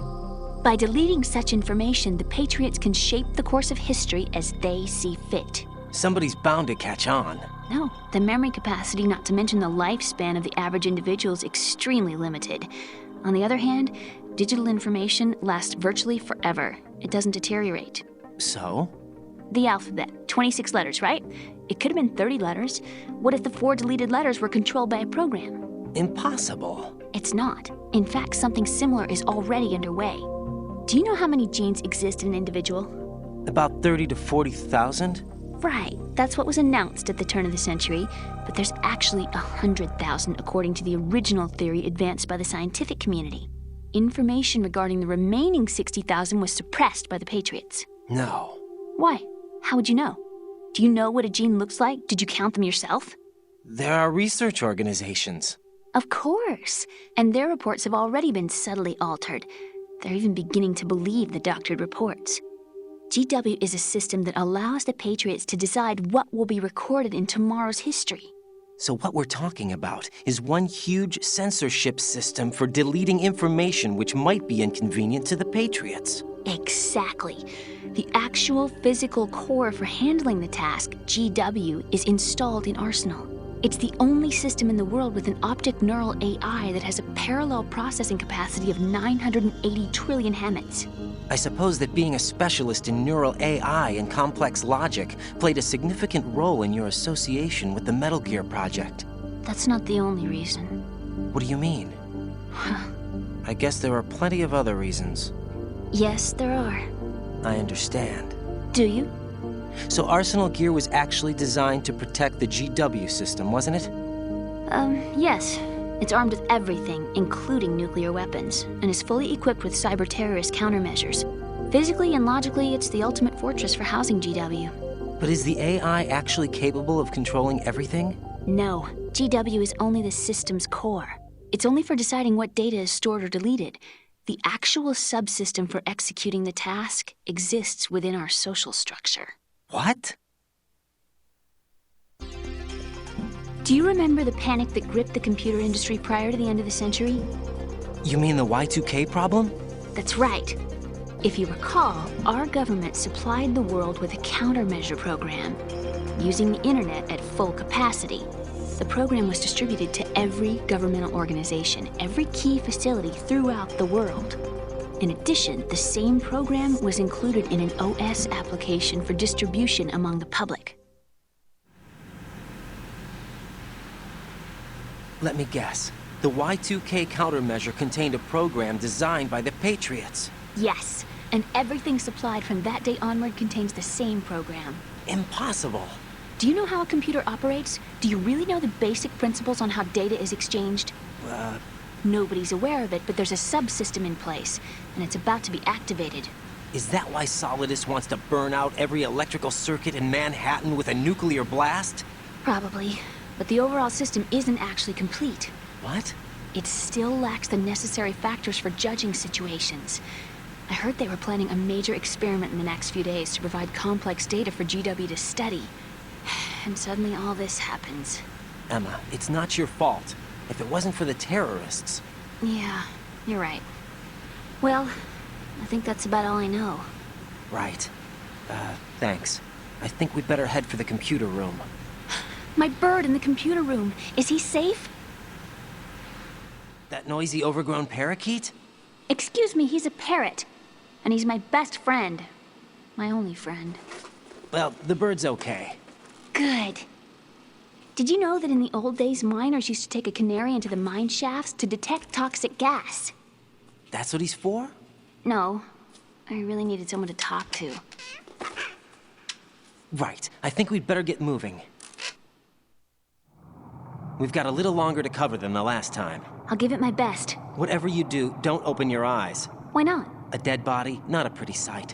By deleting such information, the Patriots can shape the course of history as they see fit. Somebody's bound to catch on. No, the memory capacity, not to mention the lifespan of the average individual, is extremely limited. On the other hand, digital information lasts virtually forever. It doesn't deteriorate. So? The alphabet, 26 letters, right? It could have been 30 letters. What if the 4 deleted letters were controlled by a program? Impossible. It's not. In fact, something similar is already underway. Do you know how many genes exist in an individual? About 30 to 40,000? Right. That's what was announced at the turn of the century. But there's actually 100,000 according to the original theory advanced by the scientific community. Information regarding the remaining 60,000 was suppressed by the Patriots. No. Why? How would you know? Do you know what a gene looks like? Did you count them yourself? There are research organizations. Of course. And their reports have already been subtly altered. They're even beginning to believe the doctored reports. GW is a system that allows the Patriots to decide what will be recorded in tomorrow's history. So what we're talking about is one huge censorship system for deleting information which might be inconvenient to the Patriots. Exactly. The actual physical core for handling the task, GW, is installed in Arsenal. It's the only system in the world with an optic neural AI that has a parallel processing capacity of 980 trillion Hammets. I suppose that being a specialist in neural AI and complex logic played a significant role in your association with the Metal Gear project. That's not the only reason. What do you mean? I guess there are plenty of other reasons. Yes, there are. I understand. Do you? So Arsenal gear was actually designed to protect the GW system, wasn't it? Yes. It's armed with everything, including nuclear weapons, and is fully equipped with cyber-terrorist countermeasures. Physically and logically, it's the ultimate fortress for housing GW. But is the AI actually capable of controlling everything? No. GW is only the system's core. It's only for deciding what data is stored or deleted. The actual subsystem for executing the task exists within our social structure. What? Do you remember the panic that gripped the computer industry prior to the end of the century? You mean the Y2K problem? That's right. If you recall, our government supplied the world with a countermeasure program, using the internet at full capacity. The program was distributed to every governmental organization, every key facility throughout the world. In addition, the same program was included in an OS application for distribution among the public. Let me guess. The Y2K countermeasure contained a program designed by the Patriots. Yes, and everything supplied from that day onward contains the same program. Impossible. Do you know how a computer operates? Do you really know the basic principles on how data is exchanged? Nobody's aware of it, but there's a subsystem in place, and it's about to be activated. Is that why Solidus wants to burn out every electrical circuit in Manhattan with a nuclear blast? Probably, but the overall system isn't actually complete. What? It still lacks the necessary factors for judging situations. I heard they were planning a major experiment in the next few days to provide complex data for GW to study. And suddenly all this happens. Emma, it's not your fault. If it wasn't for the terrorists... Yeah, you're right. Well, I think that's about all I know. Right. Thanks. I think we'd better head for the computer room. My bird in the computer room. Is he safe? That noisy, overgrown parakeet? Excuse me, he's a parrot. And he's my best friend. My only friend. Well, the bird's okay. Good. Did you know that in the old days, miners used to take a canary into the mine shafts to detect toxic gas? That's what he's for? No. I really needed someone to talk to. Right. I think we'd better get moving. We've got a little longer to cover than the last time. I'll give it my best. Whatever you do, don't open your eyes. Why not? A dead body, not a pretty sight.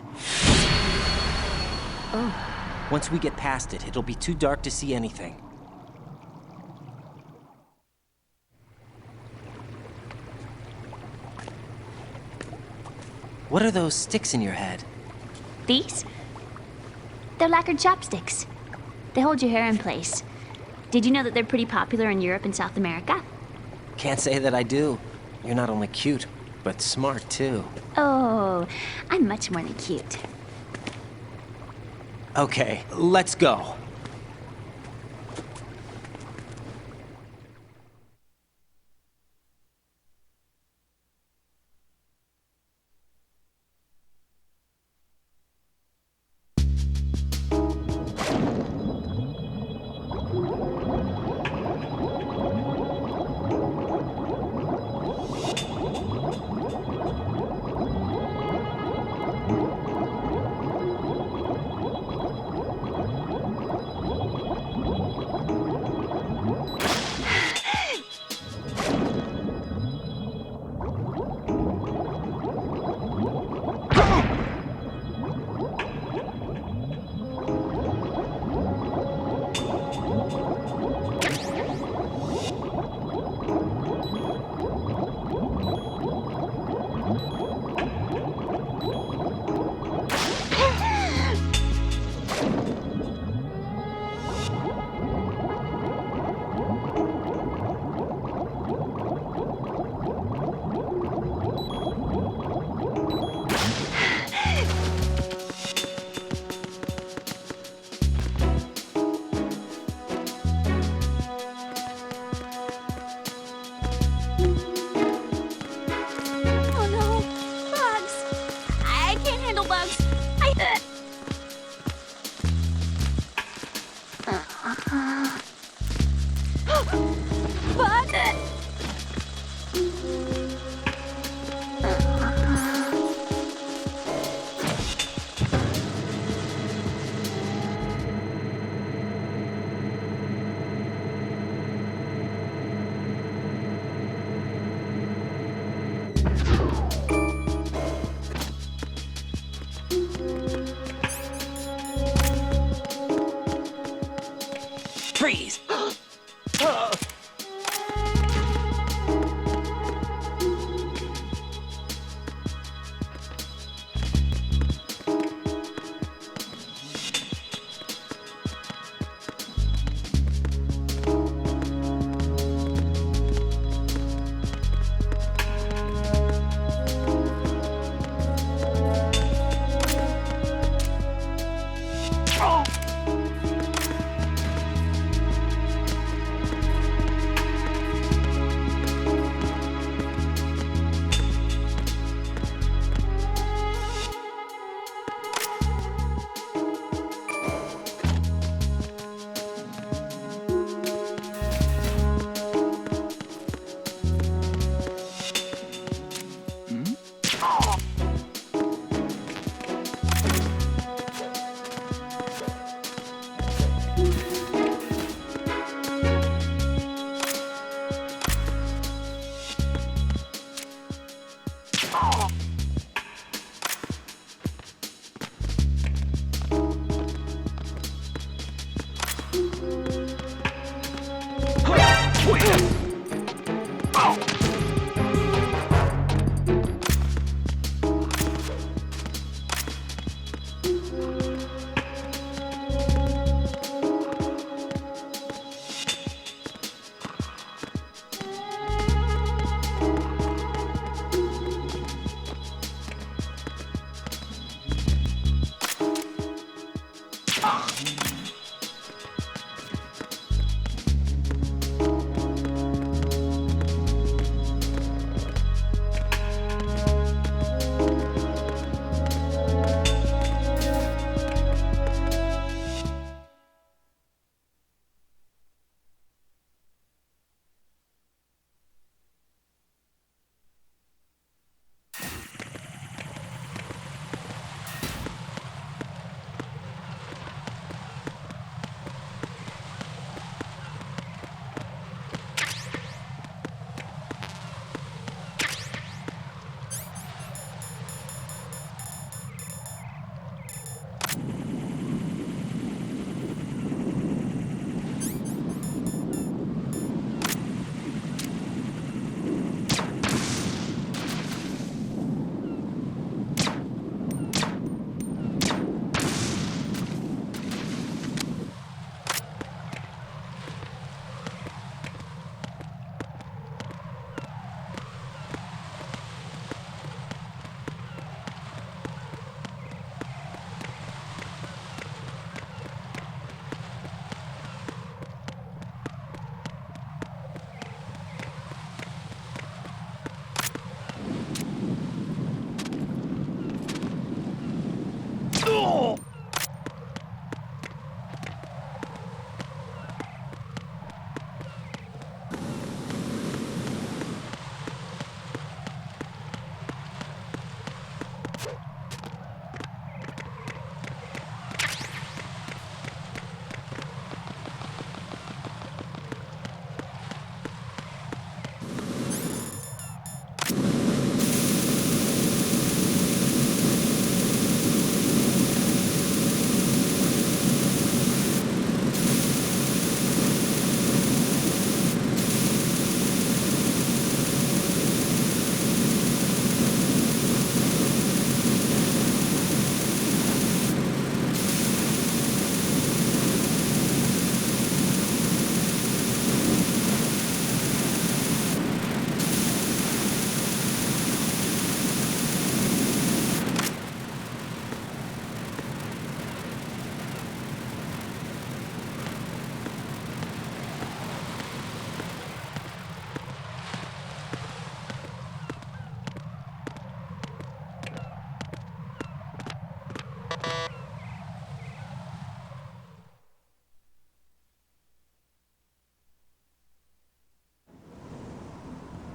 Oh. Once we get past it, it'll be too dark to see anything. What are those sticks in your head? These? They're lacquered chopsticks. They hold your hair in place. Did you know that they're pretty popular in Europe and South America? Can't say that I do. You're not only cute, but smart too. Oh, I'm much more than cute. Okay, let's go. Freeze!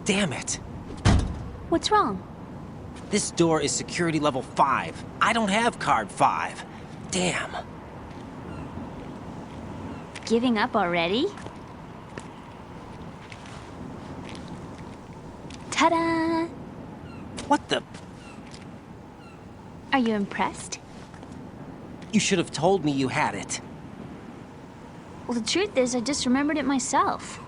Damn it. What's wrong? This door is security level 5. I don't have card 5. Damn. Giving up already? Ta-da! What the? Are you impressed? You should have told me you had it. Well, the truth is, I just remembered it myself.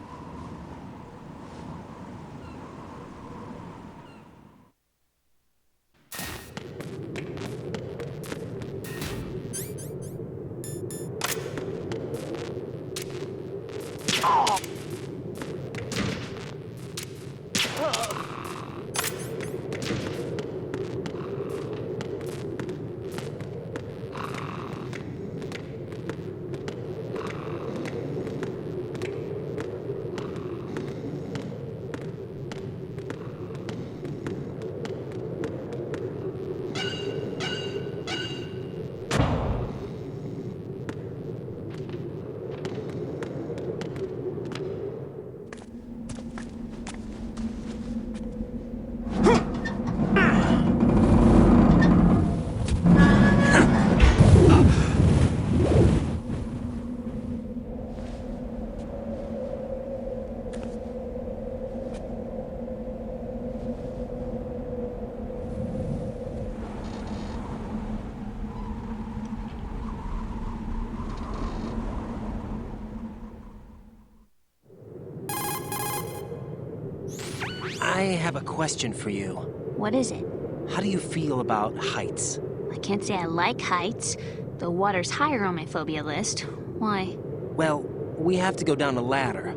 I have a question for you. What is it? How do you feel about heights? I can't say I like heights, though water's higher on my phobia list. Why? Well, we have to go down a ladder.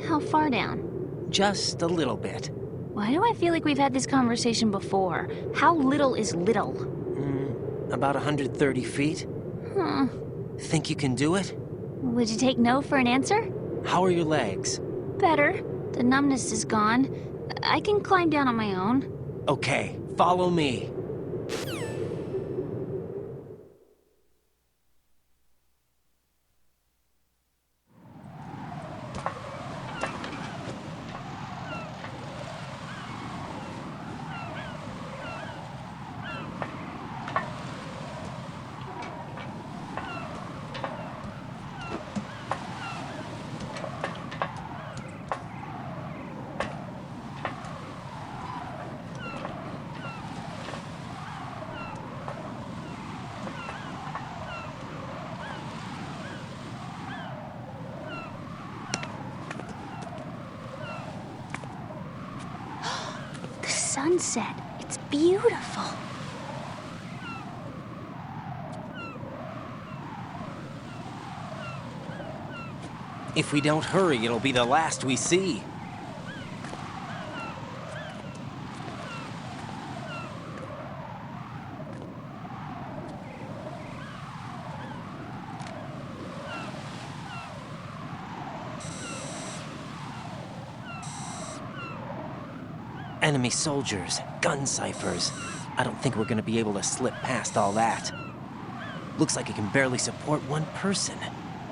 How far down? Just a little bit. Why do I feel like we've had this conversation before? How little is little? About 130 feet. Huh. Think you can do it? Would you take no for an answer? How are your legs? Better. The numbness is gone. I can climb down on my own. Okay, follow me. Sunset. It's beautiful. If we don't hurry, it'll be the last we see. Enemy soldiers, gun ciphers. I don't think we're gonna be able to slip past all that. Looks like it can barely support one person.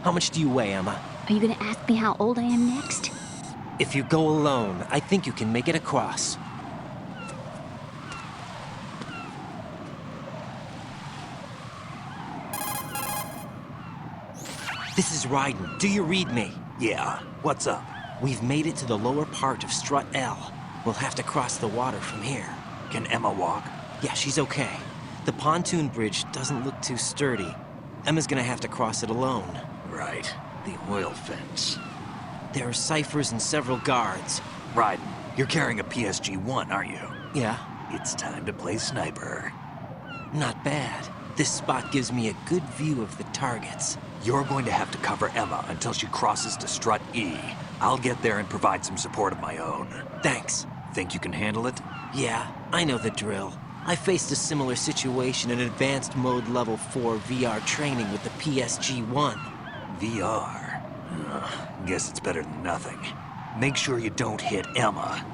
How much do you weigh, Emma? Are you gonna ask me how old I am next? If you go alone, I think you can make it across. This is Raiden. Do you read me? Yeah. What's up? We've made it to the lower part of Strut L. We'll have to cross the water from here. Can Emma walk? Yeah, she's okay. The pontoon bridge doesn't look too sturdy. Emma's gonna have to cross it alone. Right. The oil fence. There are ciphers and several guards. Raiden, you're carrying a PSG-1, aren't you? Yeah. It's time to play sniper. Not bad. This spot gives me a good view of the targets. You're going to have to cover Emma until she crosses to Strut E. I'll get there and provide some support of my own. Thanks. Think you can handle it? Yeah, I know the drill. I faced a similar situation in advanced mode level 4 VR training with the PSG-1. VR? Guess it's better than nothing. Make sure you don't hit Emma.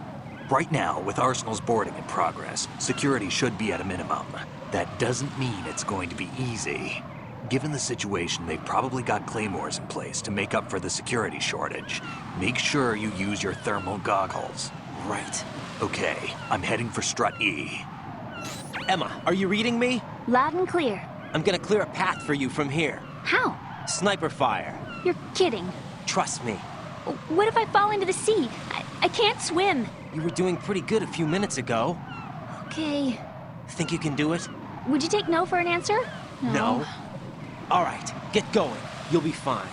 Right now, with Arsenal's boarding in progress, security should be at a minimum. That doesn't mean it's going to be easy. Given the situation, they've probably got claymores in place to make up for the security shortage. Make sure you use your thermal goggles. Right. Okay, I'm heading for strut E. Emma, are you reading me? Loud and clear. I'm gonna clear a path for you from here. How? Sniper fire. You're kidding. Trust me. What if I fall into the sea? I can't swim. You were doing pretty good a few minutes ago. Okay. Think you can do it? Would you take no for an answer? No. All right, get going. You'll be fine.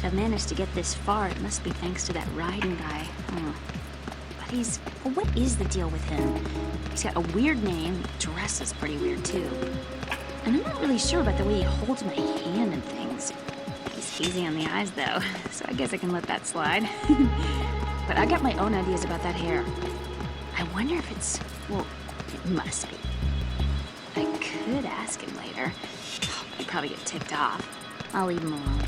I've managed to get this far, it must be thanks to that Raiden guy. But well, what is the deal with him? He's got a weird name, dresses pretty weird too. And I'm not really sure about the way he holds my hand and things. He's easy on the eyes though, so I guess I can let that slide. But I got my own ideas about that hair. I wonder if it's, well, it must be. I could ask him later. He'd probably get ticked off. I'll leave him alone.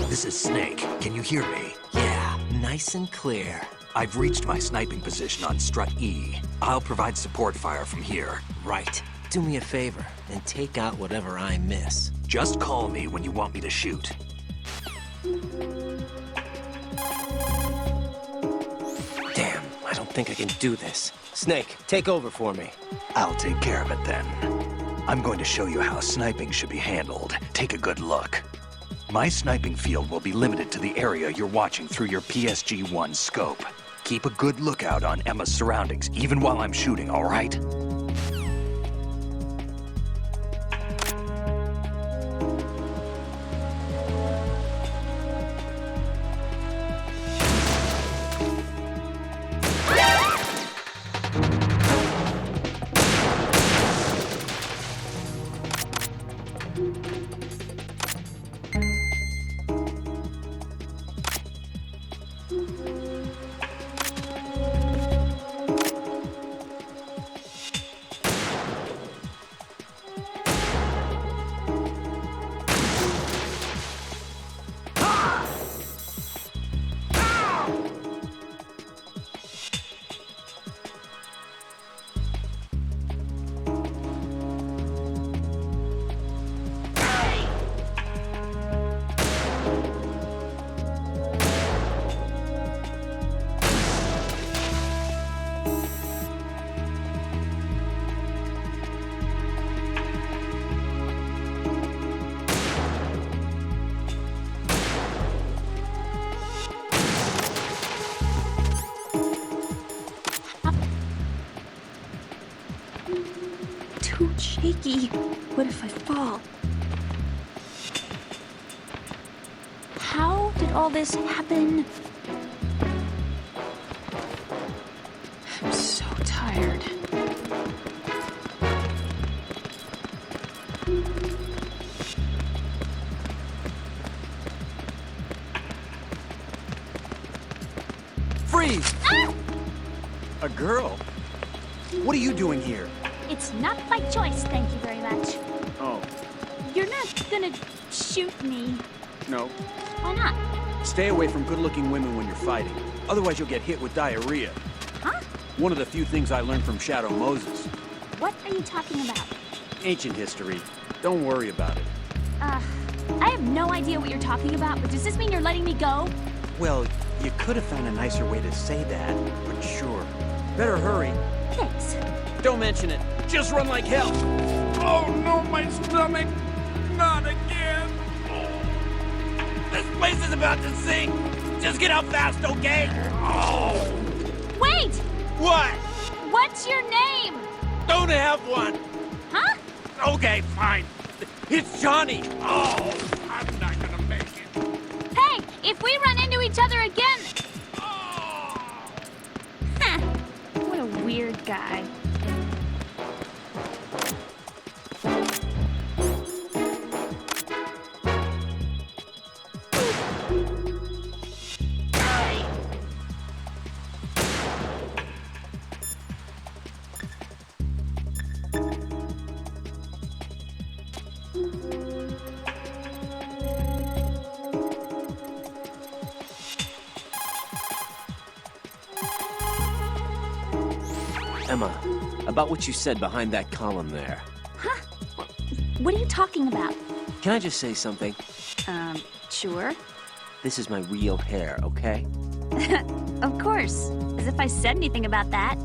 This is Snake. Can you hear me? Yeah, nice and clear. I've reached my sniping position on strut E. I'll provide support fire from here. Right. Do me a favor and take out whatever I miss. Just call me when you want me to shoot. think I can do this. Snake, take over for me. I'll take care of it then. I'm going to show you how sniping should be handled. Take a good look. My sniping field will be limited to the area you're watching through your PSG-1 scope. Keep a good lookout on Emma's surroundings, even while I'm shooting, all right? Too shaky. What if I fall? How did all this happen? I'm so tired. Freeze! Ah! A girl? What are you doing here? It's not by choice, thank you very much. Oh, You're not gonna shoot me. no. Why not? Stay away from good-looking women when you're fighting. Otherwise you'll get hit with diarrhea. Huh? One of the few things I learned from Shadow Moses. What are you talking about? Ancient history. Don't worry about it. I have no idea what you're talking about, but does this mean you're letting me go? Well, you could have found a nicer way to say that, but sure. Better hurry. Thanks. Don't mention it. Just run like hell. Oh no, my stomach! Not again! This place is about to sink! Just get out fast, okay? Oh! Wait! What? What's your name? Don't have one! Huh? Okay, fine. It's Johnny! Oh, I'm not gonna make it. Hey, if we run into each other again... Huh. What a weird guy. Emma, about what you said behind that column there. Huh? What are you talking about? Can I just say something? Sure. This is my real hair, okay? Of course. As if I said anything about that.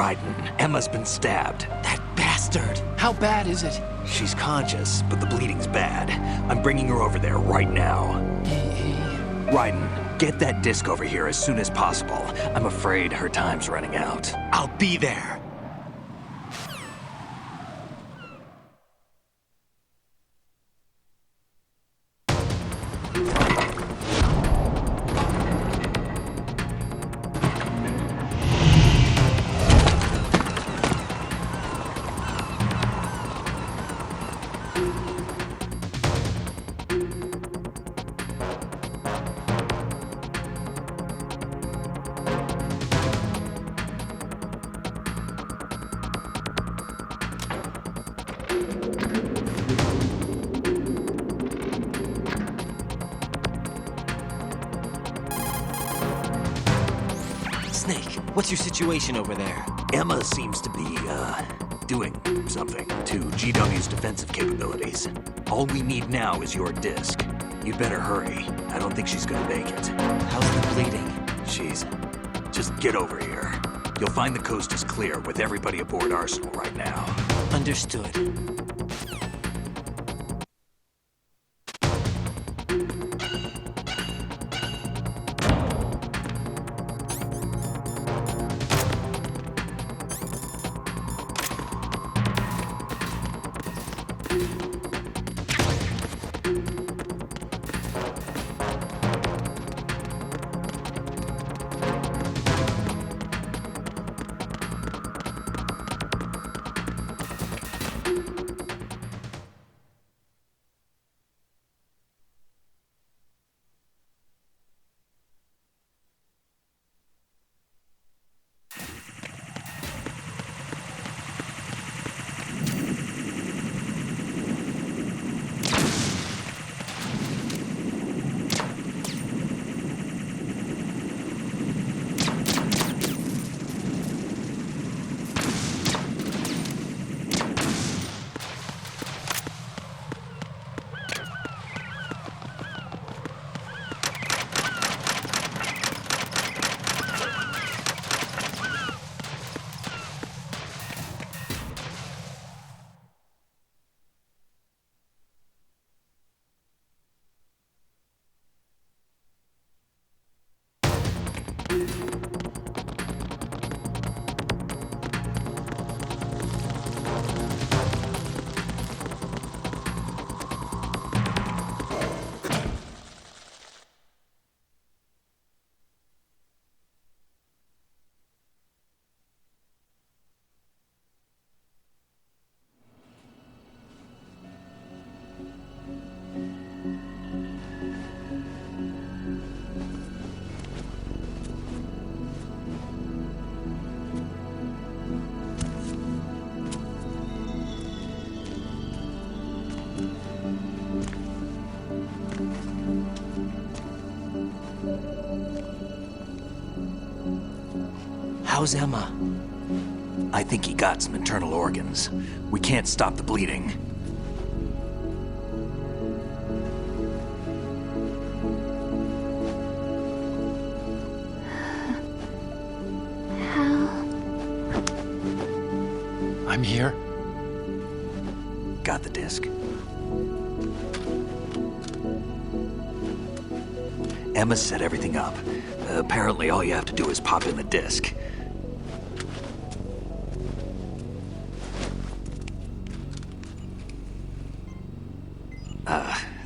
Raiden, Emma's been stabbed. That bastard! How bad is it? She's conscious, but the bleeding's bad. I'm bringing her over there right now. Raiden, get that disc over here as soon as possible. I'm afraid her time's running out. I'll be there. What's your situation over there? Emma seems to be, doing something to GW's defensive capabilities. All we need now is your disc. You'd better hurry. I don't think she's gonna make it. How's the bleeding? Just get over here. You'll find the coast is clear with everybody aboard Arsenal right now. Understood. How's Emma? I think he got some internal organs. We can't stop the bleeding. Hal? I'm here. Got the disc. Emma set everything up. Apparently all you have to do is pop in the disc.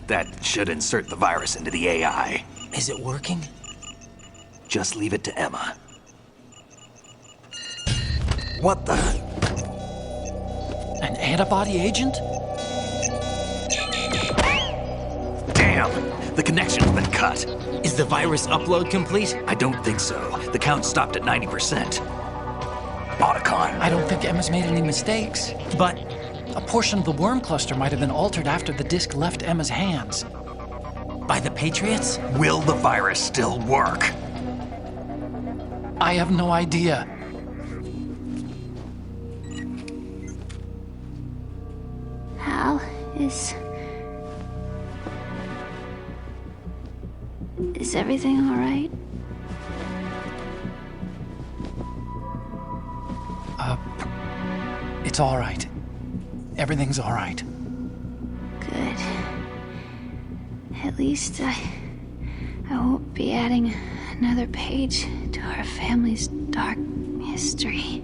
That should insert the virus into the AI. Is it working? Just leave it to Emma. What the? An antibody agent? Damn! The connection's been cut. Is the virus upload complete? I don't think so. The count stopped at 90%. Otacon. I don't think Emma's made any mistakes. But a portion of the worm cluster might have been altered after the disc left Emma's hands. By the Patriots? Will the virus still work? I have no idea. Hal, is everything all right? It's all right. Everything's all right. Good. At least I won't be adding another page to our family's dark history.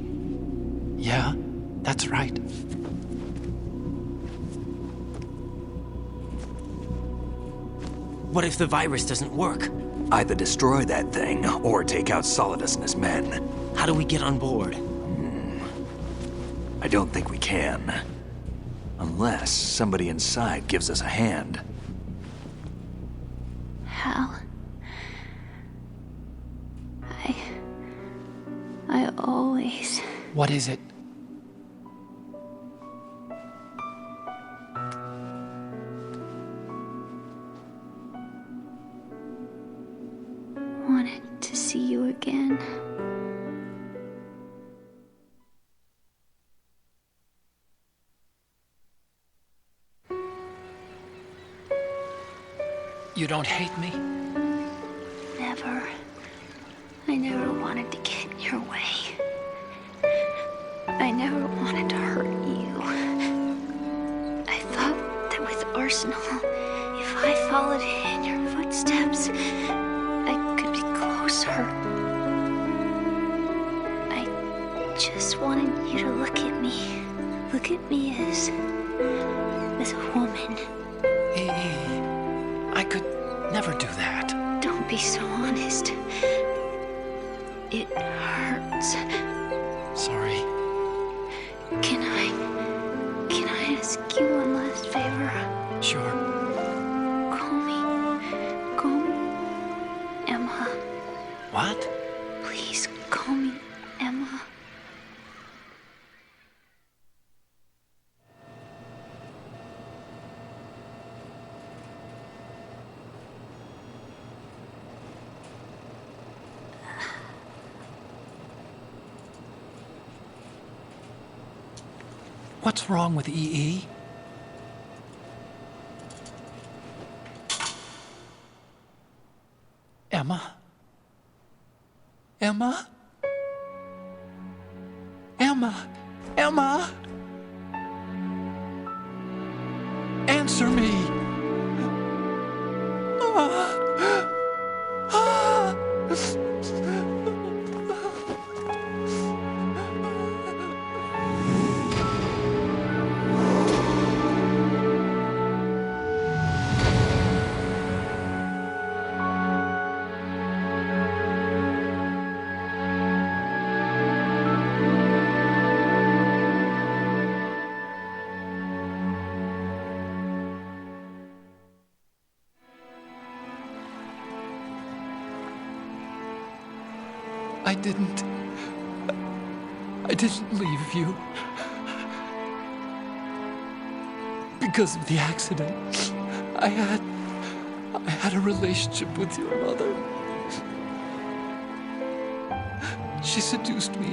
Yeah, that's right. What if the virus doesn't work? Either destroy that thing, or take out Solidus and his men. How do we get on board? I don't think we can. Unless somebody inside gives us a hand. Hal, I always... What is it? wanted to see you again. You don't hate me? Never. I never wanted to get in your way. I never wanted to hurt you. I thought that with Arsenal, if I followed in your footsteps, I could be closer. I just wanted you to look at me. Look at me as a woman. I could never do that. Don't be so honest. It hurts. Sorry. Can I ask you one last favor? Sure. Call me Emma. What? Please call me Emma. What's wrong with EE? Emma? Emma? Emma? Emma? Answer me! I didn't leave you. Because of the accident, I had a relationship with your mother. She seduced me.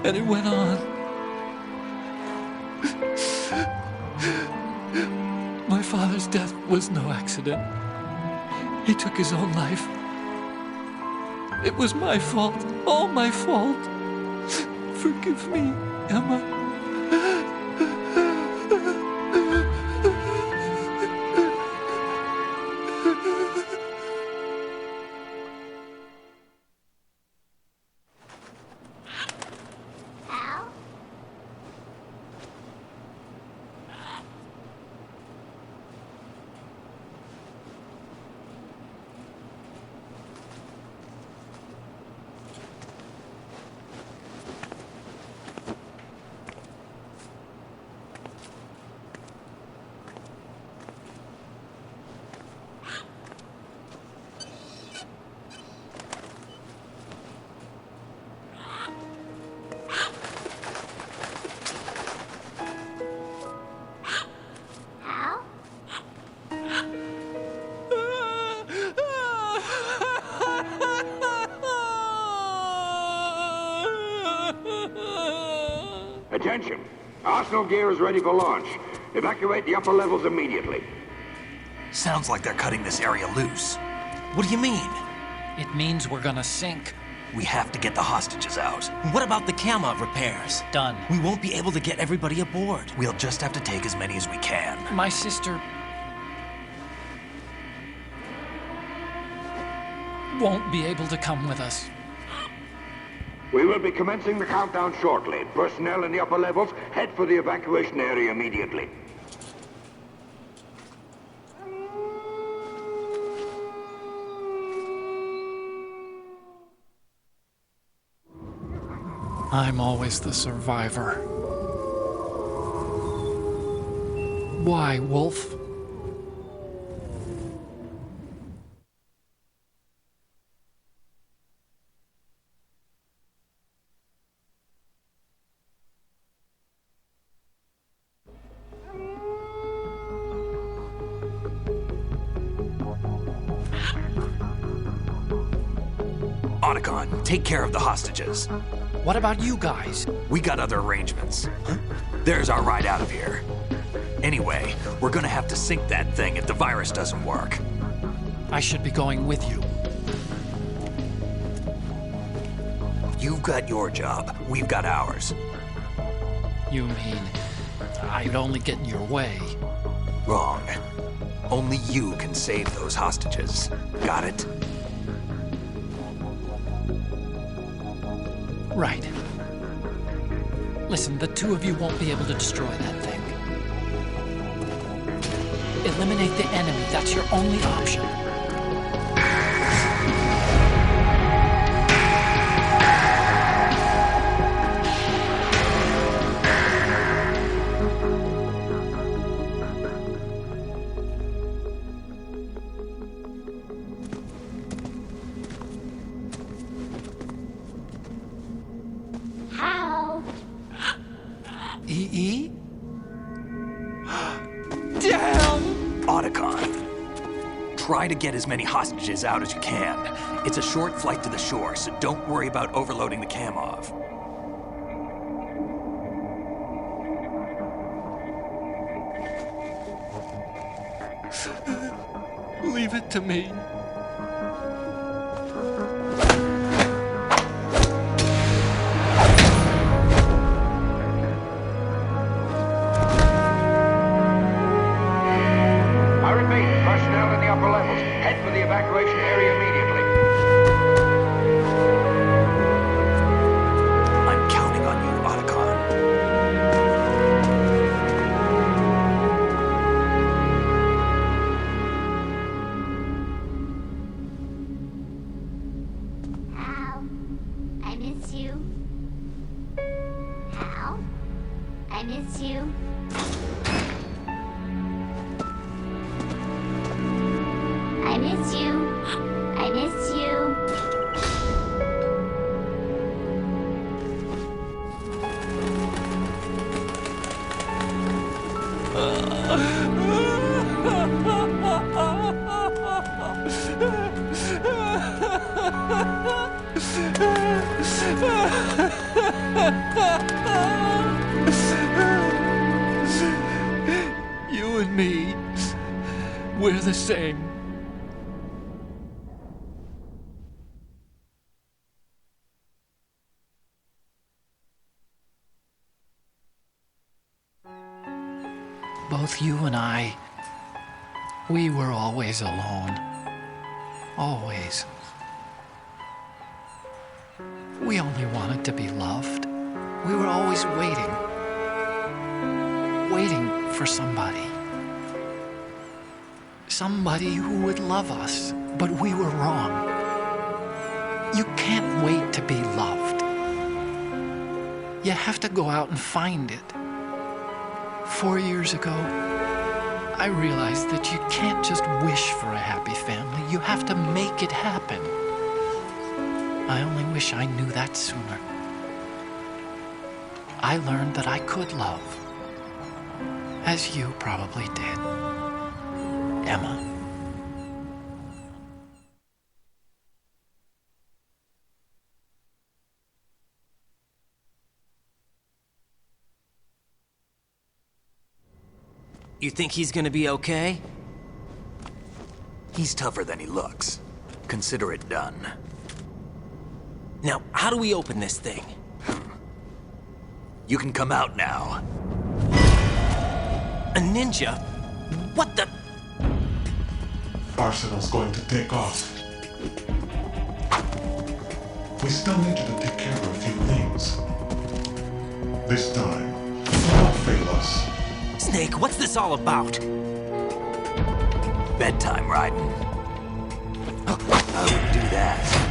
And it went on. My father's death was no accident. He took his own life. It was my fault, all my fault. Forgive me, Emma. Attention! Arsenal gear is ready for launch. Evacuate the upper levels immediately. Sounds like they're cutting this area loose. What do you mean? It means we're gonna sink. We have to get the hostages out. What about the camo repairs? Done. We won't be able to get everybody aboard. We'll just have to take as many as we can. My sister won't be able to come with us. We will be commencing the countdown shortly. Personnel in the upper levels, head for the evacuation area immediately. I'm always the survivor. Why, Wolf? Otacon, take care of the hostages. What about you guys? We got other arrangements. There's our ride out of here. Anyway, we're gonna have to sink that thing if the virus doesn't work. I should be going with you. You've got your job, we've got ours. You mean I'd only get in your way? Wrong. Only you can save those hostages. Got it? Right. Listen, the two of you won't be able to destroy that thing. Eliminate the enemy. That's your only option. EE? Damn! Otacon, try to get as many hostages out as you can. It's a short flight to the shore, so don't worry about overloading the Kamov. Leave it to me. Evacuation area immediately. I'm counting on you, Otacon. Hal, I miss you. Hal, I miss you. I miss you. I miss you. You and me, we're the same. Both you and I, we were always alone. Always. We only wanted to be loved. We were always waiting. Waiting for somebody. Somebody who would love us, but we were wrong. You can't wait to be loved. You have to go out and find it. 4 years ago, I realized that you can't just wish for a happy family. You have to make it happen. I only wish I knew that sooner. I learned that I could love, as you probably did, Emma. You think he's gonna be okay? He's tougher than he looks. Consider it done. Now, how do we open this thing? You can come out now. A ninja? What the? Arsenal's going to take off. We still need you to take care of a few things. This time, do not fail us. Snake, what's this all about? Bedtime, Raiden. I wouldn't do that.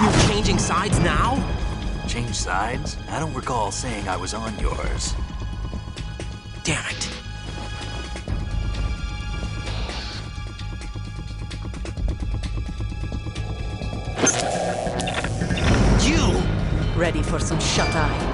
You're changing sides now? Change sides? I don't recall saying I was on yours. Damn it. You! Ready for some shut-eye?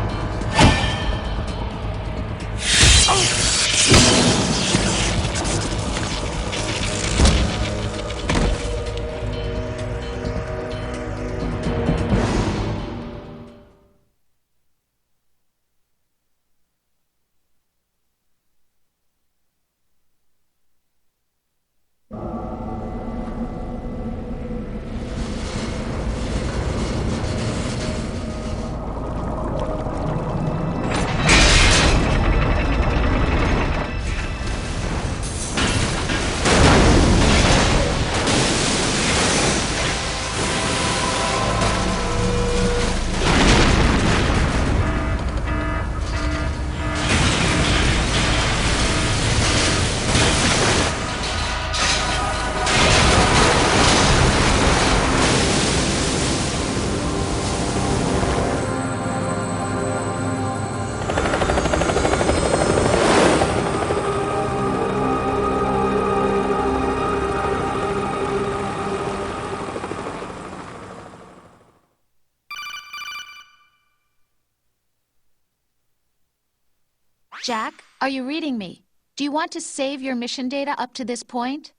Jack, are you reading me? Do you want to save your mission data up to this point?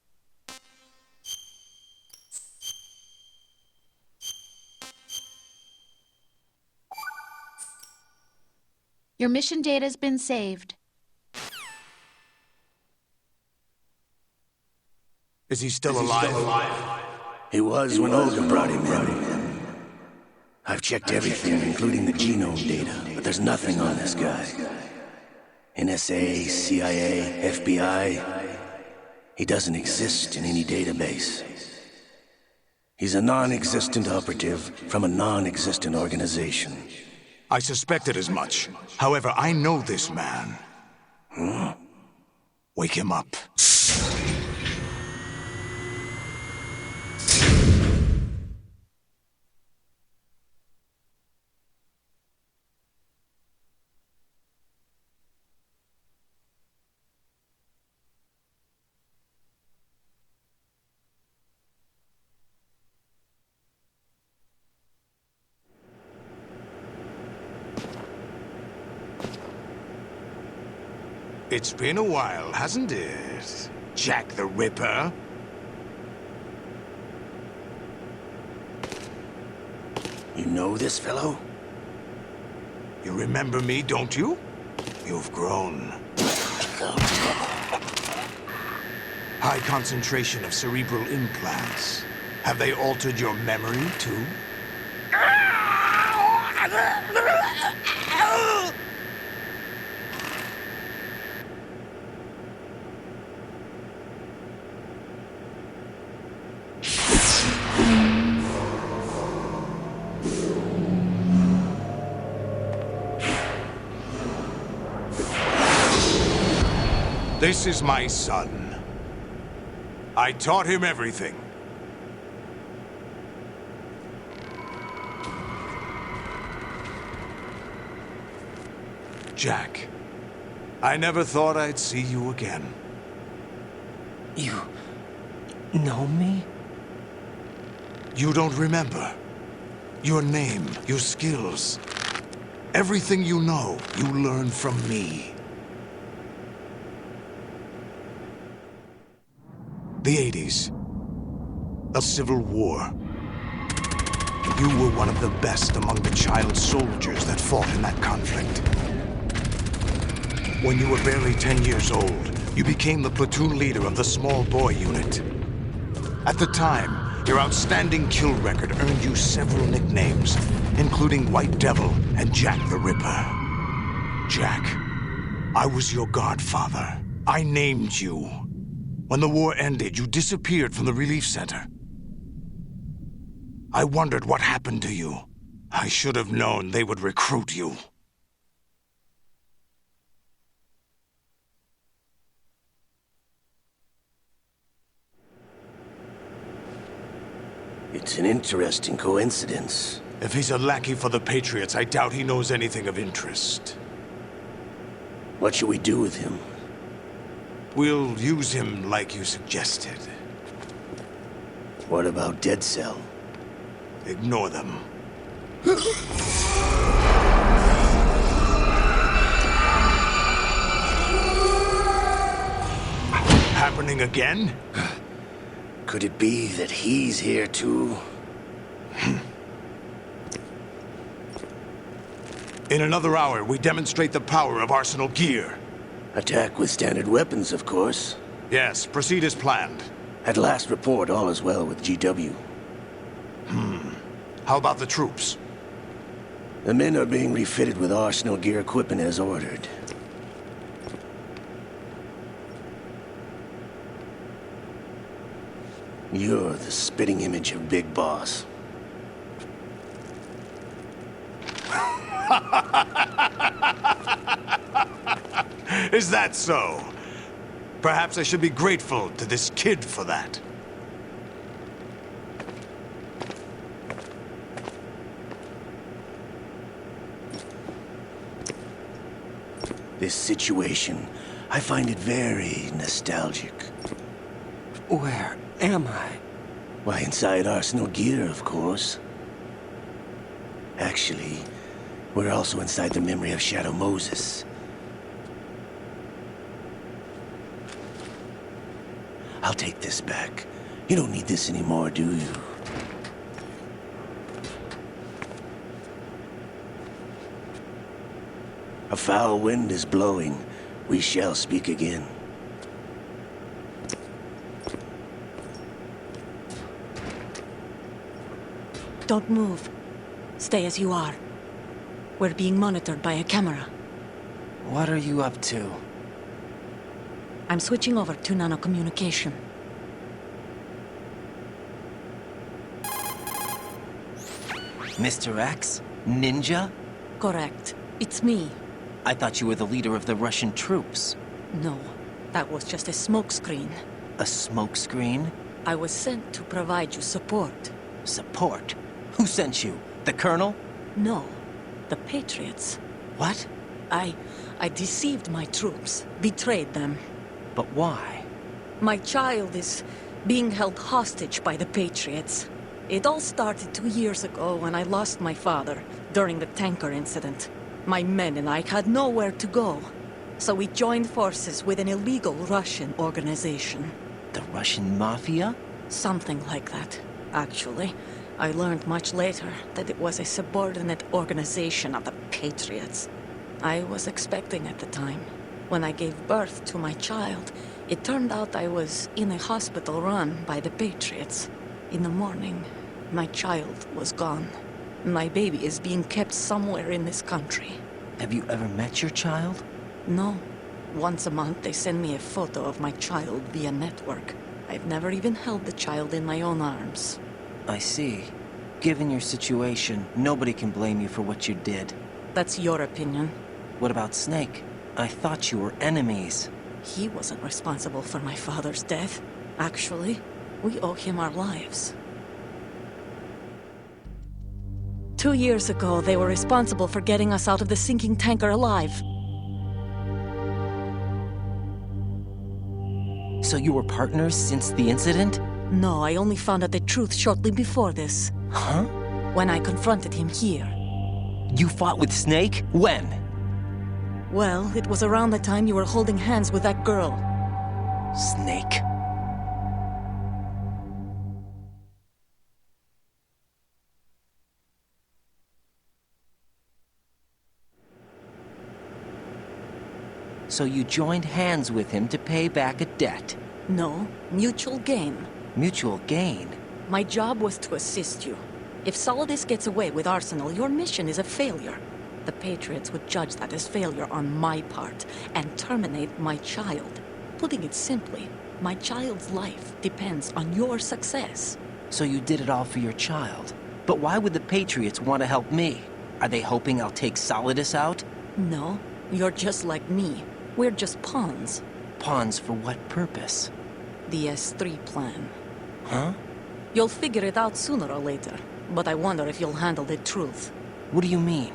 Your mission data's been saved. Is he still alive? He was when Olga brought him in. I've checked everything, including the genome data, but there's nothing on this guy. NSA, CIA, FBI. He doesn't exist in any database. He's a non-existent operative from a non-existent organization. I suspected as much. However, I know this man. Huh? Wake him up. It's been a while, hasn't it? Jack the Ripper? You know this fellow? You remember me, don't you? You've grown. High concentration of cerebral implants. Have they altered your memory, too? This is my son. I taught him everything. Jack, I never thought I'd see you again. You know me? You don't remember. Your name, your skills. Everything you know, you learned from me. The 80s. A civil war. You were one of the best among the child soldiers that fought in that conflict. When you were barely 10 years old, you became the platoon leader of the small boy unit. At the time, your outstanding kill record earned you several nicknames, including White Devil and Jack the Ripper. Jack, I was your godfather. I named you. When the war ended, you disappeared from the relief center. I wondered what happened to you. I should have known they would recruit you. It's an interesting coincidence. If he's a lackey for the Patriots, I doubt he knows anything of interest. What should we do with him? We'll use him like you suggested. What about Dead Cell? Ignore them. Happening again? Could it be that he's here too? In another hour, we demonstrate the power of Arsenal gear. Attack with standard weapons, of course. Yes, proceed as planned. At last report, all is well with GW. How about the troops? The men are being refitted with Arsenal gear equipment as ordered. You're the spitting image of Big Boss. Is that so? Perhaps I should be grateful to this kid for that. This situation, I find it very nostalgic. Where am I? Why, inside Arsenal gear, of course. Actually, we're also inside the memory of Shadow Moses. I'll take this back. You don't need this anymore, do you? A foul wind is blowing. We shall speak again. Don't move. Stay as you are. We're being monitored by a camera. What are you up to? I'm switching over to nanocommunication. Mr. X? Ninja? Correct. It's me. I thought you were the leader of the Russian troops. No, that was just a smokescreen. A smokescreen? I was sent to provide you support. Support? Who sent you? The Colonel? No, the Patriots. What? I deceived my troops, betrayed them. But why? My child is being held hostage by the Patriots. It all started 2 years ago when I lost my father during the tanker incident. My men and I had nowhere to go, so we joined forces with an illegal Russian organization. The Russian Mafia? Something like that, actually. I learned much later that it was a subordinate organization of the Patriots. I was expecting at the time. When I gave birth to my child, it turned out I was in a hospital run by the Patriots. In the morning, my child was gone. My baby is being kept somewhere in this country. Have you ever met your child? No. Once a month, they send me a photo of my child via network. I've never even held the child in my own arms. I see. Given your situation, nobody can blame you for what you did. That's your opinion. What about Snake? I thought you were enemies. He wasn't responsible for my father's death. Actually, we owe him our lives. 2 years ago, they were responsible for getting us out of the sinking tanker alive. So you were partners since the incident? No, I only found out the truth shortly before this. Huh? When I confronted him here. You fought with Snake? When? Well, it was around the time you were holding hands with that girl. Snake. So you joined hands with him to pay back a debt? No, mutual gain. Mutual gain? My job was to assist you. If Solidus gets away with Arsenal, your mission is a failure. The Patriots would judge that as failure on my part, and terminate my child. Putting it simply, my child's life depends on your success. So you did it all for your child. But why would the Patriots want to help me? Are they hoping I'll take Solidus out? No, you're just like me. We're just pawns. Pawns for what purpose? The S3 plan. Huh? You'll figure it out sooner or later, but I wonder if you'll handle the truth. What do you mean?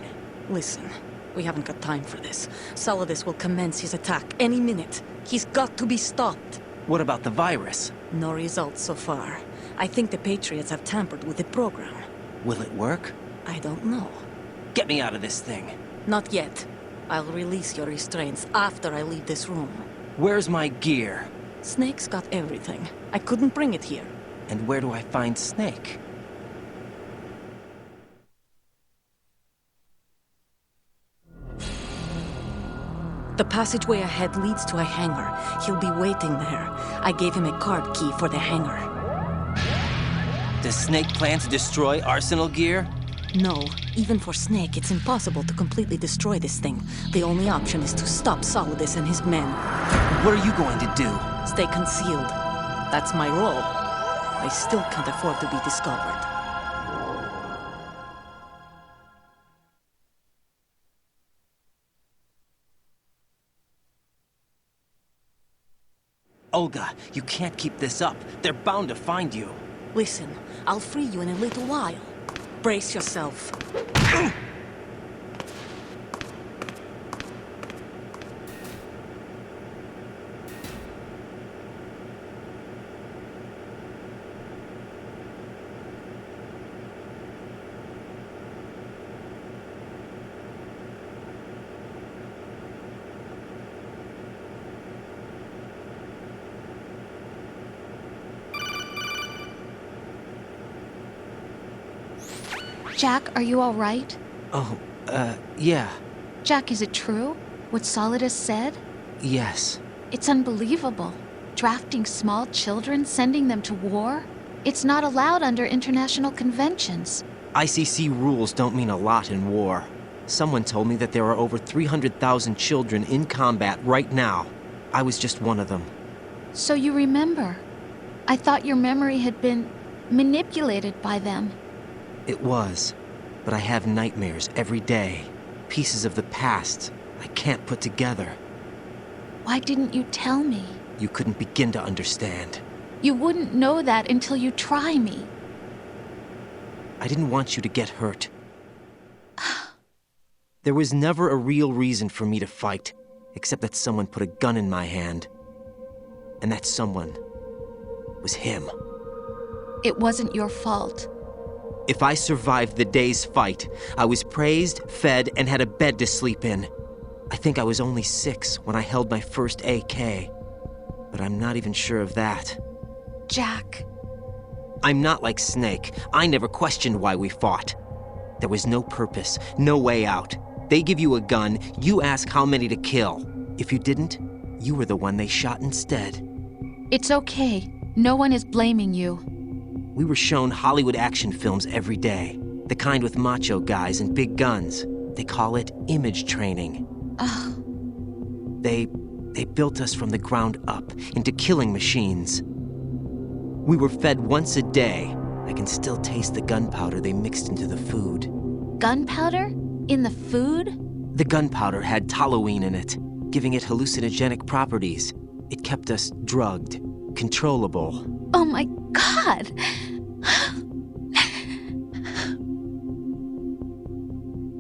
Listen, we haven't got time for this. Solidus will commence his attack any minute. He's got to be stopped. What about the virus? No results so far. I think the Patriots have tampered with the program. Will it work? I don't know. Get me out of this thing. Not yet. I'll release your restraints after I leave this room. Where's my gear? Snake's got everything. I couldn't bring it here. And where do I find Snake? The passageway ahead leads to a hangar. He'll be waiting there. I gave him a card key for the hangar. Does Snake plan to destroy Arsenal gear? No. Even for Snake, it's impossible to completely destroy this thing. The only option is to stop Solidus and his men. What are you going to do? Stay concealed. That's my role. I still can't afford to be discovered. Olga, you can't keep this up. They're bound to find you. Listen, I'll free you in a little while. Brace yourself. Jack, are you all right? Oh, yeah. Jack, is it true? What Solidus said? Yes. It's unbelievable. Drafting small children, sending them to war? It's not allowed under international conventions. ICC rules don't mean a lot in war. Someone told me that there are over 300,000 children in combat right now. I was just one of them. So you remember. I thought your memory had been manipulated by them. It was, but I have nightmares every day. Pieces of the past I can't put together. Why didn't you tell me? You couldn't begin to understand. You wouldn't know that until you try me. I didn't want you to get hurt. There was never a real reason for me to fight, except that someone put a gun in my hand. And that someone was him. It wasn't your fault. If I survived the day's fight, I was praised, fed, and had a bed to sleep in. I think I was only 6 when I held my first AK. But I'm not even sure of that. Jack, I'm not like Snake. I never questioned why we fought. There was no purpose, no way out. They give you a gun, you ask how many to kill. If you didn't, you were the one they shot instead. It's okay. No one is blaming you. We were shown Hollywood action films every day. The kind with macho guys and big guns. They call it image training. They built us from the ground up into killing machines. We were fed once a day. I can still taste the gunpowder they mixed into the food. Gunpowder? In the food? The gunpowder had toluene in it, giving it hallucinogenic properties. It kept us drugged, controllable. Oh my God!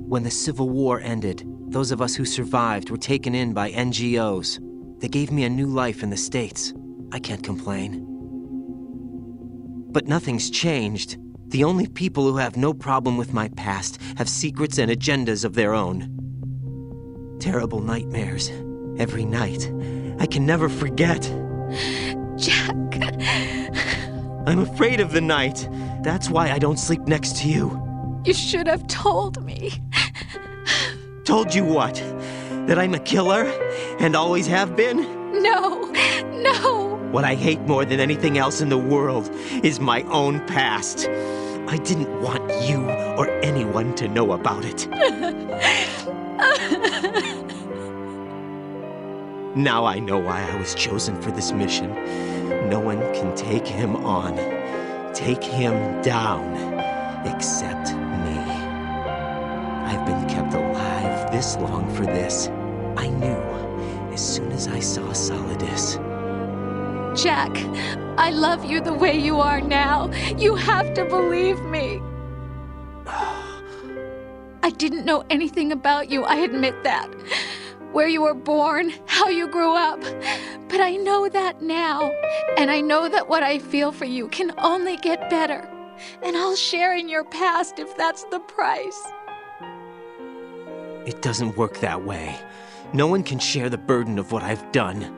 When the Civil War ended, those of us who survived were taken in by NGOs. They gave me a new life in the States. I can't complain. But nothing's changed. The only people who have no problem with my past have secrets and agendas of their own. Terrible nightmares. Every night. I can never forget. Jack. I'm afraid of the night. That's why I don't sleep next to you. You should have told me. Told you what? That I'm a killer? And always have been? No. What I hate more than anything else in the world is my own past. I didn't want you or anyone to know about it. Now I know why I was chosen for this mission. No one can take him on, take him down, except me. I've been kept alive this long for this. I knew as soon as I saw Solidus. Jack, I love you the way you are now. You have to believe me. I didn't know anything about you, I admit that. Where you were born, how you grew up. But I know that now. And I know that what I feel for you can only get better. And I'll share in your past if that's the price. It doesn't work that way. No one can share the burden of what I've done.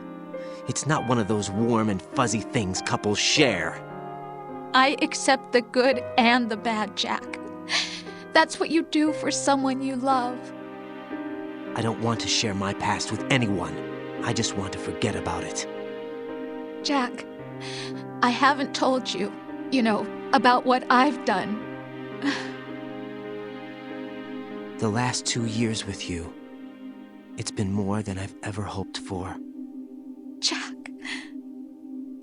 It's not one of those warm and fuzzy things couples share. I accept the good and the bad, Jack. That's what you do for someone you love. I don't want to share my past with anyone. I just want to forget about it. Jack, I haven't told you, about what I've done. The last 2 years with you, it's been more than I've ever hoped for. Jack.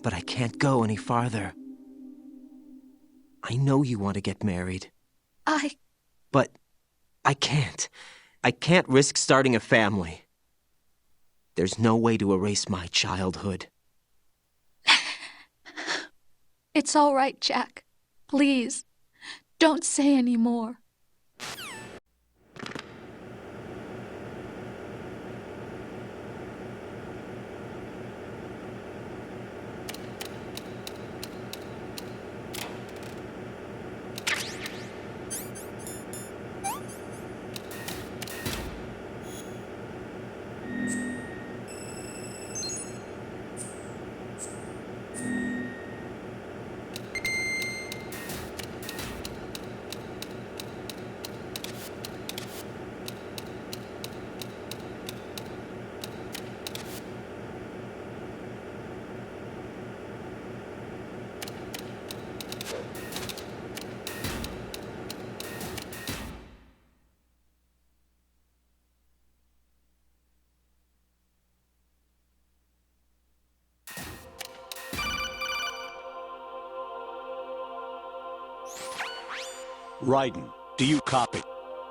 But I can't go any farther. I know you want to get married. But I can't. I can't risk starting a family. There's no way to erase my childhood. It's all right, Jack. Please, don't say any more. Raiden, do you copy?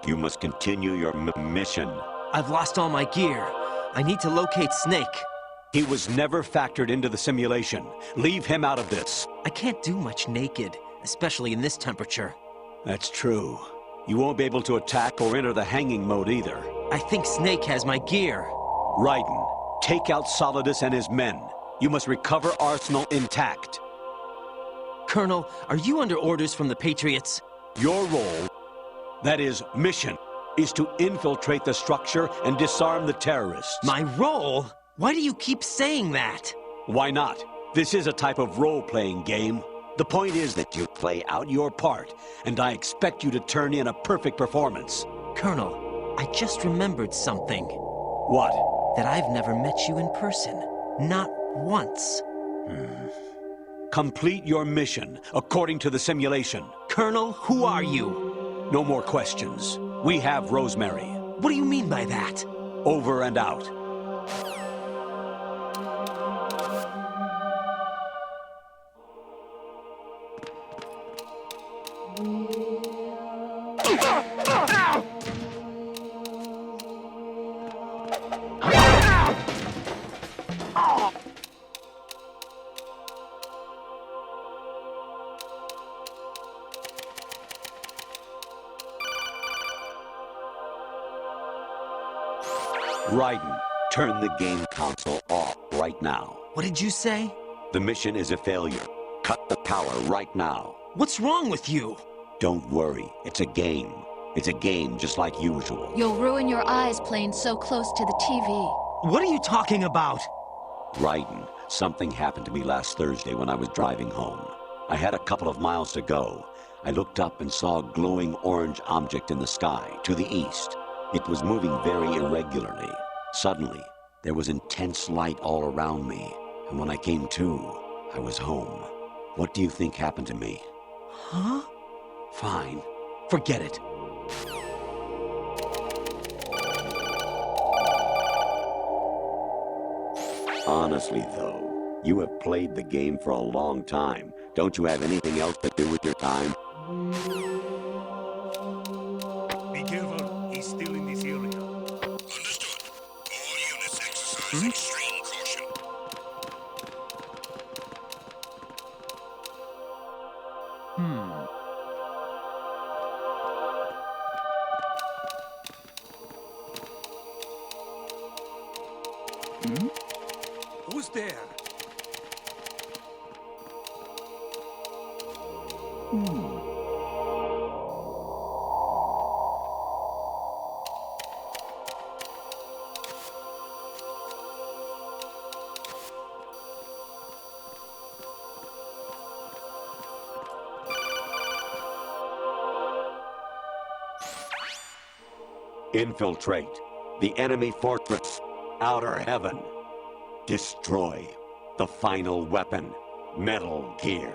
You must continue your mission. I've lost all my gear. I need to locate Snake. He was never factored into the simulation. Leave him out of this. I can't do much naked, especially in this temperature. That's true. You won't be able to attack or enter the hanging mode either. I think Snake has my gear. Raiden, take out Solidus and his men. You must recover Arsenal intact. Colonel, are you under orders from the Patriots? Your role, that is, mission, is to infiltrate the structure and disarm the terrorists. My role? Why do you keep saying that? Why not? This is a type of role-playing game. The point is that you play out your part, and I expect you to turn in a perfect performance. Colonel, I just remembered something. What? That I've never met you in person. Not once. Complete your mission, according to the simulation. Colonel, who are you? No more questions. We have Rosemary. What do you mean by that? Over and out. Raiden, turn the game console off right now. What did you say? The mission is a failure. Cut the power right now. What's wrong with you? Don't worry, it's a game. It's a game just like usual. You'll ruin your eyes playing so close to the TV. What are you talking about? Raiden, something happened to me last Thursday when I was driving home. I had a couple of miles to go. I looked up and saw a glowing orange object in the sky, to the east. It was moving very irregularly. Suddenly, there was intense light all around me, and when I came to, I was home. What do you think happened to me? Huh? Fine. Forget it. Honestly, though, you have played the game for a long time. Don't you have anything else to do with your time? Be careful. He's still in this area. Understood. All units exercise extreme caution. Who's there? Infiltrate the enemy fortress, outer heaven. Destroy the final weapon, Metal Gear.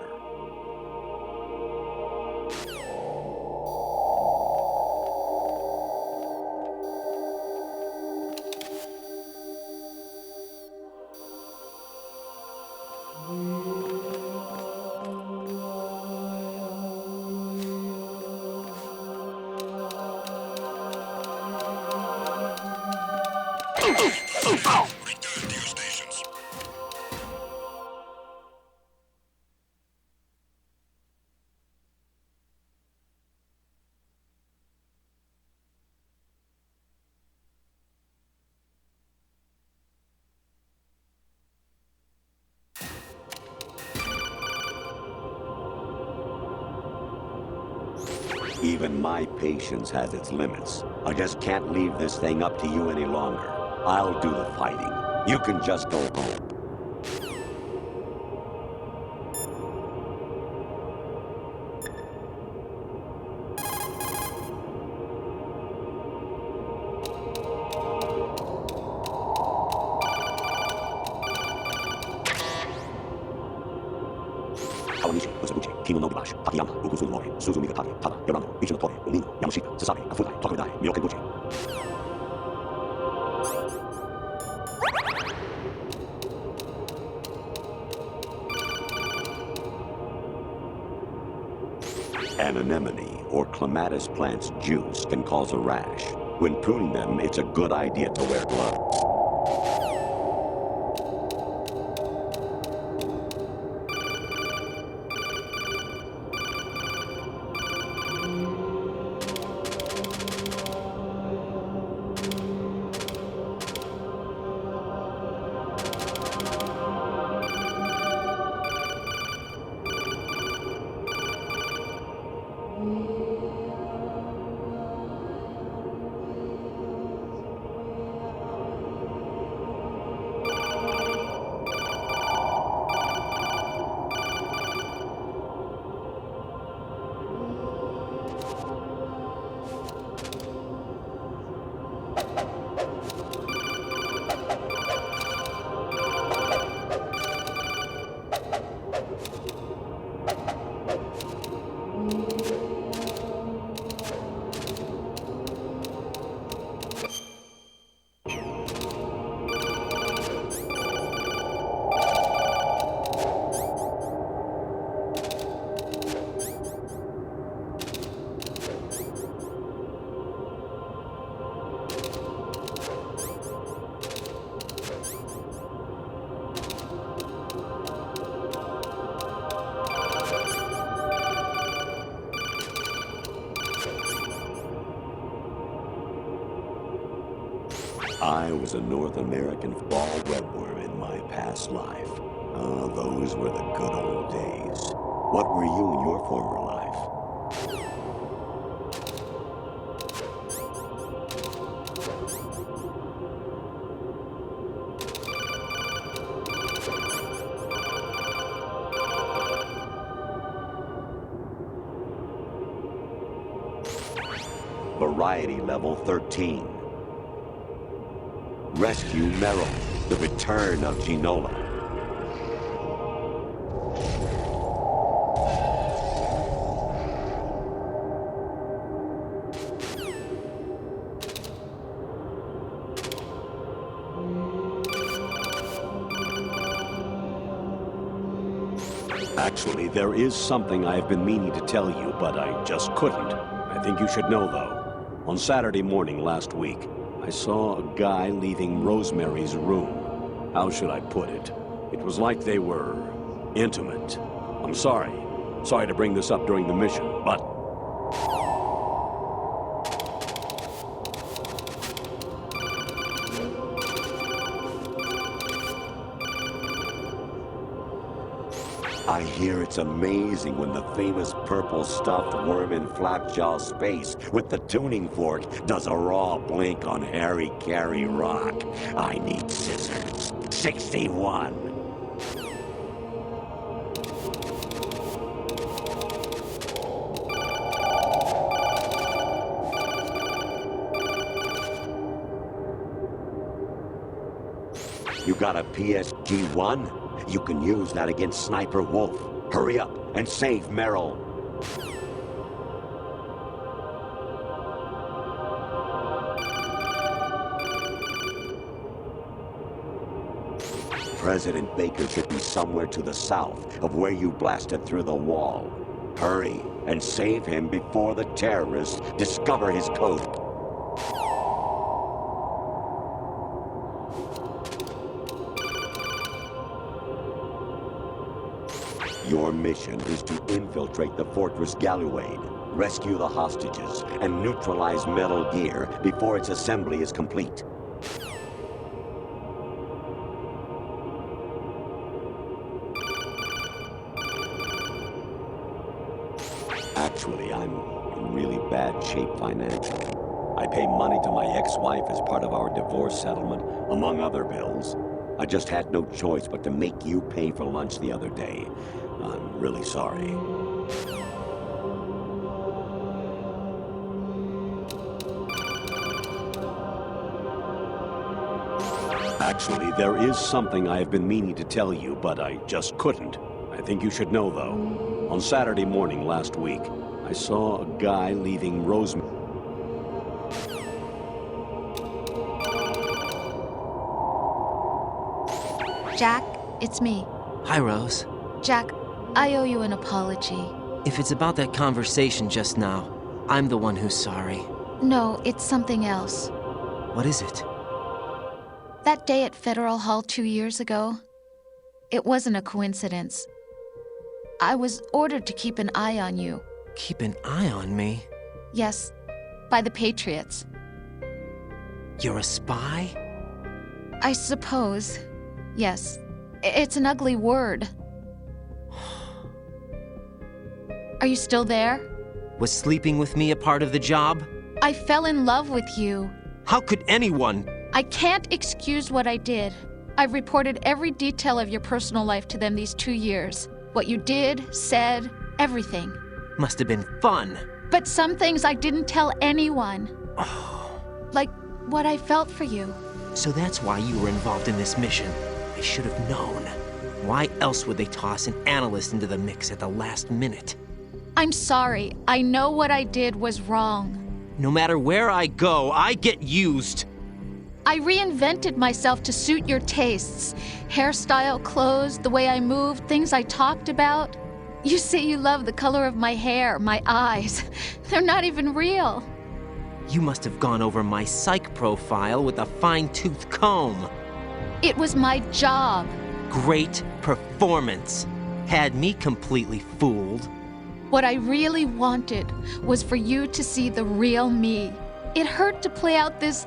Even my patience has its limits. I just can't leave this thing up to you any longer. I'll do the fighting. You can just go home. An anemone or clematis plant's juice can cause a rash. When pruning them, it's a good idea to wear gloves. I was a North American fall webworm in my past life. Oh, those were the good old days. What were you in your former life? Variety level 13. Rescue Merrill, the return of Ginola. Actually, there is something I've been meaning to tell you, but I just couldn't. I think you should know, though. On Saturday morning last week, I saw a guy leaving Rosemary's room. How should I put it? It was like they were intimate. I'm sorry. Sorry to bring this up during the mission, but... I hear it's amazing when the famous purple stuffed worm in Flapjaw space with the tuning fork does a raw blink on Harry Carey Rock. I need scissors. 61. You got a PSG-1? You can use that against Sniper Wolf. Hurry up and save Merrill. President Baker should be somewhere to the south of where you blasted through the wall. Hurry and save him before the terrorists discover his code. Your mission is to infiltrate the Fortress Galluade, rescue the hostages, and neutralize Metal Gear before its assembly is complete. Actually, I'm in really bad shape financially. I pay money to my ex-wife as part of our divorce settlement, among other bills. I just had no choice but to make you pay for lunch the other day. I'm really sorry. Actually, there is something I have been meaning to tell you, but I just couldn't. I think you should know, though. On Saturday morning last week, I saw a guy leaving Rosemary. Jack, it's me. Hi, Rose. Jack, I owe you an apology. If it's about that conversation just now, I'm the one who's sorry. No, it's something else. What is it? That day at Federal Hall 2 years ago, it wasn't a coincidence. I was ordered to keep an eye on you. Keep an eye on me? Yes, by the Patriots. You're a spy? I suppose. Yes. It's an ugly word. Are you still there? Was sleeping with me a part of the job? I fell in love with you. How could anyone? I can't excuse what I did. I've reported every detail of your personal life to them these 2 years. What you did, said, everything. Must have been fun. But some things I didn't tell anyone. Like what I felt for you. So that's why you were involved in this mission. I should have known. Why else would they toss an analyst into the mix at the last minute? I'm sorry. I know what I did was wrong. No matter where I go, I get used. I reinvented myself to suit your tastes. Hairstyle, clothes, the way I moved, things I talked about. You say you love the color of my hair, my eyes. They're not even real. You must have gone over my psych profile with a fine-tooth comb. It was my job. Great performance. Had me completely fooled. What I really wanted was for you to see the real me. It hurt to play out this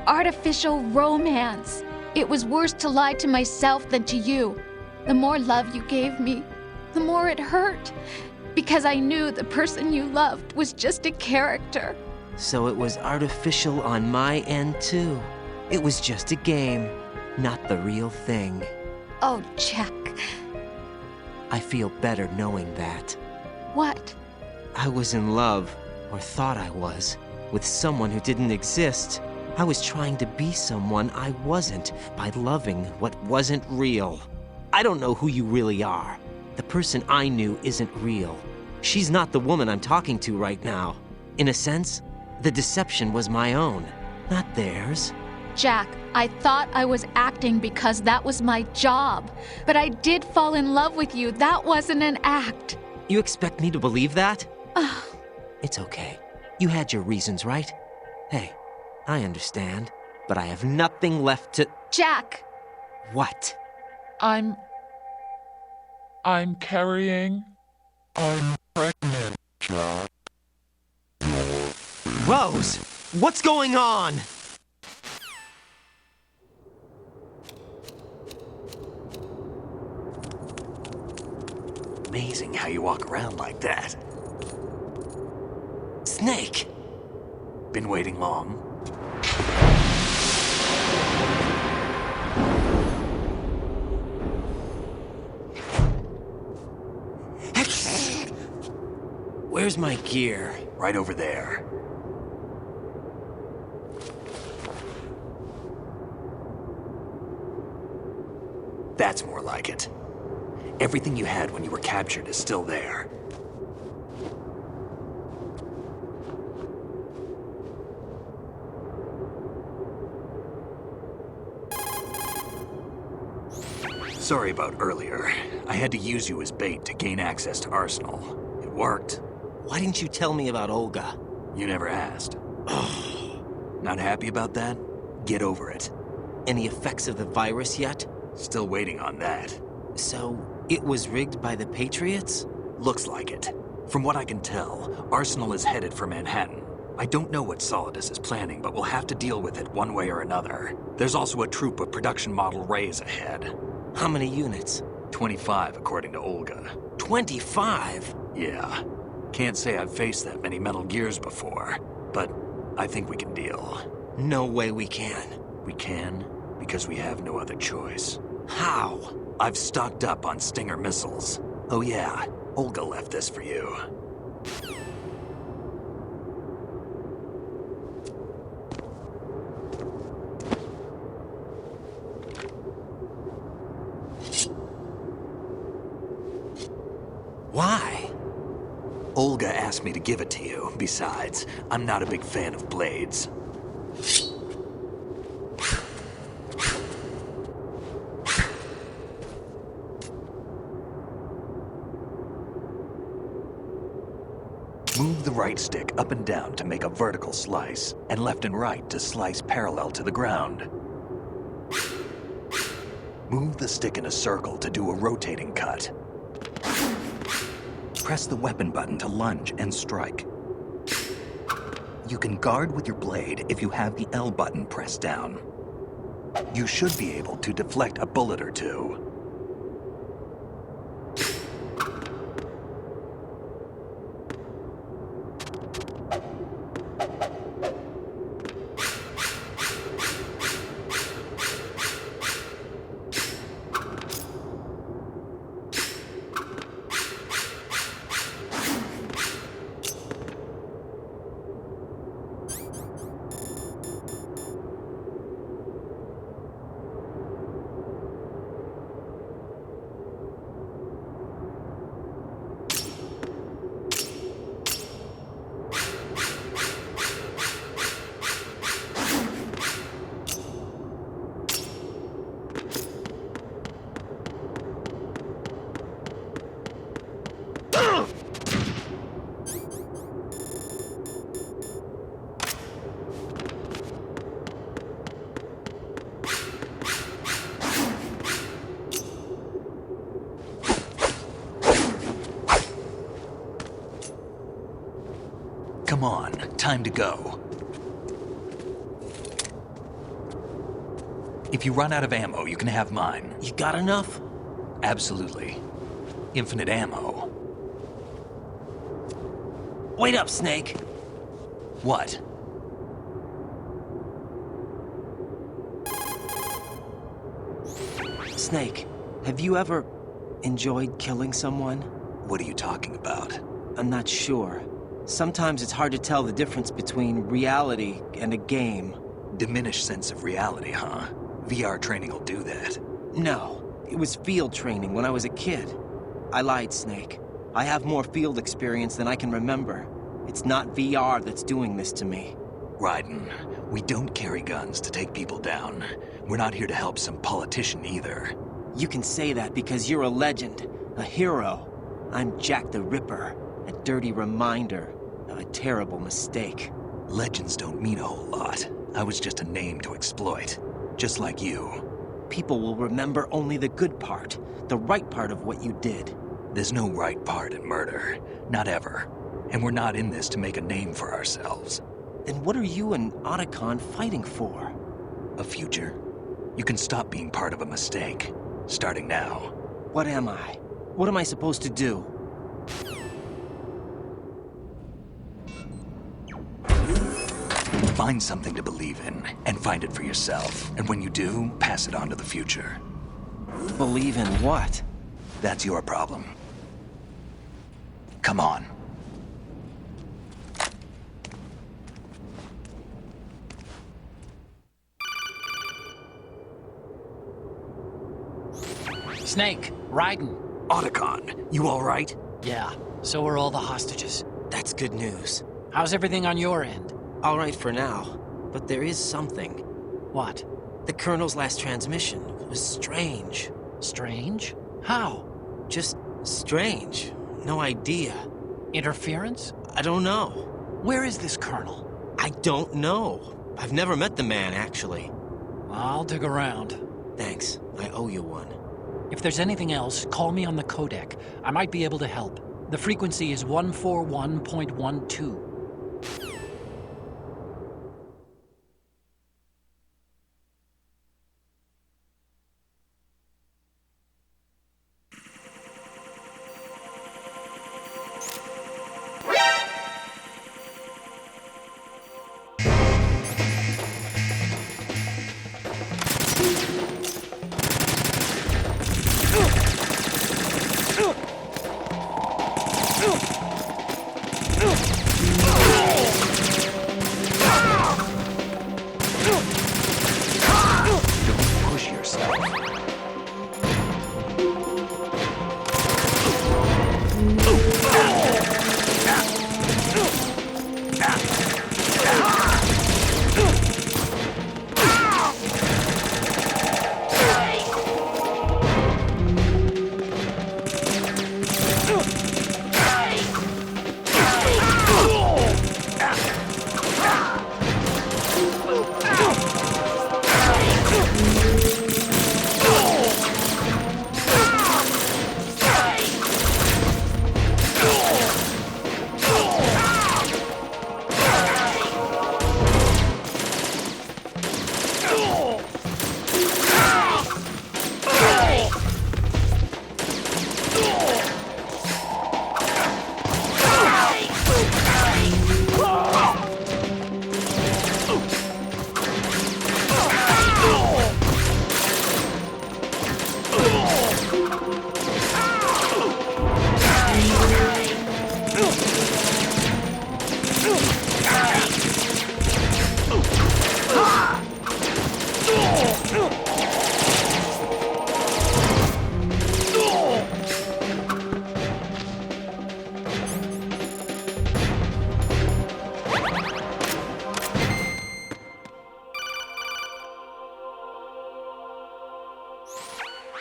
artificial romance. It was worse to lie to myself than to you. The more love you gave me, the more it hurt. Because I knew the person you loved was just a character. So it was artificial on my end, too. It was just a game, not the real thing. Oh, Jack. I feel better knowing that. What? I was in love, or thought I was, with someone who didn't exist. I was trying to be someone I wasn't by loving what wasn't real. I don't know who you really are. The person I knew isn't real. She's not the woman I'm talking to right now. In a sense, the deception was my own, not theirs. Jack, I thought I was acting because that was my job. But I did fall in love with you. That wasn't an act. You expect me to believe that? It's okay. You had your reasons, right? Hey, I understand, but I have nothing left to... Jack! What? I'm carrying... I'm pregnant, Jack. Rose! What's going on? Amazing how you walk around like that. Snake! Been waiting long? Where's my gear? Right over there. That's more like it. Everything you had when you were captured is still there. Sorry about earlier. I had to use you as bait to gain access to Arsenal. It worked. Why didn't you tell me about Olga? You never asked. Not happy about that? Get over it. Any effects of the virus yet? Still waiting on that. So, it was rigged by the Patriots? Looks like it. From what I can tell, Arsenal is headed for Manhattan. I don't know what Solidus is planning, but we'll have to deal with it one way or another. There's also a troop of production model Rays ahead. How many units? 25, according to Olga. 25? Yeah. Can't say I've faced that many Metal Gears before, but I think we can deal. No way we can. We can, because we have no other choice. How? I've stocked up on Stinger missiles. Oh yeah, Olga left this for you. Why? Olga asked me to give it to you. Besides, I'm not a big fan of blades. Move the right stick up and down to make a vertical slice, and left and right to slice parallel to the ground. Move the stick in a circle to do a rotating cut. Press the weapon button to lunge and strike. You can guard with your blade if you have the L button pressed down. You should be able to deflect a bullet or two. on, time to go. If you run out of ammo, you can have mine. You got enough? Absolutely. Infinite ammo. Wait up, Snake. What? Snake, have you ever enjoyed killing someone? What are you talking about? I'm not sure. Sometimes it's hard to tell the difference between reality and a game. Diminished sense of reality, huh? VR training will do that. No, it was field training when I was a kid. I lied, Snake. I have more field experience than I can remember. It's not VR that's doing this to me. Raiden, we don't carry guns to take people down. We're not here to help some politician either. You can say that because you're a legend, a hero. I'm Jack the Ripper, a dirty reminder of a terrible mistake. Legends don't mean a whole lot. I was just a name to exploit, just like you. People will remember only the good part, the right part of what you did. There's no right part in murder, not ever. And we're not in this to make a name for ourselves. Then what are you and Otacon fighting for? A future. You can stop being part of a mistake, starting now. What am I? What am I supposed to do? Find something to believe in, and find it for yourself. And when you do, pass it on to the future. Believe in what? That's your problem. Come on. Snake, Raiden. Otacon, you all right? Yeah, so are all the hostages. That's good news. How's everything on your end? All right for now, but there is something. What? The Colonel's last transmission was strange. Strange? How? Just strange. No idea. Interference? I don't know. Where is this Colonel? I don't know. I've never met the man, actually. I'll dig around. Thanks. I owe you one. If there's anything else, call me on the codec. I might be able to help. The frequency is 141.12.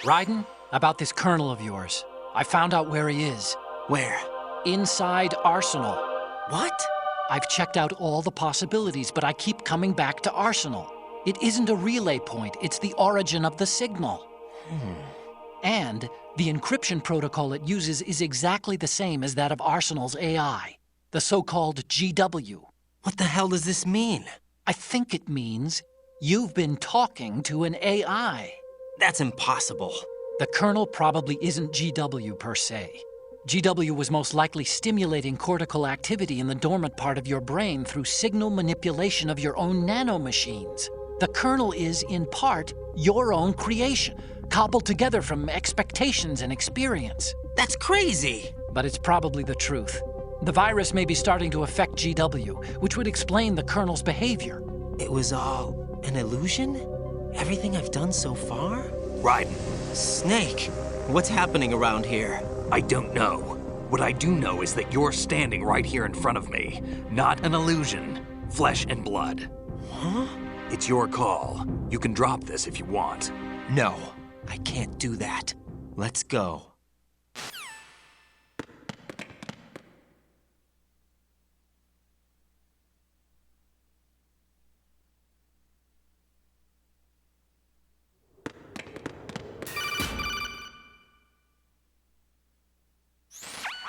Raiden, about this colonel of yours. I found out where he is. Where? Inside Arsenal. What? I've checked out all the possibilities, but I keep coming back to Arsenal. It isn't a relay point, it's the origin of the signal. And the encryption protocol it uses is exactly the same as that of Arsenal's AI. the so-called GW. What the hell does this mean? I think it means you've been talking to an AI. That's impossible. The Colonel probably isn't GW per se. GW was most likely stimulating cortical activity in the dormant part of your brain through signal manipulation of your own nanomachines. The Colonel is, in part, your own creation, cobbled together from expectations and experience. That's crazy! But it's probably the truth. The virus may be starting to affect GW, which would explain the Colonel's behavior. It was all an illusion? Everything I've done so far? Raiden. Snake, what's happening around here? I don't know. What I do know is that you're standing right here in front of me. Not an illusion. Flesh and blood. Huh? It's your call. You can drop this if you want. No, I can't do that. Let's go.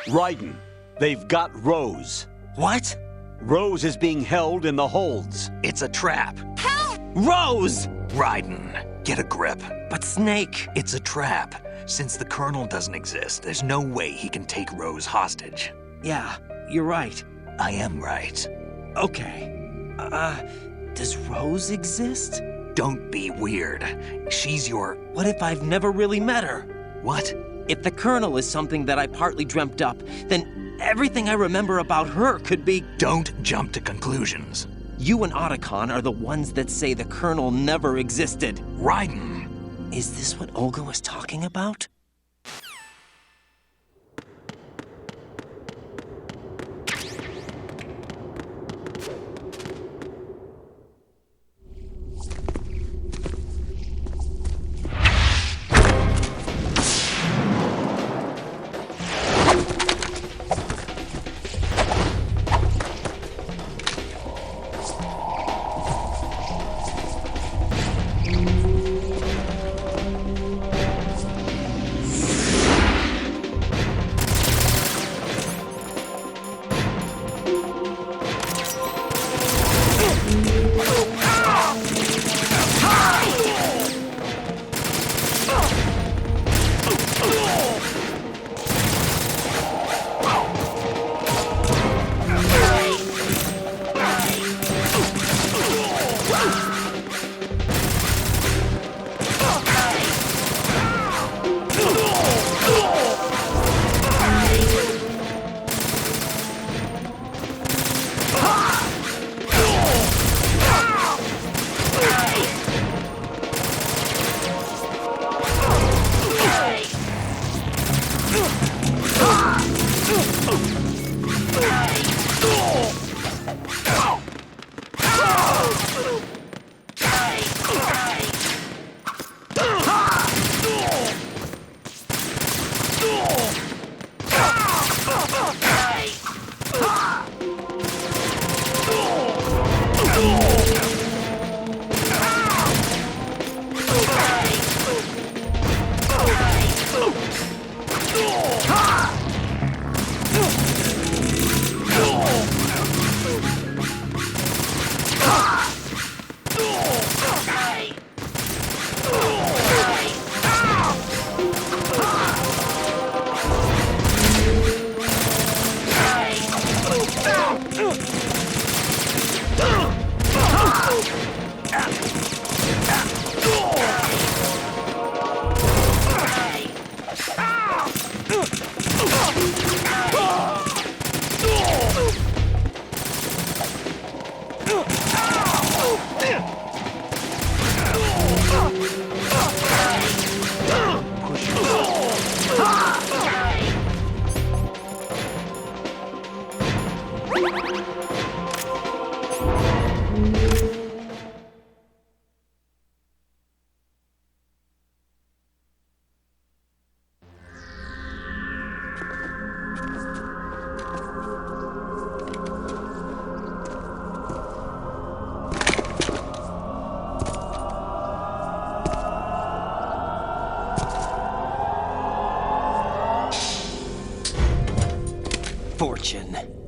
Raiden, they've got Rose. What? Rose is being held in the holds. It's a trap. Help! Rose! Raiden, get a grip. But Snake... It's a trap. Since the Colonel doesn't exist, there's no way he can take Rose hostage. Yeah, you're right. I am right. Okay. Does Rose exist? Don't be weird. She's your... What if I've never really met her? What? If the Colonel is something that I partly dreamt up, then everything I remember about her could be... Don't jump to conclusions. You and Otacon are the ones that say the Colonel never existed. Raiden! Is this what Olga was talking about?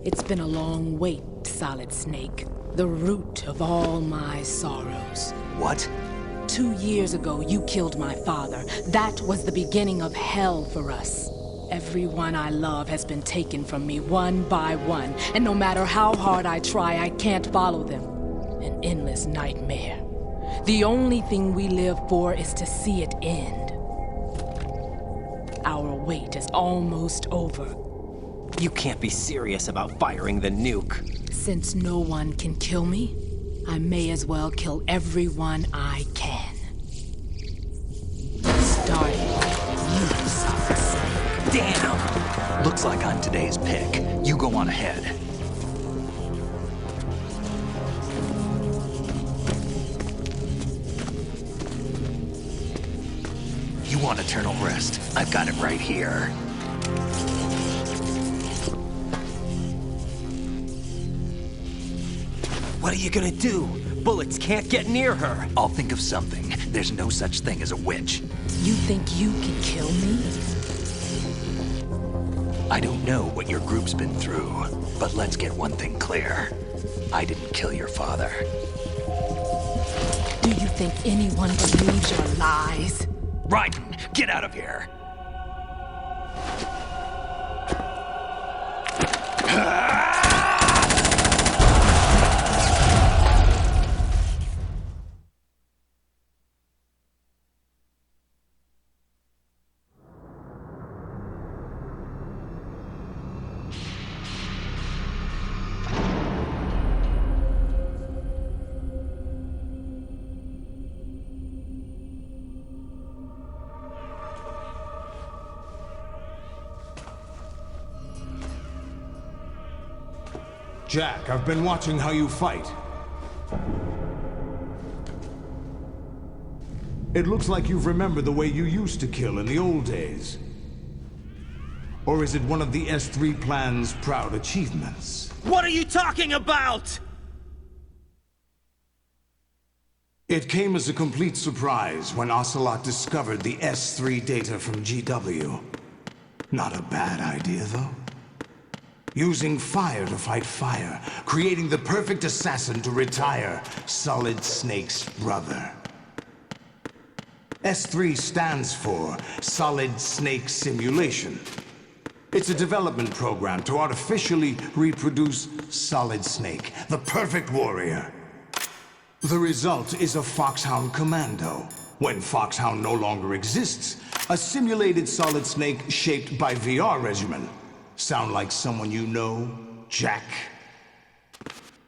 It's been a long wait, Solid Snake. The root of all my sorrows. What? 2 years ago, you killed my father. That was the beginning of hell for us. Everyone I love has been taken from me one by one, and no matter how hard I try, I can't follow them. An endless nightmare. The only thing we live for is to see it end. Our wait is almost over. You can't be serious about firing the nuke. Since no one can kill me, I may as well kill everyone I can. Starting with you, Solid Snake. Damn! Looks like I'm today's pick. You go on ahead. You want eternal rest? I've got it right here. What are you gonna do? Bullets can't get near her. I'll think of something. There's no such thing as a witch. You think you can kill me? I don't know what your group's been through, but let's get one thing clear. I didn't kill your father. Do you think anyone believes your lies? Raiden, get out of here! Jack, I've been watching how you fight. It looks like you've remembered the way you used to kill in the old days. Or is it one of the S3 plan's proud achievements? What are you talking about? It came as a complete surprise when Ocelot discovered the S3 data from GW. Not a bad idea, though. Using fire to fight fire, creating the perfect assassin to retire Solid Snake's brother. S3 stands for Solid Snake Simulation. It's a development program to artificially reproduce Solid Snake, the perfect warrior. The result is a Foxhound Commando. When Foxhound no longer exists, a simulated Solid Snake shaped by VR regimen. Sound like someone you know, Jack?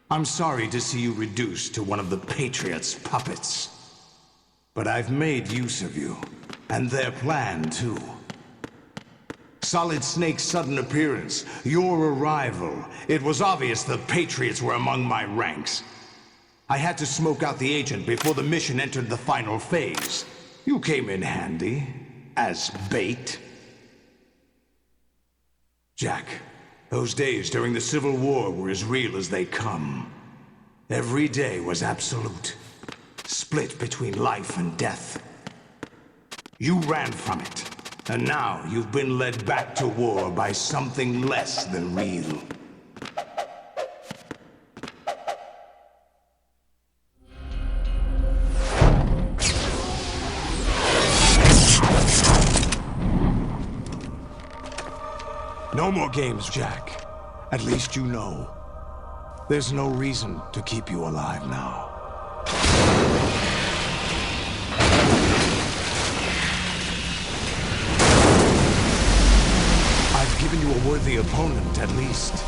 I'm sorry to see you reduced to one of the Patriots' puppets. But I've made use of you, and their plan too. Solid Snake's sudden appearance, your arrival, it was obvious the Patriots were among my ranks. I had to smoke out the agent before the mission entered the final phase. You came in handy, as bait. Jack, those days during the Civil War were as real as they come. Every day was absolute, split between life and death. You ran from it, and now you've been led back to war by something less than real. No more games, Jack. At least you know. There's no reason to keep you alive now. I've given you a worthy opponent, at least.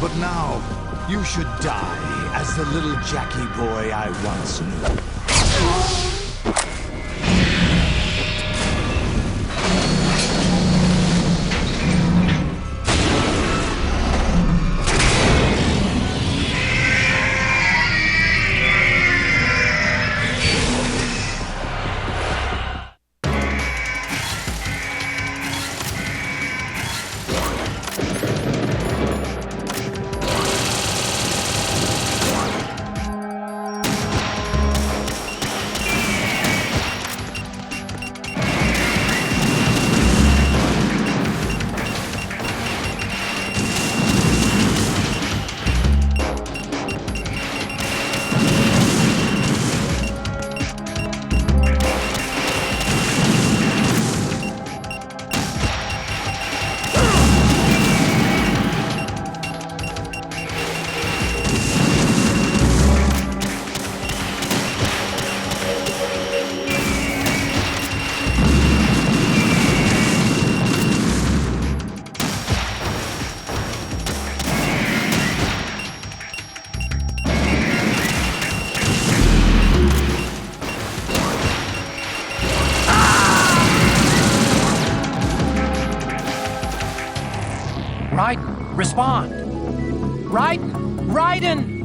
But now, you should die as the little Jackie boy I once knew. Respond! Raiden! Raiden!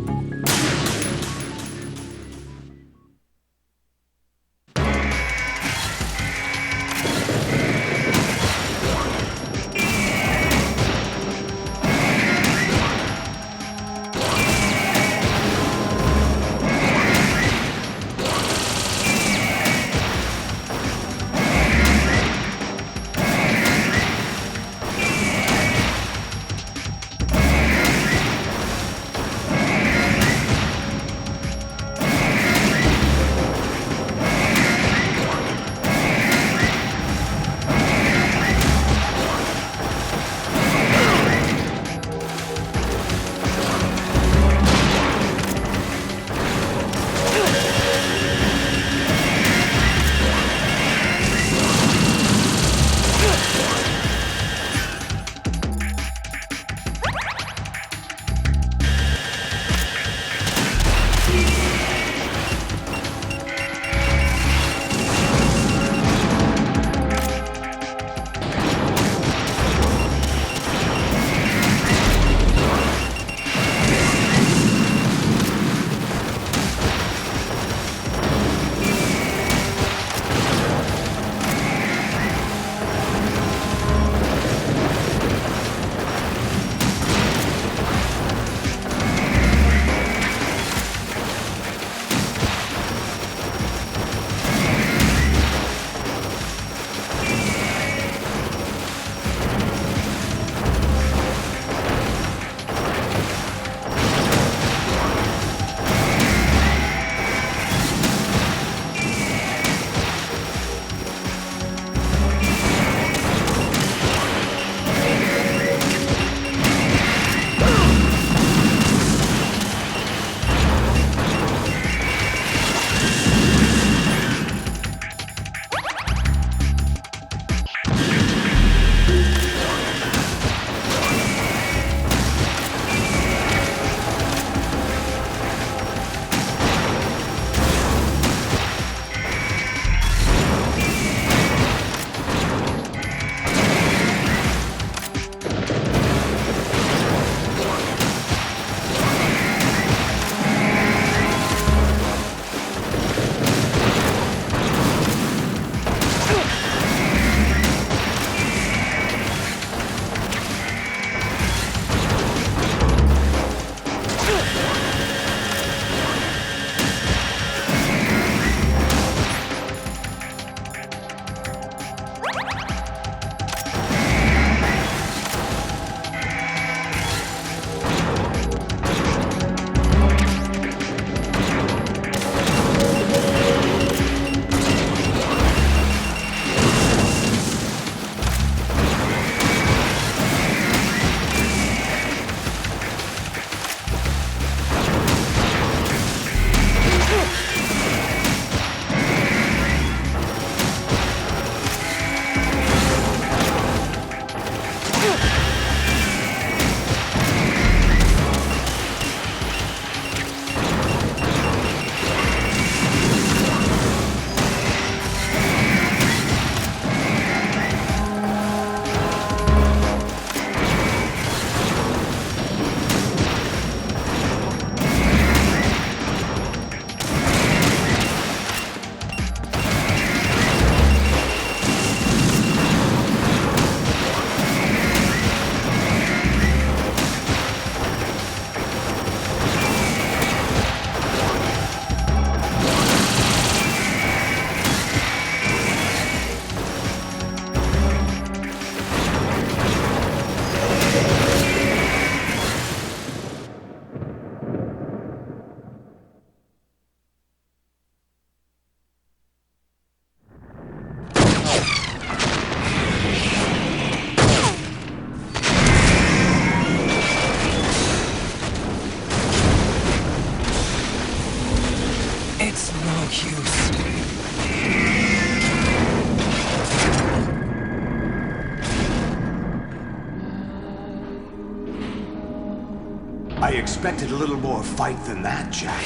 I expected a little more fight than that, Jack.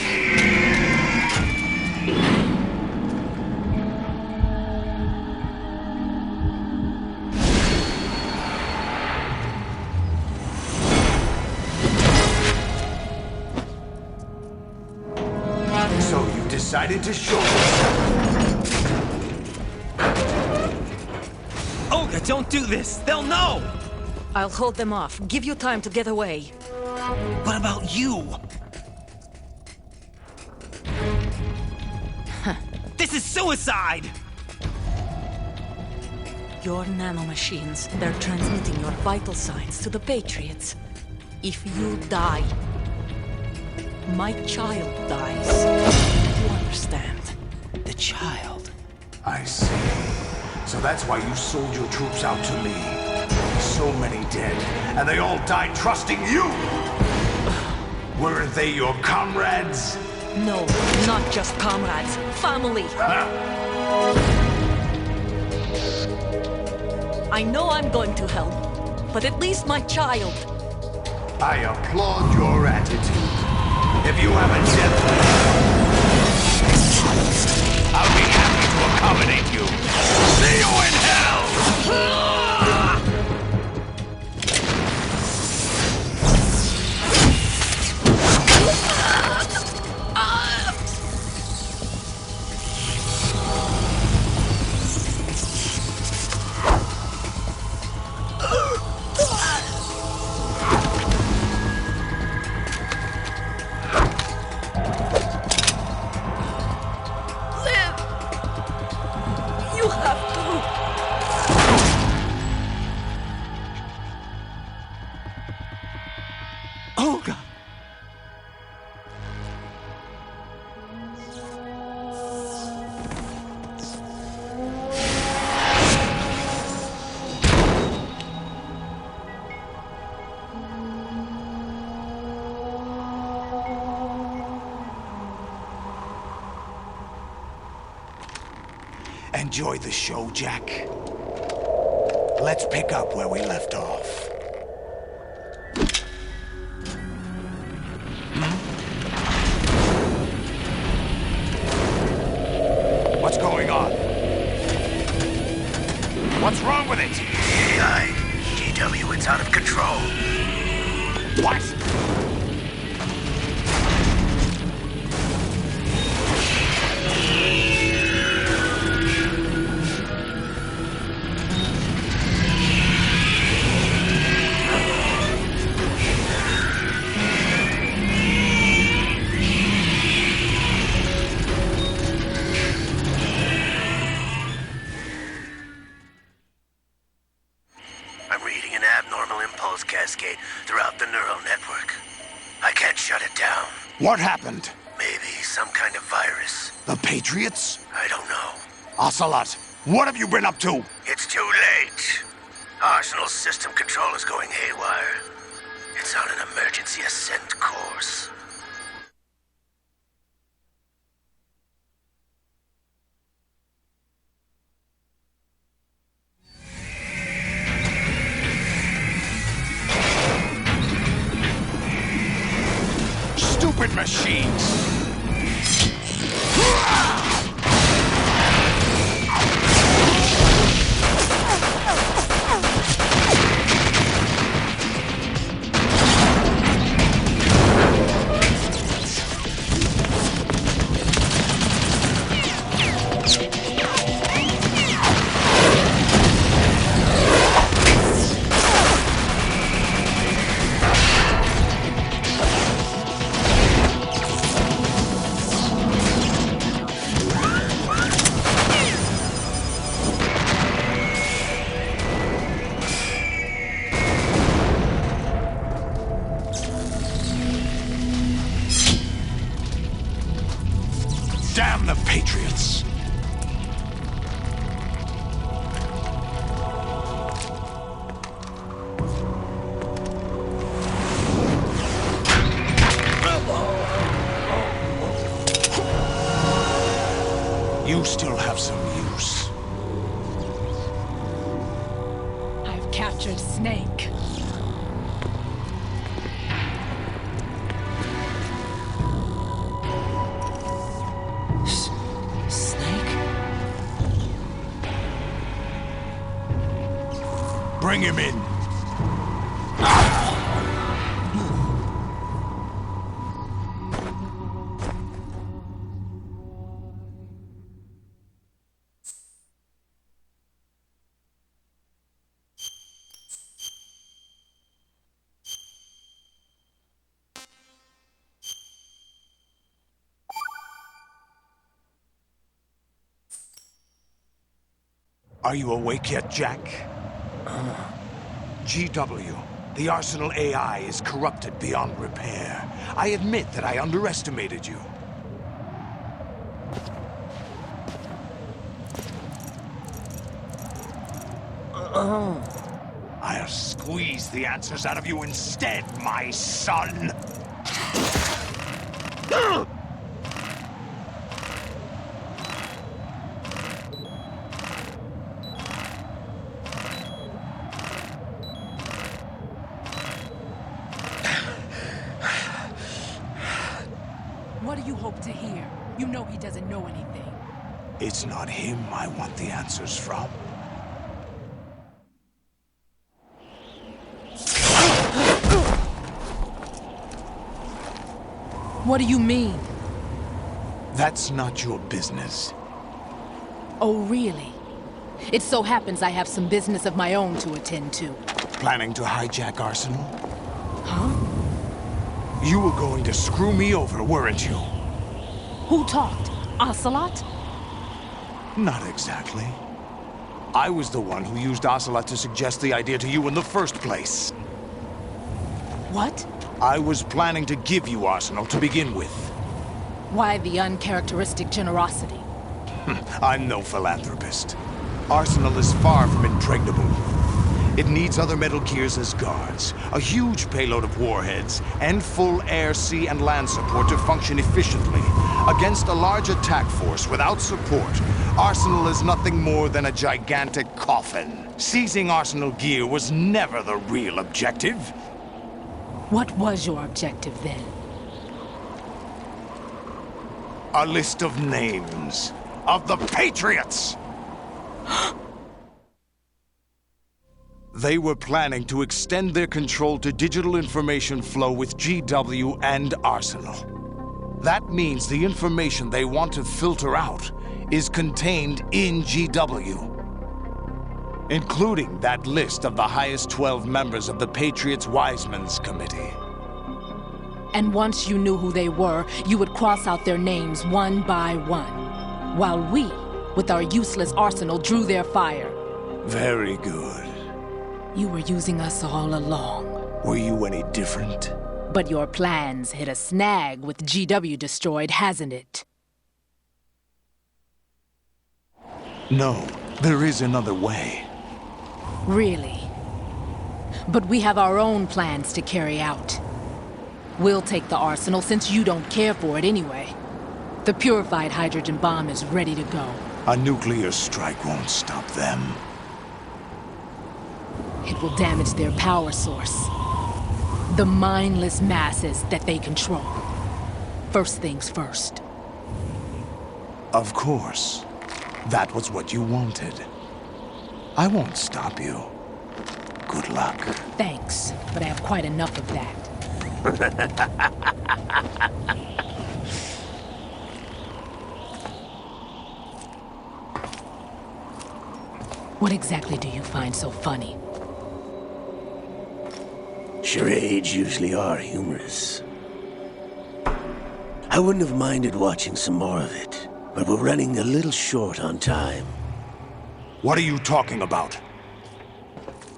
decided to show yourself. Olga, don't do this! They'll know! I'll hold them off. Give you time to get away. What about you? This is suicide! Your nanomachines, they're transmitting your vital signs to the Patriots. If you die, my child dies. You understand? The child? I see. So that's why you sold your troops out to me. So many dead, and they all died trusting you! Weren't they your comrades? No, not just comrades. Family. I know I'm going to hell, but at least my child. I applaud your attitude. If you have a death wish, I'll be happy to accommodate you. See you in hell! Olga! Enjoy the show, Jack. Let's pick up where we left off. What's going on? What's wrong with it? AI. GW, it's out of control. What? Cascade throughout the neural network. I can't shut it down. What happened? Maybe some kind of virus. The Patriots? I don't know. Ocelot, what have you been up to? It's too late. Arsenal's system control is going haywire. It's on an emergency ascent course. Stupid machines! Damn the Patriots! You still have some use. I've captured Snake. Bring him in. Are you awake yet, Jack? GW, the Arsenal AI is corrupted beyond repair. I admit that I underestimated you. I'll squeeze the answers out of you instead, my son! What do you hope to hear? You know he doesn't know anything. It's not him I want the answers from. What do you mean? That's not your business. Oh, really? It so happens I have some business of my own to attend to. Planning to hijack Arsenal? Huh? You were going to screw me over, weren't you? Who talked? Ocelot? Not exactly. I was the one who used Ocelot to suggest the idea to you in the first place. What? I was planning to give you Arsenal to begin with. Why the uncharacteristic generosity? I'm no philanthropist. Arsenal is far from impregnable. It needs other Metal Gears as guards, a huge payload of warheads, and full air, sea, and land support to function efficiently. Against a large attack force without support, Arsenal is nothing more than a gigantic coffin. Seizing Arsenal gear was never the real objective. What was your objective then? A list of names of the Patriots! They were planning to extend their control to digital information flow with GW and Arsenal. That means the information they want to filter out is contained in GW, including that list of the highest 12 members of the Patriots' Wiseman's Committee. And once you knew who they were, you would cross out their names one by one, while we, with our useless arsenal, drew their fire. Very good. You were using us all along. Were you any different? But your plans hit a snag with GW destroyed, hasn't it? No, there is another way. Really? But we have our own plans to carry out. We'll take the arsenal since you don't care for it anyway. The purified hydrogen bomb is ready to go. A nuclear strike won't stop them. It will damage their power source. The mindless masses that they control. First things first. Of course. That was what you wanted. I won't stop you. Good luck. Thanks, but I have quite enough of that. What exactly do you find so funny? Charades usually are humorous. I wouldn't have minded watching some more of it, but we're running a little short on time. What are you talking about?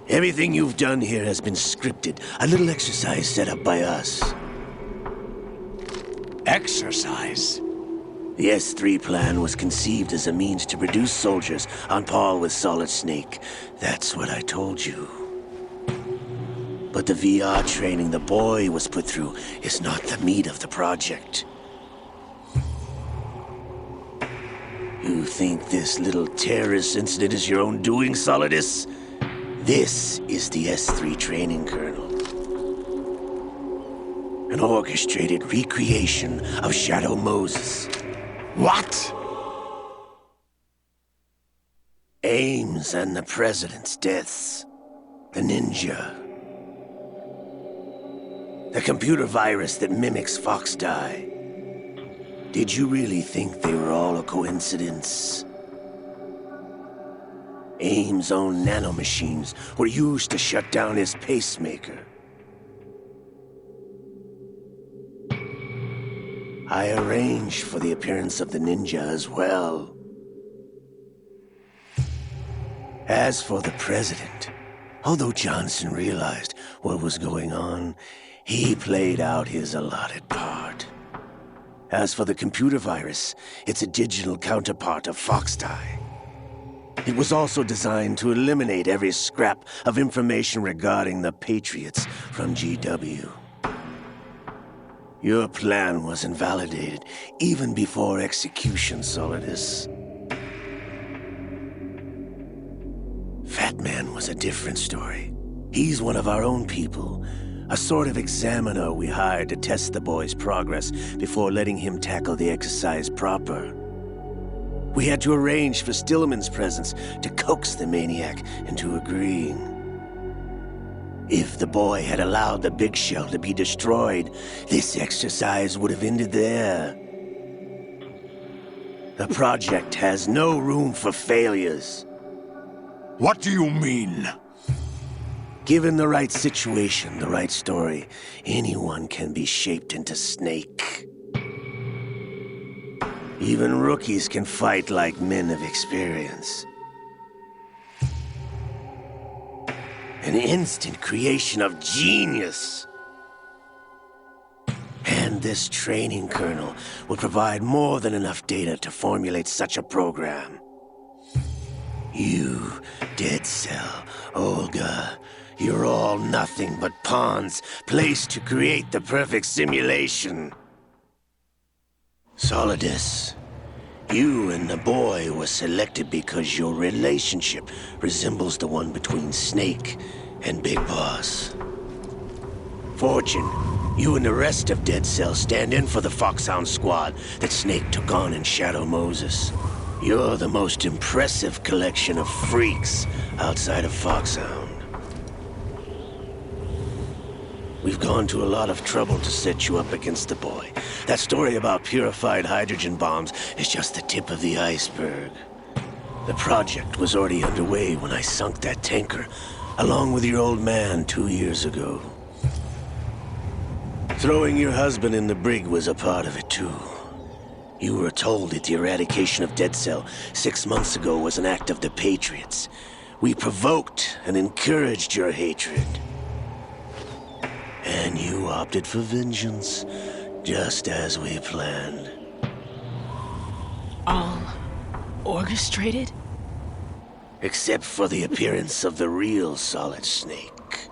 Everything you've done here has been scripted. A little exercise set up by us. Exercise? The S3 plan was conceived as a means to produce soldiers on par with Solid Snake. That's what I told you. But the VR training the boy was put through is not the meat of the project. You think this little terrorist incident is your own doing, Solidus? This is the S3 training kernel. An orchestrated recreation of Shadow Moses. What? Ames and the President's deaths. The ninja. The computer virus that mimics Foxdie. Did you really think they were all a coincidence? Ames' own nanomachines were used to shut down his pacemaker. I arranged for the appearance of the ninja as well. As for the president, although Johnson realized what was going on, he played out his allotted part. As for the computer virus, it's a digital counterpart of Foxdie. It was also designed to eliminate every scrap of information regarding the Patriots from GW. Your plan was invalidated even before execution, Solidus. Fat Man was a different story. He's one of our own people, a sort of examiner we hired to test the boy's progress before letting him tackle the exercise proper. We had to arrange for Stillman's presence to coax the maniac into agreeing. If the boy had allowed the big shell to be destroyed, this exercise would have ended there. The project has no room for failures. What do you mean? Given the right situation, the right story, anyone can be shaped into Snake. Even rookies can fight like men of experience. An instant creation of genius. And this training kernel will provide more than enough data to formulate such a program. You, Dead Cell, Olga, you're all nothing but pawns placed to create the perfect simulation. Solidus, you and the boy were selected because your relationship resembles the one between Snake and Big Boss. Fortune, you and the rest of Dead Cell stand in for the Foxhound squad that Snake took on in Shadow Moses. You're the most impressive collection of freaks outside of Foxhound. We've gone to a lot of trouble to set you up against the boy. That story about purified hydrogen bombs is just the tip of the iceberg. The project was already underway when I sunk that tanker, along with your old man 2 years ago. Throwing your husband in the brig was a part of it too. You were told that the eradication of Dead Cell 6 months ago was an act of the Patriots. We provoked and encouraged your hatred. And you opted for vengeance, just as we planned. All orchestrated? Except for the appearance of the real Solid Snake.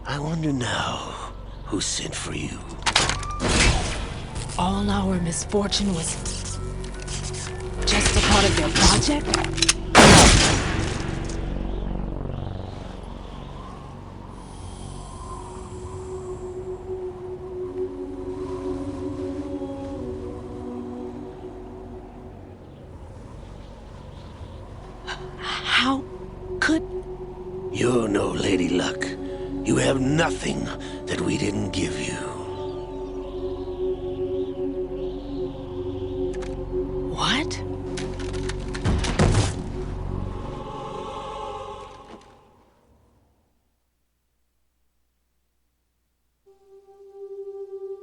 I wonder now who sent for you. All our misfortune was just a part of their project? How could... You're no Lady Luck. You have nothing that we didn't give you. What?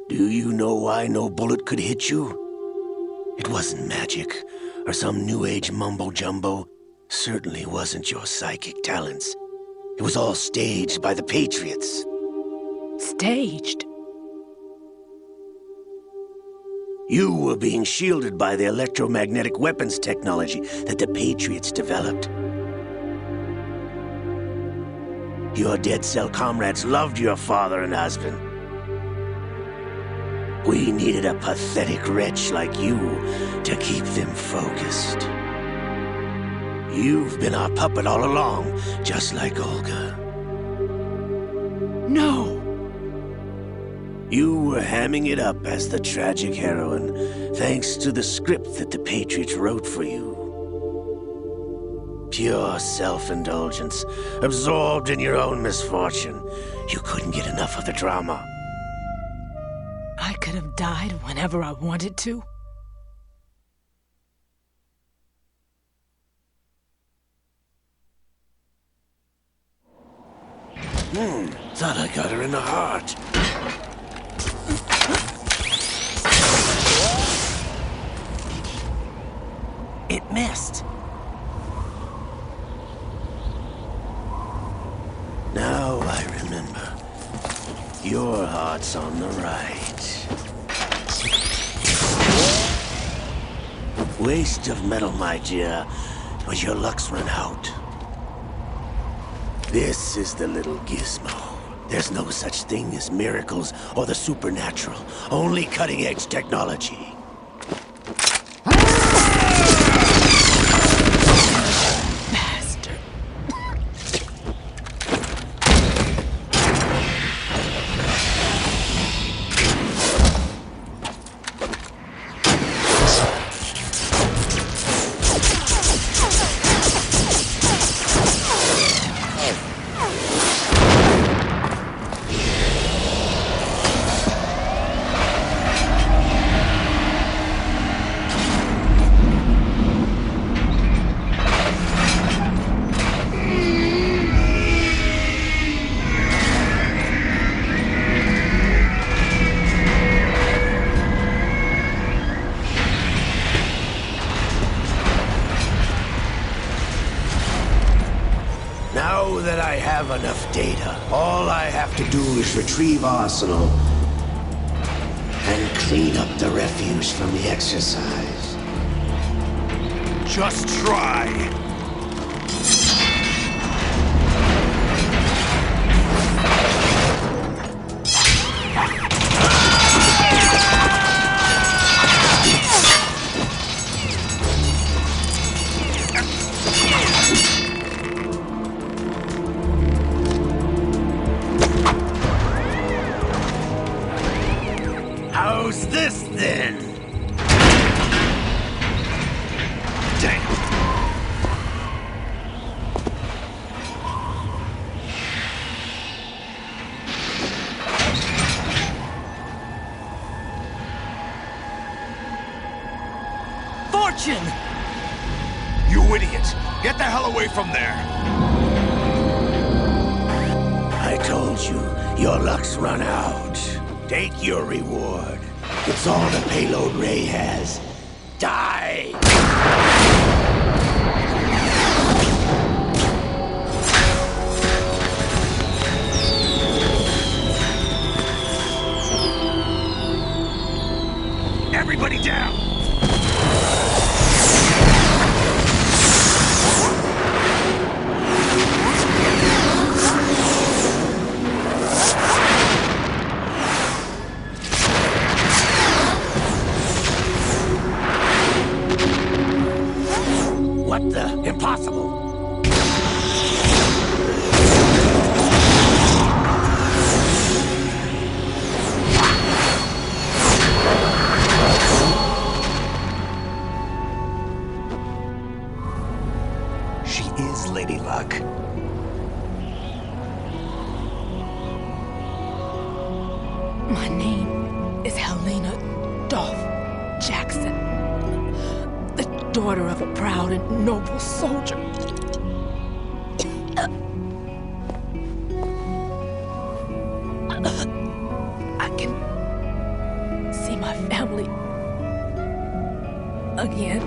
Do you know why no bullet could hit you? It wasn't magic, or some new age mumbo-jumbo. Certainly wasn't your psychic talents. It was all staged by the Patriots. Staged? You were being shielded by the electromagnetic weapons technology that the Patriots developed. Your Dead Cell comrades loved your father and husband. We needed a pathetic wretch like you to keep them focused. You've been our puppet all along, just like Olga. No! You were hamming it up as the tragic heroine, thanks to the script that the Patriots wrote for you. Pure self-indulgence, absorbed in your own misfortune. You couldn't get enough of the drama. I could have died whenever I wanted to. Thought I got her in the heart. It missed. Your heart's on the right. Waste of metal, my dear, but your luck's run out. This is the little gizmo. There's no such thing as miracles or the supernatural, only cutting-edge technology. Now that I have enough data, all I have to do is retrieve Arsenal and clean up the refuse from the exercise. Just try. How's this then? Damn. Fortune! You idiot! Get the hell away from there! I told you, your luck's run out. Take your reward. It's all the payload Ray has. Die! Everybody down! What the? Impossible! She is Lady Luck. My name is Helena Dolph Jackson, the daughter of a proud and noble soldier. I can see my family again.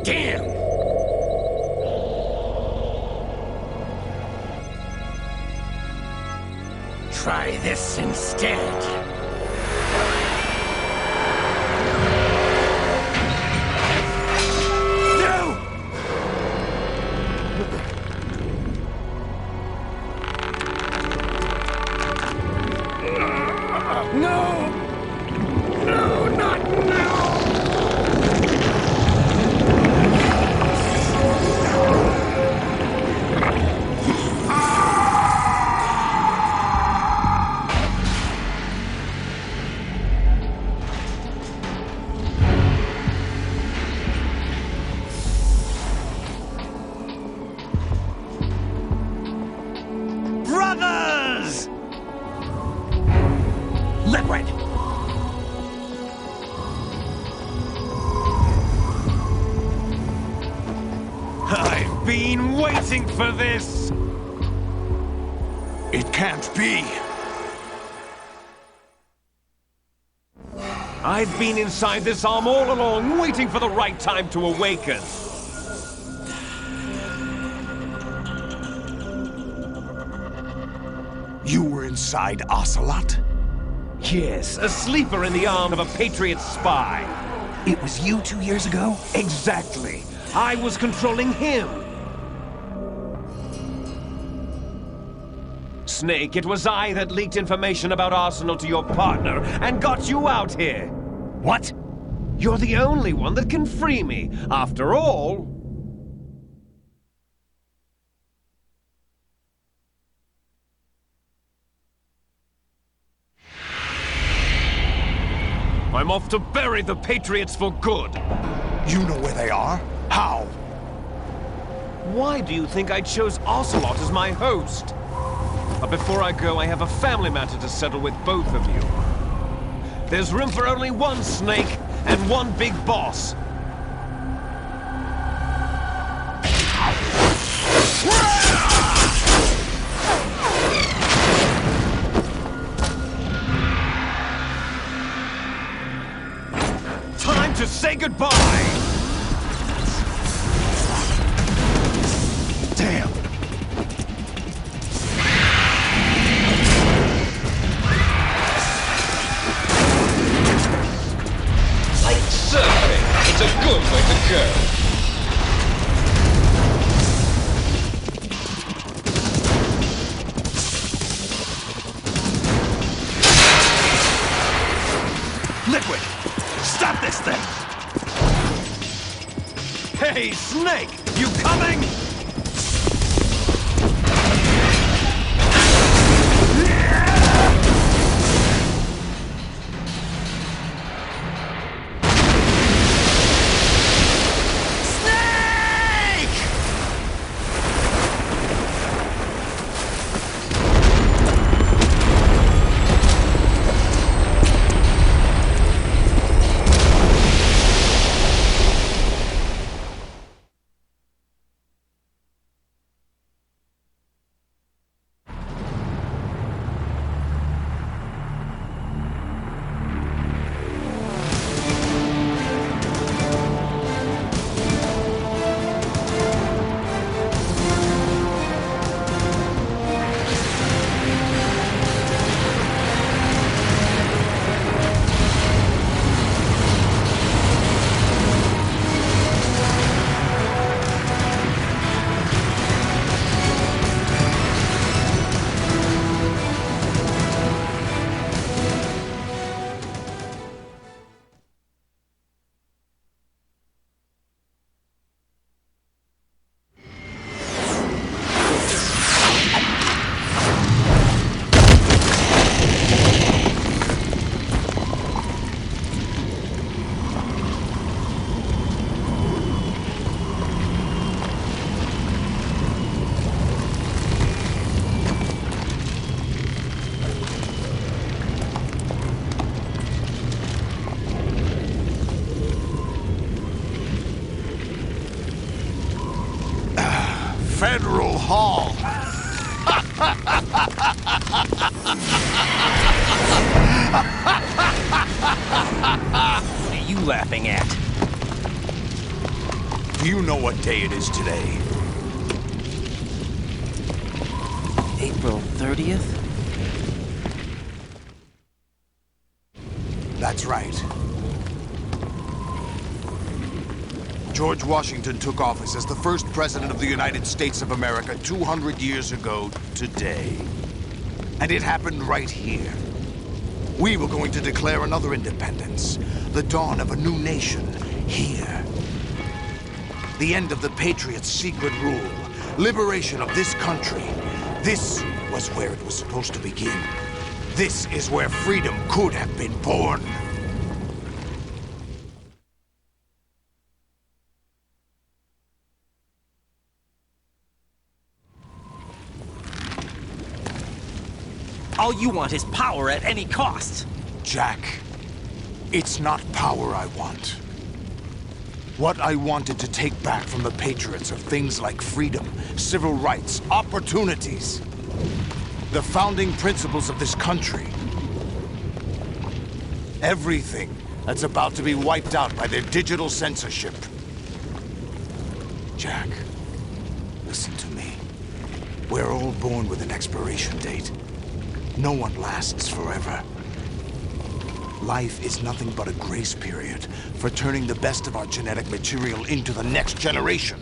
Damn! Try this instead. No! No! No, not now! Brothers! Liquid! I've been waiting for this! It can't be! I've been inside this arm all along, waiting for the right time to awaken. You were inside Ocelot? Yes, a sleeper in the arm of a Patriot spy. It was you 2 years ago? Exactly. I was controlling him. Snake, it was I that leaked information about Arsenal to your partner and got you out here. What? You're the only one that can free me. After all... I'm off to bury the Patriots for good. You know where they are? How? Why do you think I chose Ocelot as my host? But before I go, I have a family matter to settle with both of you. There's room for only one Snake and one big boss. Time to say goodbye! Damn! Like surfing, it's a good way to go. Liquid! Stop this thing! Hey, Snake! You coming? Federal Hall. What are you laughing at? Do you know what day it is today? April 30th? That's right. George Washington took office as the first president of the United States of America 200 years ago today. And it happened right here. We were going to declare another independence, the dawn of a new nation, here. The end of the Patriots' secret rule, liberation of this country. This was where it was supposed to begin. This is where freedom could have been born. All you want is power at any cost. Jack, it's not power I want. What I wanted to take back from the Patriots are things like freedom, civil rights, opportunities. The founding principles of this country. Everything that's about to be wiped out by their digital censorship. Jack, listen to me. We're all born with an expiration date. No one lasts forever. Life is nothing but a grace period for turning the best of our genetic material into the next generation.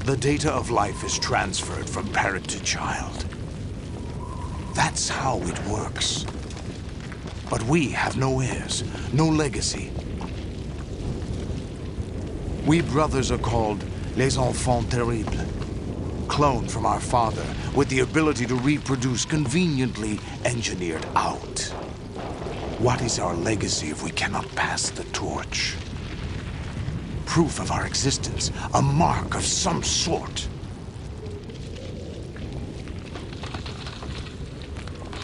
The data of life is transferred from parent to child. That's how it works. But we have no heirs, no legacy. We brothers are called les enfants terribles. Cloned from our father, with the ability to reproduce conveniently engineered out. What is our legacy if we cannot pass the torch? Proof of our existence, a mark of some sort.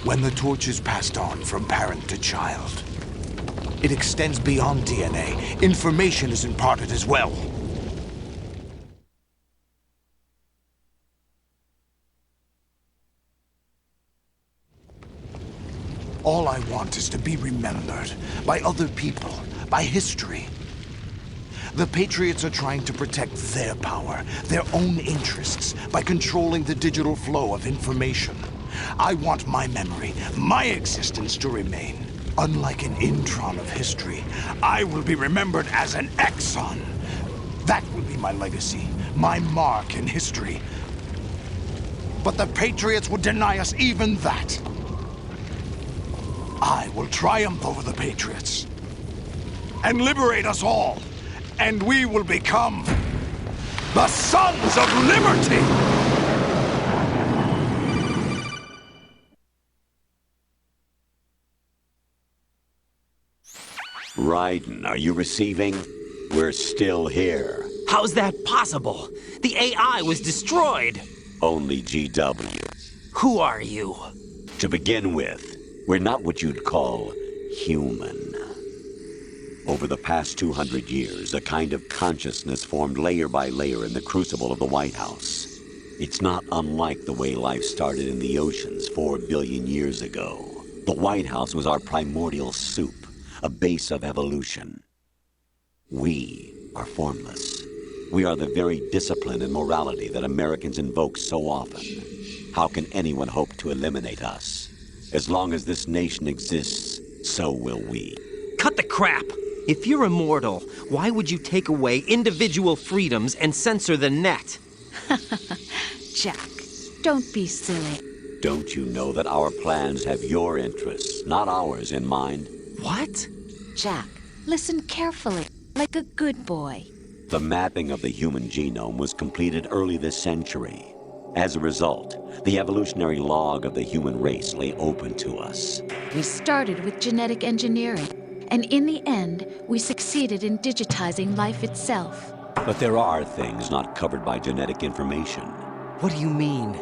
When the torch is passed on from parent to child, it extends beyond DNA. Information is imparted as well. All I want is to be remembered by other people, by history. The Patriots are trying to protect their power, their own interests, by controlling the digital flow of information. I want my memory, my existence to remain. Unlike an intron of history, I will be remembered as an exon. That will be my legacy, my mark in history. But the Patriots would deny us even that. I will triumph over the Patriots and liberate us all, and we will become the Sons of Liberty! Raiden, are you receiving? We're still here. How's that possible? The AI was destroyed. Only GW. Who are you? To begin with, we're not what you'd call human. Over the past 200 years, a kind of consciousness formed layer by layer in the crucible of the White House. It's not unlike the way life started in the oceans 4 billion years ago. The White House was our primordial soup, a base of evolution. We are formless. We are the very discipline and morality that Americans invoke so often. How can anyone hope to eliminate us? As long as this nation exists, so will we. Cut the crap! If you're immortal, why would you take away individual freedoms and censor the net? Jack, don't be silly. Don't you know that our plans have your interests, not ours, in mind? What? Jack, listen carefully, like a good boy. The mapping of the human genome was completed early this century. As a result, the evolutionary log of the human race lay open to us. We started with genetic engineering, and in the end, we succeeded in digitizing life itself. But there are things not covered by genetic information. What do you mean?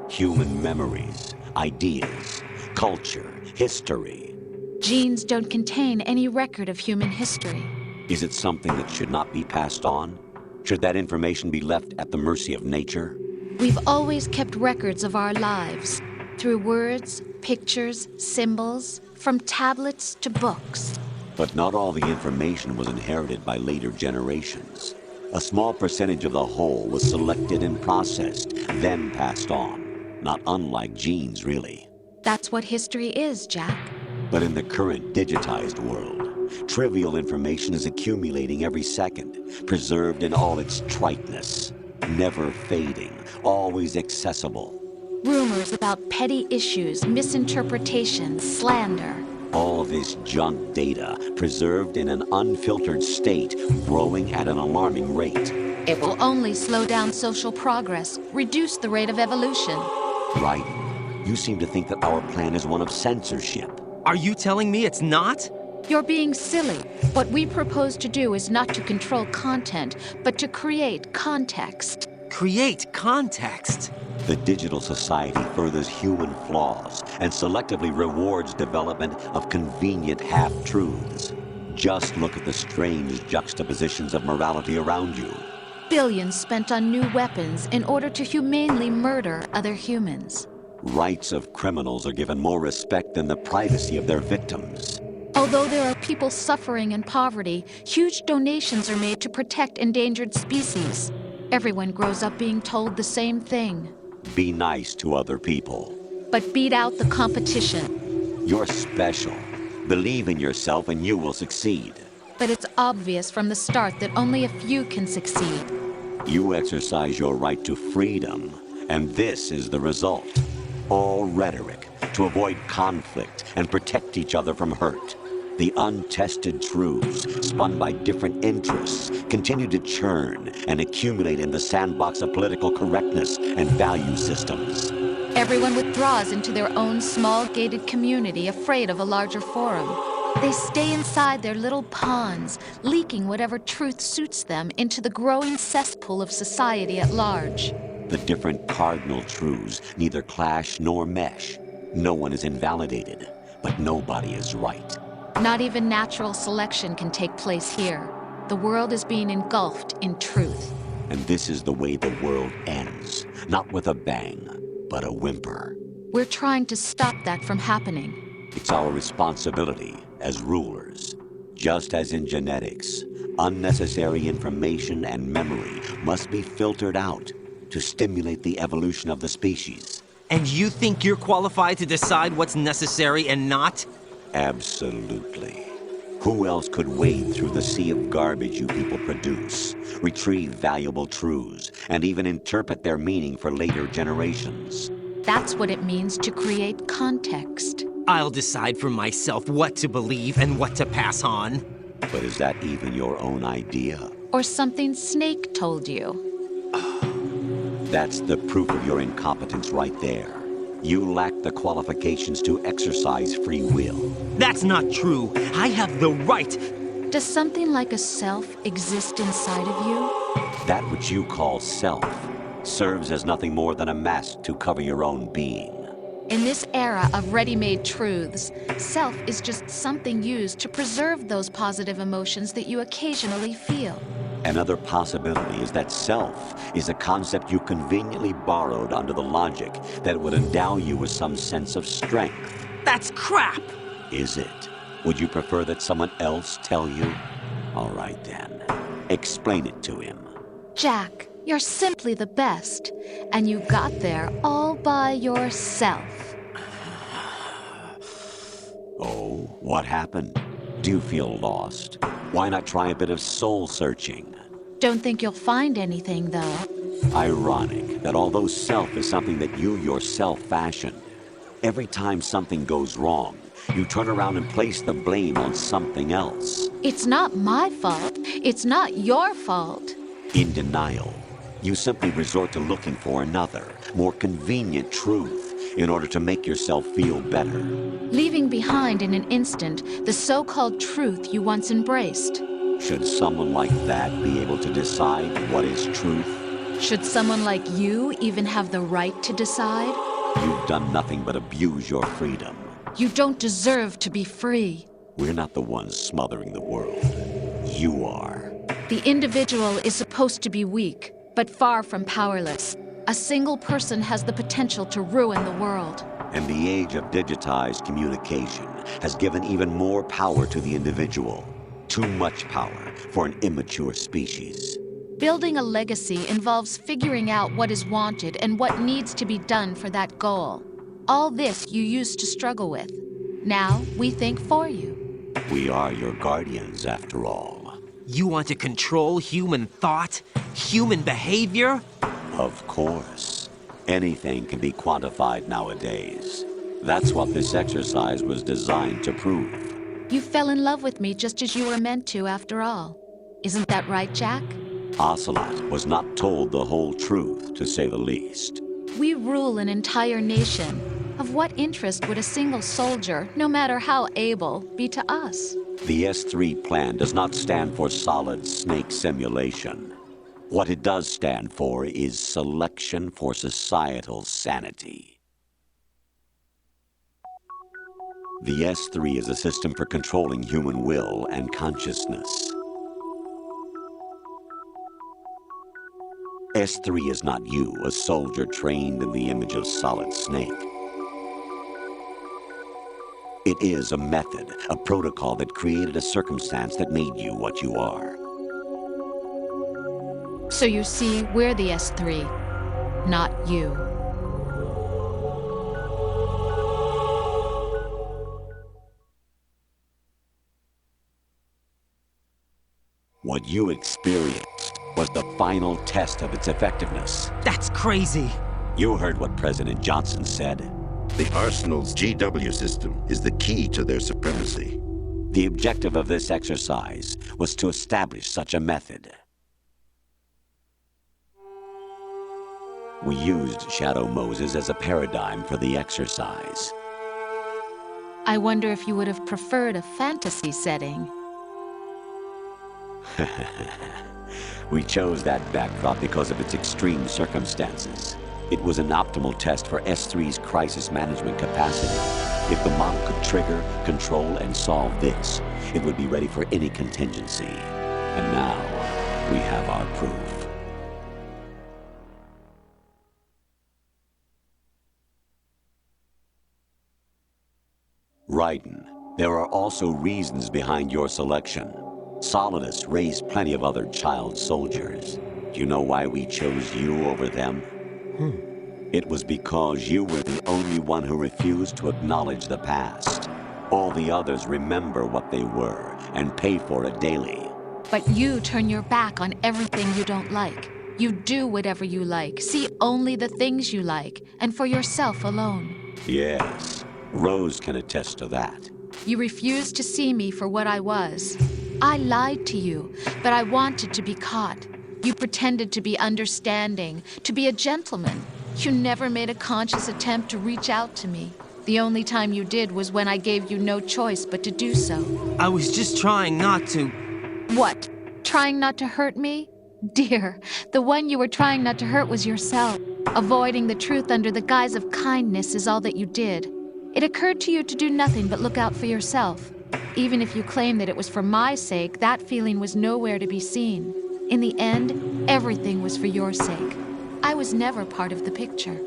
Human memories, ideas, culture, history. Genes don't contain any record of human history. Is it something that should not be passed on? Should that information be left at the mercy of nature? We've always kept records of our lives, through words, pictures, symbols, from tablets to books. But not all the information was inherited by later generations. A small percentage of the whole was selected and processed, then passed on. Not unlike genes, really. That's what history is, Jack. But in the current digitized world, trivial information is accumulating every second, preserved in all its triteness, never fading, always accessible. Rumors about petty issues, misinterpretations, slander. All this junk data, preserved in an unfiltered state, growing at an alarming rate. It will only slow down social progress, reduce the rate of evolution. Raiden, you seem to think that our plan is one of censorship. Are you telling me it's not? You're being silly. What we propose to do is not to control content, but to create context. Create context? The digital society furthers human flaws and selectively rewards development of convenient half-truths. Just look at the strange juxtapositions of morality around you. Billions spent on new weapons in order to humanely murder other humans. Rights of criminals are given more respect than the privacy of their victims. Although there are people suffering in poverty, huge donations are made to protect endangered species. Everyone grows up being told the same thing. Be nice to other people. But beat out the competition. You're special. Believe in yourself and you will succeed. But it's obvious from the start that only a few can succeed. You exercise your right to freedom, and this is the result. All rhetoric to avoid conflict and protect each other from hurt. The untested truths, spun by different interests, continue to churn and accumulate in the sandbox of political correctness and value systems. Everyone withdraws into their own small gated community, afraid of a larger forum. They stay inside their little ponds, leaking whatever truth suits them into the growing cesspool of society at large. The different cardinal truths neither clash nor mesh. No one is invalidated, but nobody is right. Not even natural selection can take place here. The world is being engulfed in truth. And this is the way the world ends. Not with a bang, but a whimper. We're trying to stop that from happening. It's our responsibility as rulers. Just as in genetics, unnecessary information and memory must be filtered out to stimulate the evolution of the species. And you think you're qualified to decide what's necessary and not? Absolutely. Who else could wade through the sea of garbage you people produce, retrieve valuable truths, and even interpret their meaning for later generations? That's what it means to create context. I'll decide for myself what to believe and what to pass on. But is that even your own idea? Or something Snake told you? That's the proof of your incompetence right there. You lack the qualifications to exercise free will. That's not true. I have the right. Does something like a self exist inside of you? That which you call self serves as nothing more than a mask to cover your own being. In this era of ready-made truths, self is just something used to preserve those positive emotions that you occasionally feel. Another possibility is that self is a concept you conveniently borrowed under the logic that it would endow you with some sense of strength. That's crap! Is it? Would you prefer that someone else tell you? All right then. Explain it to him. Jack, you're simply the best. And you got there all by yourself. Oh, what happened? Do you feel lost? Why not try a bit of soul-searching? Don't think you'll find anything, though. Ironic that although self is something that you yourself fashioned, every time something goes wrong, you turn around and place the blame on something else. It's not my fault. It's not your fault. In denial, you simply resort to looking for another, more convenient truth in order to make yourself feel better. Leaving behind in an instant the so-called truth you once embraced. Should someone like that be able to decide what is truth? Should someone like you even have the right to decide? You've done nothing but abuse your freedom. You don't deserve to be free. We're not the ones smothering the world. You are. The individual is supposed to be weak, but far from powerless. A single person has the potential to ruin the world. And the age of digitized communication has given even more power to the individual. Too much power for an immature species. Building a legacy involves figuring out what is wanted and what needs to be done for that goal. All this you used to struggle with. Now we think for you. We are your guardians, after all. You want to control human thought? Human behavior? Of course. Anything can be quantified nowadays. That's what this exercise was designed to prove. You fell in love with me just as you were meant to, after all. Isn't that right, Jack? Ocelot was not told the whole truth, to say the least. We rule an entire nation. Of what interest would a single soldier, no matter how able, be to us? The S3 plan does not stand for solid snake simulation. What it does stand for is selection for societal sanity. The S3 is a system for controlling human will and consciousness. S3 is not you, a soldier trained in the image of Solid Snake. It is a method, a protocol that created a circumstance that made you what you are. So you see, we're the S3, not you. What you experienced was the final test of its effectiveness. That's crazy. You heard what President Johnson said. The Arsenal's GW system is the key to their supremacy. The objective of this exercise was to establish such a method. We used Shadow Moses as a paradigm for the exercise. I wonder if you would have preferred a fantasy setting. We chose that backdrop because of its extreme circumstances. It was an optimal test for S3's crisis management capacity. If the model could trigger, control, and solve this, it would be ready for any contingency. And now, we have our proof. Raiden, there are also reasons behind your selection. Solidus raised plenty of other child soldiers. Do you know why we chose you over them? It was because you were the only one who refused to acknowledge the past. All the others remember what they were and pay for it daily. But you turn your back on everything you don't like. You do whatever you like, see only the things you like, and for yourself alone. Yes, Rose can attest to that. You refused to see me for what I was. I lied to you, but I wanted to be caught. You pretended to be understanding, to be a gentleman. You never made a conscious attempt to reach out to me. The only time you did was when I gave you no choice but to do so. I was just trying not to... What? Trying not to hurt me? Dear, the one you were trying not to hurt was yourself. Avoiding the truth under the guise of kindness is all that you did. It occurred to you to do nothing but look out for yourself. Even if you claim that it was for my sake, that feeling was nowhere to be seen. In the end, everything was for your sake. I was never part of the picture.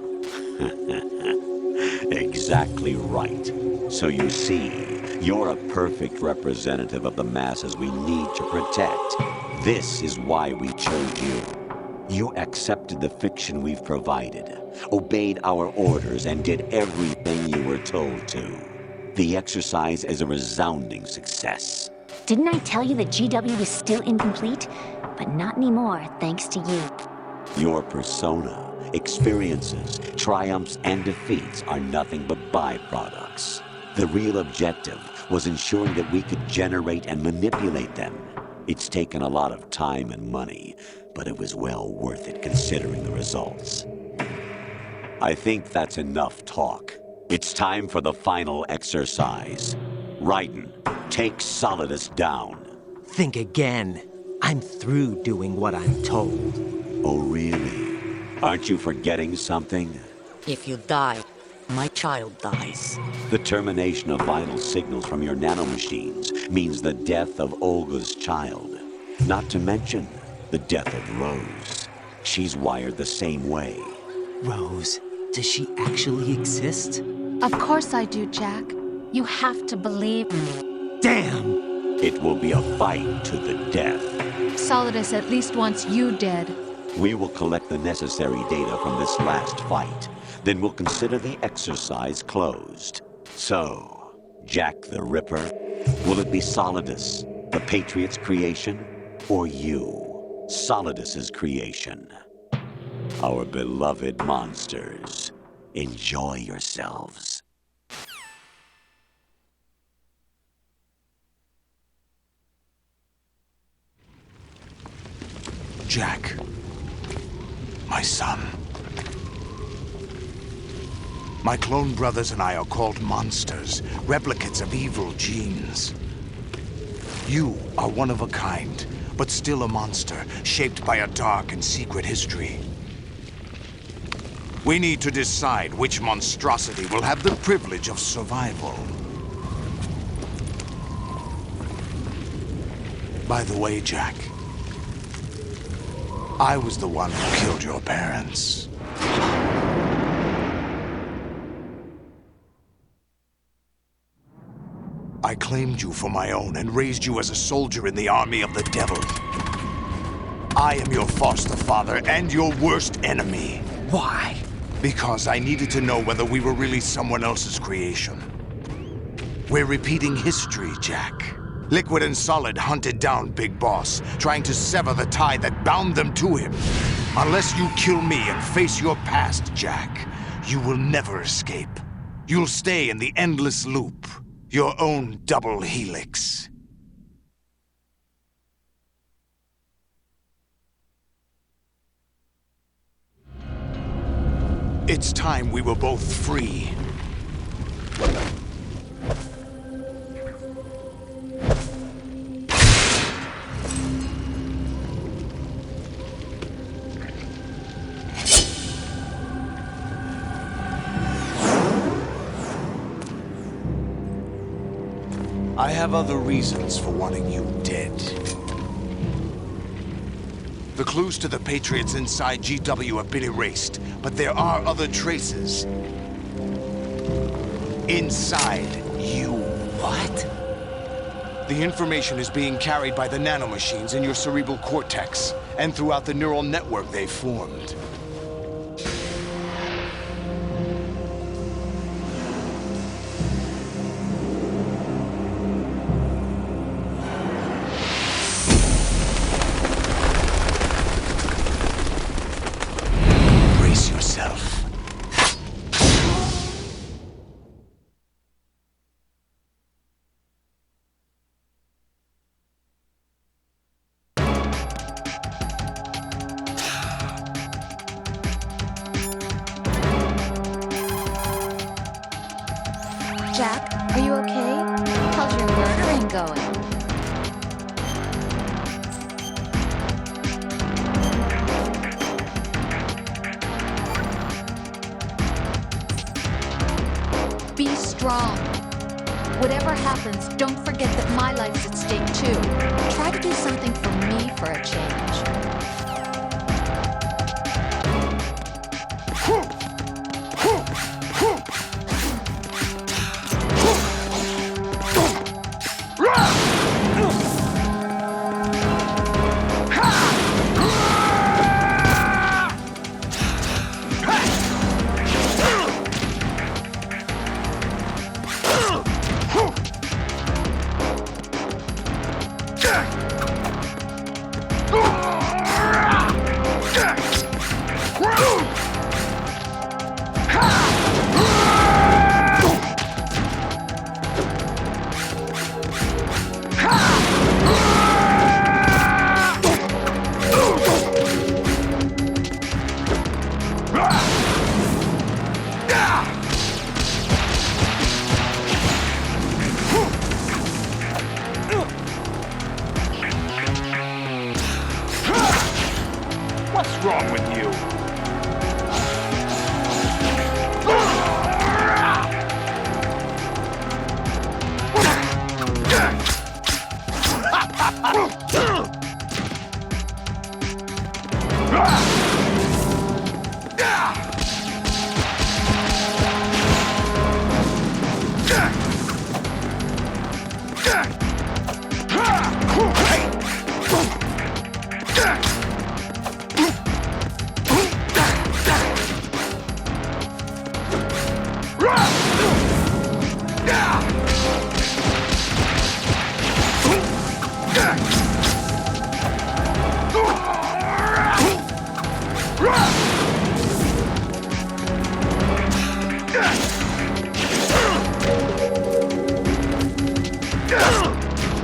Exactly right. So you see, you're a perfect representative of the masses we need to protect. This is why we chose you. You accepted the fiction we've provided, obeyed our orders, and did everything you were told to. The exercise is a resounding success. Didn't I tell you the GW was still incomplete? But not anymore, thanks to you. Your persona, experiences, triumphs, and defeats are nothing but byproducts. The real objective was ensuring that we could generate and manipulate them. It's taken a lot of time and money, but it was well worth it considering the results. I think that's enough talk. It's time for the final exercise. Raiden, take Solidus down. Think again. I'm through doing what I'm told. Oh, really? Aren't you forgetting something? If you die, my child dies. The termination of vital signals from your nanomachines means the death of Olga's child. Not to mention the death of Rose. She's wired the same way. Rose, does she actually exist? Of course I do, Jack. You have to believe me. Damn! It will be a fight to the death. Solidus at least wants you dead. We will collect the necessary data from this last fight. Then we'll consider the exercise closed. So, Jack the Ripper, will it be Solidus, the Patriot's creation, or you, Solidus's creation? Our beloved monsters, enjoy yourselves. Jack, my son. My clone brothers and I are called monsters, replicates of evil genes. You are one of a kind, but still a monster, shaped by a dark and secret history. We need to decide which monstrosity will have the privilege of survival. By the way, Jack, I was the one who killed your parents. I claimed you for my own and raised you as a soldier in the army of the devil. I am your foster father and your worst enemy. Why? Because I needed to know whether we were really someone else's creation. We're repeating history, Jack. Liquid and Solid hunted down Big Boss, trying to sever the tie that bound them to him. Unless you kill me and face your past, Jack, you will never escape. You'll stay in the endless loop, your own double helix. It's time we were both free. I have other reasons for wanting you dead. The clues to the Patriots inside GW have been erased, but there are other traces. Inside you. What? The information is being carried by the nanomachines in your cerebral cortex, and throughout the neural network they formed. Jack, are you okay? How's your murdering going? Be strong. Whatever happens, don't forget that my life's at stake too. Try to do something for me for a change. What's wrong with you?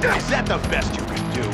Is that the best you can do?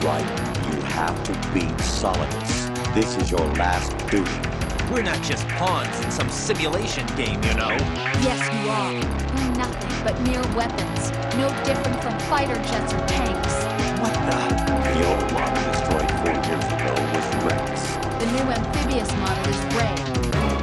right. You have to beat Solidus. This is your last duty. We're not just pawns in some simulation game, you know. Yes, you are. We're nothing but mere weapons. No different from fighter jets or tanks. What the? The old model destroyed 4 years ago was Rex. The new amphibious model is Ray.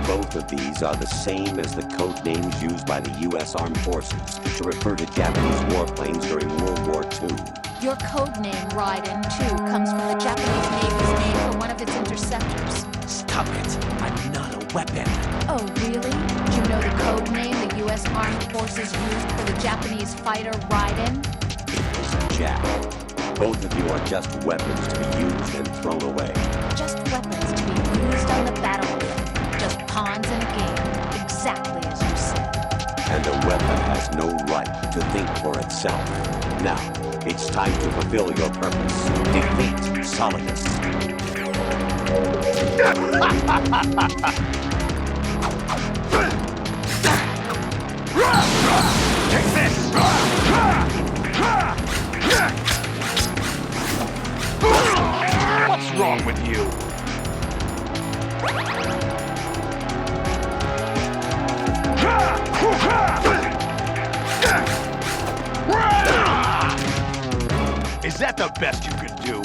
Both of these are the same as the code names used by the U.S. Armed Forces to refer to Japanese warplanes during World War II. Your code name, Raiden, too, comes from the Japanese Navy's name for one of its interceptors. Stop it. I'm not a weapon. Oh, really? Do you know the code name the U.S. Armed Forces used for the Japanese fighter Raiden? It was Jack. Both of you are just weapons to be used and thrown away. Just weapons to be used on the battlefield. Just pawns in a game, exactly as you said. And a weapon has no right to think for itself. Now, it's time to fulfill your purpose. Defeat Solidus. Take this! What's wrong with you? Is that the best you could do?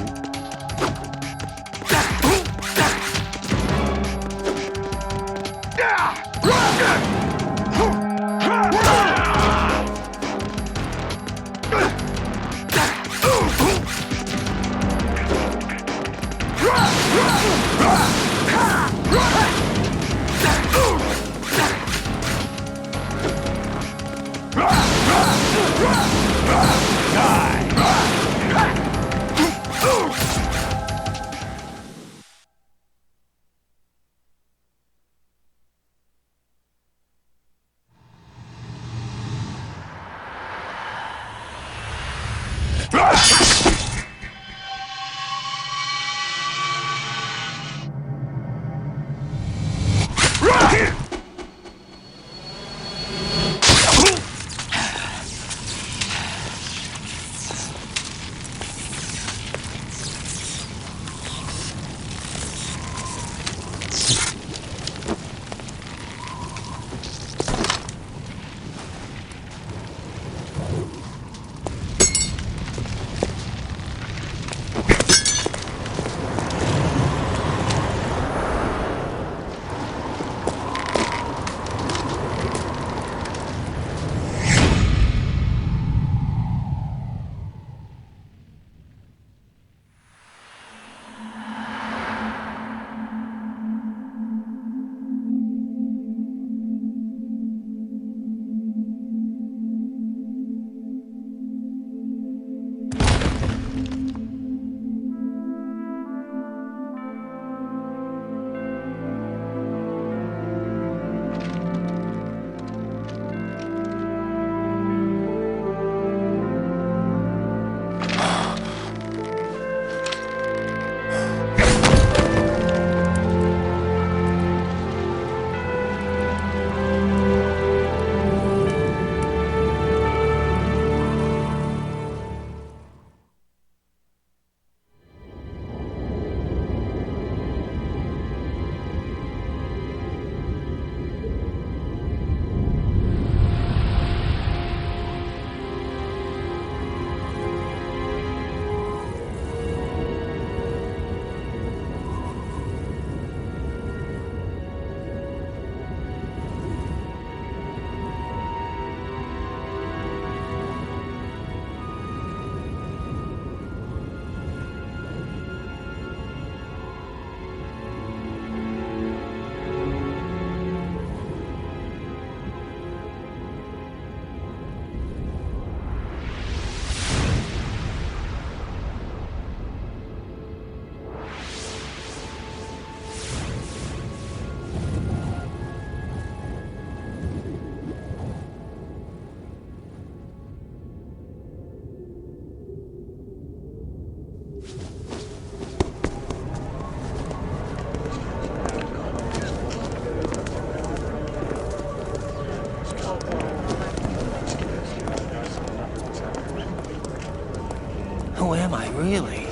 Who am I, really?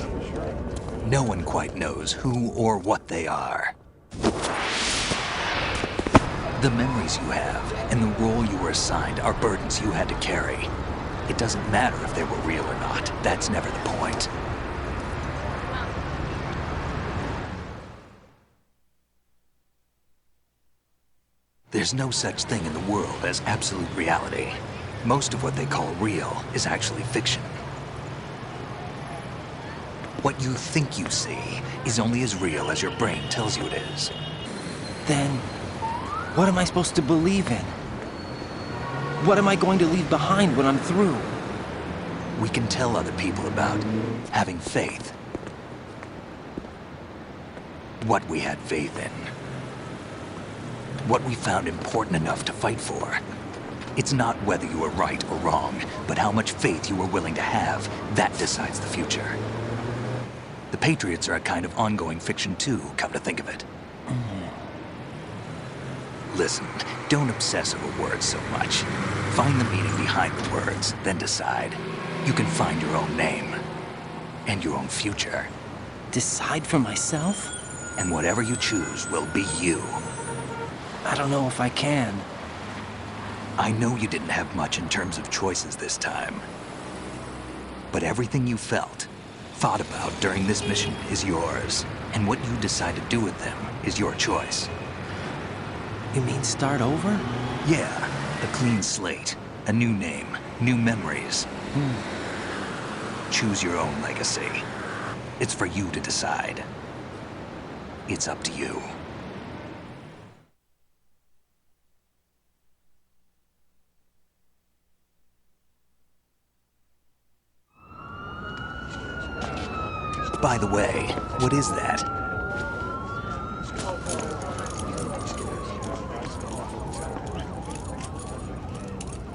No one quite knows who or what they are. The memories you have and the role you were assigned are burdens you had to carry. It doesn't matter if they were real or not. That's never the point. There's no such thing in the world as absolute reality. Most of what they call real is actually fiction. What you think you see is only as real as your brain tells you it is. Then, what am I supposed to believe in? What am I going to leave behind when I'm through? We can tell other people about having faith. What we had faith in. What we found important enough to fight for. It's not whether you were right or wrong, but how much faith you were willing to have. That decides the future. The Patriots are a kind of ongoing fiction too, come to think of it. Listen, don't obsess over words so much. Find the meaning behind the words, then decide. You can find your own name. And your own future. Decide for myself? And whatever you choose will be you. I don't know if I can. I know you didn't have much in terms of choices this time. But everything you felt, thought about during this mission is yours. And what you decide to do with them is your choice. You mean start over? Yeah, a clean slate, a new name, new memories. Choose your own legacy. It's for you to decide. It's up to you. By the way, what is that?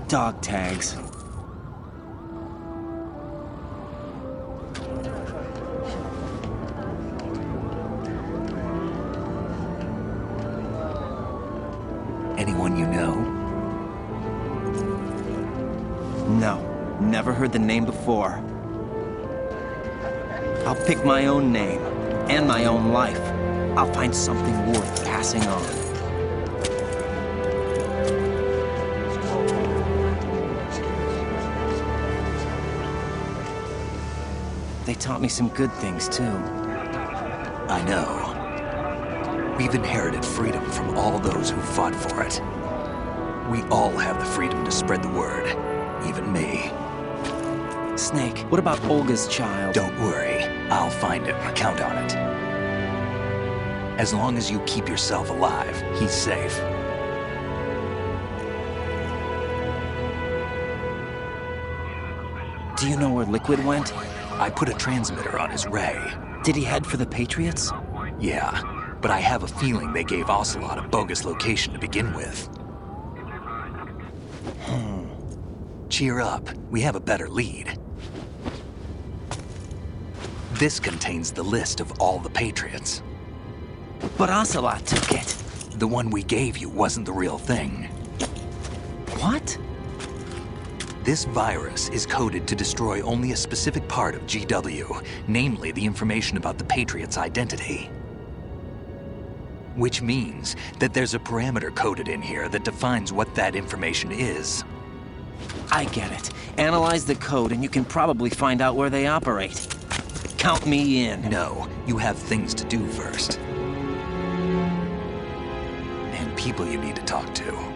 Dog tags. Anyone you know? No, never heard the name before. I'll pick my own name, and my own life. I'll find something worth passing on. They taught me some good things, too. I know. We've inherited freedom from all those who fought for it. We all have the freedom to spread the word, even me. Snake, what about Olga's child? Don't worry. I'll find him. Count on it. As long as you keep yourself alive, he's safe. Do you know where Liquid went? I put a transmitter on his ray. Did he head for the Patriots? Yeah, but I have a feeling they gave Ocelot a bogus location to begin with. Cheer up. We have a better lead. This contains the list of all the Patriots. But Ocelot took it. The one we gave you wasn't the real thing. What? This virus is coded to destroy only a specific part of GW, namely the information about the Patriots' identity. Which means that there's a parameter coded in here that defines what that information is. I get it. Analyze the code and you can probably find out where they operate. Count me in. No, you have things to do first. And people you need to talk to.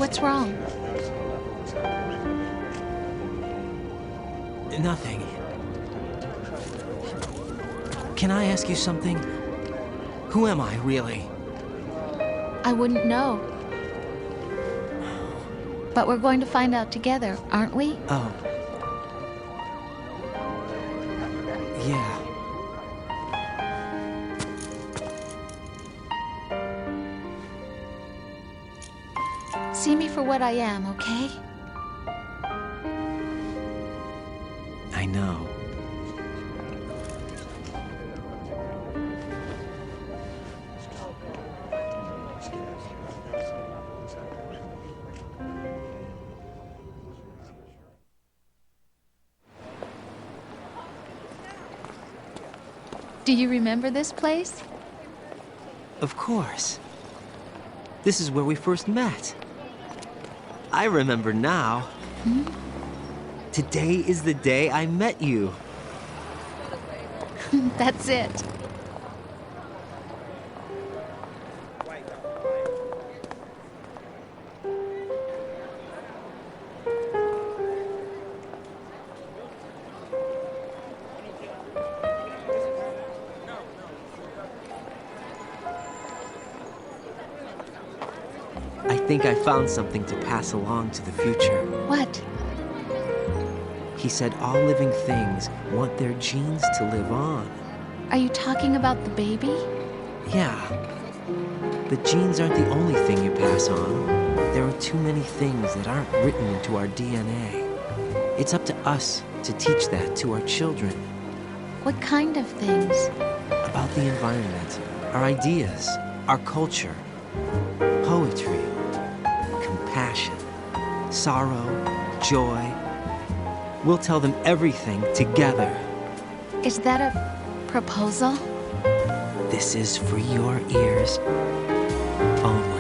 What's wrong? Nothing. Can I ask you something? Who am I, really? I wouldn't know. But we're going to find out together, aren't we? Oh. Yeah. See me for what I am, okay? I know. Do you remember this place? Of course. This is where we first met. I remember now. Hmm? Today is the day I met you. That's it. I think I found something to pass along to the future. What? He said all living things want their genes to live on. Are you talking about the baby? Yeah. The genes aren't the only thing you pass on. There are too many things that aren't written into our DNA. It's up to us to teach that to our children. What kind of things? About the environment, our ideas, our culture, poetry, compassion, sorrow, joy. We'll tell them everything together. Is that a proposal? This is for your ears only.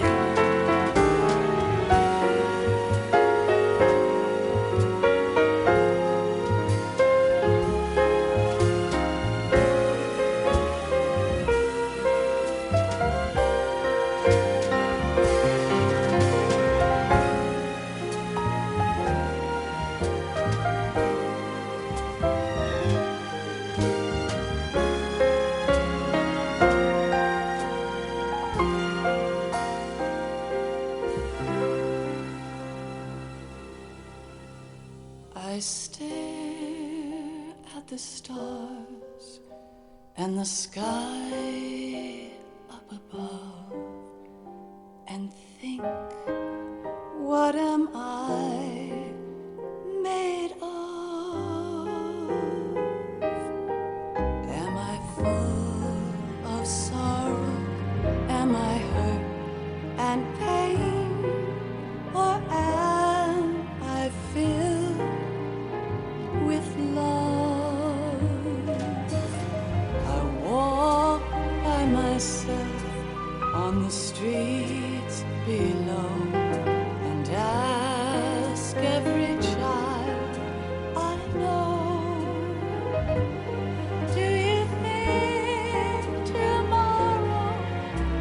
I stare at the stars and the sky up above and think, what am I made of? Am I full of sorrow? Am I hurt and pain? Or am I filled with love? I walk by myself on the streets below and ask every child I know, do you think tomorrow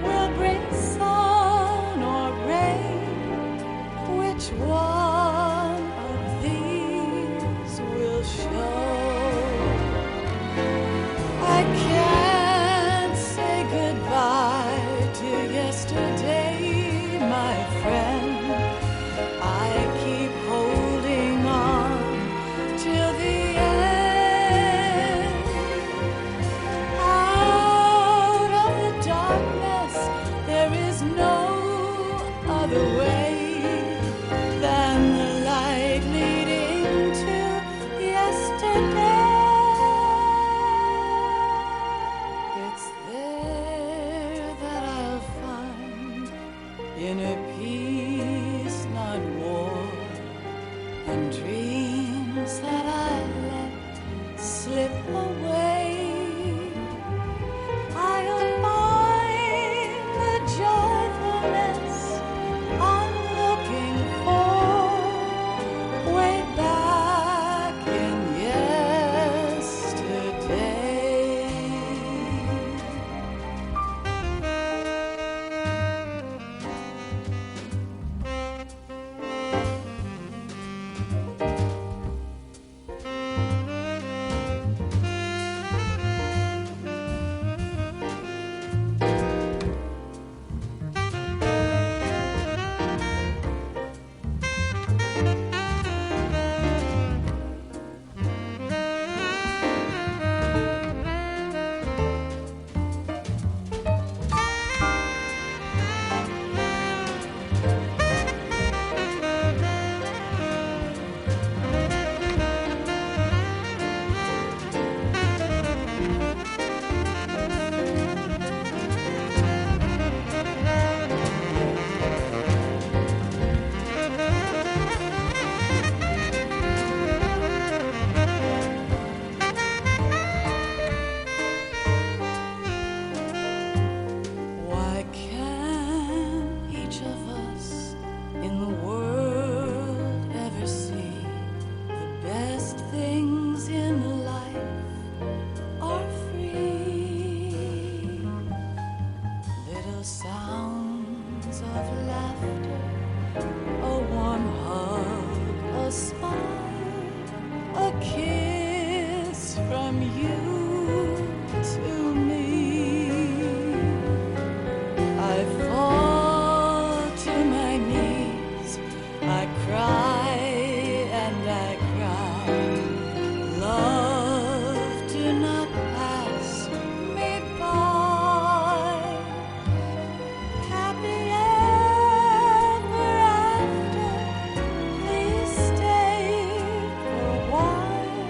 will bring sun or rain? Which one of these will show? I can't say goodbye to yesterday, my friend. I keep holding on till the end. Out of the darkness, there is no other way than the light leading to yesterday. It's there that I'll find inner peace, not war, and dreams that I let slip away. I'll find the joyfulness I'm looking for way back in yesterday. the sounds of laughter, a warm hug, a smile, a kiss from you to me. I fall to my knees, I cry and I cry. Love, do not pass me by. Happy ever after, please stay for a while.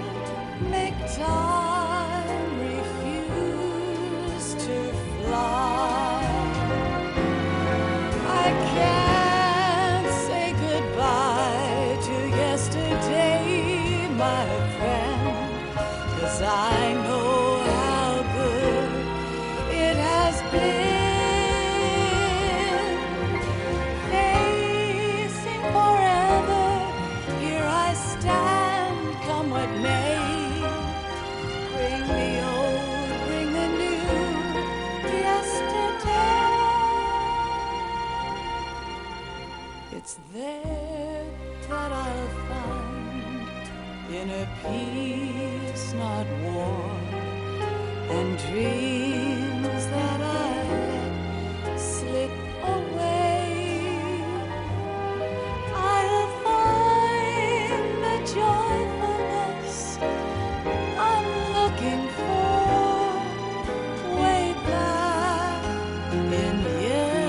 Make time, refuse to fly. I can't say goodbye to yesterday, my friend, 'cause I know how good it has been. Facing forever, here I stand, come what may. Bring the old, bring the new, yesterday. It's there that I'll find inner peace, not war, and dreams that I let slip away. I'll find the joyfulness I'm looking for way back in yesterday.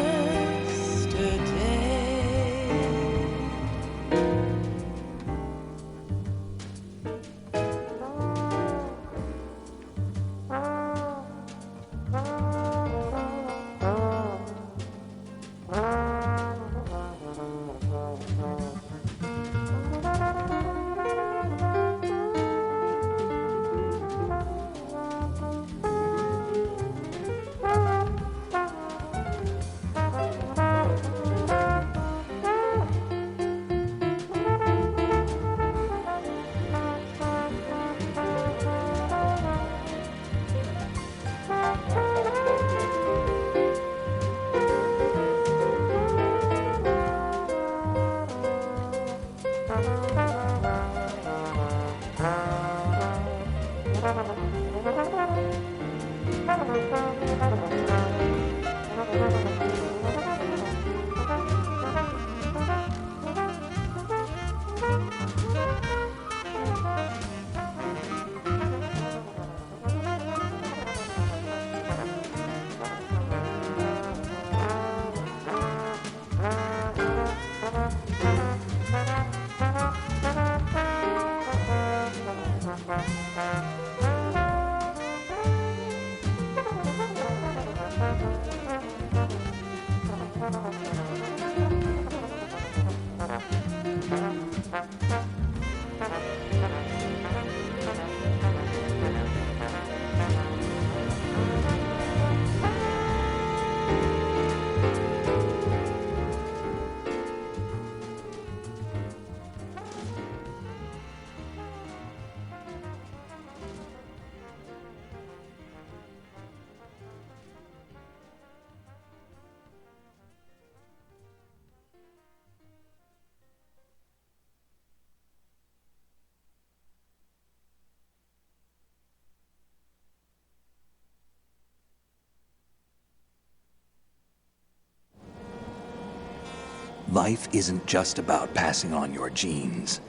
Life isn't just about passing on your genes.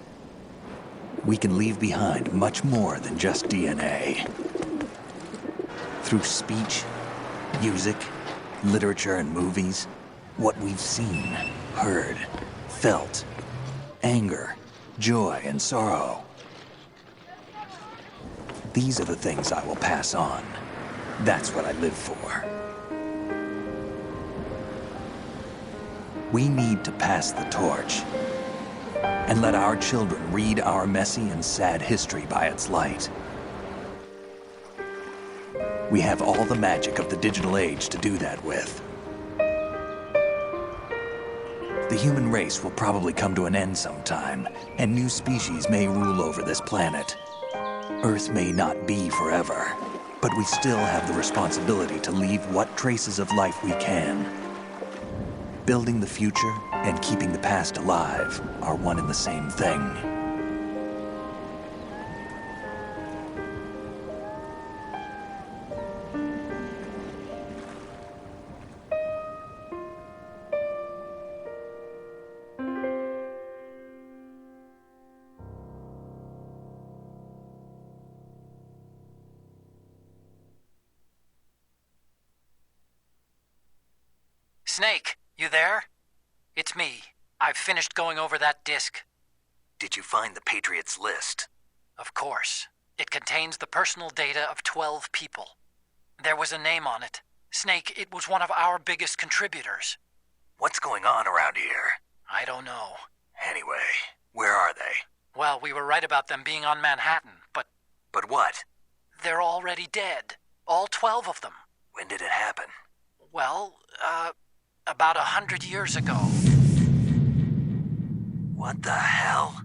We can leave behind much more than just DNA. Through speech, music, literature, and movies, what we've seen, heard, felt, anger, joy, and sorrow. These are the things I will pass on. That's what I live for. We need to pass the torch and let our children read our messy and sad history by its light. We have all the magic of the digital age to do that with. The human race will probably come to an end sometime, and new species may rule over this planet. Earth may not be forever, But we still have the responsibility to leave what traces of life we can. Building the future and keeping the past alive are one and the same thing. Snake, you there? It's me. I've finished going over that disk. Did you find the Patriots list? Of course. It contains the personal data of 12 people. There was a name on it. Snake, it was one of our biggest contributors. What's going on around here? I don't know. Anyway, where are they? Well, we were right about them being on Manhattan, but... But what? They're already dead. All 12 of them. When did it happen? Well, about 100 years ago. What the hell?